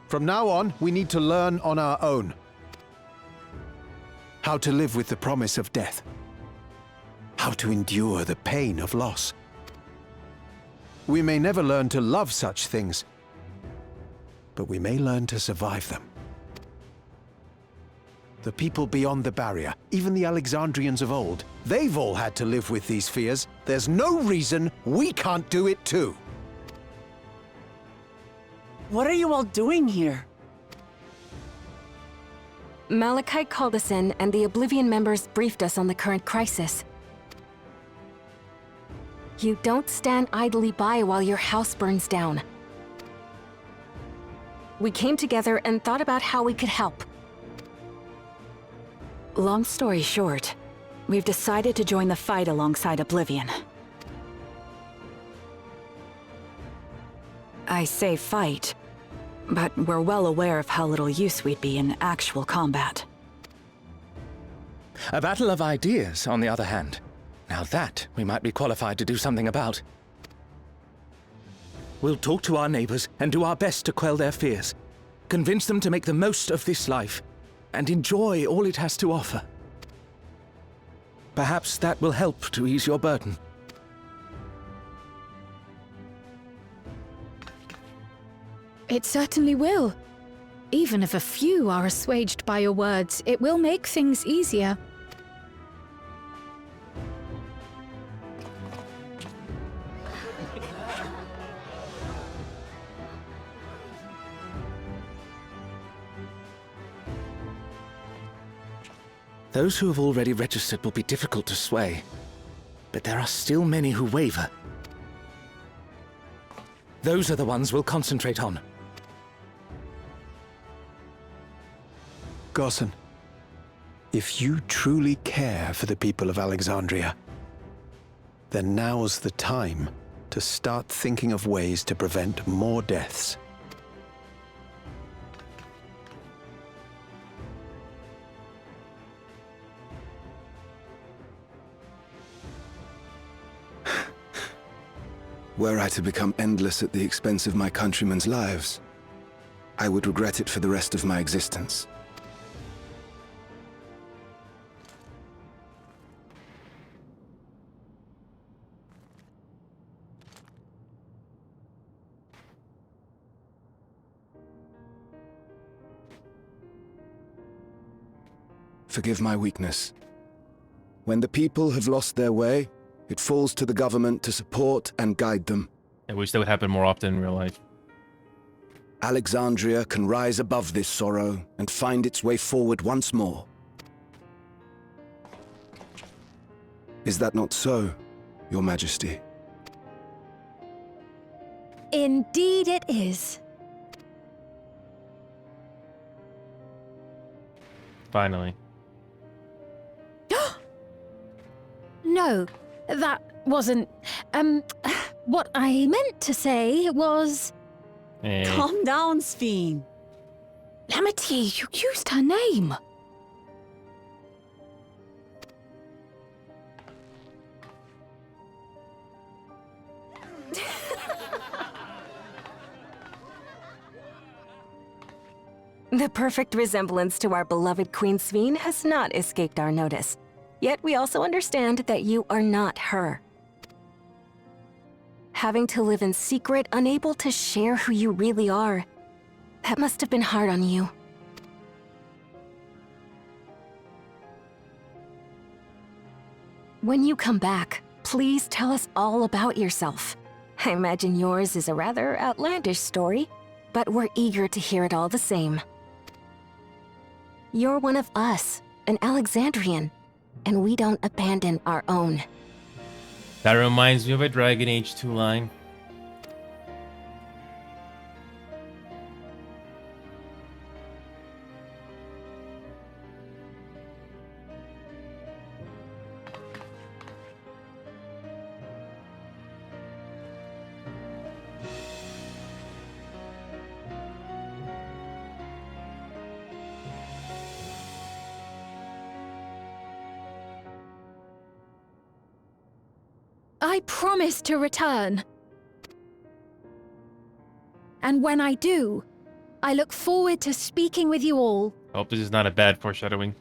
From now on, we need to learn on our own. How to live with the promise of death. How to endure the pain of loss. We may never learn to love such things, but we may learn to survive them. The people beyond the barrier, even the Alexandrians of old, they've all had to live with these fears. There's no reason we can't do it too. What are you all doing here? Malachite called us in, and the Oblivion members briefed us on the current crisis. You don't stand idly by while your house burns down. We came together and thought about how we could help. Long story short, we've decided to join the fight alongside Oblivion. I say fight, but we're well aware of how little use we'd be in actual combat. A battle of ideas, on the other hand. Now that we might be qualified to do something about. We'll talk to our neighbors and do our best to quell their fears. Convince them to make the most of this life and enjoy all it has to offer. Perhaps that will help to ease your burden. It certainly will. Even if a few are assuaged by your words, it will make things easier. Those who have already registered will be difficult to sway. but there are still many who waver. Those are the ones we'll concentrate on. Gossan, if you truly care for the people of Alexandria, then now's the time to start thinking of ways to prevent more deaths. Were I to become endless at the expense of my countrymen's lives, I would regret it for the rest of my existence. Forgive my weakness. When the people have lost their way, it falls to the government to support and guide them. I wish that would happen more often in real life. Alexandria can rise above this sorrow and find its way forward once more. Is that not so, Your Majesty? Indeed it is. Finally. No, that wasn't... what I meant to say was... Hey. Calm down, Sphene. Lamity, you used her name. The perfect resemblance to our beloved Queen Sphene has not escaped our notice. Yet we also understand that you are not her. Having to live in secret, unable to share who you really are, that must have been hard on you. When you come back, please tell us all about yourself. I imagine yours is a rather outlandish story, but we're eager to hear it all the same. You're one of us, an Alexandrian, and we don't abandon our own. That reminds me of a Dragon Age 2 line. I promise to return. And when I do, I look forward to speaking with you all. I hope this is not a bad foreshadowing.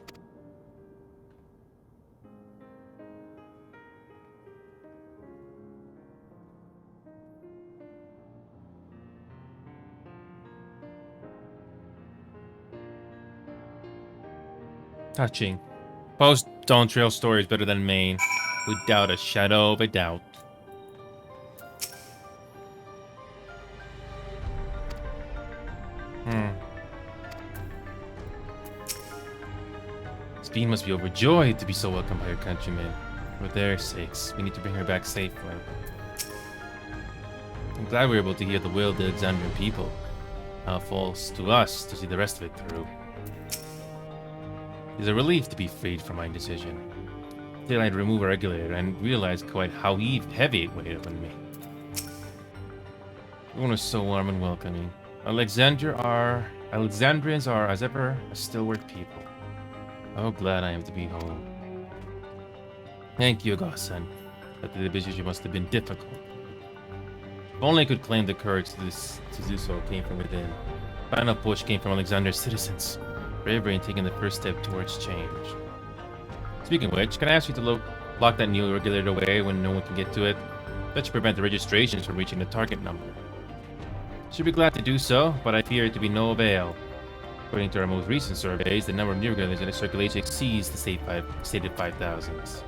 Touching. Post-Dawntrail story is better than main. Without a shadow of a doubt. Sphene must be overjoyed to be so welcomed by her countrymen. For their sakes, we need to bring her back safely. I'm glad we were able to hear the will of the Alexandrian people. Now it falls to us to see the rest of it through. It is a relief to be freed from my indecision. Till I'd remove a regulator and realized quite how heavy it weighed on me. Everyone was so warm and welcoming. Alexandrians are, as ever, a stalwart people. How glad I am to be home. Thank you, Gossan. That the decision must have been difficult. If only I could claim the courage to do so came from within. The final push came from Alexander's citizens. Bravery in taking the first step towards change. Speaking of which, can I ask you to lock that new regulator away when no one can get to it? That should prevent the registrations from reaching the target number. Should be glad to do so, but I fear it to be no avail. According to our most recent surveys, the number of new regulators in the circulation exceeds the stated 5,000s.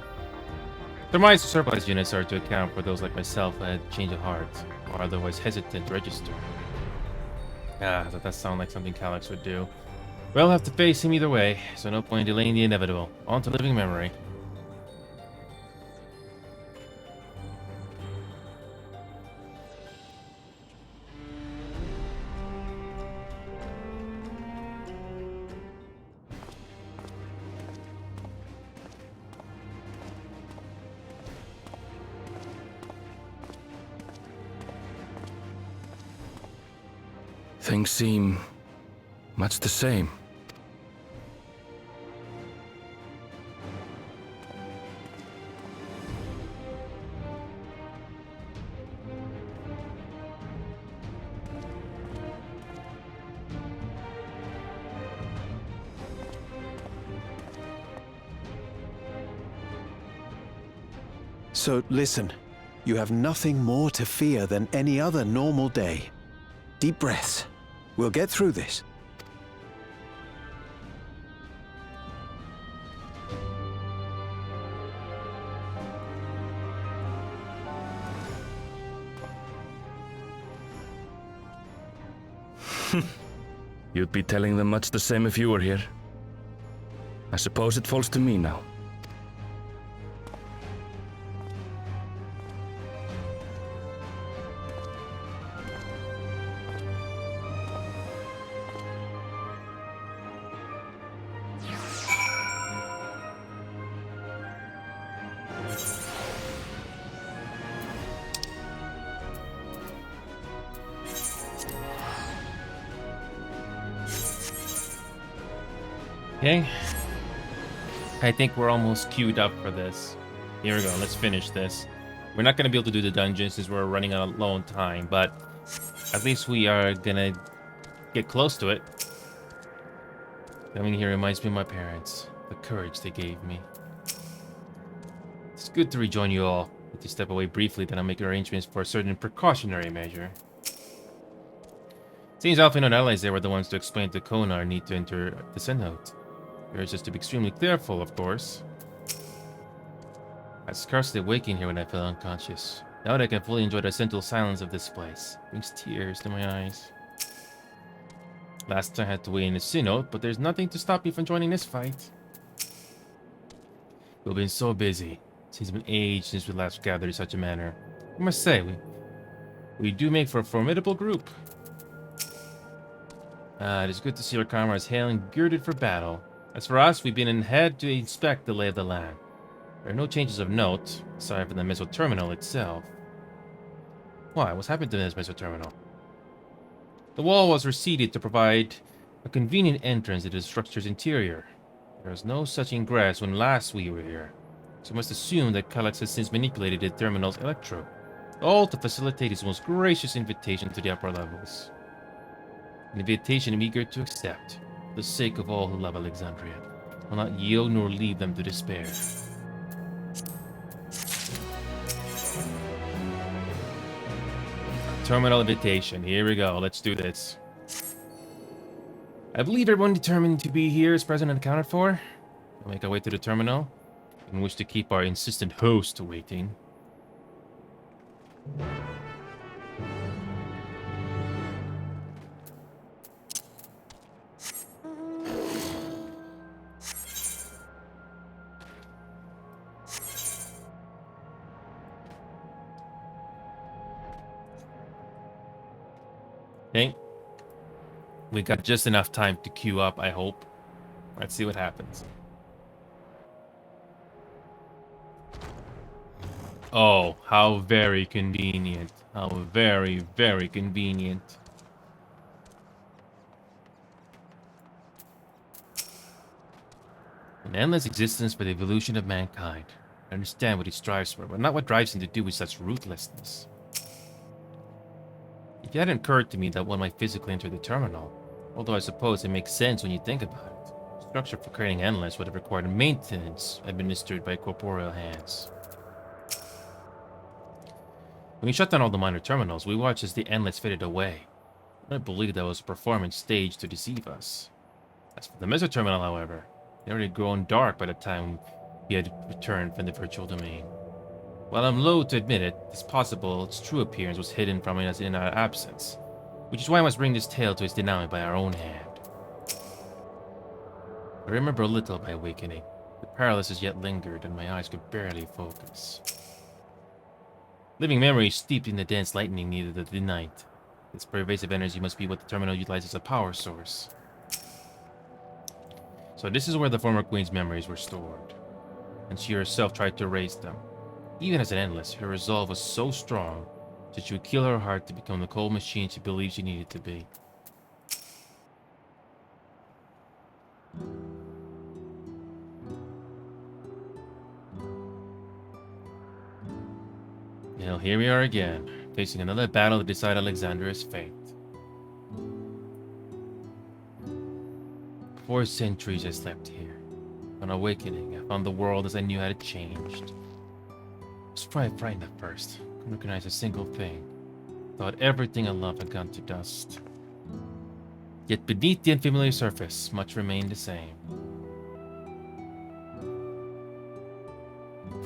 The mice surplus units are to account for those like myself who had change of heart, or otherwise hesitant to register. That sounds like something Calyx would do. We'll have to face him either way, so no point in delaying the inevitable. On to living memory. Things seem much the same. So listen, you have nothing more to fear than any other normal day. Deep breaths. We'll get through this. You'd be telling them much the same if you were here. I suppose it falls to me now. Okay. I think we're almost queued up for this. Here we go. Let's finish this. We're not going to be able to do the dungeon since we're running out of low on time, but at least we are going to get close to it. Coming here reminds me of my parents. The courage they gave me. It's good to rejoin you all. Need to step away briefly, then I'll make arrangements for a certain precautionary measure. Seems Alphen and allies there were the ones to explain to Konar need to enter the send note. Urge us to be extremely careful, of course. I was scarcely waking here when I fell unconscious. Now that I can fully enjoy the gentle silence of this place, it brings tears to my eyes. Last time I had to wait in a synod, but there's nothing to stop me from joining this fight. We've been so busy. It's been ages since we last gathered in such a manner. I must say, we do make for a formidable group. It is good to see our comrades hailing girded for battle. As for us, we've been ahead to inspect the lay of the land. There are no changes of note, aside from the missile terminal itself. Why? What's happened to this missile terminal? The wall was receded to provide a convenient entrance into the structure's interior. There was no such ingress when last we were here, so we must assume that Kallax has since manipulated the terminal's electrode, all to facilitate his most gracious invitation to the upper levels. An invitation I'm eager to accept, for the sake of all who love Alexandria. I will not yield nor leave them to despair. Terminal invitation. Here we go. Let's do this. I believe everyone determined to be here is present and accounted for. We'll make our way to the terminal, and wish to keep our insistent host waiting. Okay. We got just enough time to queue up, I hope. Let's see what happens. Oh, how very convenient. How very, very convenient. An endless existence for the evolution of mankind. I understand what he strives for, but not what drives him to do with such ruthlessness. It hadn't occurred to me that one might physically enter the terminal, although I suppose it makes sense when you think about it. The structure for creating Endless would have required maintenance administered by corporeal hands. When we shut down all the minor terminals, we watched as the Endless faded away. I believe that was a performance staged to deceive us. As for the Meso terminal, however, it had already grown dark by the time we had returned from the virtual domain. While I'm loath to admit it, it's possible its true appearance was hidden from us in our absence, which is why I must bring this tale to its denouement by our own hand. I remember little by awakening. The paralysis yet lingered, and my eyes could barely focus. Living memory steeped in the dense lightning needed of the night. Its pervasive energy must be what the terminal utilizes as a power source. So this is where the former queen's memories were stored, and she herself tried to erase them. Even as an Endless, her resolve was so strong that she would kill her heart to become the cold machine she believed she needed to be. Well, here we are again, facing another battle to decide Alexandria's fate. 4 centuries I slept here. On awakening, I found the world as I knew how it changed. I was frightened at first, couldn't recognize a single thing. Thought everything I loved had gone to dust. Yet beneath the unfamiliar surface, much remained the same.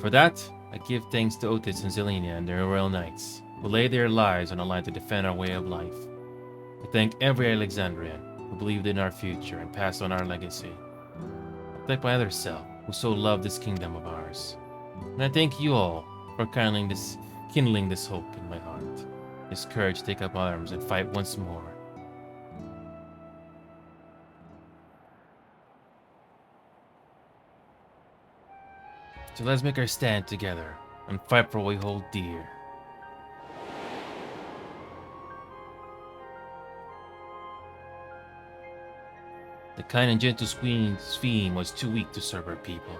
For that, I give thanks to Otis and Zelenia and their royal knights, who laid their lives on the line to defend our way of life. I thank every Alexandrian who believed in our future and passed on our legacy. I thank my other self, who so loved this kingdom of ours. And I thank you all for kindling kindling this hope in my heart, this courage to take up arms and fight once more. So let's make our stand together and fight for what we hold dear. The kind and gentle Queen Sphene was too weak to serve her people,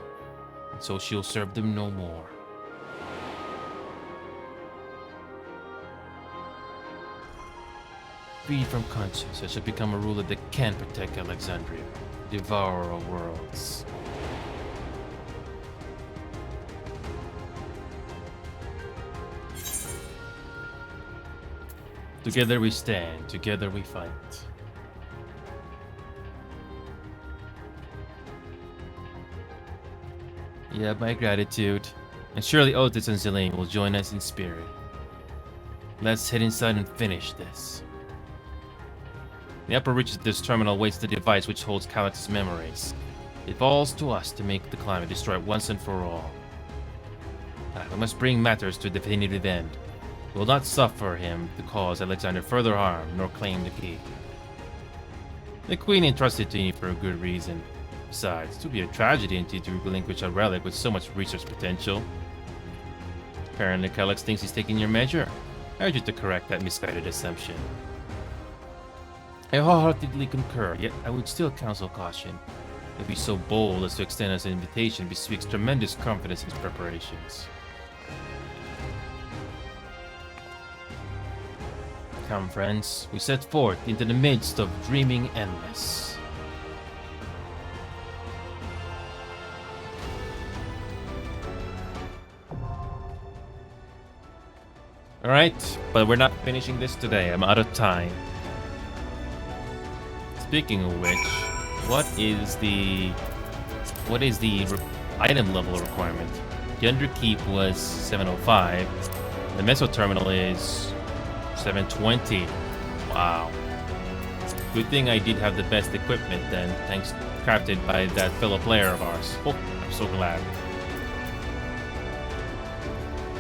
and so she'll serve them no more. Freed from conscience, I shall become a ruler that can protect Alexandria, devourer of worlds. Together we stand, together we fight. You have my gratitude, and surely Otis and Zelene will join us in spirit. Let's head inside and finish this. The upper reaches of this terminal waits the device which holds Calyx's memories. It falls to us to make the climate destroy it once and for all. We must bring matters to a definitive end. We will not suffer him to cause Alexander further harm, nor claim the key. The Queen entrusted to you for a good reason. Besides, it would be a tragedy indeed to relinquish a relic with so much research potential. Apparently, Calyx thinks he's taking your measure. I urge you to correct that misguided assumption. I wholeheartedly concur, yet I would still counsel caution. If he's so bold as to extend us an invitation bespeaks tremendous confidence in his preparations. Come, friends, we set forth into the midst of dreaming endless. Alright, but we're not finishing this today. I'm out of time. Speaking of which, what is the item level requirement? The Underkeep was 705. The Meso Terminal is 720. Wow. Good thing I did have the best equipment then, thanks crafted by that fellow player of ours. Oh, I'm so glad.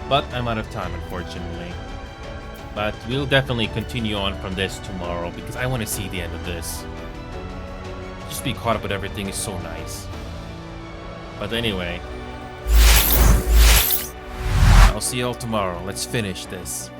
But I'm out of time, unfortunately. But we'll definitely continue on from this tomorrow because I want to see the end of this. Just be caught up with everything is so nice. But anyway, I'll see you all tomorrow. Let's finish this.